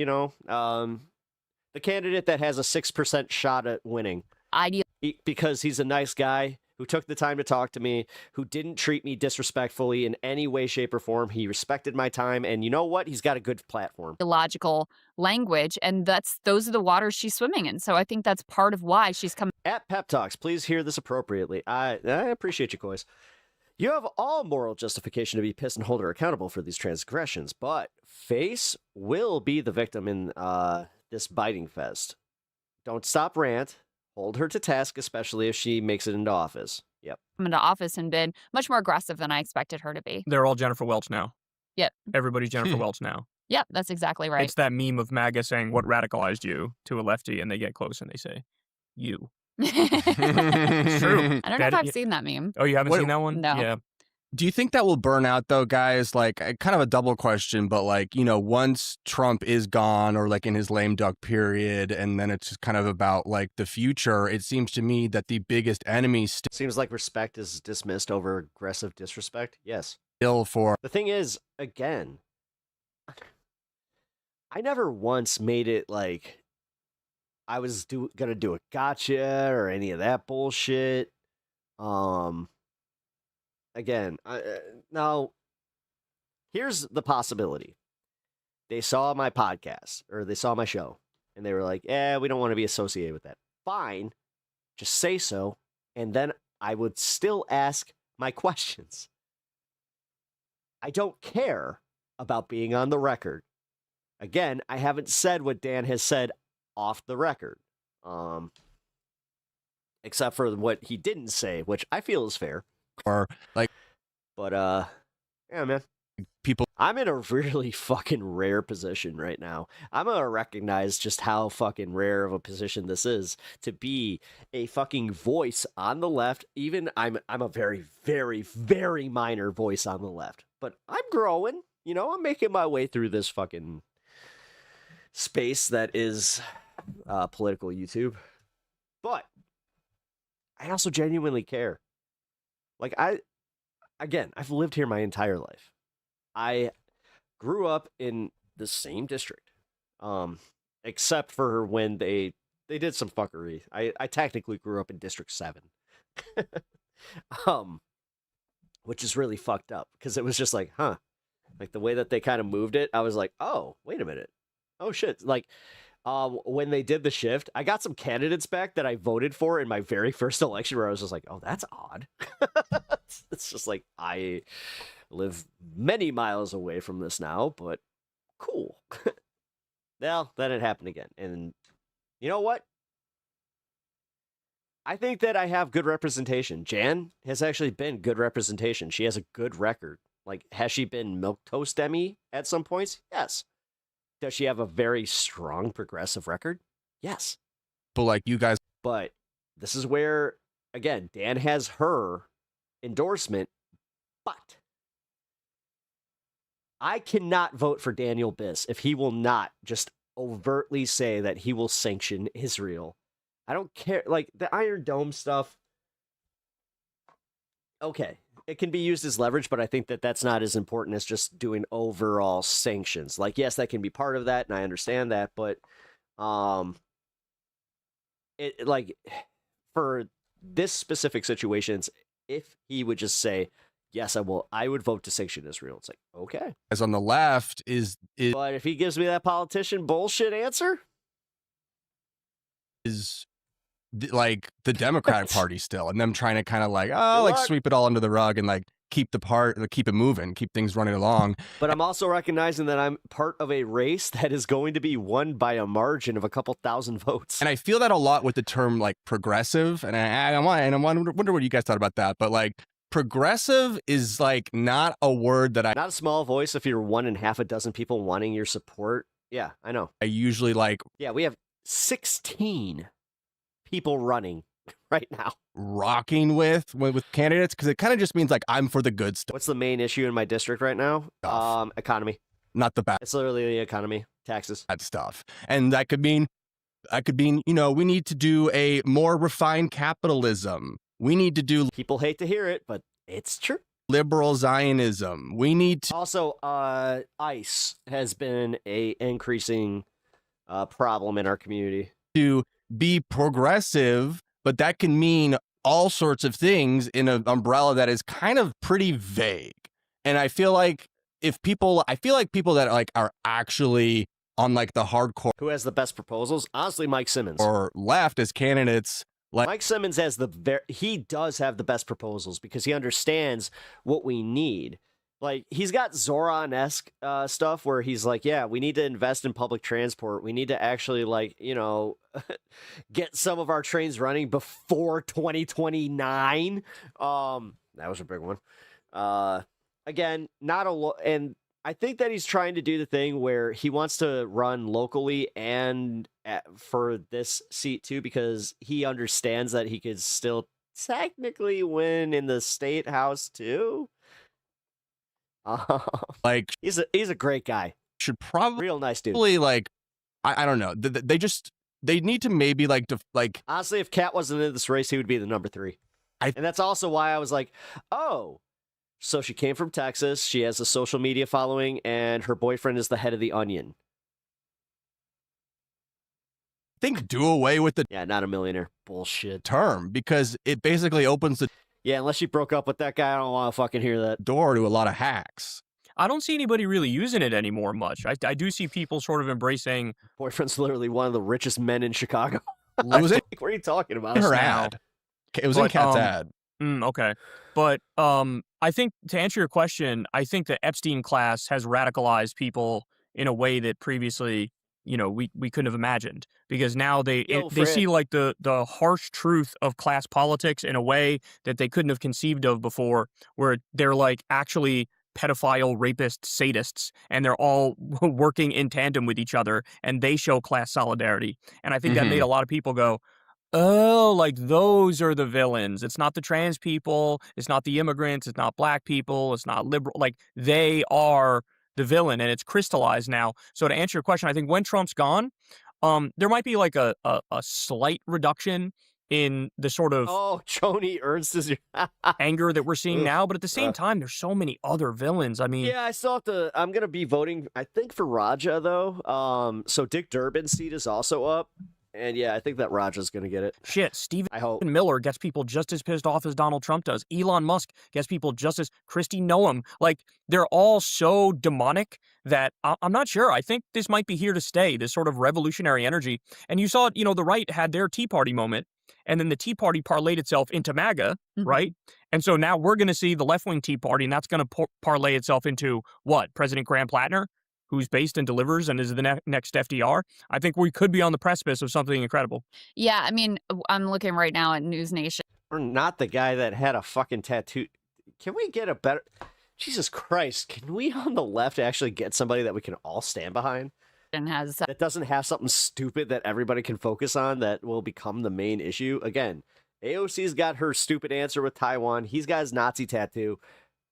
candidate that has a 6% shot at winning. Because he's a nice guy who took the time to talk to me, who didn't treat me disrespectfully in any way, shape, or form. He respected my time, and you know what? He's got a good platform. Illogical language, and those are the waters she's swimming in. So I think that's part of why she's coming. At Pep Talks, please hear this appropriately. I appreciate you, Kois. You have all moral justification to be pissed and hold her accountable for these transgressions, but Face will be the victim in this biting fest. Don't stop rant. Hold her to task, especially if she makes it into office. Yep. Into office and been much more aggressive than I expected her to be. They're all Jennifer Welch now. Yep. Everybody's Jennifer Welch now. Yep, that's exactly right. It's that meme of MAGA saying, what radicalized you to a lefty, and they get close and they say, you. It's true. I don't know if I've seen that meme. Oh, you haven't seen that one? No. Yeah. Do you think that will burn out though, guys? Like kind of a double question, but like, once Trump is gone or like in his lame duck period, and then it's just kind of about like the future, it seems to me that the biggest enemy seems like respect is dismissed over aggressive disrespect. Yes. Still for the thing is, again, I never once made it like I was gonna do a gotcha or any of that bullshit. Again, now, here's the possibility. They saw my podcast, or they saw my show, and they were like, we don't want to be associated with that. Fine, just say so, and then I would still ask my questions. I don't care about being on the record. Again, I haven't said what Dan has said off the record. Except for what he didn't say, which I feel is fair. Or like, but yeah, man. I'm in a really fucking rare position right now. I'm gonna recognize just how fucking rare of a position this is to be a fucking voice on the left. Even I'm a very, very, very minor voice on the left, but I'm growing. I'm making my way through this fucking space that is political YouTube. But I also genuinely care. Like I've lived here my entire life. I grew up in the same district, except for when they did some fuckery. I technically grew up in District 7, which is really fucked up because it was just like, like the way that they kind of moved it. I was like, oh, wait a minute, oh shit, like. When they did the shift, I got some candidates back that I voted for in my very first election where I was just like, oh, that's odd. It's just like, I live many miles away from this now, but cool. Well, then it happened again. And you know what? I think that I have good representation. Jan has actually been good representation. She has a good record. Like, has she been milquetoast-emy at some points? Yes. Does she have a very strong progressive record? Yes. But like you guys. But this is where, again, Dan has her endorsement, but I cannot vote for Daniel Biss if he will not just overtly say that he will sanction Israel. I don't care. Like, the Iron Dome stuff, okay, it can be used as leverage, but I think that that's not as important as just doing overall sanctions. Like, yes, that can be part of that, and I understand that, but it, like, for this specific situations, if he would just say, yes, I would vote to sanction Israel. It's like, okay. As on the left But if he gives me that politician bullshit answer, like the Democratic Party still, and them trying to kind of like, sweep it all under the rug and like keep it moving, keep things running along. But I'm also recognizing that I'm part of a race that is going to be won by a margin of a couple thousand votes. And I feel that a lot with the term like progressive, and I wonder what you guys thought about that, but like, progressive is like not a word that not a small voice if you're one in half a dozen people wanting your support. Yeah, I know. I usually like. Yeah, we have 16 people running right now. Rocking with candidates, because it kind of just means like I'm for the good stuff. What's the main issue in my district right now? Economy. Not the bad. It's literally the economy, taxes. Bad stuff. And that could mean, we need to do a more refined capitalism. We need to do. People hate to hear it, but it's true. Liberal Zionism. We need to. Also, ICE has been a increasing problem in our community. To be progressive, but that can mean all sorts of things in an umbrella that is kind of pretty vague. And I feel like people that like are actually on like the hardcore. Who has the best proposals? Honestly, Mike Simmons. Or left as candidates. Like Mike Simmons has he does have the best proposals because he understands what we need. Like, he's got Zoran-esque stuff where he's like, yeah, we need to invest in public transport. We need to actually, like, get some of our trains running before 2029. That was a big one. Again, not a lot. And I think that he's trying to do the thing where he wants to run locally and for this seat too, because he understands that he could still technically win in the state house too. Like, he's a great guy. Should probably real nice dude. Like, I don't know. They need to maybe like honestly, if Kat wasn't in this race, he would be the number 3. And that's also why I was like, oh. So she came from Texas. She has a social media following, and her boyfriend is the head of The Onion. I think do away with the not a millionaire bullshit term, because it basically opens the unless she broke up with that guy, I don't want to fucking hear that door to a lot of hacks. I don't see anybody really using it anymore much. I do see people sort of embracing. Boyfriend's literally one of the richest men in Chicago. What are you talking about? Her ad. It was in Kat's ad. Okay. But I think to answer your question, I think the Epstein class has radicalized people in a way that previously, we couldn't have imagined, because now they see like the harsh truth of class politics in a way that they couldn't have conceived of before, where they're like actually pedophile, rapist, sadists, and they're all working in tandem with each other, and they show class solidarity. And I think that made a lot of people go, oh, like those are the villains. It's not the trans people. It's not the immigrants. It's not black people. It's not liberal. Like, they are the villain, and it's crystallized now. So to answer your question, I think when Trump's gone, there might be like a slight reduction in the sort of Joni Ernst is anger that we're seeing now. But at the same time, there's so many other villains. I mean, yeah, I still have to. I'm gonna be voting, I think, for Raja though. So Dick Durbin's seat is also up. And yeah, I think that Raja's going to get it. Shit, Stephen Miller gets people just as pissed off as Donald Trump does. Elon Musk gets people just as Kristi Noem. Like, they're all so demonic that I'm not sure. I think this might be here to stay, this sort of revolutionary energy. And you saw, the right had their Tea Party moment, and then the Tea Party parlayed itself into MAGA, right? And so now we're going to see the left-wing Tea Party, and that's going to parlay itself into what? President Graham Plattner, who's based and delivers and is the next FDR. I think we could be on the precipice of something incredible. Yeah, I mean, I'm looking right now at News Nation. Or not the guy that had a fucking tattoo. Can we get a better... Jesus Christ, can we on the left actually get somebody that we can all stand behind? has that doesn't have something stupid that everybody can focus on that will become the main issue. Again, AOC's got her stupid answer with Taiwan. He's got his Nazi tattoo.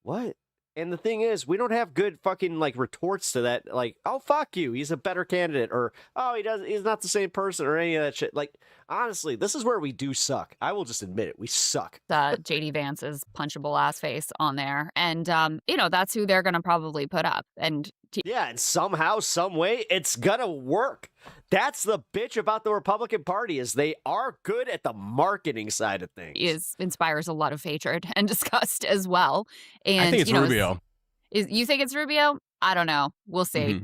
What? And the thing is, we don't have good fucking like retorts to that. Like, oh, fuck you, he's a better candidate, or oh, he's not the same person, or any of that shit. Like, honestly, this is where we do suck. I will just admit it. We suck. JD Vance's punchable ass face on there, and that's who they're gonna probably put up. And yeah, and somehow, some way, it's gonna work. That's the bitch about the Republican Party, is they are good at the marketing side of things. Inspires a lot of hatred and disgust as well. And I think it's Rubio. You think it's Rubio? I don't know. We'll see.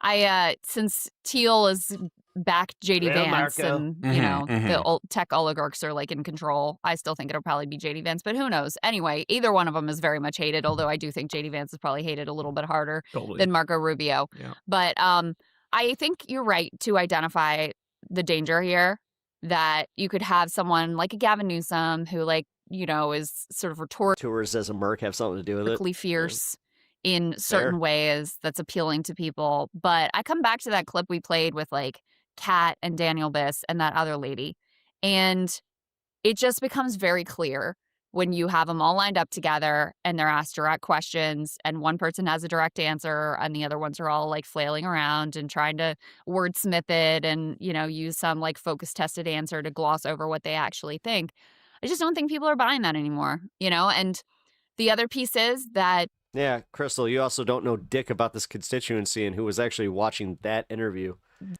Mm-hmm. Since Teal is back JD Real Vance, Marco. and the tech oligarchs are like in control, I still think it'll probably be JD Vance, but who knows? Anyway, either one of them is very much hated, although I do think JD Vance is probably hated a little bit harder than Marco Rubio. Yeah. But I think you're right to identify the danger here, that you could have someone like a Gavin Newsom who, like, is sort of Tours as a merc have something to do with it. Fierce in certain ways that's appealing to people. But I come back to that clip we played with like Kat and Daniel Biss and that other lady, and it just becomes very clear when you have them all lined up together and they're asked direct questions, and one person has a direct answer and the other ones are all like flailing around and trying to wordsmith it and, use some like focus tested answer to gloss over what they actually think. I just don't think people are buying that anymore, and the other piece is that. Yeah, Crystal, you also don't know dick about this constituency and who was actually watching that interview.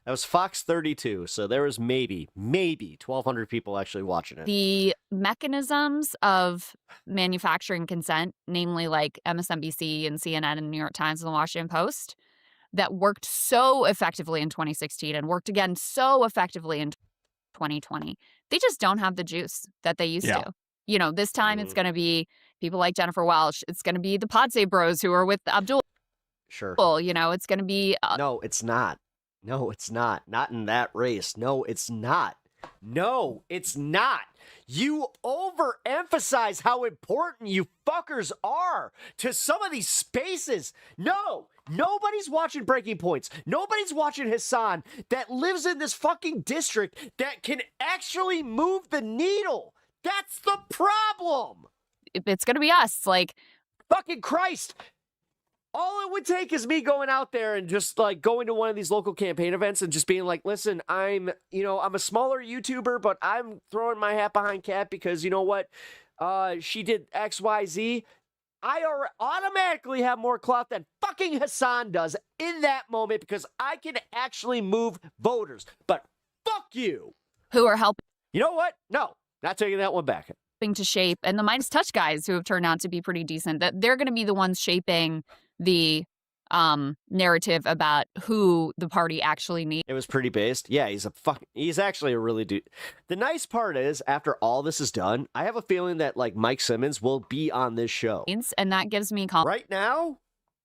That was Fox 32, so there was maybe 1,200 people actually watching it. The mechanisms of manufacturing consent, namely like MSNBC and CNN and the New York Times and the Washington Post, that worked so effectively in 2016 and worked again so effectively in 2020, they just don't have the juice that they used to. This time it's going to be people like Jennifer Welch. It's going to be the Pod Save Bros who are with Abdul. Sure. It's going to be. No, it's not. No, it's not. Not in that race. No, it's not. No, it's not. You overemphasize how important you fuckers are to some of these spaces. No, nobody's watching Breaking Points. Nobody's watching Hassan that lives in this fucking district that can actually move the needle. That's the problem. It's going to be us. Like, fucking Christ. All it would take is me going out there and just like going to one of these local campaign events and just being like, listen, I'm a smaller YouTuber, but I'm throwing my hat behind Kat because you know what? She did XYZ. I automatically have more clout than fucking Hassan does in that moment because I can actually move voters. But fuck you. Who are helping. You know what? No, not taking that one back. To shape, and the Midas Touch guys who have turned out to be pretty decent, that they're going to be the ones shaping the narrative about who the party actually needs. It was pretty based. Yeah, he's actually a really dude. The nice part is, after all this is done, I have a feeling that like Mike Simmons will be on this show. And that gives me right now,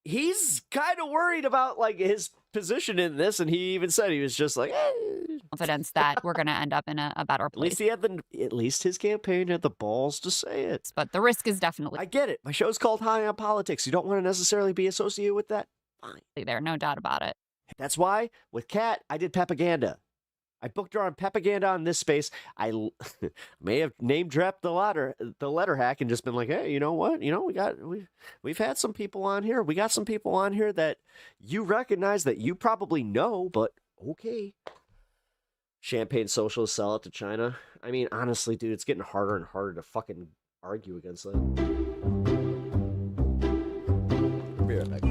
he's kind of worried about like his position in this, and he even said he was just like confidence that we're going to end up in a better place. At least his campaign had the balls to say it. But the risk is definitely. I get it. My show's called High on Politics. You don't want to necessarily be associated with that. Fine. There, no doubt about it. That's why with Kat, I did Pepaganda. I booked her on Pepaganda on this space. I may have name dropped the letter hack and just been like, hey, you know what? We've had some people on here. We got some people on here that you recognize that you probably know, but okay. Champagne socialists sell it to China. I mean, honestly, dude, it's getting harder and harder to fucking argue against that. Be right back.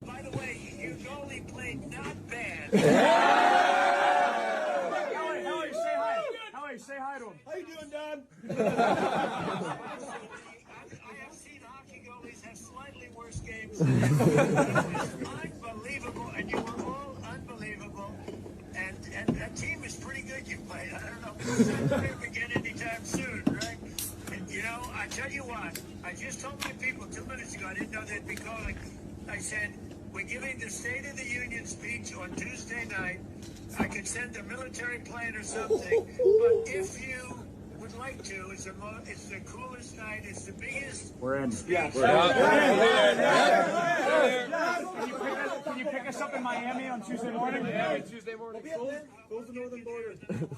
By the way, you only played not bad. Howie, say hi. Howie, say hi to him. How you doing, Don? I have seen hockey goalies have slightly worse games. Unbelievable, and you were all unbelievable. And that team is pretty good you played. I don't know if we'll ever get anytime soon, right? And, I tell you what, I just told my people 2 minutes ago, I didn't know they'd be calling. I said, we're giving the State of the Union speech on Tuesday night. I could send a military plane or something, but if you would like to. It's the coolest night. It's the biggest. We're in. Yeah. Can you pick us up in Miami on Tuesday morning? Yeah, Tuesday morning. Goes the northern border.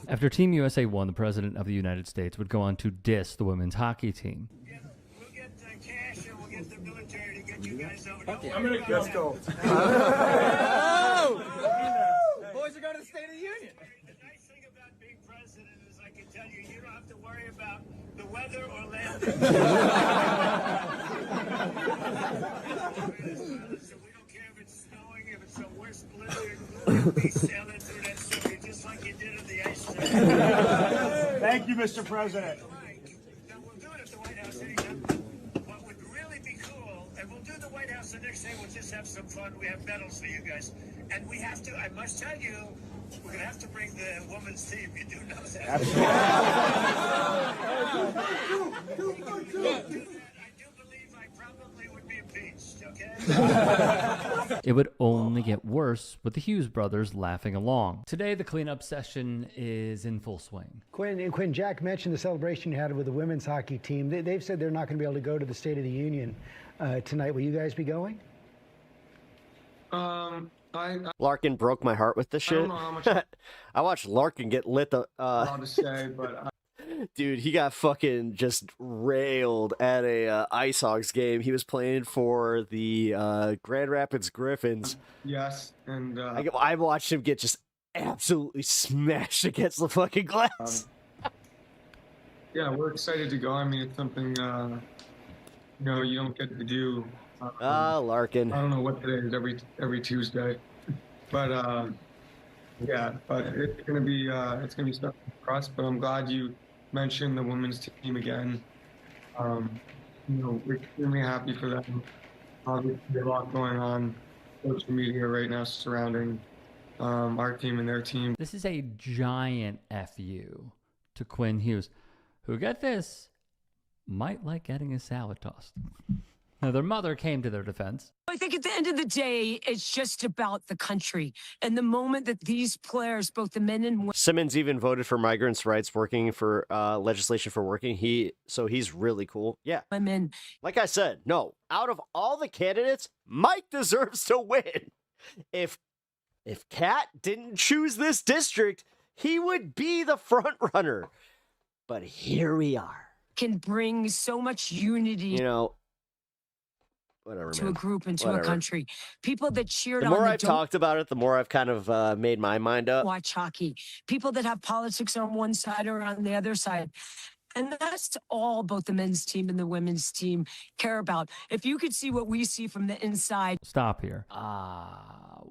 After Team USA won, the President of the United States would go on to diss the women's hockey team. We'll get cash and we'll get the military to get you guys over. Okay, let's go. Boys are going to the State of the Union. The nice thing about being president is I can tell you, you don't have to worry about the weather or landing. So we don't care if it's snowing, if it's the worst blizzard, we'll be sailing through that sucker just like you did at the ice. Thank you, Mr. President. Now, we'll do it at the White House anytime. What would really be cool, and we'll do the White House the next day, we'll just have some fun. We have medals for you guys. And we have to, I must tell you, we're going to have to bring the women's team. You do know that. Absolutely. I do believe I probably would be impeached, okay? It would only get worse with the Hughes brothers laughing along. Today, the cleanup session is in full swing. Quinn, Jack mentioned the celebration you had with the women's hockey team. They've said they're not going to be able to go to the State of the Union tonight. Will you guys be going? Larkin broke my heart with this shit. don't know how much I watched Larkin get lit the. allowed to say, but Dude, he got fucking just railed at a Ice Hogs game. He was playing for the Grand Rapids Griffins. yes, and I watched him get just absolutely smashed against the fucking glass. yeah, we're excited to go. I mean, it's something you don't get to do. Larkin. I don't know what today is every Tuesday, but yeah, but it's gonna be special for us. But I'm glad you mentioned the women's team again. We're extremely happy for them. Obviously, a lot going on social media right now surrounding our team and their team. This is a giant FU to Quinn Hughes, who, get this, might like getting his salad tossed. Now, their mother came to their defense. I think at the end of the day, it's just about the country. And the moment that these players, both the men and women... Simmons even voted for migrants' rights, working for legislation for working. So he's really cool. Yeah. Women. Like I said, no, out of all the candidates, Mike deserves to win. If Kat didn't choose this district, he would be the front runner. But here we are. Can bring so much unity. Whatever, to man. a group and to Whatever. a country. People that cheered The on more the I've talked about it, the more I've kind of made my mind up. watch hockey. People that have politics on one side or on the other side. And that's all both the men's team and the women's team care about. If you could see what we see from the inside. Stop here.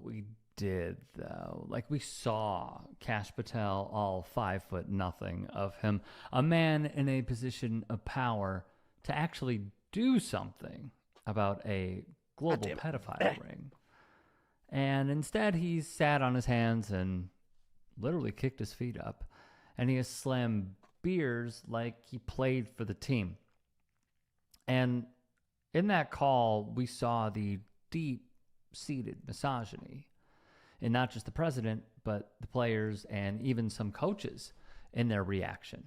We did, though. Like, we saw Kash Patel, all 5'0" of him, a man in a position of power to actually do something about a global pedophile ring. And instead, he sat on his hands and literally kicked his feet up. And he has slammed beers like he played for the team. And in that call, we saw the deep-seated misogyny in not just the president, but the players and even some coaches in their reaction.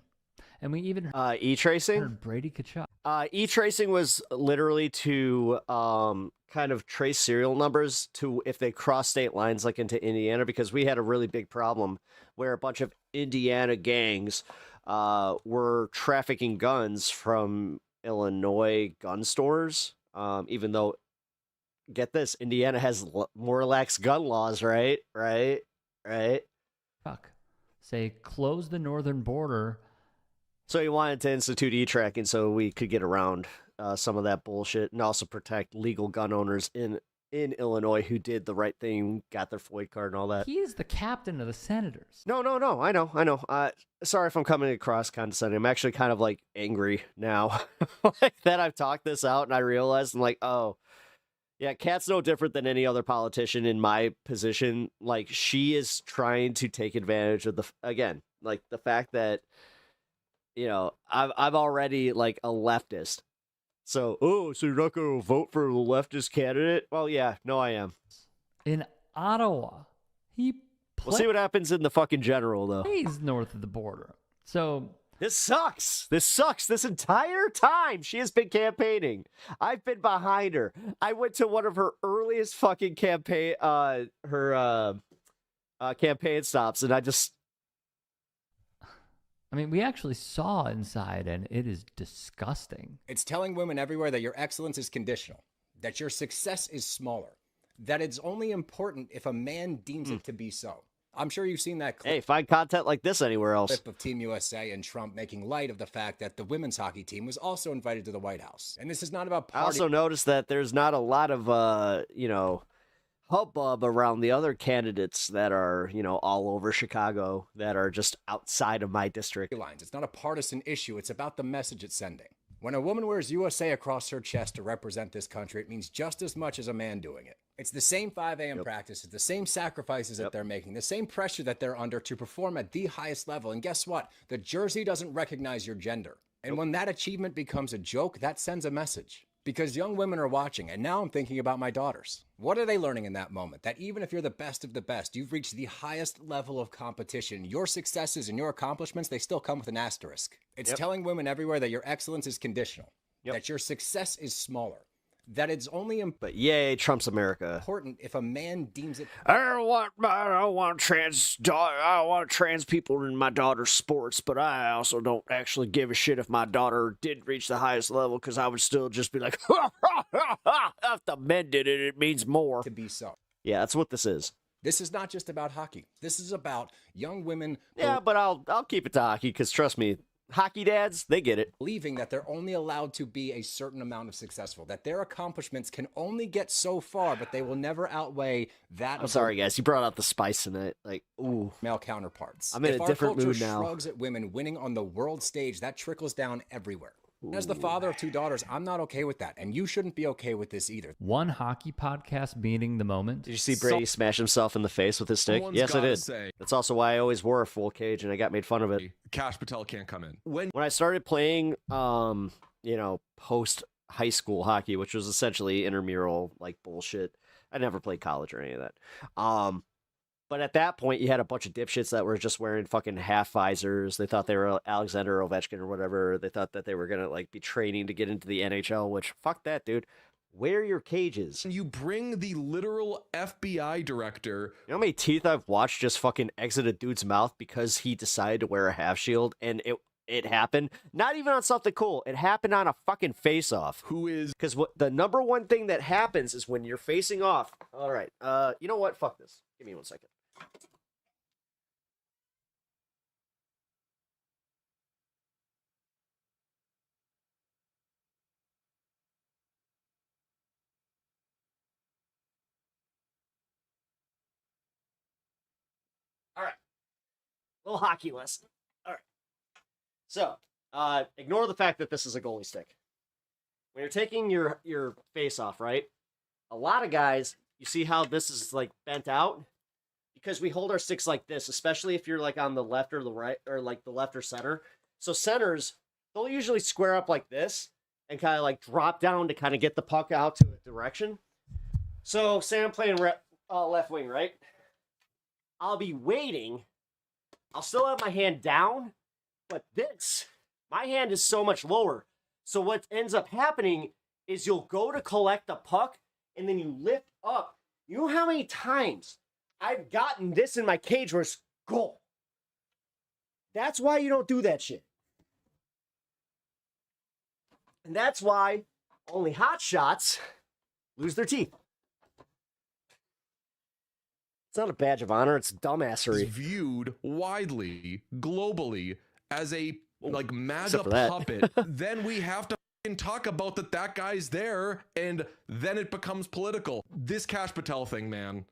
And we even E-tracing? heard Brady Kachuk. E-tracing was literally to kind of trace serial numbers to if they cross state lines, like into Indiana, because we had a really big problem where a bunch of Indiana gangs were trafficking guns from Illinois gun stores, even though, get this, Indiana has more lax gun laws, right? Fuck. Say, close the northern border. So he wanted to institute e-tracking so we could get around some of that bullshit and also protect legal gun owners in Illinois who did the right thing, got their FOID card and all that. He is the captain of the Senators. No, I know. Sorry if I'm coming across condescending. I'm actually kind of like angry now like that I've talked this out and I realized I'm like, oh, yeah, Kat's no different than any other politician in my position. Like, she is trying to take advantage of the fact that, I'm already like a leftist. So you're not going to vote for the leftist candidate? Well, yeah, no, I am. In Ottawa, he We'll see what happens in the fucking general, though. plays north of the border. So This sucks. This entire time she has been campaigning. I've been behind her. I went to one of her earliest fucking campaign campaign stops, and I mean, we actually saw inside, and it is disgusting. It's telling women everywhere that your excellence is conditional, that your success is smaller, that it's only important if a man deems it to be so. I'm sure you've seen that clip. Hey, find content like this anywhere else. Clip of Team USA and Trump making light of the fact that the women's hockey team was also invited to the White House. And this is not about party. I also noticed that there's not a lot of, hubbub around the other candidates that are, all over Chicago that are just outside of my district. It's not a partisan issue. It's about the message it's sending. When a woman wears USA across her chest to represent this country, it means just as much as a man doing it. It's the same 5 a.m. practices, the same sacrifices that they're making, the same pressure that they're under to perform at the highest level. And guess what? The jersey doesn't recognize your gender. And when that achievement becomes a joke, that sends a message. Because young women are watching, and now I'm thinking about my daughters. What are they learning in that moment? That even if you're the best of the best, you've reached the highest level of competition, your successes and your accomplishments, they still come with an asterisk. It's telling women everywhere that your excellence is conditional, that your success is smaller, that it's only But yay, Trump's America. important if a man deems it. I don't want trans people in my daughter's sports, but I also don't actually give a shit if my daughter did reach the highest level, because I would still just be like, if the men did it, it means more. To be so. Yeah, that's what this is. This is not just about hockey. This is about young women. Yeah, but I'll keep it to hockey, because trust me, hockey dads, they get it. Believing that they're only allowed to be a certain amount of successful, that their accomplishments can only get so far, but they will never outweigh that. I'm sorry, guys. You brought out the spice tonight. Like, ooh. Male counterparts. I'm in a different mood now. If our culture shrugs at women winning on the world stage, that trickles down everywhere. As the father of 2 daughters, I'm not okay with that, and you shouldn't be okay with this either. One hockey podcast meeting the moment. Did you see Brady smash himself in the face with his stick? Yes, I did. That's also why I always wore a full cage, and I got made fun of it. Cash Patel can't come in. When I started playing, post high school hockey, which was essentially intramural like bullshit. I never played college or any of that. But at that point, you had a bunch of dipshits that were just wearing fucking half visors. They thought they were Alexander Ovechkin or whatever. They thought that they were gonna be training to get into the NHL. Which fuck that, dude. Wear your cages. You bring the literal FBI director. You know how many teeth I've watched just fucking exit a dude's mouth because he decided to wear a half shield, and it happened. Not even on something cool. It happened on a fucking face-off. Because what the number one thing that happens is when you're facing off. All right. You know what? Fuck this. Give me 1 second. All right. Little hockey lesson. All right. So, ignore the fact that this is a goalie stick. When you're taking your face off, right? A lot of guys, you see how this is bent out? Because we hold our sticks like this, especially if you're on the left or the right, or the left or center. So centers, they'll usually square up like this and kind of drop down to kind of get the puck out to a direction. So say I'm playing left wing, right? I'll be waiting. I'll still have my hand down, but my hand is so much lower. So what ends up happening is you'll go to collect the puck and then you lift up. You know how many times I've gotten this in my cage where it's goal. That's why you don't do that shit. And that's why only hot shots lose their teeth. It's not a badge of honor, it's dumbassery. It's viewed widely, globally, as a MAGA for that. puppet. Then we have to talk about that guy's there, and then it becomes political. This Cash Patel thing, man.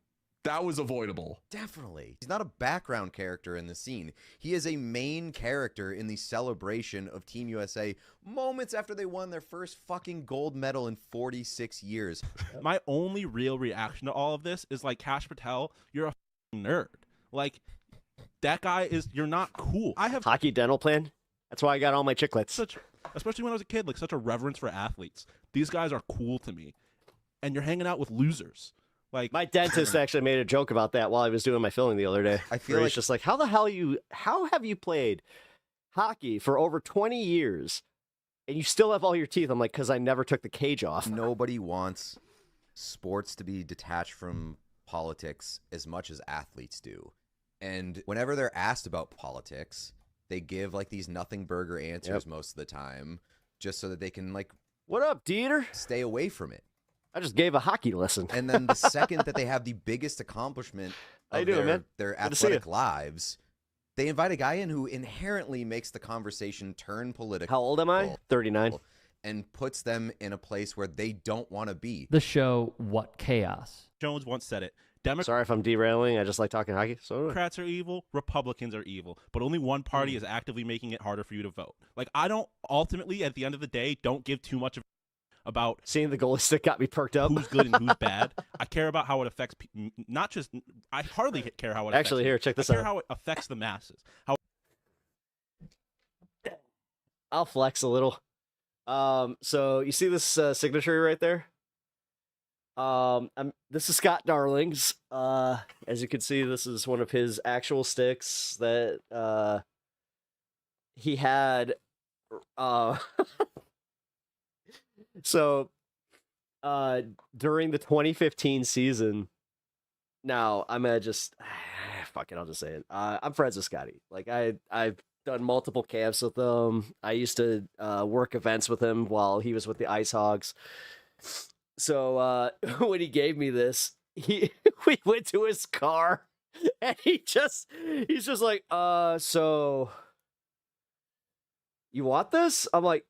That was avoidable. Definitely. He's not a background character in the scene. He is a main character in the celebration of Team USA moments after they won their first fucking gold medal in 46 years. My only real reaction to all of this is Cash Patel, you're a nerd. That guy you're not cool. I have hockey dental plan. That's why I got all my chiclets. Especially when I was a kid, such a reverence for athletes. These guys are cool to me. And you're hanging out with losers. My dentist actually made a joke about that while I was doing my filling the other day. I feel he's just how have you played hockey for over 20 years, and you still have all your teeth. I'm like, because I never took the cage off. Nobody wants sports to be detached from politics as much as athletes do. And whenever they're asked about politics, they give like these nothing burger answers most of the time, just so that they can like, what up, Dieter? Stay away from it. I just gave a hockey lesson. And then the second that they have the biggest accomplishment of their athletic lives, they invite a guy in who inherently makes the conversation turn political. How old am I? 39. And puts them in a place where they don't want to be. The show, What Chaos? Jones once said it. Sorry if I'm derailing. I just like talking hockey. So Democrats are evil. Republicans are evil. But only one party is actively making it harder for you to vote. Like, I don't, ultimately, at the end of the day, don't give too much about seeing the goalie stick got me perked up. Who's good and who's bad. I care about how it affects not just. I hardly care how it affects. Actually, here, check this I care out. how it affects the masses. How I'll flex a little. So you see this signature right there? This is Scott Darling's. As you can see, this is one of his actual sticks that he had. So, during the 2015 season, now I'm gonna just fuck it. I'll just say it. I'm friends with Scotty. Like I've done multiple camps with him. I used to work events with him while he was with the Ice Hogs. So when he gave me this, we went to his car, and he's just like, so you want this? I'm like,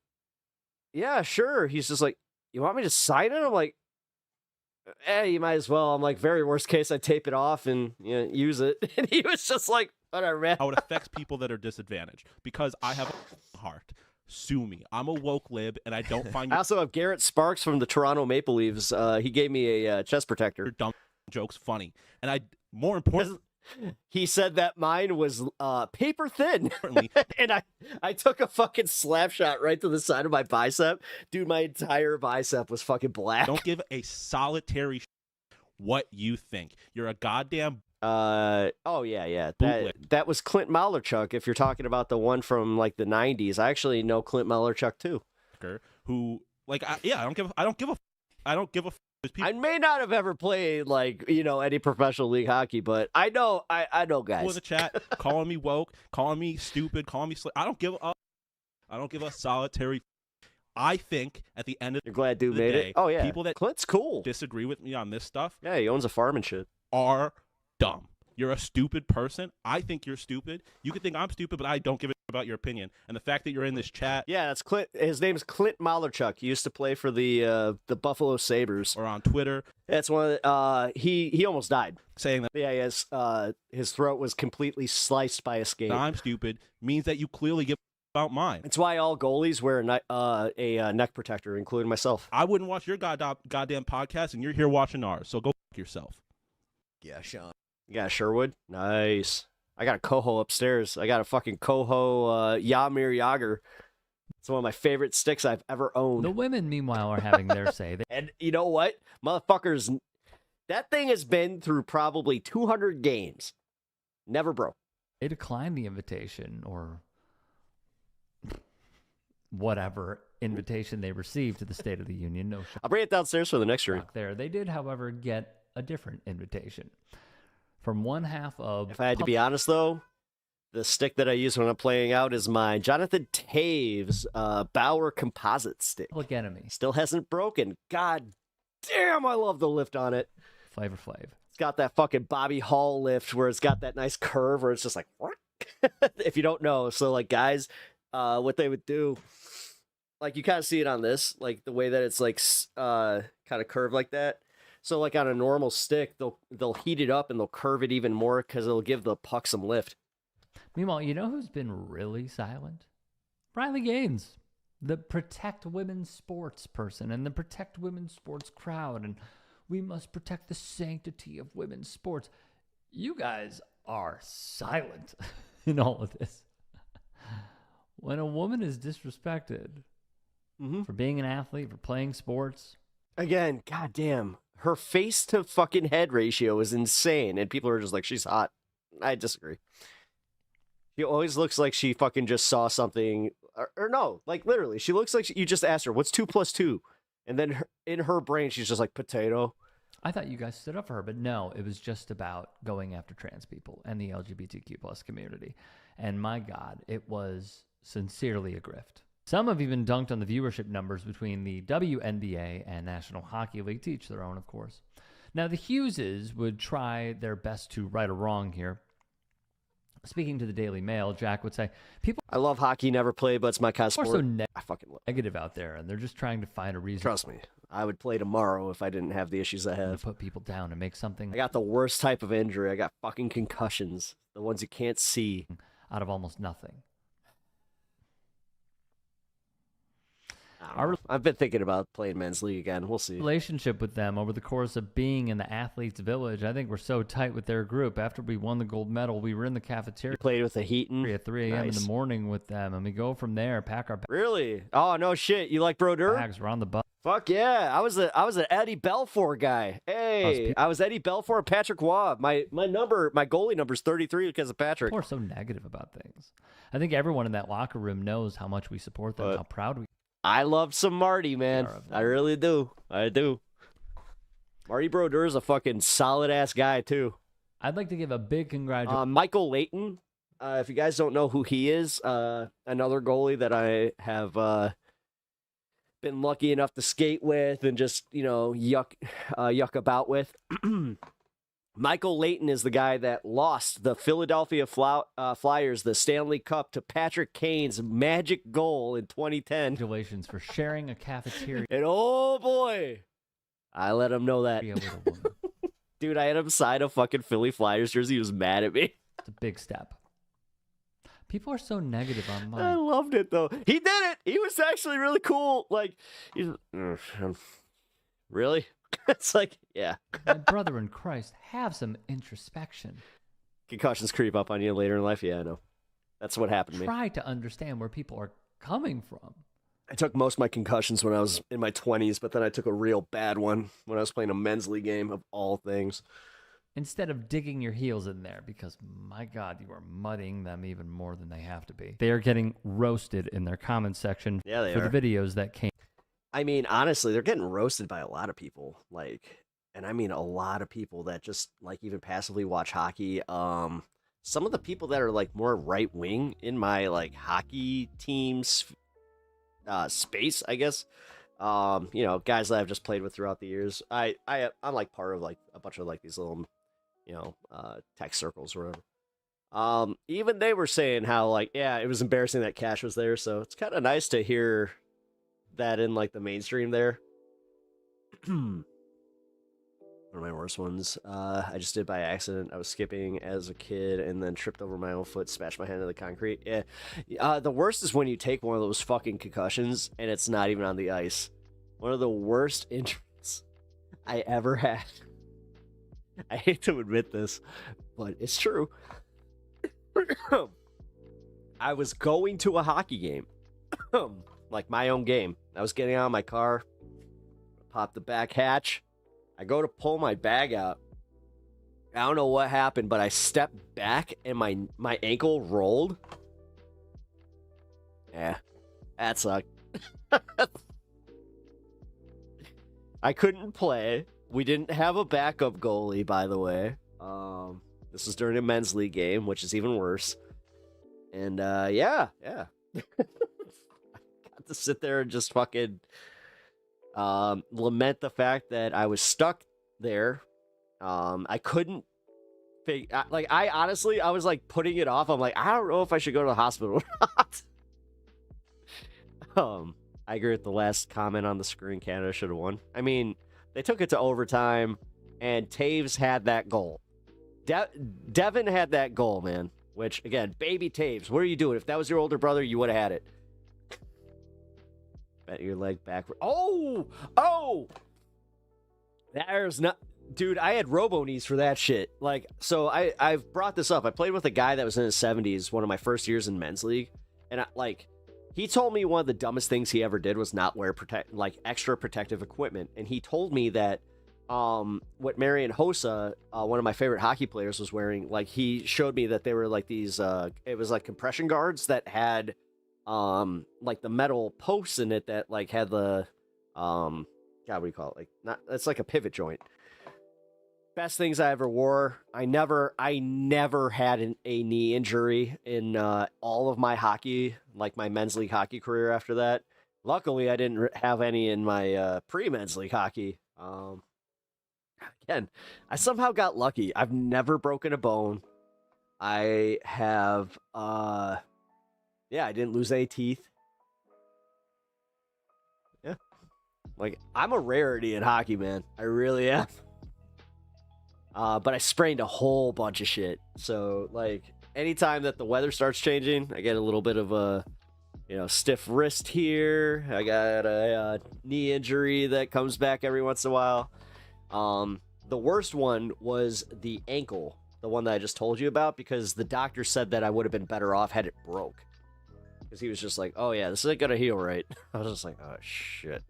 yeah, sure. He's just like, you want me to sign it? I'm like, you might as well. I'm like, very worst case, I tape it off and use it. And he was just like, whatever, man. How it affects people that are disadvantaged. Because I have a heart. Sue me. I'm a woke lib, and I don't find. I also have Garrett Sparks from the Toronto Maple Leafs. He gave me a chest protector. Your dumb jokes funny, and more important. He said that mine was paper thin, and I took a fucking slap shot right to the side of my bicep. Dude, my entire bicep was fucking black. Don't give a solitary what you think. You're a goddamn. Oh yeah. That was Clint Malerchuk. If you're talking about the one from like the 90s, I actually know Clint Malerchuk too. Who like I don't give a. I may not have ever played like any professional league hockey, but I know guys. People in the chat calling me woke, calling me stupid, calling me. I don't give a. I don't give a solitary. I think at the end of you're glad dude the made day, it. Oh yeah, people that Clint's cool disagree with me on this stuff. Yeah, he owns a farm and shit. Are dumb. You're a stupid person. I think you're stupid. You could think I'm stupid, but I don't give a about your opinion. And the fact that you're in this chat. Yeah, that's Clint. His name's Clint Malerchuk. He used to play for the Buffalo Sabres. Or on Twitter. That's one of he almost died. Saying that. Yeah, his throat was completely sliced by a skate. I'm stupid means that you clearly give about mine. It's why all goalies wear a neck protector, including myself. I wouldn't watch your goddamn podcast, and you're here watching ours. So go fuck yourself. Yeah, Sean. Yeah, Sherwood. Nice. I got a Coho upstairs. I got a fucking Coho Yamir Yager. It's one of my favorite sticks I've ever owned. The women, meanwhile, are having their say. And you know what? Motherfuckers, that thing has been through probably 200 games. Never broke. They declined the invitation or whatever invitation they received to the State of the Union. No, I'll bring it downstairs for the next year. There, they did, however, get a different invitation from one half of. If I had to be honest, though, the stick that I use when I'm playing out is my Jonathan Taves Bauer composite stick. Public Enemy. Still hasn't broken. God damn, I love the lift on it. Flavor Flav. It's got that fucking Bobby Hall lift where it's got that nice curve where it's just like, if you don't know. So, like, guys, what they would do, like, you kind of see it on this, like, the way that it's, like, kind of curved like that. So, like, on a normal stick, they'll heat it up and they'll curve it even more because it'll give the puck some lift. Meanwhile, you know who's been really silent? Riley Gaines, the Protect Women's Sports person and the Protect Women's Sports crowd. And we must protect the sanctity of women's sports. You guys are silent in all of this. When a woman is disrespected for being an athlete, for playing sports. Again, goddamn, her face to fucking head ratio is insane. And people are just like, she's hot. I disagree. She always looks like she fucking just saw something, or no, like literally, she looks like you just asked her, "What's 2 + 2?" And then in her brain, she's just like potato. I thought you guys stood up for her, but no, it was just about going after trans people and the LGBTQ plus community. And my God, it was sincerely a grift. Some have even dunked on the viewership numbers between the WNBA and National Hockey League, to each their own, of course. Now, the Hugheses would try their best to right a wrong here. Speaking to the Daily Mail, Jack would say, "People, I love hockey, never played, but it's my kind of sport. Are so I fucking love negative out there, and they're just trying to find a reason." Trust me, I would play tomorrow if I didn't have the issues I have. Put people down and make something. I got the worst type of injury. I got fucking concussions, the ones you can't see. Out of almost nothing. I've been thinking about playing men's league again. We'll see. Relationship with them over the course of being in the athletes' village. I think we're so tight with their group. After we won the gold medal, we were in the cafeteria. You played with the Heaton at 3 a.m. in the morning with them, and we go from there. Pack our really? Oh no shit! You like Brodeur? Bags. We're on the bus. Fuck yeah! I was an Eddie Belfour guy. Hey, I was Eddie Belfour and Patrick Waugh. My goalie number is 33 because of Patrick. People are so negative about things. I think everyone in that locker room knows how much we support them, how proud we are. I love some Marty, man. I really do. I do. Marty Brodeur is a fucking solid-ass guy, too. I'd like to give a big congratulations. Michael Layton, if you guys don't know who he is, another goalie that I have been lucky enough to skate with and just, yuck about with. Michael Layton is the guy that lost the Philadelphia Flyers the Stanley Cup to Patrick Kane's magic goal in 2010. Congratulations for sharing a cafeteria. And oh boy, I let him know that. Dude, I had him sign a fucking Philly Flyers jersey. He was mad at me. It's a big step. People are so negative online. I loved it though. He did it. He was actually really cool. Like, really? It's like, yeah. My brother in Christ, have some introspection. Concussions creep up on you later in life. Yeah, I know. That's what happened to me. Try to understand where people are coming from. I took most of my concussions when I was in my 20s, but then I took a real bad one when I was playing a men's league game, of all things. Instead of digging your heels in there, because, my God, you are muddying them even more than they have to be. They are getting roasted in their comment section for the videos that came. I mean, honestly, they're getting roasted by a lot of people. And I mean a lot of people that just, even passively watch hockey. Some of the people that are, more right-wing in my, hockey team's space, I guess. Guys that I've just played with throughout the years. I'm, part of, a bunch of, these little, tech circles or whatever. Even they were saying how, it was embarrassing that Cash was there, so it's kind of nice to hear that in the mainstream there. One of my worst ones, I just did by accident. I was skipping as a kid and then tripped over my own foot, smashed my hand into the concrete. Yeah. The worst is when you take one of those fucking concussions and it's not even on the ice. One of the worst injuries I ever had. I hate to admit this, but it's true. I was going to a hockey game. My own game. I was getting out of my car, popped the back hatch. I go to pull my bag out. I don't know what happened, but I stepped back and my ankle rolled. Yeah, that sucked. I couldn't play. We didn't have a backup goalie, by the way. This was during a men's league game, which is even worse. And yeah. To sit there and just fucking lament the fact that I was stuck there. I couldn't I honestly, I was putting it off. I'm I don't know if I should go to the hospital or not. I agree with the last comment on the screen. Canada should have won. I mean, they took it to overtime and Taves had that goal. Devin had that goal, man, which again, baby Taves, what are you doing? If that was your older brother, you would have had it. Bent your leg backward. Oh! There's not... Dude, I had robo knees for that shit. So I've brought this up. I played with a guy that was in his 70s, one of my first years in men's league. And he told me one of the dumbest things he ever did was not wear extra protective equipment. And he told me that what Marian Hossa, one of my favorite hockey players, was wearing. Like, he showed me that they were like these, it was like compression guards that had, like the metal posts in it that like had the, God, what do you call it? Like, not, it's like a pivot joint. Best things I ever wore. I never had a knee injury in all of my hockey, like my men's league hockey career after that. Luckily, I didn't have any in my pre-men's league hockey. Again, I somehow got lucky. I've never broken a bone. I have, I didn't lose any teeth. Yeah. Like, I'm a rarity in hockey, man. I really am. But I sprained a whole bunch of shit. So, like, anytime that the weather starts changing, I get a little bit of a, stiff wrist here. I got a knee injury that comes back every once in a while. The worst one was the ankle, the one that I just told you about, because the doctor said that I would have been better off had it broke. Because he was just like, oh, yeah, this isn't going to heal right. I was just like, oh, shit.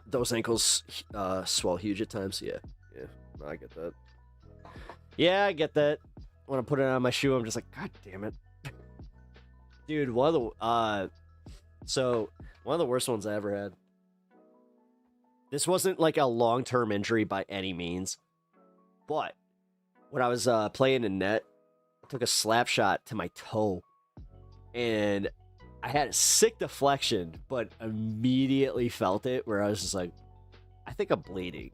Those ankles swell huge at times. Yeah, I get that. Yeah, I get that. When I put it on my shoe, I'm just like, God damn it, dude. One of the worst ones I ever had. This wasn't like a long-term injury by any means, but when I was playing in net, I took a slap shot to my toe, and I had a sick deflection, but immediately felt it where I was just like, I think I'm bleeding.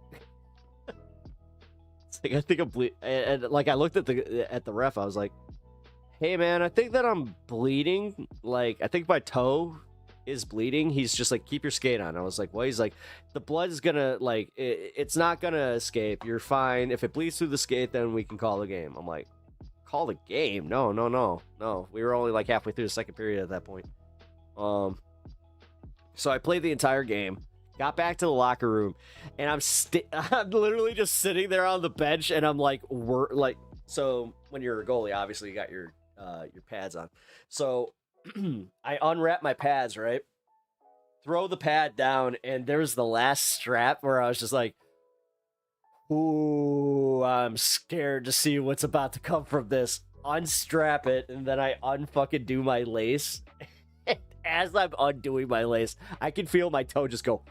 It's like, I think I'm bleeding. And like, I looked at the ref. I was like, hey, man, I think that I'm bleeding. Like, I think my toe is bleeding. He's just like, keep your skate on. I was like, well, he's like, the blood is gonna, like, it's not gonna escape. You're fine. If it bleeds through the skate, then we can call the game. I'm like, call the game? No. We were only like halfway through the second period at that point. So I played the entire game, got back to the locker room, and I'm literally just sitting there on the bench, and I'm like, so when you're a goalie, obviously you got your pads on. So I unwrap my pads, right? Throw the pad down, and there's the last strap where I was just like, ooh, I'm scared to see what's about to come from this. Unstrap it, and then I unfucking do my lace. As I'm undoing my lace, I can feel my toe just go.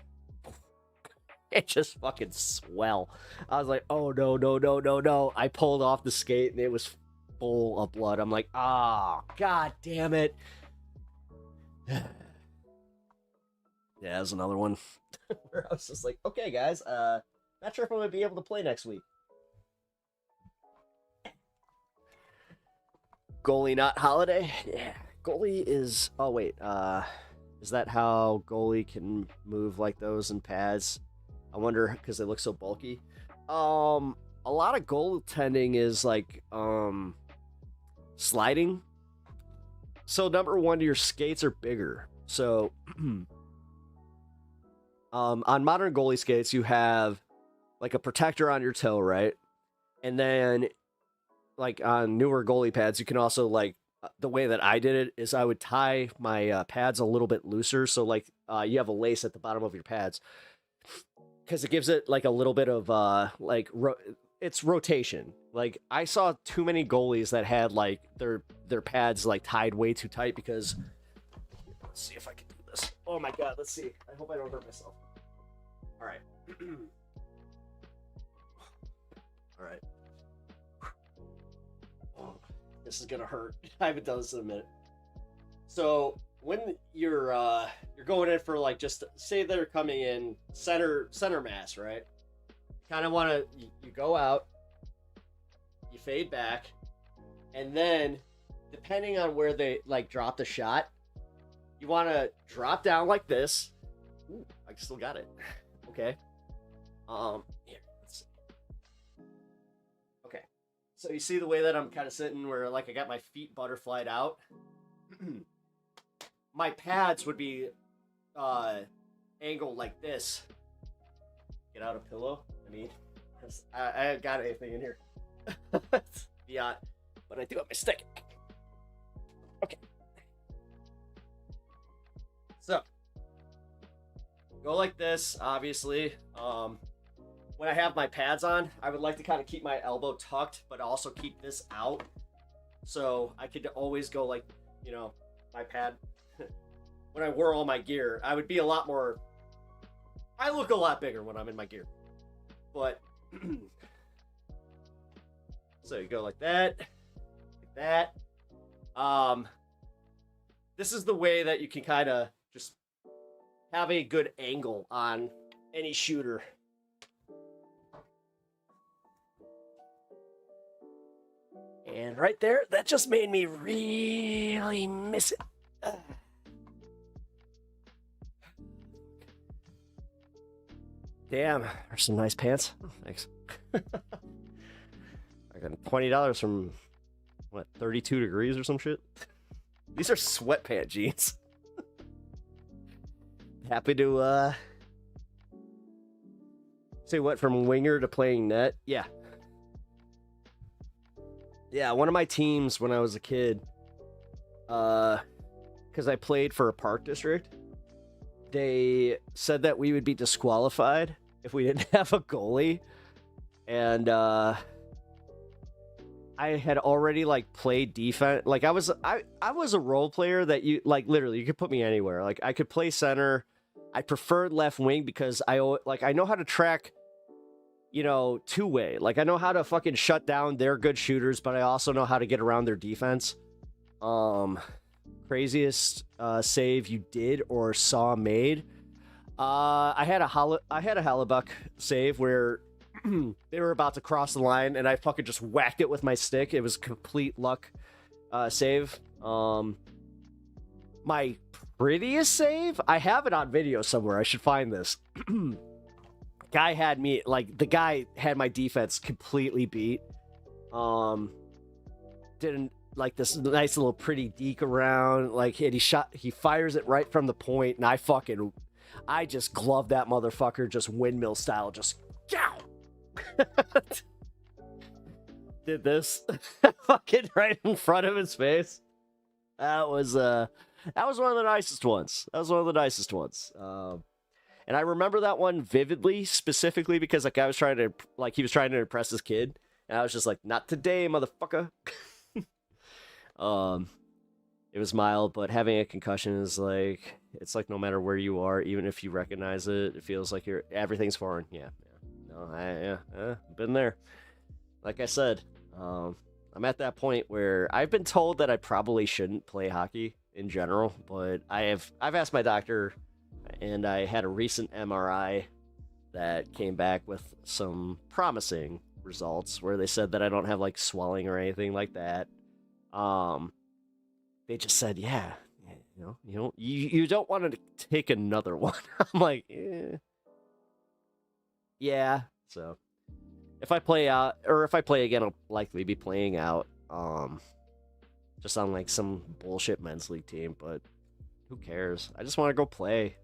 It just fucking swell. I was like, oh, no. I pulled off the skate, and it was full of blood. I'm like, God damn it. Yeah, that was another one where I was just like, okay, guys, not sure if I'm going to be able to play next week. Goalie, not holiday? Yeah. Goalie is... Oh, wait. Is that how goalie can move like those in pads? I wonder, because they look so bulky. A lot of goaltending is like sliding. So, number one, your skates are bigger. So, on modern goalie skates, you have like a protector on your toe, right? And then, like on newer goalie pads, you can also like, the way that I did it is I would tie my pads a little bit looser. So like you have a lace at the bottom of your pads because it gives it like a little bit of it's rotation. Like I saw too many goalies that had like their pads like tied way too tight because let's see if I can do this. Oh my God. Let's see. I hope I don't hurt myself. All right. All right. This is gonna hurt. I haven't done this in a minute. So when you're going in for like, just say they're coming in center mass, right? Kind of want to you go out, you fade back, and then depending on where they like drop the shot, you want to drop down like this. Ooh, I still got it. Okay. Here. Let's see. Okay. So you see the way that I'm kind of sitting where like I got my feet butterflied out? My pads would be angled like this. Get out a pillow. I mean, I haven't got anything in here. Yeah, but I do have my stick. Okay. So, Go like this, obviously. When I have my pads on, I would like to kind of keep my elbow tucked, but also keep this out. So I could always go like, you know, my pad. When I wore all my gear, I would be a lot more... I look a lot bigger when I'm in my gear. But... so you go like that. Like that. This is the way that you can kind of just have a good angle on any shooter. And right there, that just made me really miss it. Damn, there's some nice pants. Thanks. I got $20 from, what, 32 degrees or some shit? These are sweatpant jeans. Happy to, say what, from winger to playing net? Yeah. Yeah, one of my teams when I was a kid, because I played for a park district, they said that we would be disqualified if we didn't have a goalie. And I had already like played defense. Like I was a role player that you like literally you could put me anywhere. Like I could play center. I preferred left wing because I know how to track, you know, two-way. Like I know how to fucking shut down their good shooters, but I also know how to get around their defense. Craziest save you did or saw made. I had a Hallebuck save where they were about to cross the line and I fucking just whacked it with my stick. It was complete luck save. My prettiest save, I have it on video somewhere. I should find this. The guy had my defense completely beat. Didn't like this nice little pretty deke around, like, and he fires it right from the point, and I just gloved that motherfucker, just windmill style, just did this fucking right in front of his face. That was one of the nicest ones. And I remember that one vividly, specifically because like he was trying to impress his kid, and I was just like, not today, motherfucker. It was mild, but having a concussion is like, it's like no matter where you are, even if you recognize it, it feels like everything's foreign. Yeah. No, been there. Like I said, I'm at that point where I've been told that I probably shouldn't play hockey in general, but I've asked my doctor, and I had a recent MRI that came back with some promising results where they said that I don't have like swelling or anything like that. They just said, yeah, you don't want to take another one. I'm like, yeah. So if I play out, or if I play again, I'll likely be playing out, just on like some bullshit men's league team, but who cares? I just want to go play.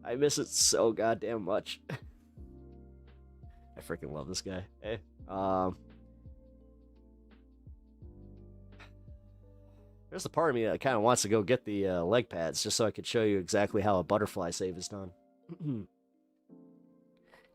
I miss it so goddamn much. I freaking love this guy. Hey, there's the part of me that kind of wants to go get the leg pads just so I could show you exactly how a butterfly save is done.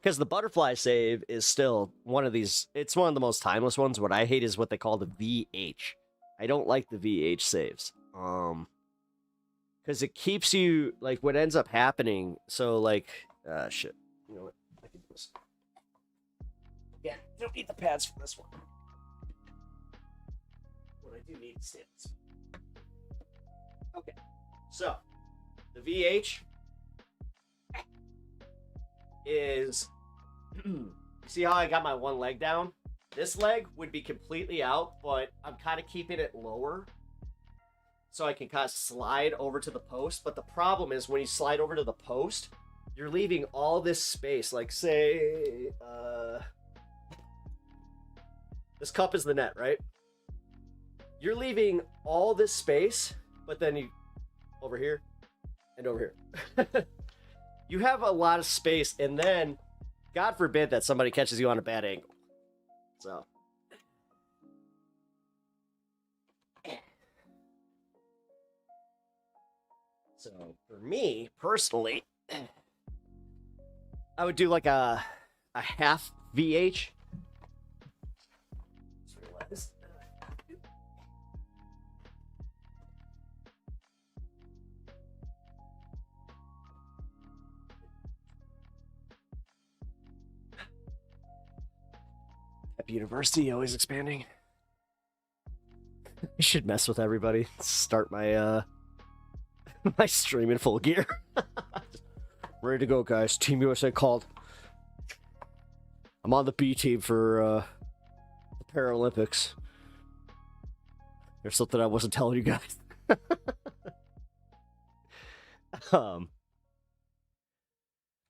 Because the butterfly save is still one of the most timeless ones. What I hate is what they call the VH. I don't like the VH saves. Because it keeps you, like, what ends up happening, so, like, shit. You know what? I can do this. Yeah, don't need the pads for this one. What I do need is stands. Okay, so, the VH is, you see how I got my one leg down? This leg would be completely out, but I'm kind of keeping it lower so I can kind of slide over to the post. But the problem is when you slide over to the post, you're leaving all this space. Like, say, this cup is the net, right? You're leaving all this space, but then you, over here and over here. You have a lot of space, and then, God forbid that somebody catches you on a bad angle. So. So, for me, personally, I would do like a half VH. University always expanding. I should mess with everybody. Start my my stream in full gear. Ready to go, guys. Team USA called. I'm on the B team for the Paralympics. There's something I wasn't telling you guys. But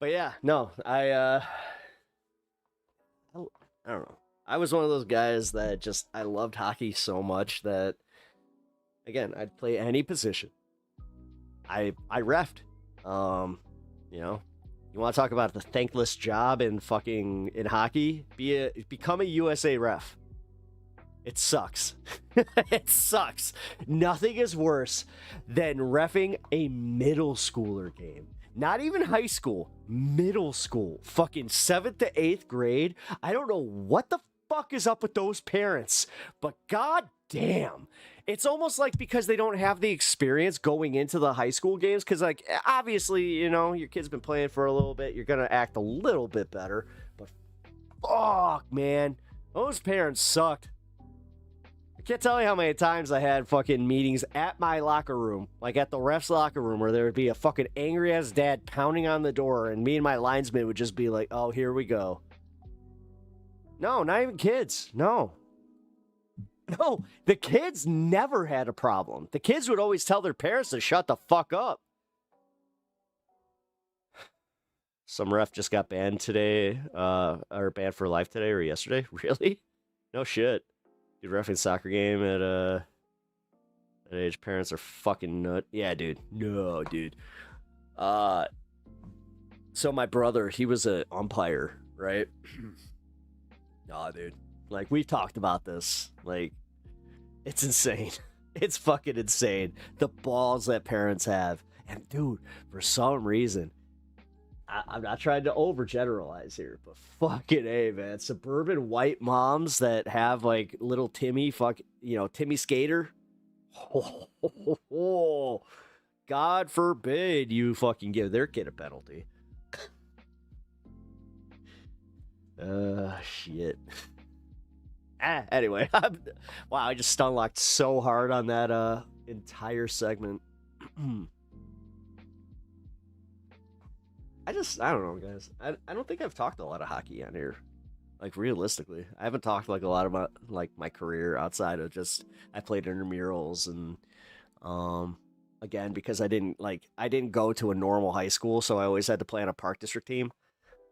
yeah, no, I don't know. I was one of those guys that I loved hockey so much that, again, I'd play any position. I reffed. You know, you want to talk about the thankless job in hockey? Become a USA ref. It sucks. It sucks. Nothing is worse than reffing a middle schooler game. Not even high school, middle school, fucking 7th to 8th grade. I don't know what the fuck is up with those parents, but god damn, it's almost like because they don't have the experience going into the high school games, because like obviously, you know, your kid's been playing for a little bit, you're gonna act a little bit better, but fuck, man, those parents sucked. I can't tell you how many times I had fucking meetings at my locker room, like at the ref's locker room, where there would be a fucking angry ass dad pounding on the door, and me and my linesman would just be like, oh, here we go. No, not even kids. No, the kids never had a problem. The kids would always tell their parents to shut the fuck up. Some ref just got banned today, or banned for life today or yesterday. Really? No shit. Dude, reffing soccer game at that age, parents are fucking nut. Yeah, dude. No, dude. So my brother, he was an umpire, right? Nah, dude. Like, we've talked about this. Like, it's insane. It's fucking insane. The balls that parents have. And, dude, for some reason, I'm not trying to overgeneralize here, but fucking A, man. Suburban white moms that have, like, little Timmy, Timmy Skater. Oh, God forbid you fucking give their kid a penalty. Shit. Anyway, wow, I just stun locked so hard on that entire segment. I don't know, guys. I don't think I've talked a lot of hockey on here. Like, realistically, I haven't talked like a lot about like my career outside of just I played intramurals, and again, because I didn't go to a normal high school, so I always had to play on a park district team.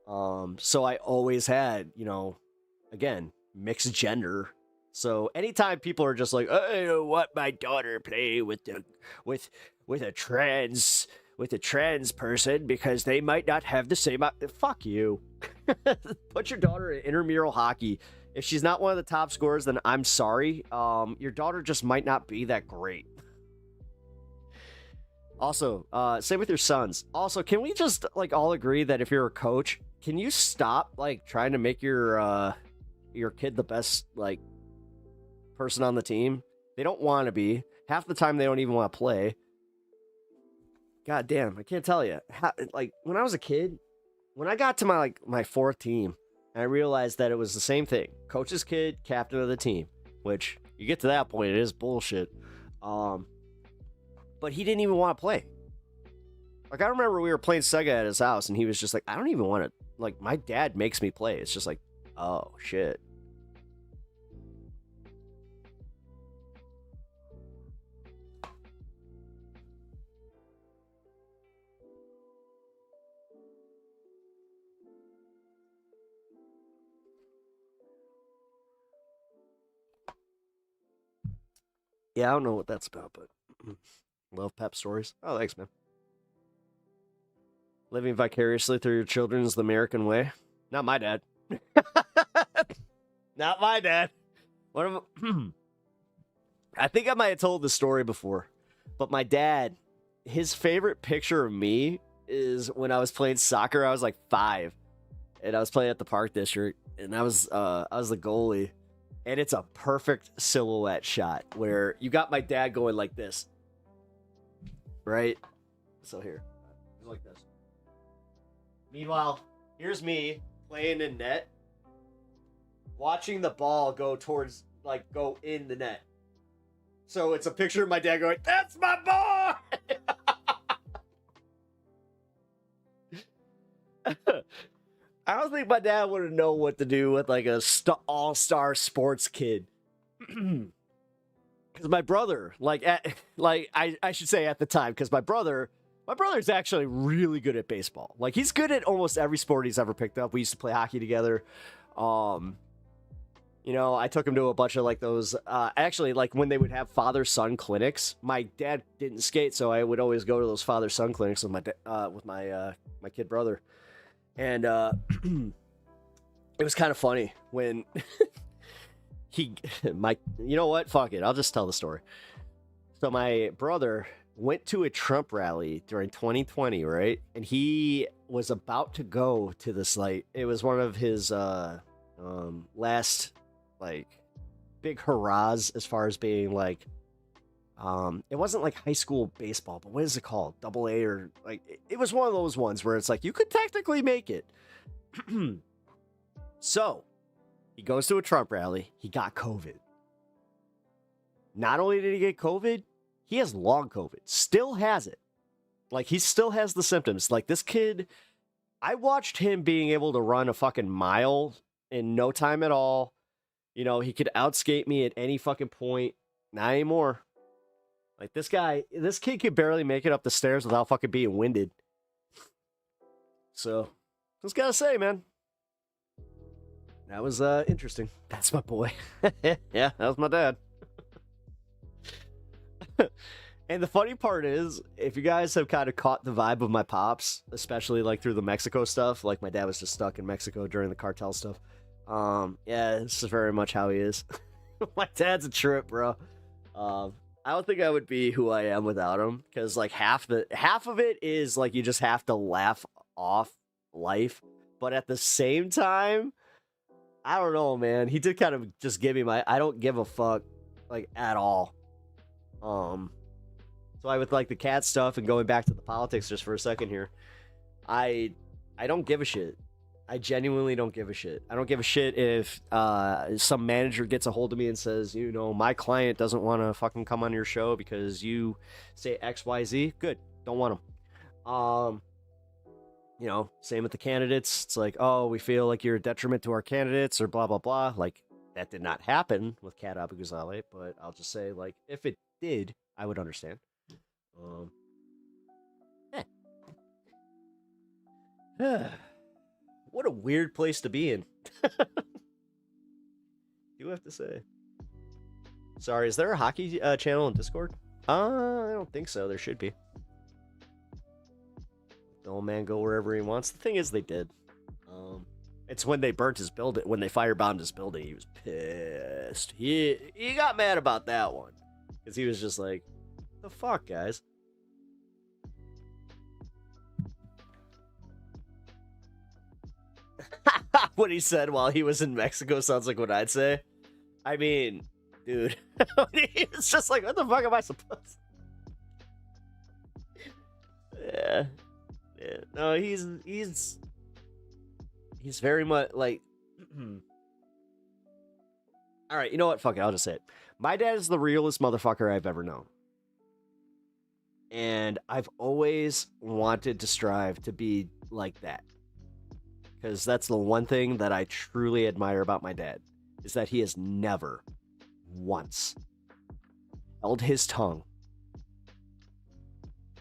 So I always had, again, mixed gender. So anytime people are just like, oh, what my daughter play with a trans person because they might not have the same, fuck you. Put your daughter in intramural hockey. If she's not one of the top scorers, then I'm sorry. Your daughter just might not be that great. Also, same with your sons. Also, can we just all agree that if you're a coach, can you stop trying to make your kid the best person on the team? They don't want to be. Half the time they don't even want to play. God damn, I can't tell you. When I was a kid, when I got to my fourth team, I realized that it was the same thing. Coach's kid, captain of the team. Which, you get to that point, it is bullshit. But he didn't even want to play. I remember we were playing Sega at his house, and he was just like, I don't even want to. My dad makes me play. It's just like, oh, shit. Yeah, I don't know what that's about, but love pep stories. Oh, thanks, man. Living vicariously through your children is the American way. Not my dad. Not my dad. I think I might have told this story before, but my dad, his favorite picture of me is when I was playing soccer. I was like 5, and I was playing at the Park District, and I was the goalie, and it's a perfect silhouette shot where you got my dad going like this, right? So here, like this. Meanwhile, here's me playing in net, watching the ball go in the net. So it's a picture of my dad going, "That's my boy!" I don't think my dad would have known what to do with like a all-star sports kid. Because my brother, I should say at the time, because my brother's actually really good at baseball. Like, he's good at almost every sport he's ever picked up. We used to play hockey together. You know, I took him to a bunch of like those, actually, like when they would have father-son clinics. My dad didn't skate, so I would always go to those father-son clinics with my kid brother. And it was kind of funny when you know what? Fuck it. I'll just tell the story. So my brother went to a Trump rally during 2020, right? And he was about to go to this, like, it was one of his last, like, big hurrahs as far as being, like, it wasn't like high school baseball, but what is it called? AA, or like, it was one of those ones where it's like, you could technically make it. So he goes to a Trump rally. He got COVID. Not only did he get COVID, he has long COVID. Still has it. Like, he still has the symptoms. Like, this kid, I watched him being able to run a fucking mile in no time at all. You know, he could outskate me at any fucking point. Not anymore. Like, this kid could barely make it up the stairs without fucking being winded. So, just gotta say, man. That was interesting. That's my boy. Yeah, that was my dad. And the funny part is, if you guys have kind of caught the vibe of my pops, especially like through the Mexico stuff, like my dad was just stuck in Mexico during the cartel stuff. Yeah, this is very much how he is. My dad's a trip, bro. I don't think I would be who I am without him, because like half of it is like you just have to laugh off life, but at the same time, I don't know, man. He did kind of just give me my I don't give a fuck, like, at all. So I would like the cat stuff, and going back to the politics just for a second here. I don't give a shit. I genuinely don't give a shit. I don't give a shit if some manager gets a hold of me and says, you know, my client doesn't want to fucking come on your show because you say XYZ. Good. Don't want them. You know, same with the candidates. It's like, oh, we feel like you're a detriment to our candidates or blah, blah, blah. Like, that did not happen with Kat Abou-Ghazaleh, but I'll just say, like, if it did, I would understand. What a weird place to be in. You have to say. Sorry, is there a hockey channel in Discord? I don't think so. There should be. The old man go wherever he wants. The thing is, they did. It's when they burnt his building, when they firebombed his building, he was pissed. He got mad about that one. Because he was just like, the fuck, guys? What he said while he was in Mexico sounds like what I'd say. I mean, dude. It's just like, what the fuck am I supposed to... Yeah. No, he's very much like... All right, you know what? Fuck it, I'll just say it. My dad is the realest motherfucker I've ever known. And I've always wanted to strive to be like that. Because that's the one thing that I truly admire about my dad, is that he has never once held his tongue,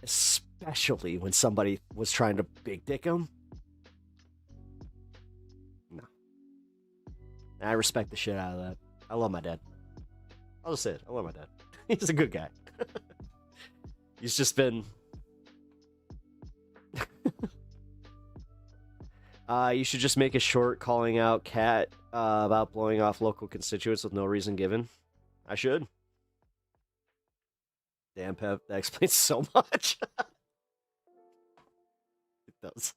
especially when somebody was trying to big dick him. No. I respect the shit out of that. I love my dad. I'll just say it. I love my dad. He's a good guy. He's just been... you should just make a short calling out Kat about blowing off local constituents with no reason given. I should. Damn, Pep, that explains so much. does.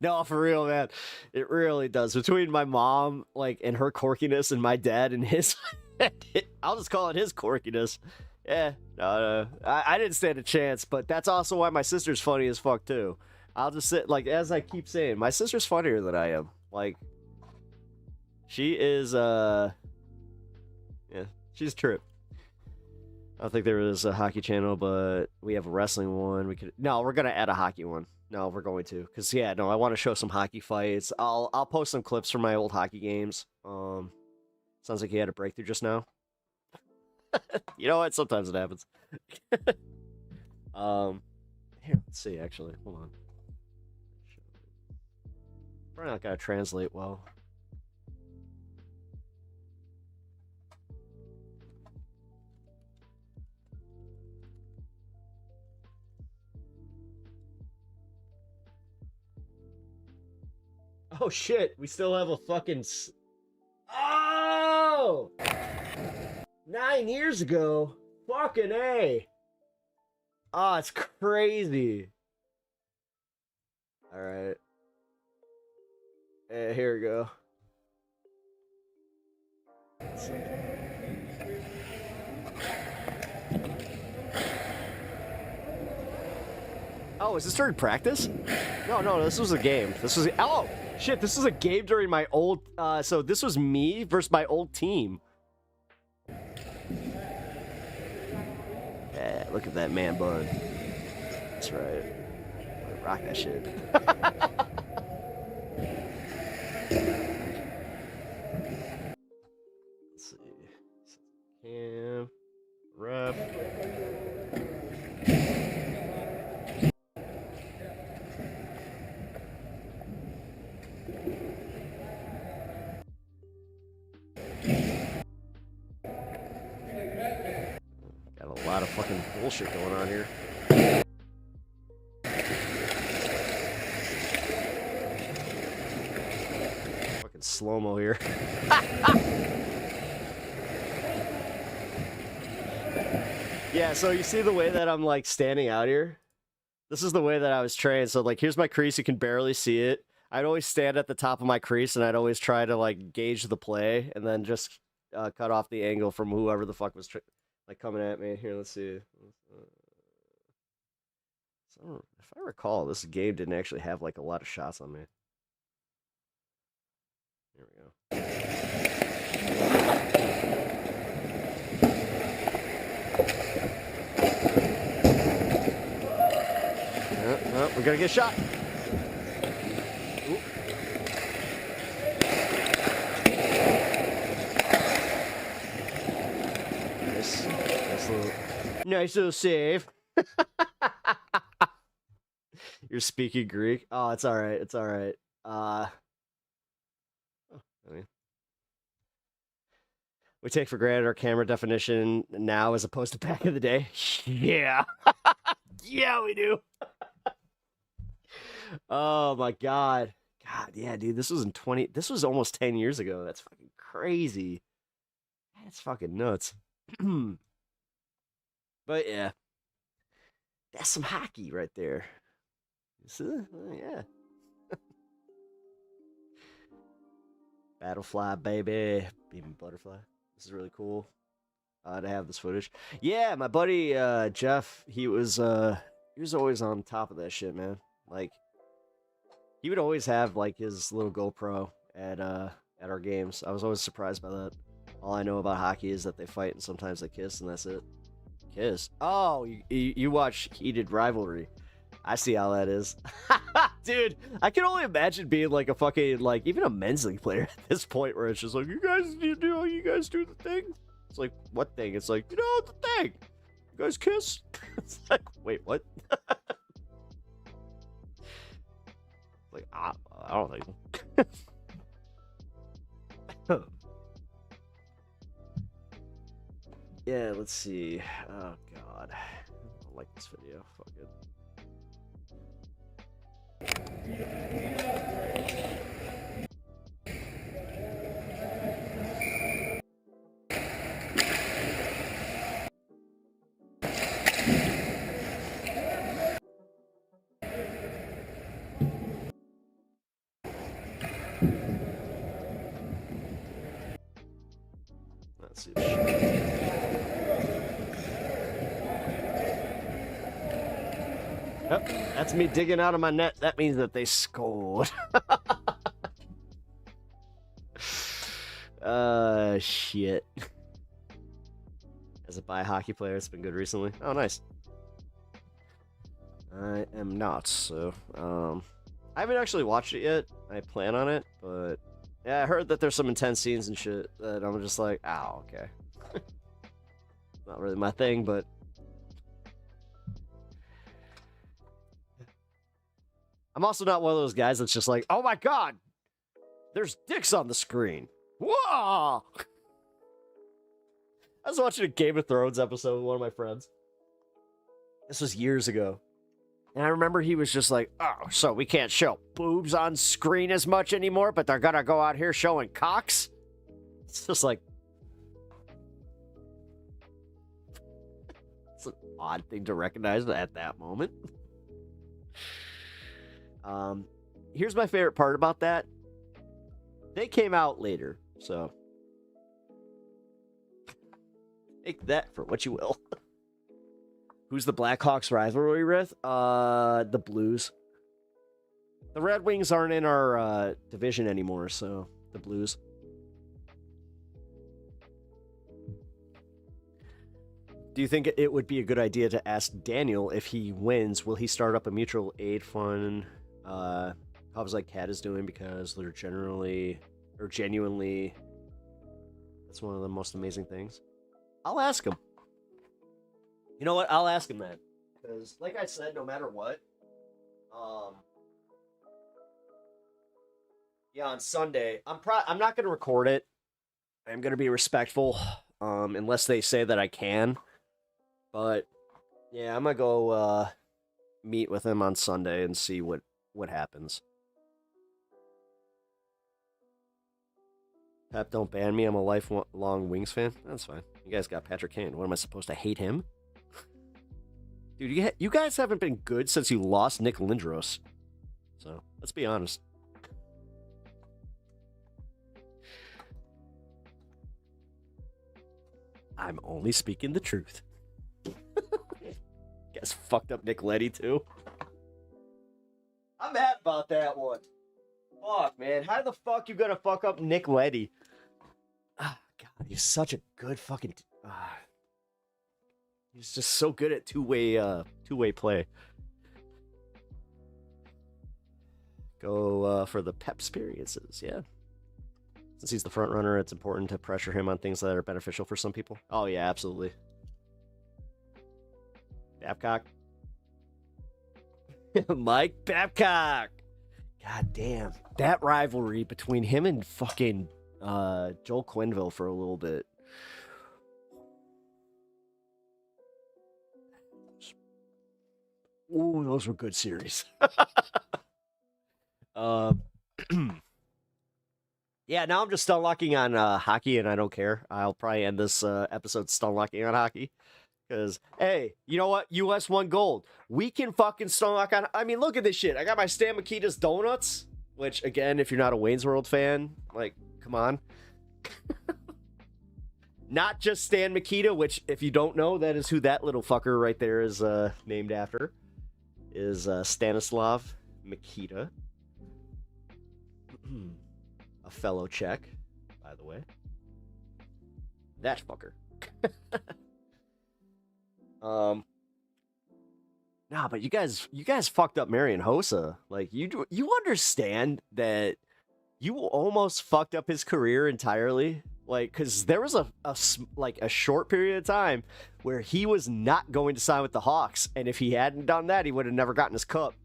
No, for real, man. It really does. Between my mom, like, and her quirkiness, and my dad and his, I'll just call it his quirkiness. Yeah, no, I didn't stand a chance, but that's also why my sister's funny as fuck, too. I'll just sit, like, as I keep saying, my sister's funnier than I am. Like, she is, yeah, she's a trip. I don't think there is a hockey channel, but we have a wrestling one. No, we're going to add a hockey one. No, we're going to, because yeah, no, I want to show some hockey fights. I'll post some clips from my old hockey games. Sounds like you had a breakthrough just now. You know what? Sometimes it happens. Here, let's see. Actually, hold on. Probably not gonna translate well. Oh shit, we still have a fucking... Oh! 9 years ago? Fucking A! Oh, it's crazy. Alright. Here we go. Let's see. Oh, is this during practice? No, this was a game. This was... Oh! Shit, this is a game during my old... so this was me versus my old team. Yeah, look at that man bun. That's right. Rock that shit. Let's see. Cam. Rep. Got a lot of fucking bullshit going on here. Fucking slow-mo here. Yeah, so you see the way that I'm like standing out here? This is the way that I was trained. So like, here's my crease. You can barely see it. I'd always stand at the top of my crease, and I'd always try to like gauge the play, and then just cut off the angle from whoever the fuck was like coming at me. Here, let's see. So if I recall, this game didn't actually have like a lot of shots on me. Here we go. We're gonna get shot. Ooh. Nice little save. You're speaking Greek. Oh, it's all right. It's all right. We take for granted our camera definition now as opposed to back in the day. Yeah. Yeah, we do. Oh my God. God, yeah, dude. This was this was almost 10 years ago. That's fucking crazy. That's fucking nuts. But yeah. That's some hockey right there. See? Yeah. Battlefly, baby. Even butterfly. This is really cool to have this footage. Yeah, my buddy Jeff, he was always on top of that shit, man. Like, he would always have like his little GoPro at our games. I was always surprised by that. All I know about hockey is that they fight and sometimes they kiss, and that's it. Kiss? Oh, you watch Heated Rivalry. I see how that is. Dude, I can only imagine being like a fucking, like, even a men's league player at this point where it's just like, you guys do the thing? It's like, what thing? It's like, the thing. You guys kiss? It's like, wait, what? Like, I don't think. Yeah, let's see. Oh, God. I don't like this video. Fuck it. Yep, that's me digging out of my net. That means that they scored. Shit. As a hockey player, it's been good recently. Oh, nice. I am not, so, I haven't actually watched it yet. I plan on it, but yeah, I heard that there's some intense scenes and shit that I'm just like, oh, okay. Not really my thing, but I'm also not one of those guys that's just like, oh my god, there's dicks on the screen. Whoa! I was watching a Game of Thrones episode with one of my friends. This was years ago. And I remember he was just like, oh, so we can't show boobs on screen as much anymore, but they're gonna go out here showing cocks? It's just like, it's an odd thing to recognize at that moment. Here's my favorite part about that. They came out later, so take that for what you will. Who's the Blackhawks rivalry with? The Blues. The Red Wings aren't in our division anymore, so the Blues. Do you think it would be a good idea to ask Daniel if he wins, will he start up a mutual aid fund? How's like Cat is doing, because they're genuinely, that's one of the most amazing things. I'll ask him. You know what? I'll ask him that. Because, like I said, no matter what, yeah, on Sunday, I'm not going to record it. I'm going to be respectful, unless they say that I can. But, yeah, I'm going to go meet with him on Sunday and see what happens. Pep, don't ban me. I'm a lifelong Wings fan. That's fine. You guys got Patrick Kane. What am I supposed to hate him? Dude, you guys haven't been good since you lost Nick Lindros. So, let's be honest. I'm only speaking the truth. Guys fucked up Nick Leddy, too. I'm mad about that one. Fuck, man. How the fuck you gonna fuck up Nick Leddy? Ah, God, he's such a good fucking... he's just so good at two-way play. Go for the Pep experiences, yeah. Since he's the front runner, it's important to pressure him on things that are beneficial for some people. Oh, yeah, absolutely. Babcock. Mike Babcock. God damn. That rivalry between him and fucking Joel Quenneville for a little bit. Ooh, those were good series. Yeah, now I'm just stun locking on hockey, and I don't care. I'll probably end this episode stun locking on hockey. Because, hey, you know what? US won gold. We can fucking stun lock on... I mean, look at this shit. I got my Stan Mikita's Donuts, which, again, if you're not a Wayne's World fan, like, come on. Not just Stan Mikita, which, if you don't know, that is who that little fucker right there is named after. Is Stanislav Mikita. A fellow Czech, by the way. That fucker. Nah, but you guys fucked up Marian Hossa. Like, you understand that you almost fucked up his career entirely? Like, because there was a short period of time where he was not going to sign with the Hawks, and if he hadn't done that, he would have never gotten his cup.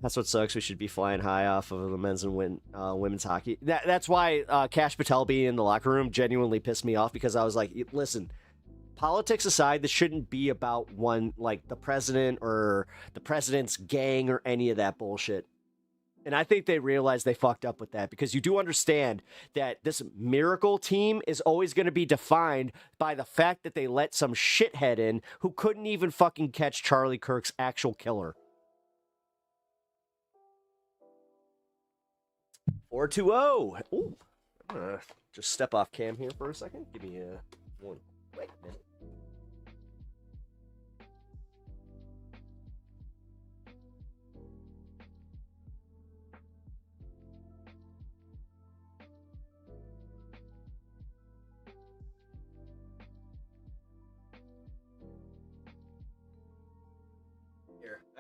That's what sucks. We should be flying high off of the men's and women's hockey. That's why Cash Patel being in the locker room genuinely pissed me off, because I was like, listen, politics aside, this shouldn't be about one, like, the president or the president's gang or any of that bullshit. And I think they realized they fucked up with that, because you do understand that this miracle team is always going to be defined by the fact that they let some shithead in who couldn't even fucking catch Charlie Kirk's actual killer. 4-2-0. Ooh. I'm going to just step off cam here for a second. Give me one. Wait a minute.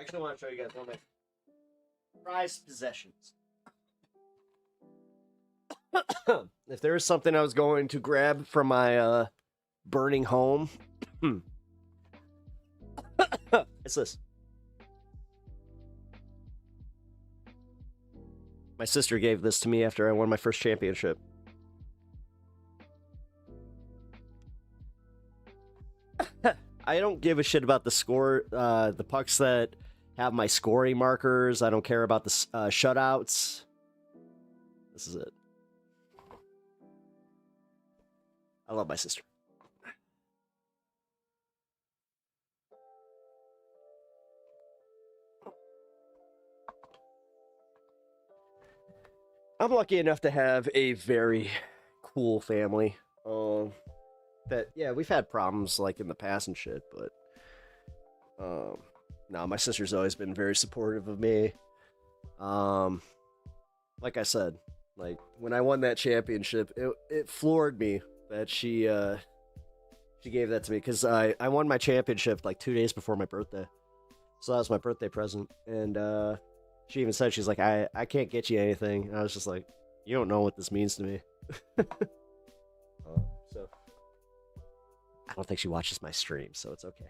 Actually, I want to show you guys one of my prized possessions. If there was something I was going to grab from my burning home, it's this. My sister gave this to me after I won my first championship. I don't give a shit about the score, the pucks that have my scoring markers. I don't care about the shutouts. This is it. I love my sister. I'm lucky enough to have a very cool family. That, yeah, we've had problems like in the past and shit, but no, my sister's always been very supportive of me. Like I said, like when I won that championship, it floored me that she gave that to me, because I won my championship like 2 days before my birthday, so that was my birthday present. And she even said, she's like, I can't get you anything. And I was just like, you don't know what this means to me. So I don't think she watches my stream, so it's okay.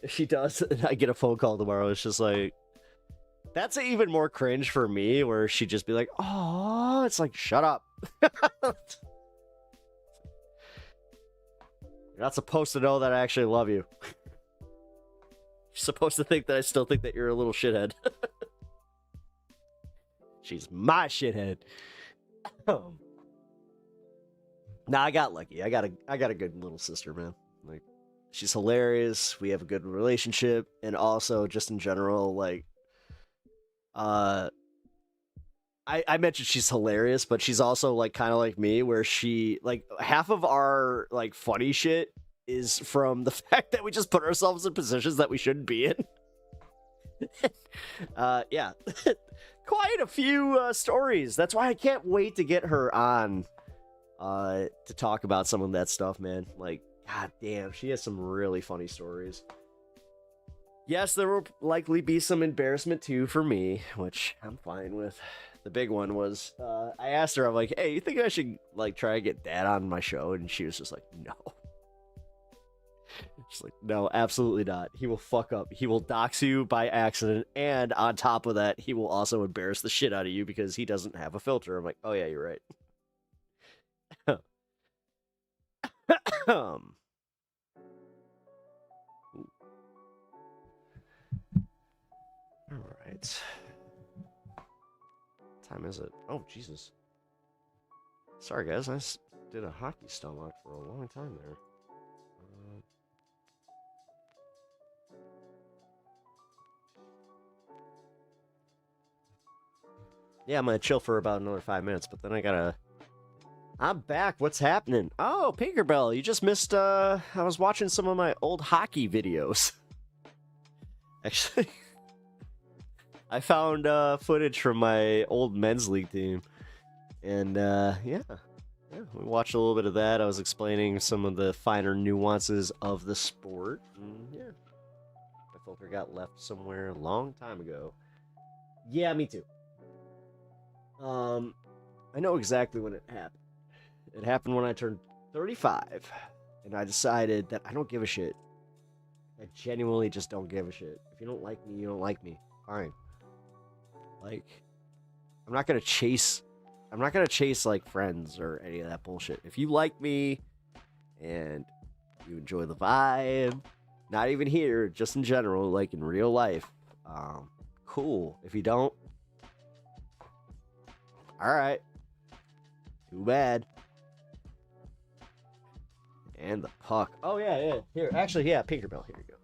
If she does, and I get a phone call tomorrow, it's just like, that's even more cringe for me, where she'd just be like, oh, it's like, shut up. You're not supposed to know that I actually love you. You're supposed to think that I still think that you're a little shithead. She's my shithead. Nah, I got lucky. I got a good little sister, man. Like, she's hilarious. We have a good relationship, and also just in general, like, I mentioned she's hilarious, but she's also like kind of like me, where she, like, half of our like funny shit is from the fact that we just put ourselves in positions that we shouldn't be in. Yeah, quite a few stories. That's why I can't wait to get her on to talk about some of that stuff, man. Like, god damn, she has some really funny stories. Yes, there will likely be some embarrassment too for me, which I'm fine with. The big one was, I asked her, I'm like, hey, you think I should like try to get Dad on my show? And she was just like, no. She's like, no, absolutely not. He will fuck up. He will dox you by accident, and on top of that, he will also embarrass the shit out of you because he doesn't have a filter. I'm like, oh yeah, you're right. All right. What time is it? Oh, Jesus. Sorry, guys. I did a hockey stomach for a long time there. Yeah, I'm going to chill for about another 5 minutes, but then I gotta... I'm back. What's happening? Oh, Pinkerbell, you just missed, I was watching some of my old hockey videos. Actually, I found footage from my old men's league team. And, yeah, we watched a little bit of that. I was explaining some of the finer nuances of the sport. And, yeah, my filter got left somewhere a long time ago. Yeah, me too. I know exactly when it happened. It happened when I turned 35, and I decided that I don't give a shit. I genuinely just don't give a shit. If you don't like me, you don't like me. Fine. Like, I'm not gonna chase like friends or any of that bullshit. If you like me and you enjoy the vibe, not even here, just in general, like in real life, cool. If you don't, all right, too bad. And the puck. Oh yeah. Here, actually, yeah, Pinkerbell. Here you go.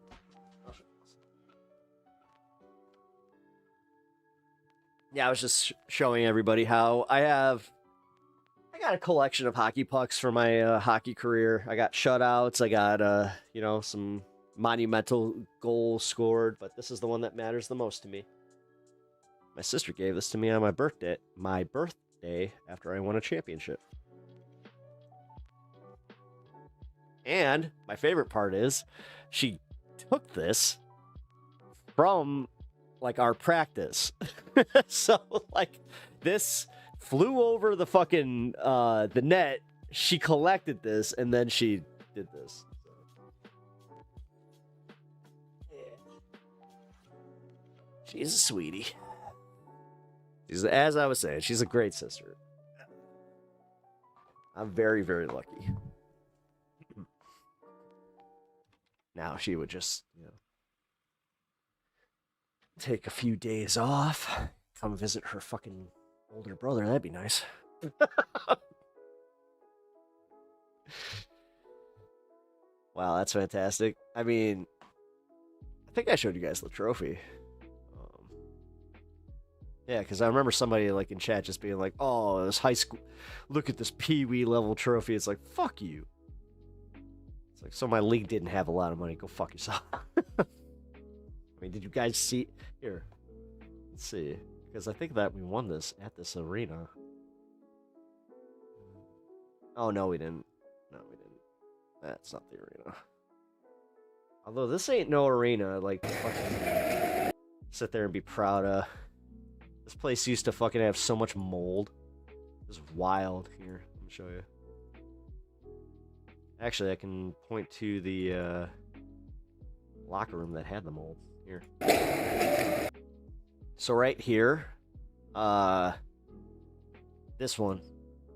Yeah, I was just showing everybody how I got a collection of hockey pucks for my hockey career. I got shutouts. I got some monumental goals scored, but this is the one that matters the most to me. My sister gave this to me on my birthday after I won a championship. And my favorite part is she took this from like our practice. So like this flew over the fucking the net. She collected this and then she did this. She's a sweetie. She's, as I was saying, she's a great sister. I'm very, very lucky. Now she would just, take a few days off, come visit her fucking older brother. That'd be nice. Wow, that's fantastic. I mean, I think I showed you guys the trophy. Yeah, because I remember somebody like in chat just being like, "Oh, this high school, look at this pee-wee level trophy." It's like, fuck you. It's like, so my league didn't have a lot of money. Go fuck yourself. I mean, did you guys see? Here, let's see. Because I think that we won this at this arena. Oh, no, we didn't. No, we didn't. That's not the arena. Although this ain't no arena, like, fucking sit there and be proud of. This place used to fucking have so much mold. It was wild. Here, let me show you. Actually, I can point to the locker room that had the mold. Here. So right here, this one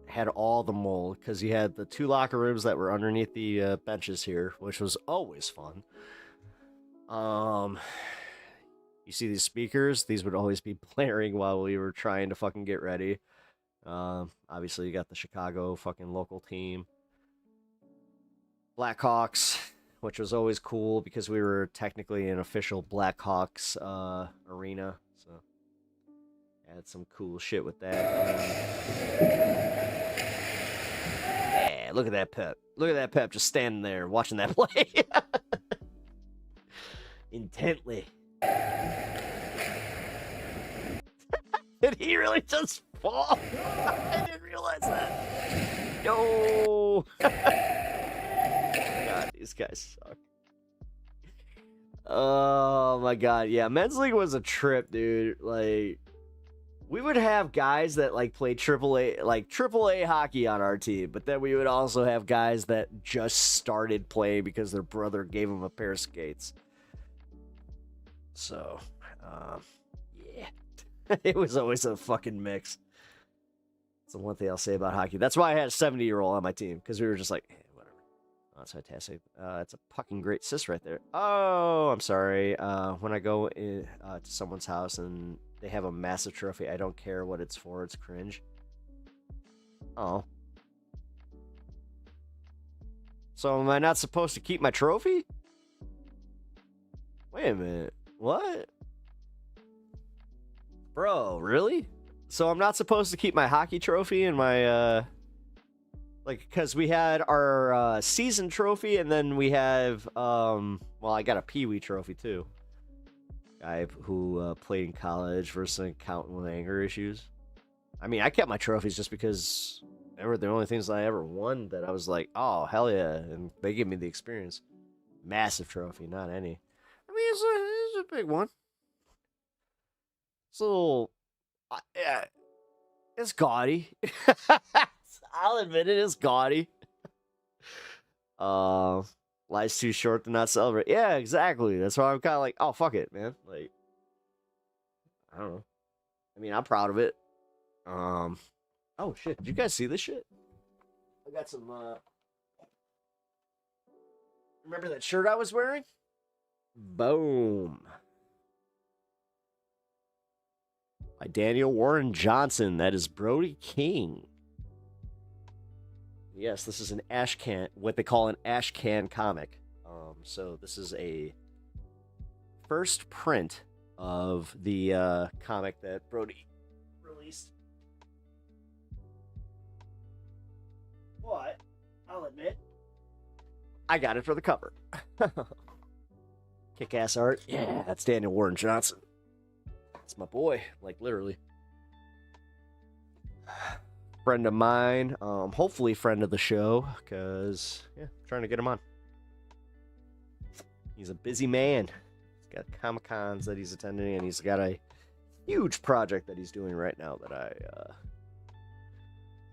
had all the mold because you had the 2 locker rooms that were underneath the benches here, which was always fun. You see these speakers? These would always be blaring while we were trying to fucking get ready. Obviously, you got the Chicago fucking local team. Blackhawks, which was always cool because we were technically an official Blackhawks arena. So, had some cool shit with that. Yeah, look at that Pep. Look at that Pep just standing there watching that play. Intently. Did he really just fall? I didn't realize that. No. God, these guys suck. Oh my god, yeah, men's league was a trip, dude. Like, we would have guys that like played AAA hockey on our team, but then we would also have guys that just started playing because their brother gave them a pair of skates. So, yeah, it was always a fucking mix. That's the one thing I'll say about hockey. That's why I had a 70-year-old on my team, because we were just like, whatever. Oh, that's fantastic. It's a fucking great sis right there. Oh, I'm sorry. When I go in, to someone's house and they have a massive trophy, I don't care what it's for. It's cringe. Oh. So am I not supposed to keep my trophy? Wait a minute. What? Bro, really? So I'm not supposed to keep my hockey trophy and my, because we had our season trophy, and then we have, well, I got a Pee-wee trophy too. Guy who played in college versus an accountant with anger issues. I mean, I kept my trophies just because they were the only things I ever won that I was like, oh, hell yeah. And they gave me the experience. Massive trophy, not any. I mean, it's a big one. It's a little, yeah, it's gaudy. I'll admit it is gaudy. Life's too short to not celebrate. Yeah, exactly. That's why I'm kind of like, oh, fuck it, man. Like, I don't know. I mean, I'm proud of it. Oh, shit. Did you guys see this shit? I got some, remember that shirt I was wearing? Boom. By Daniel Warren Johnson. That is Brody King. Yes, this is an ashcan, what they call an ashcan comic. So this is a first print of the comic that Brody released. But I'll admit, I got it for the cover. Kick-ass art. Yeah, that's Daniel Warren Johnson. That's my boy, like literally. Friend of mine, hopefully friend of the show, because, yeah, I'm trying to get him on. He's a busy man. He's got Comic-Cons that he's attending, and he's got a huge project that he's doing right now that I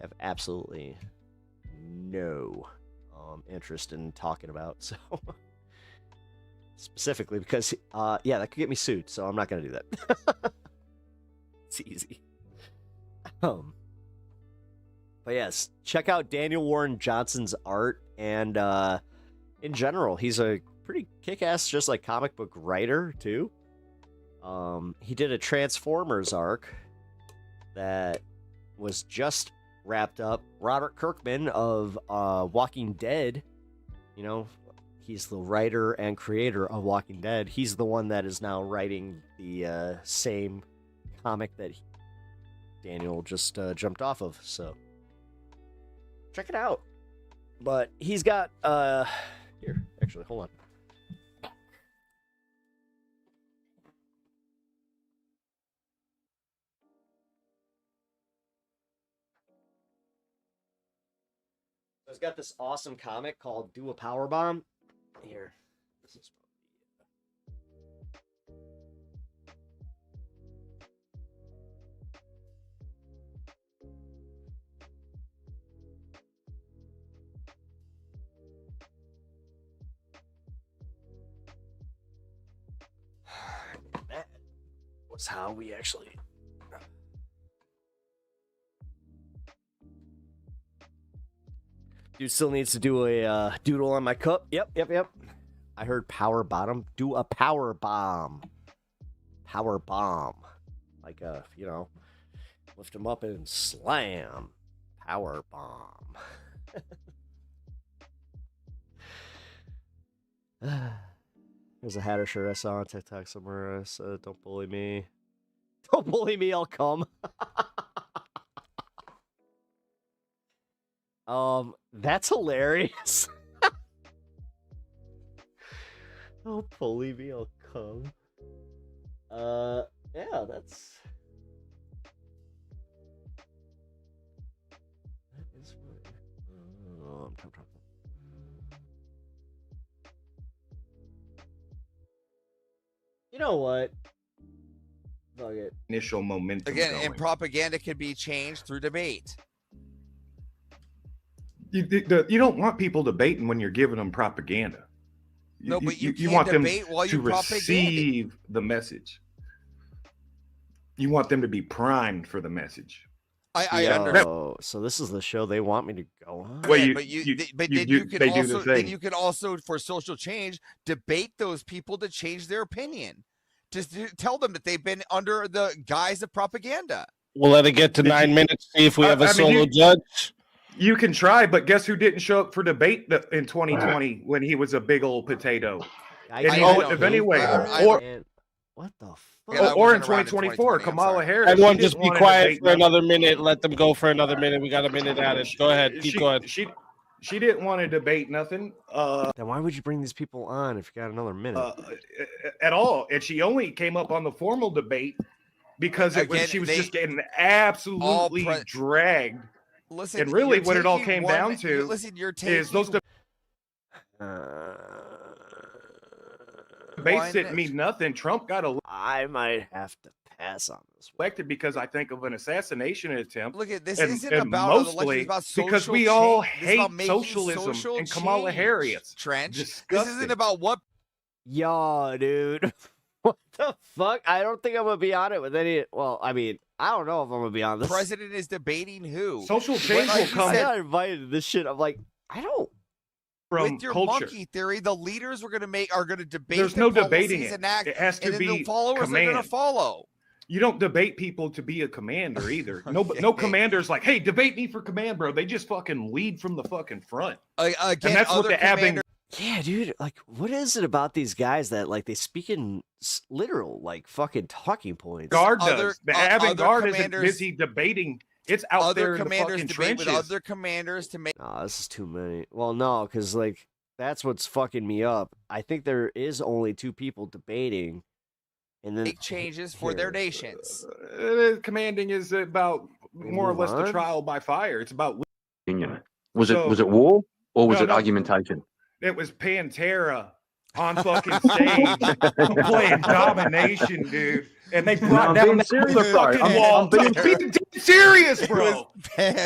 have absolutely no interest in talking about. So specifically because, yeah, that could get me sued, so I'm not going to do that. It's easy. But yes, check out Daniel Warren Johnson's art, and in general, he's a pretty kick-ass, just like comic book writer too. He did a Transformers arc that was just wrapped up. Robert Kirkman of Walking Dead, you know, he's the writer and creator of Walking Dead. He's the one that is now writing the same comic that Daniel just jumped off of. So check it out. But he's got here, actually, hold on. So he's got this awesome comic called Do a Power Bomb. Here. This is that was how we actually. Dude still needs to do a doodle on my cup. Yep. I heard power bottom. Do a power bomb. Power bomb. Like you know, lift him up and slam. Power bomb. There's a Hatter shirt I saw on TikTok somewhere. I said, "Don't bully me. Don't bully me. I'll come." That's hilarious. Don't bully me. I'll come. Yeah, that's. That is what. Oh, I'm trying. You know what? Fuck it. Initial momentum. Again, going. and propaganda can be changed through debate. You don't want people debating when you're giving them propaganda. No, but you can't want them debate while to you receive the message. You want them to be primed for the message. I understand. Oh, so this is the show they want me to go on. Well, Then you can also, for social change, debate those people to change their opinion. Just to tell them that they've been under the guise of propaganda. We'll let it get to 9 minutes. See if we have a solo judge. You can try, but guess who didn't show up for debate in 2020 when he was a big old potato? Anyway, what the fuck? Or in 2024, Kamala Harris. Everyone just be quiet for another minute. Let them go for another minute. We got a minute at it. Go ahead. Keep going. She didn't want to debate nothing. Then why would you bring these people on if you got another minute? At all. And she only came up on the formal debate because she was just getting absolutely dragged. Listen, and really what it all came down to is those debates didn't mean nothing. Trump got elected. I might have to pass on this. Elected because I think of an assassination attempt. Look at this. And, Isn't and about mostly about because we all hate socialism and Kamala Harris. Trench. Disgusting. This isn't about what. Yo, dude. What the fuck? I don't think I'm gonna be on it with any. Well, I mean, I don't know if I'm gonna be on this. President is debating who. Social change will come. I got invited to this shit. I'm like, I don't. From with your culture. monkey theory, the leaders are gonna debate. There's no debating it. It has to and be the followers command. are gonna follow. You don't debate people to be a commander either. No commander's like, hey, debate me for command, bro. They just fucking lead from the fucking front. Again, and that's what the Abing. Yeah, dude. Like, what is it about these guys that like they speak in literal like fucking talking points? Guard does. The Abing guard isn't busy debating. It's out there in the fucking debate trenches. with other commanders to make. Oh, this is too many. Well, no, because like that's what's fucking me up. I think there is only 2 people debating, and then make changes for their nations. Commanding is about more or less the trial by fire. It's about. Was it war or was it no. argumentation? It was Pantera on fucking stage playing domination, dude. And they brought No, I'm down being that serious, fucking bro. wall. I'm being Being serious, bro.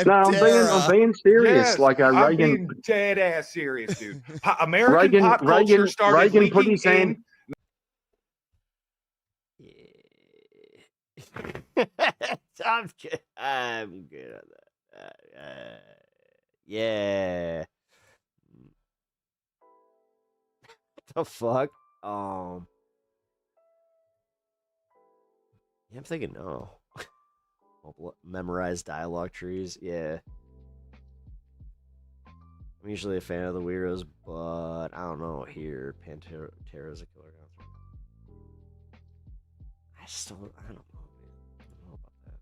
No, I'm being serious. Yes, Like I'm Reagan, being dead ass serious, dude. American pop culture Reagan started put leaking his hand. I'm good. I'm good on that. Yeah. The fuck? Yeah, I'm thinking no. Memorize dialogue trees. Yeah. I'm usually a fan of the weirdos, but I don't know here. Pantera's a killer concept. I don't know, man. I don't know about that.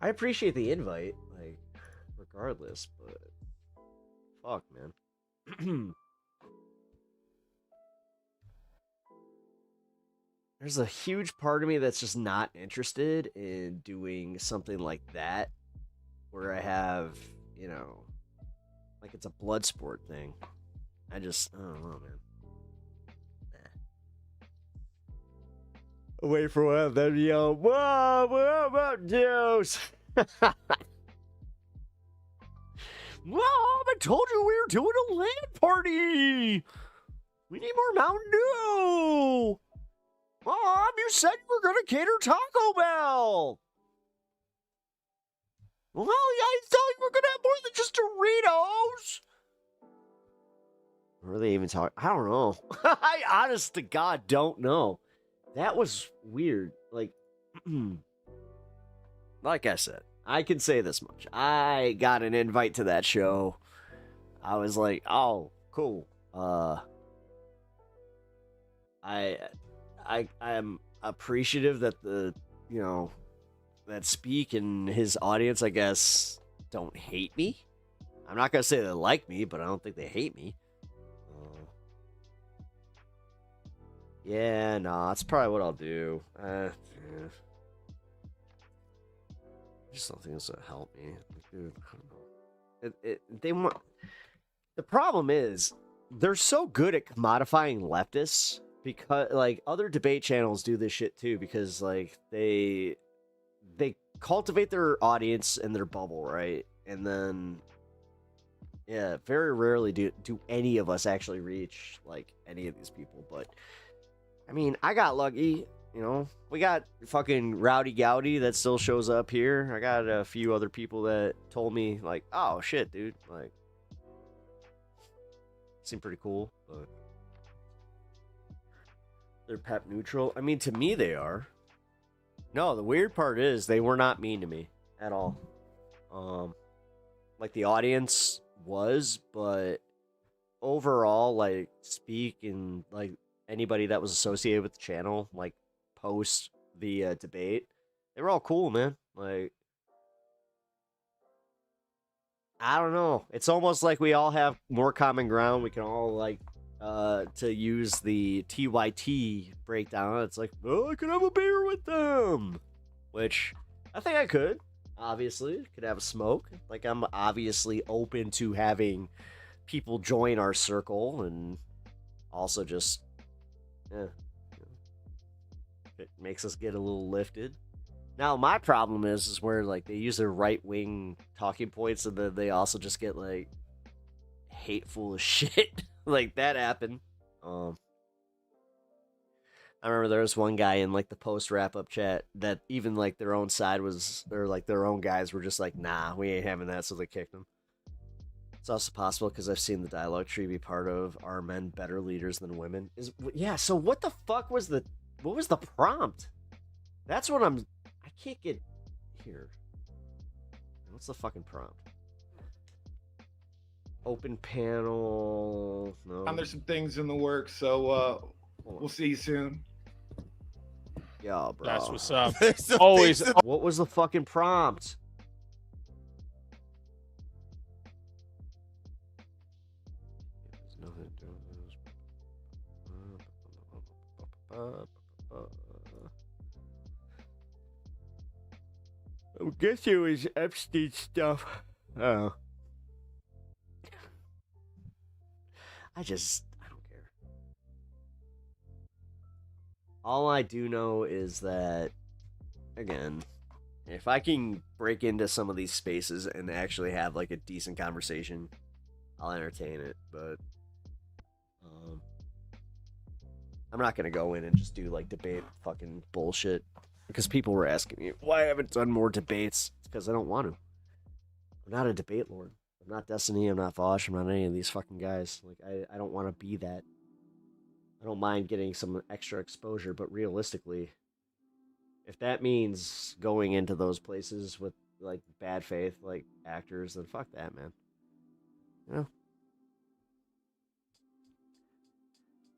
I appreciate the invite, like, regardless, but fuck, man. There's a huge part of me that's just not interested in doing something like that, where I have, like it's a blood sport thing. I don't know, man. Wait for one of them to yell, "Whoa, what about Deuce?" Mom, I told you we were doing a LAN party. We need more Mountain Dew. Mom, you said you were going to cater Taco Bell. Well, yeah, I thought you were going to have more than just Doritos. What are they even talking? I don't know. I honest to God don't know. That was weird. Like I said, I can say this much. I got an invite to that show. I was like, oh, cool. I'm appreciative that that Speak and his audience, I guess, don't hate me. I'm not gonna say they like me, but I don't think they hate me. Yeah, no, that's probably what I'll do. Yeah. I just don't think it's gonna help me. Dude, I don't know. The problem is they're so good at commodifying leftists, because like other debate channels do this shit too, because like they cultivate their audience in their bubble, right? And then very rarely do any of us actually reach like any of these people. But I mean, I got lucky. We got fucking Rowdy Gowdy that still shows up here. I got a few other people that told me, like, oh, shit, dude. Like, seem pretty cool, but they're pep neutral. I mean, to me, they are. No, the weird part is they were not mean to me at all. Like, the audience was, but overall, like, Speak and, like, anybody that was associated with the channel, like, post the debate, they were all cool, man. Like, I don't know. It's almost like we all have more common ground. We can all, like, to use the TYT breakdown, it's like, oh, I could have a beer with them. Which, I think I could. Obviously, could have a smoke. Like, I'm obviously open to having people join our circle, and also just, it makes us get a little lifted. Now, my problem is where, like, they use their right-wing talking points, and then they also just get, like, hateful as shit. Like, that happened. I remember there was one guy in, like, the post-wrap-up chat that even, like, their own side was, or, like, their own guys were just like, nah, we ain't having that, so they kicked him. It's also possible because I've seen the dialogue tree be part of "Are men better leaders than women?" Yeah, so what the fuck was what was the prompt? That's what I can't get here. What's the fucking prompt? Open panel. No. And there's some things in the works, so we'll see you soon. Yo, bro. That's what's up. Always. What was the fucking prompt? I guess it was Epstein stuff. Oh. I don't care. All I do know is that, again, if I can break into some of these spaces and actually have like a decent conversation, I'll entertain it. But I'm not gonna go in and just do like debate fucking bullshit, because people were asking me why I haven't done more debates. It's because I don't want to. I'm not a debate lord. I'm not Destiny. I'm not Vosh. I'm not any of these fucking guys. Like I don't want to be that. I don't mind getting some extra exposure, but realistically, if that means going into those places with like bad faith, like actors, then fuck that, man. You know?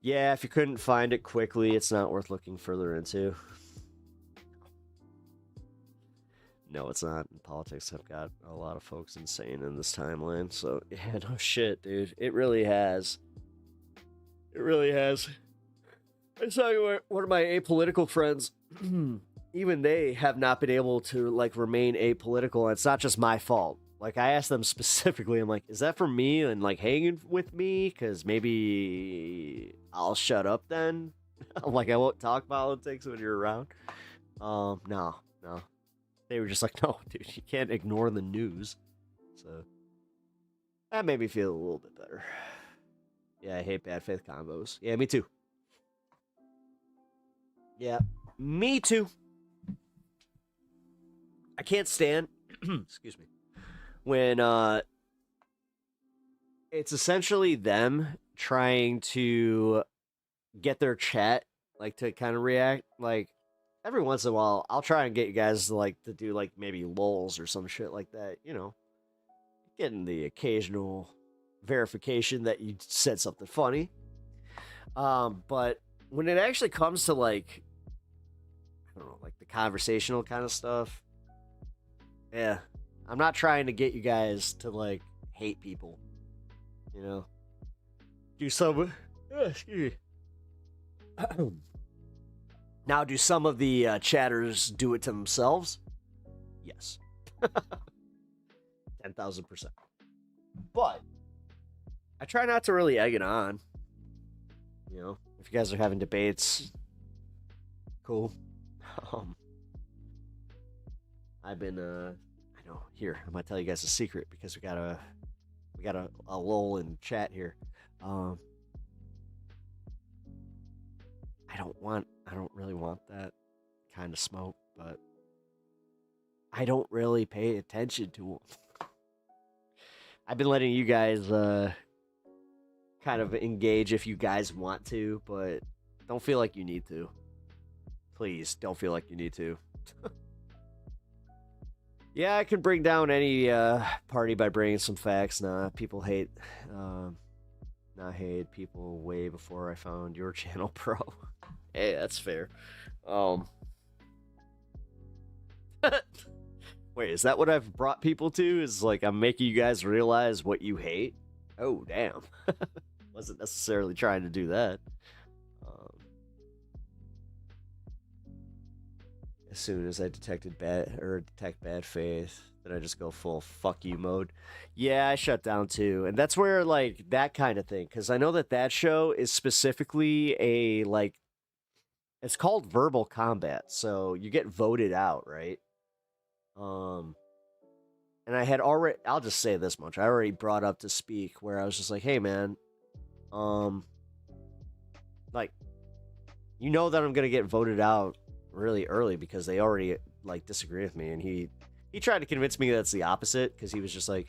Yeah, if you couldn't find it quickly, it's not worth looking further into. No, it's not. Politics have got a lot of folks insane in this timeline, so yeah, no shit, dude. It really has. It really has. I was talking about one of my apolitical friends. Even they have not been able to like remain apolitical, and it's not just my fault. Like, I asked them specifically, I'm like, is that for me and like hanging with me? Because maybe I'll shut up then. Like, I won't talk politics when you're around. No. They were just like, no, dude, you can't ignore the news. So that made me feel a little bit better. Yeah, I hate bad faith combos. Yeah, me too. Yeah, me too. I can't stand, excuse me, when it's essentially them trying to get their chat, like, to kind of react. Like, every once in a while, I'll try and get you guys to do like maybe lulls or some shit like that, you know, getting the occasional verification that you said something funny. But when it actually comes to like, I don't know, like the conversational kind of stuff, yeah, I'm not trying to get you guys to like hate people, you know. Do some, excuse me. Now, do some of the chatters do it to themselves? Yes. 10,000%. But I try not to really egg it on. You know, if you guys are having debates, cool. I've been, I know, here, I'm going to tell you guys a secret because we got a lull in chat here. I don't really want that kind of smoke, but I don't really pay attention to them. I've been letting you guys kind of engage if you guys want to, but don't feel like you need to. Please, don't feel like you need to. Yeah, I can bring down any party by bringing some facts. Nah, people hate... I hated people way before I found your channel, bro. Hey, that's fair. Wait, is that what I've brought people to? Is like I'm making you guys realize what you hate? Oh, damn. Wasn't necessarily trying to do that. As soon as I detect bad faith, then I just go full fuck you mode. Yeah, I shut down too. And that's where, like, that kind of thing, because I know that show is specifically a, like, it's called verbal combat, so you get voted out, right? And I had already, I'll just say this much, I already brought up to speak where I was just like, hey man, like, you know that I'm gonna get voted out really early because they already, like, disagree with me. And he tried to convince me that's the opposite, because he was just like,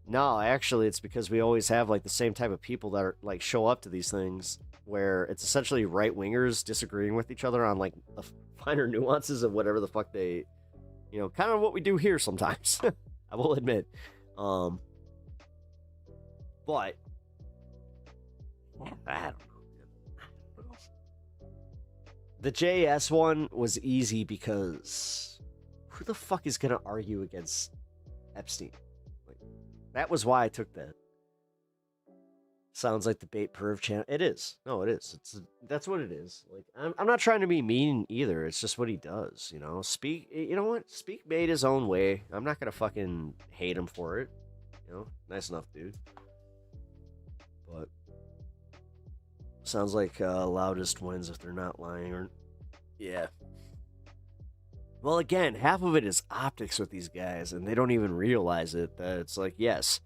no, actually it's because we always have, like, the same type of people that are, like, show up to these things where it's essentially right-wingers disagreeing with each other on, like, the finer nuances of whatever the fuck they, you know, kind of what we do here sometimes. I will admit. But I don't know. The JS one was easy because who the fuck is gonna argue against Epstein? Like, that was why I took that. Sounds like the bait perv channel. It is. No, it is. That's what it is. Like, I'm not trying to be mean either. It's just what he does, you know? You know what? Speak made his own way. I'm not gonna fucking hate him for it. You know? Nice enough, dude. But Sounds like loudest wins if they're not lying. Or yeah. Well, again, half of it is optics with these guys, and they don't even realize it. That it's like, yes,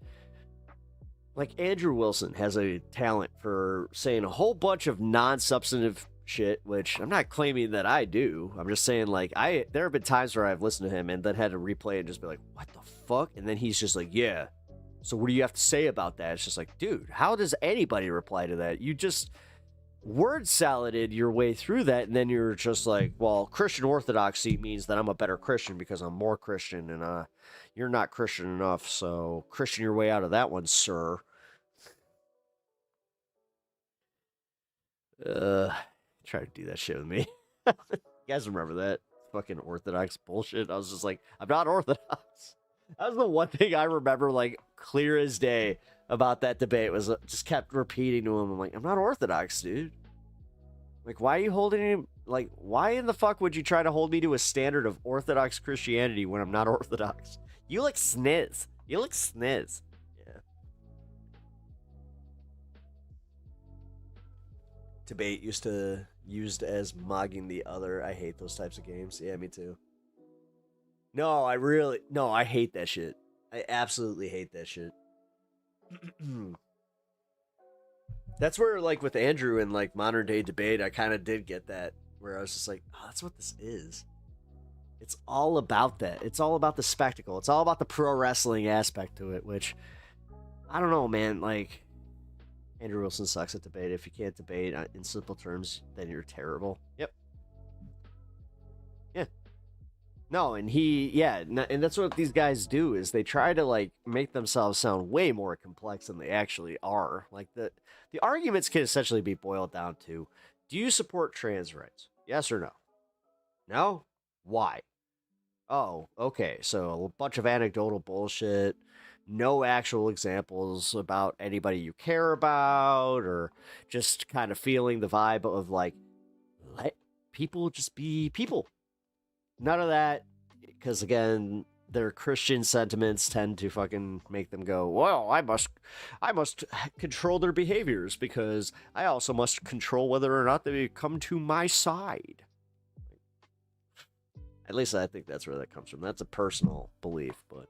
like Andrew Wilson has a talent for saying a whole bunch of non-substantive shit, which I'm not claiming that I do. I'm just saying, like, there have been times where I've listened to him and then had to replay and just be like, what the fuck? And then he's just like, yeah. So what do you have to say about that? It's just like, dude, how does anybody reply to that? You just word saladed your way through that, and then you're just like, well, Christian orthodoxy means that I'm a better Christian because I'm more Christian, and you're not Christian enough, so Christian your way out of that one, sir. Try to do that shit with me. You guys remember that fucking orthodox bullshit? I was just like, I'm not orthodox. That was the one thing I remember, like, clear as day about that debate, was just kept repeating to him. I'm like, I'm not orthodox, dude. Like, why are you holding him? Like, why in the fuck would you try to hold me to a standard of orthodox Christianity when I'm not orthodox? You look sniz. You look sniz. Yeah. Debate used as mugging the other. I hate those types of games. Yeah, me too. No, I hate that shit. I absolutely hate that shit. That's where, like, with Andrew and, like, modern day debate, I kind of did get that, where I was just like, oh, that's what this is. It's all about that. It's all about the spectacle. It's all about the pro wrestling aspect to it, which, I don't know, man. Like, Andrew Wilson sucks at debate. If you can't debate in simple terms, then you're terrible. Yep. Yeah. No, and and that's what these guys do, is they try to, like, make themselves sound way more complex than they actually are. Like, the arguments can essentially be boiled down to, do you support trans rights? Yes or no? No? Why? Oh, okay, so a bunch of anecdotal bullshit, no actual examples about anybody you care about, or just kind of feeling the vibe of, like, let people just be people. None of that, because, again, their Christian sentiments tend to fucking make them go, well, I must control their behaviors, because I also must control whether or not they come to my side. At least I think that's where that comes from. That's a personal belief, but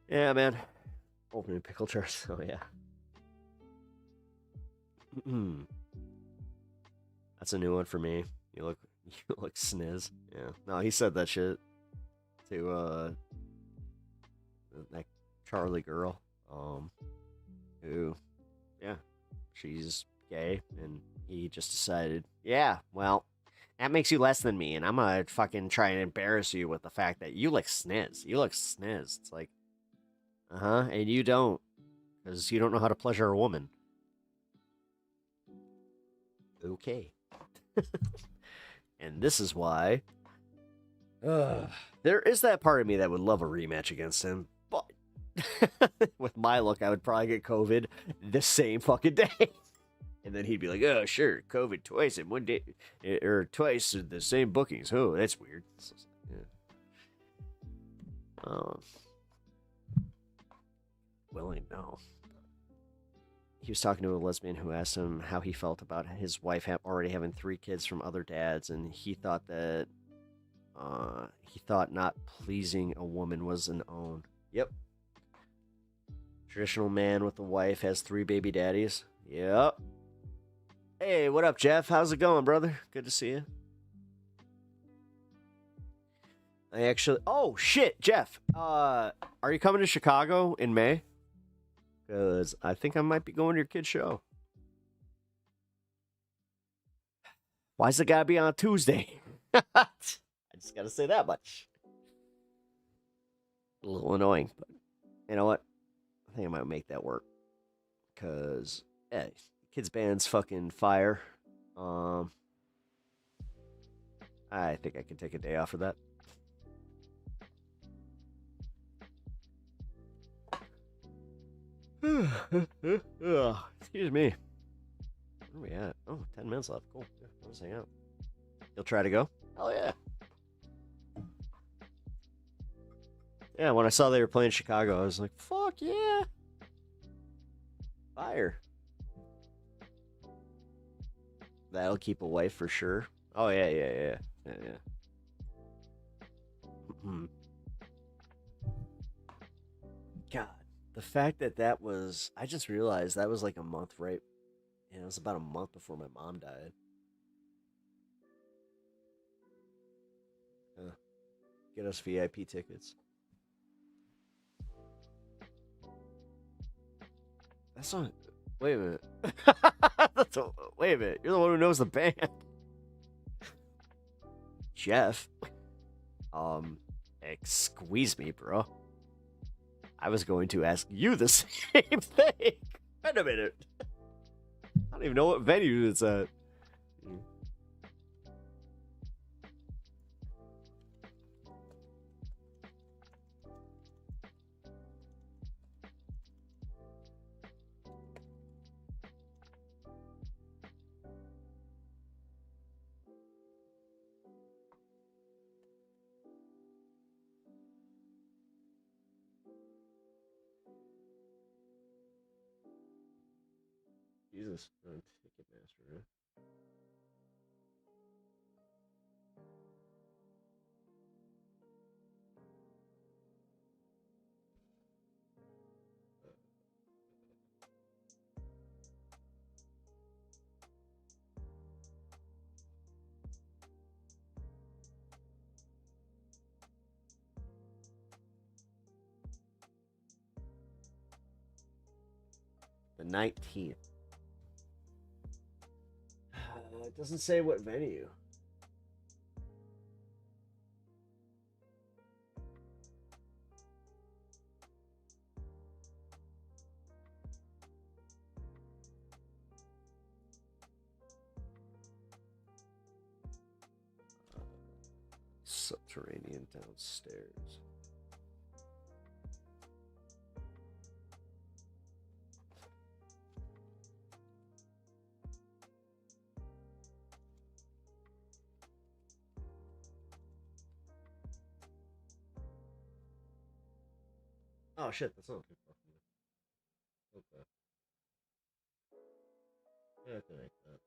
yeah, man. Opening pickle jars. Oh, yeah. That's a new one for me. You look sniz. Yeah. No, he said that shit to that Charlie girl. Who, yeah, she's gay, and he just decided, yeah, well, that makes you less than me, and I'm gonna fucking try and embarrass you with the fact that you look sniz. You look sniz. It's like, and you don't, because you don't know how to pleasure a woman. Okay. And this is why there is that part of me that would love a rematch against him, but with my look, I would probably get COVID the same fucking day. And then he'd be like, oh, sure, COVID twice in one day, or twice in the same bookings. Oh, that's weird. Yeah. Willing, no. He was talking to a lesbian who asked him how he felt about his wife already having 3 kids from other dads, and he thought that not pleasing a woman was an own. Yep. Traditional man with a wife has 3 baby daddies. Yep. Hey, what up, Jeff? How's it going, brother? Good to see you. Oh shit, Jeff. Are you coming to Chicago in May? Because I think I might be going to your kid's show. Why's it gotta be on a Tuesday? I just gotta say that much. A little annoying, but you know what? I think I might make that work. Because, yeah, kids' band's fucking fire. I think I can take a day off for that. Excuse me. Where are we at? Oh, 10 minutes left. Cool. Yeah, let's hang out. You'll try to go? Hell yeah. Yeah, when I saw they were playing Chicago, I was like, fuck yeah. Fire. That'll keep away for sure. Oh yeah. God, the fact that was, I just realized that was like a month right. Yeah, it was about a month before my mom died. Get us VIP tickets. That's not. Wait a minute. Wait a minute. You're the one who knows the band. Jeff. Excuse me, bro. I was going to ask you the same thing. Wait a minute. I don't even know what venue it's at. Jesus, Ticketmaster, right? The 19th. It doesn't say what venue. Subterranean downstairs. Oh shit, that's not too far from me. Okay. Yeah, I can make that.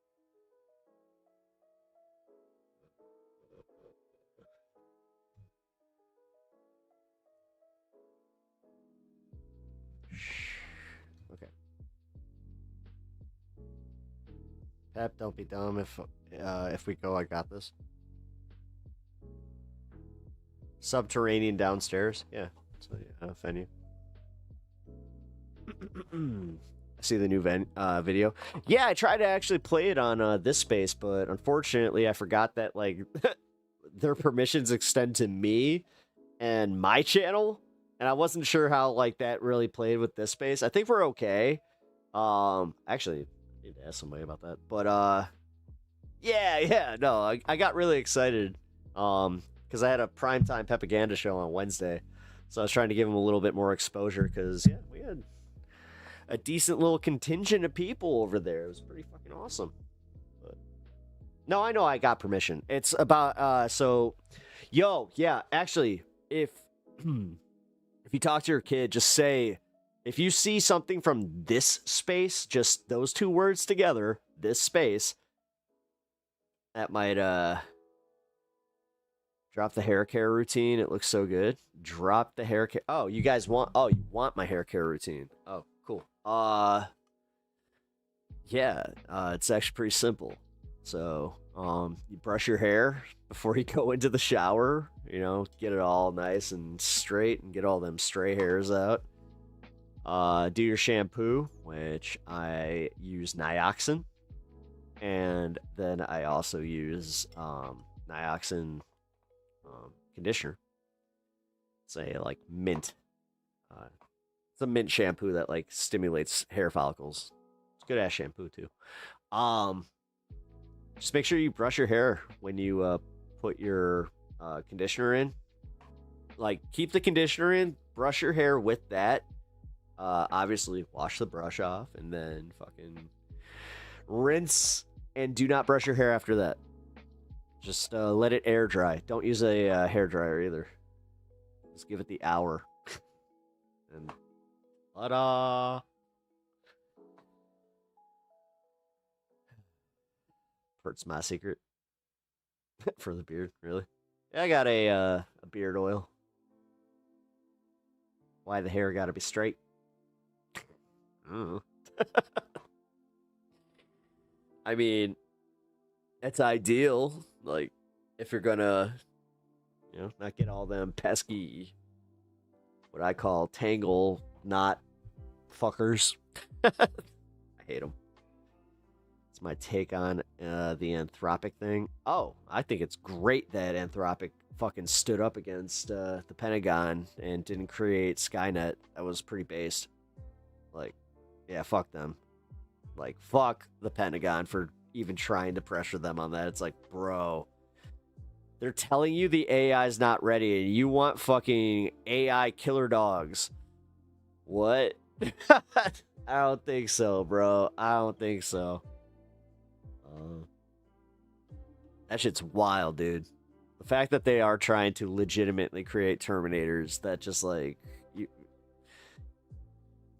Okay. Pep, don't be dumb. If we go, I got this. Subterranean downstairs. Yeah. So venue. I see the new video. Yeah, I tried to actually play it on this space, but unfortunately, I forgot that like their permissions extend to me and my channel, and I wasn't sure how like that really played with this space. I think we're okay. Actually, I need to ask somebody about that. But yeah, no, I got really excited. Because I had a primetime Pepaganda show on Wednesday. So I was trying to give him a little bit more exposure because, yeah, we had a decent little contingent of people over there. It was pretty fucking awesome. But no, I know I got permission. It's about, actually, if you talk to your kid, just say, if you see something from this space, just those two words together, this space, that might, drop the hair care routine. It looks so good. Drop the hair care. Oh, you guys want... Oh, you want my hair care routine. Oh, cool. Yeah, it's actually pretty simple. So, you brush your hair before you go into the shower. You know, get it all nice and straight and get all them stray hairs out. Do your shampoo, which I use Nioxin. And then I also use Nioxin conditioner. Say like mint. It's a mint shampoo that like stimulates hair follicles. It's good ass shampoo too. Just make sure you brush your hair when you put your conditioner in. Like keep the conditioner in, brush your hair with that. Obviously wash the brush off and then fucking rinse, and do not brush your hair after that. Just let it air dry. Don't use a hair dryer either. Just give it the hour. And ta-da! Hurts my secret. For the beard, really? Yeah, I got a beard oil. Why the hair gotta be straight? I don't know. I mean, it's ideal. Like, if you're gonna, not get all them pesky, what I call tangle knot fuckers. I hate them. It's my take on the Anthropic thing. Oh, I think it's great that Anthropic fucking stood up against the Pentagon and didn't create Skynet. That was pretty based. Like, yeah, fuck them. Like, fuck the Pentagon for even trying to pressure them on that. It's like, bro, they're telling you the AI is not ready and you want fucking AI killer dogs. What? I don't think so, bro. I don't think so. That shit's wild, dude. The fact that they are trying to legitimately create Terminators that just like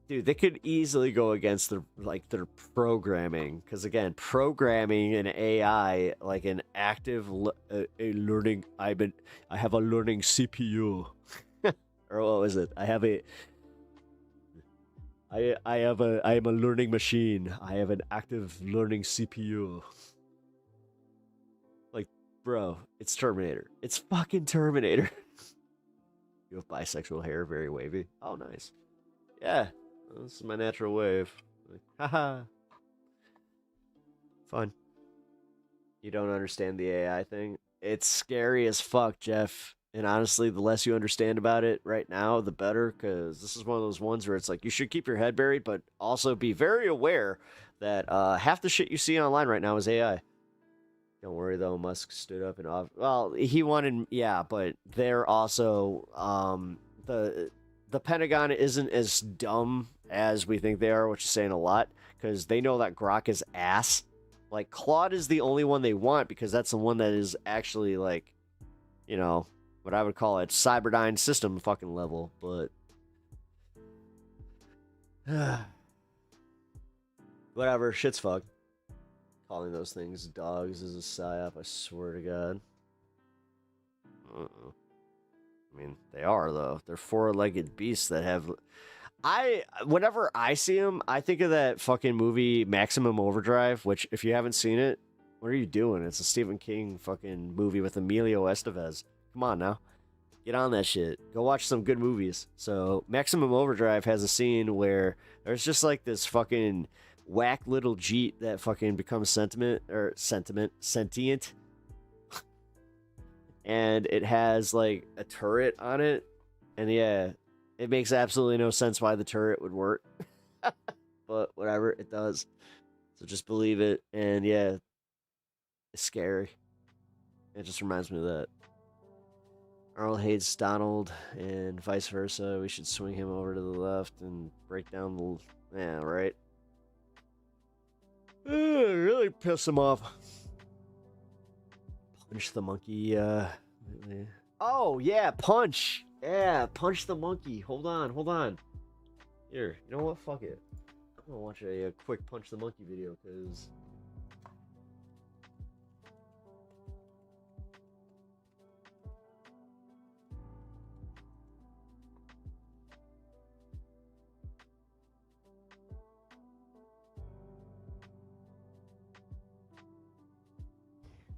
dude, they could easily go against their programming, because again, programming an AI like an active a learning. I have a learning CPU, or what was it? I am a learning machine. I have an active learning CPU. Like, bro, it's Terminator. It's fucking Terminator. You have bisexual hair, very wavy. Oh, nice. Yeah, this is my natural wave. Like, haha. Fun. You don't understand the AI thing? It's scary as fuck, Jeff. And honestly, the less you understand about it right now, the better, because this is one of those ones where it's like you should keep your head buried, but also be very aware that half the shit you see online right now is AI. Don't worry, though. Musk stood up and off. Well, he wanted, yeah, but they're also the Pentagon isn't as dumb as we think they are, which is saying a lot, because they know that Grok is ass. Like, Claude is the only one they want because that's the one that is actually like, what I would call it, Cyberdyne system fucking level, but whatever, shit's fucked. Calling those things dogs is a psyop, I swear to God. I mean, they are, though. They're four-legged beasts that have... Whenever I see them, I think of that fucking movie Maximum Overdrive, which, if you haven't seen it, what are you doing? It's a Stephen King fucking movie with Emilio Estevez. Come on now. Get on that shit. Go watch some good movies. So, Maximum Overdrive has a scene where there's just like this fucking whack little Jeet that fucking becomes sentient. And it has like a turret on it. And yeah, it makes absolutely no sense why the turret would work. But whatever, it does. So just believe it. And yeah, it's scary. It just reminds me of that. Earl hates Donald and vice versa. We should swing him over to the left and break down the... Yeah, right? Really piss him off. Punch the monkey, Oh, yeah, punch! Yeah, punch the monkey. Hold on. Here, you know what? Fuck it. I'm gonna watch a quick punch the monkey video, because...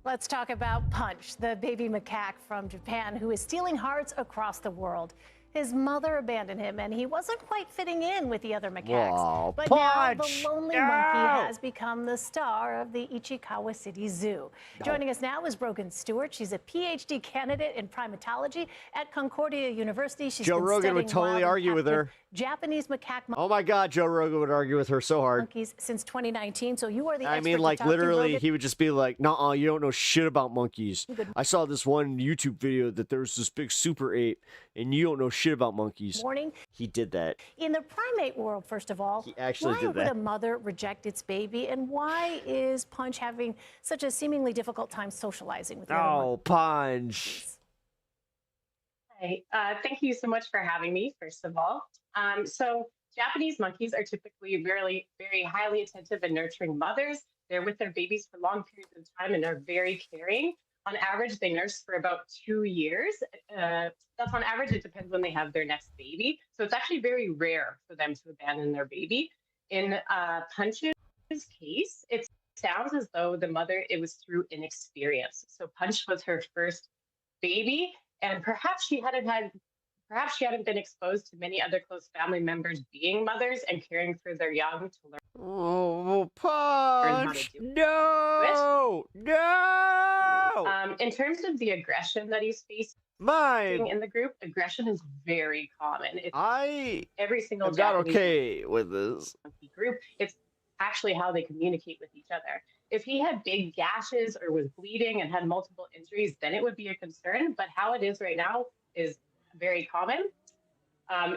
Let's talk about Punch, the baby macaque from Japan who is stealing hearts across the world. His mother abandoned him, and he wasn't quite fitting in with the other macaques. Whoa, but Punch! now the lonely monkey has become the star of the Ichikawa City Zoo. Joining us now is Brogan Stewart. She's a PhD candidate in primatology at Concordia University. She's Joe Rogan would totally argue with her. Japanese macaque Oh my God, Joe Rogan would argue with her so hard. monkeys since 2019. So you are the I expert mean, to like, talk to, literally, Rogan. he would just be like, "Nuh-uh, you don't know shit about monkeys. I saw this one YouTube video that there's this big super ape, and you don't know shit about monkeys." Morning. He did that. In the primate world, first of all, He actually why did would that. a mother reject its baby, and why is Punch having such a seemingly difficult time socializing with the other Oh, Punch. Hi, thank you so much for having me, first of all. So Japanese monkeys are typically very highly attentive and nurturing mothers. they're with their babies for long periods of time and are very caring. On average, they nurse for about 2 years. That's on average. It depends when they have their next baby. So it's actually very rare for them to abandon their baby. In Punch's case, it sounds as though the mother, it was through inexperience. So Punch was her first baby, and perhaps she hadn't been exposed to many other close family members being mothers and caring for their young to learn. Oh, Punch! No! No! In terms of the aggression that he's facing in the group, aggression is very common. Every single I'm not Japanese okay with this group. It's actually how they communicate with each other. If he had big gashes or was bleeding and had multiple injuries, then it would be a concern. But how it is right now is very common.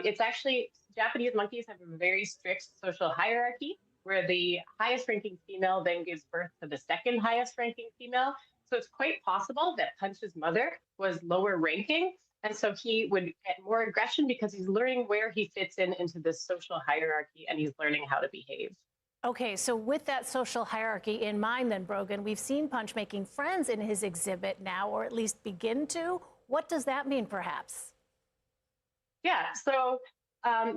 It's actually, Japanese monkeys have a very strict social hierarchy where the highest ranking female then gives birth to the second highest ranking female. So it's quite possible that Punch's mother was lower ranking. And so he would get more aggression because he's learning where he fits into this social hierarchy and he's learning how to behave. Okay, so with that social hierarchy in mind then, Brogan, we've seen Punch making friends in his exhibit now, or at least begin to. What does that mean, perhaps? Yeah, so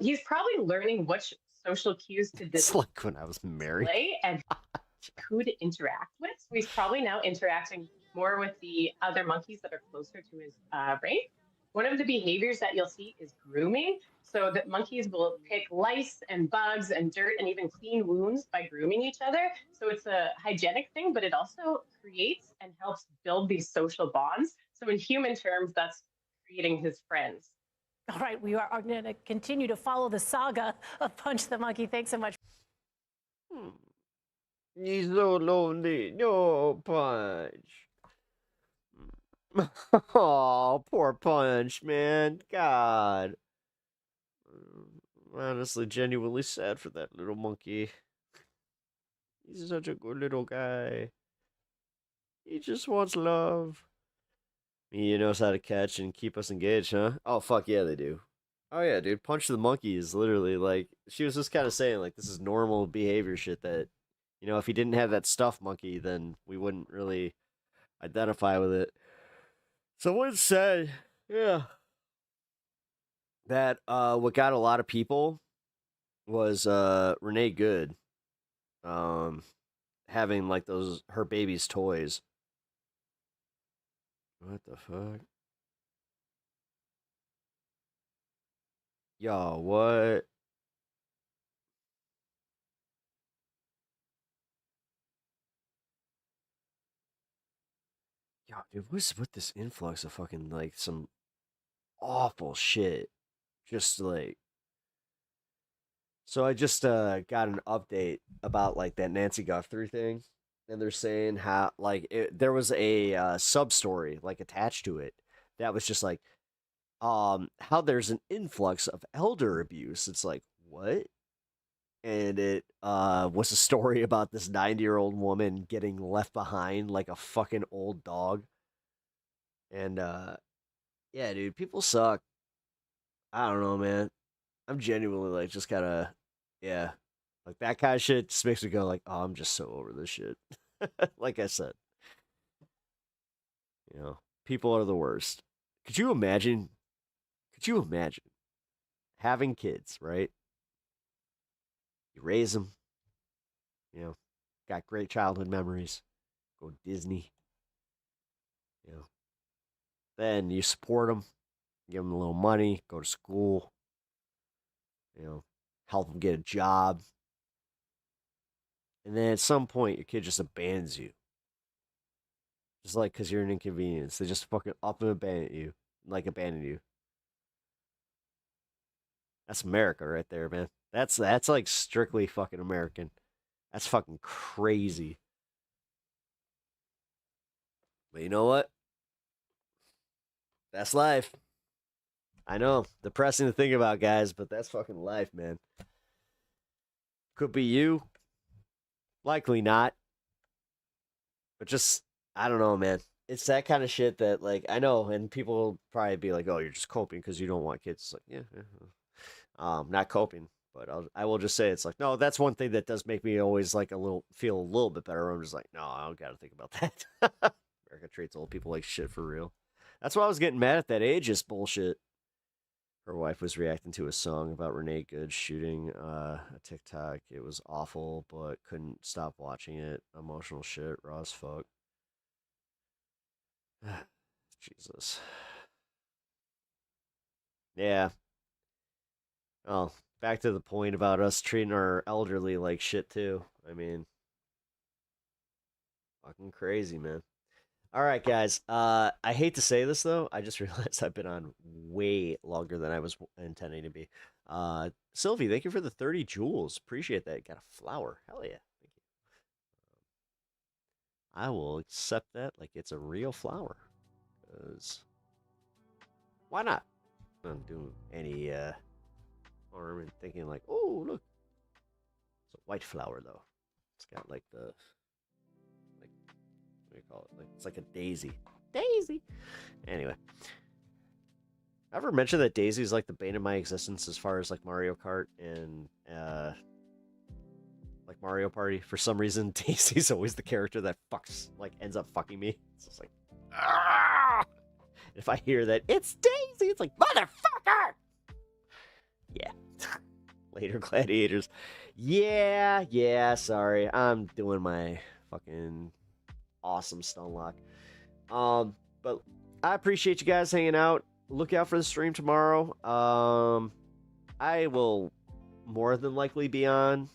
he's probably learning which social cues to It's like when I was married. display and who to interact with. So he's probably now interacting more with the other monkeys that are closer to his range. One of the behaviors that you'll see is grooming. So that monkeys will pick lice and bugs and dirt and even clean wounds by grooming each other. So it's a hygienic thing, but it also creates and helps build these social bonds. So in human terms, that's creating his friends. All right, we are going to continue to follow the saga of Punch the Monkey. Thanks so much. He's so lonely. No, Punch. Oh, poor Punch, man. God. I'm honestly, genuinely sad for that little monkey. He's such a good little guy. He just wants love. He knows how to catch and keep us engaged, huh? Oh, fuck yeah, they do. Oh yeah, dude. Punch the Monkey is literally like, she was just kind of saying, like, this is normal behavior shit that, you know, if he didn't have that stuffed monkey, then we wouldn't really identify with it. So what it said, yeah, that what got a lot of people was Renee Good having like those her baby's toys. What the fuck? Yo, what? Yo, dude, what's with this influx of fucking like some awful shit? Just like, so I just got an update about like that Nancy Guthrie thing, and they're saying how like there was a sub story like attached to it that was just like how there's an influx of elder abuse. It's like, what? And it was a story about this 90-year-old woman getting left behind like a fucking old dog. And yeah, dude, people suck. I don't know, man. I'm genuinely like just kind of, yeah, like that kind of shit just makes me go like, oh, I'm just so over this shit. Like I said, you know, people are the worst. Could you imagine having kids, right? You raise them, you know, got great childhood memories, go to Disney, you know, then you support them, give them a little money, go to school, you know, help them get a job. And then at some point, your kid just abandons you. Just like because you're an inconvenience. They just fucking up and abandon you. That's America right there, man. That's like strictly fucking American. That's fucking crazy. But you know what? That's life. I know, depressing to think about, guys, but that's fucking life, man. Could be you. Likely not. But just, I don't know, man. It's that kind of shit that, like, I know, and people will probably be like, oh, you're just coping because you don't want kids. It's like, yeah. Not coping, but But I will just say it's like, no, that's one thing that does make me always like feel a little bit better. I'm just like, no, I don't got to think about that. America treats old people like shit for real. That's why I was getting mad at that ageist bullshit. Her wife was reacting to a song about Renee Good shooting a TikTok. It was awful, but couldn't stop watching it. Emotional shit, raw as fuck. Jesus. Yeah. Oh, back to the point about us treating our elderly like shit too. I mean, fucking crazy, man. All right, guys. I hate to say this though. I just realized I've been on way longer than I was intending to be. Sylvie, thank you for the 30 jewels. Appreciate that. Got a flower. Hell yeah. Thank you. I will accept that like it's a real flower. Because why not? I'm doing any harm and thinking like, oh look, it's a white flower though. It's got like the what do you call it? Like it's like a daisy. Daisy. Anyway, I ever mentioned that Daisy is like the bane of my existence as far as like Mario Kart and like Mario Party. For some reason, Daisy's always the character that ends up fucking me. It's just like, ah! If I hear that it's Daisy, it's like, motherfucker! Yeah. Later, gladiators. Yeah, sorry. I'm doing my fucking awesome stun lock. But I appreciate you guys hanging out. Look out for the stream tomorrow. I will more than likely be on.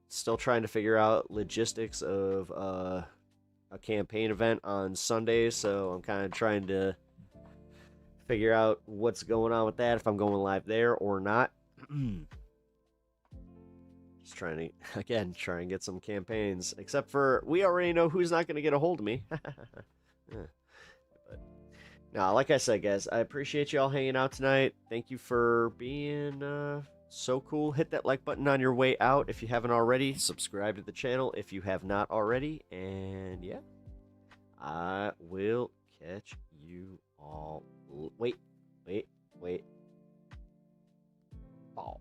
Still trying to figure out logistics of a campaign event on Sunday, so I'm kind of trying to figure out what's going on with that, if I'm going live there or not. Just trying to, again, try and get some campaigns. Except for, we already know who's not going to get a hold of me. But, no, like I said, guys, I appreciate you all hanging out tonight. Thank you for being so cool. Hit that like button on your way out if you haven't already. Subscribe to the channel if you have not already. And yeah, I will catch you all. Wait. Oh.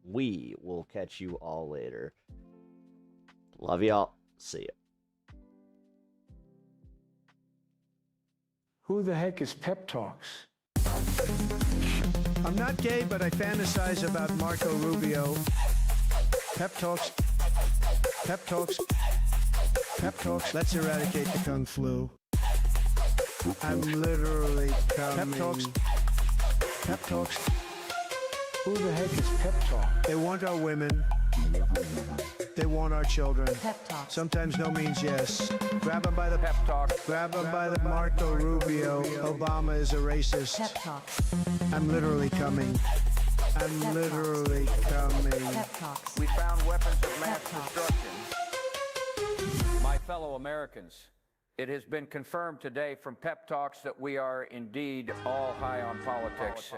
We will catch you all later. Love y'all. See ya. Who the heck is Pep Talks? I'm not gay, but I fantasize about Marco Rubio. Pep Talks. Pep Talks. Pep Talks. Let's eradicate the Kung Flu. I'm literally coming. Pep Talks. Pep Talks. Who the heck is Pep Talk? They want our women. They want our children. Pep Talk. Sometimes no means yes. Grab them by the pep talk. Grab them by the Marco Rubio. Obama is a racist. Pep Talk. I'm literally coming. I'm Pep literally coming. Pep Talks. We found weapons of mass destruction. My fellow Americans, it has been confirmed today from Pep Talks that we are indeed all high on politics.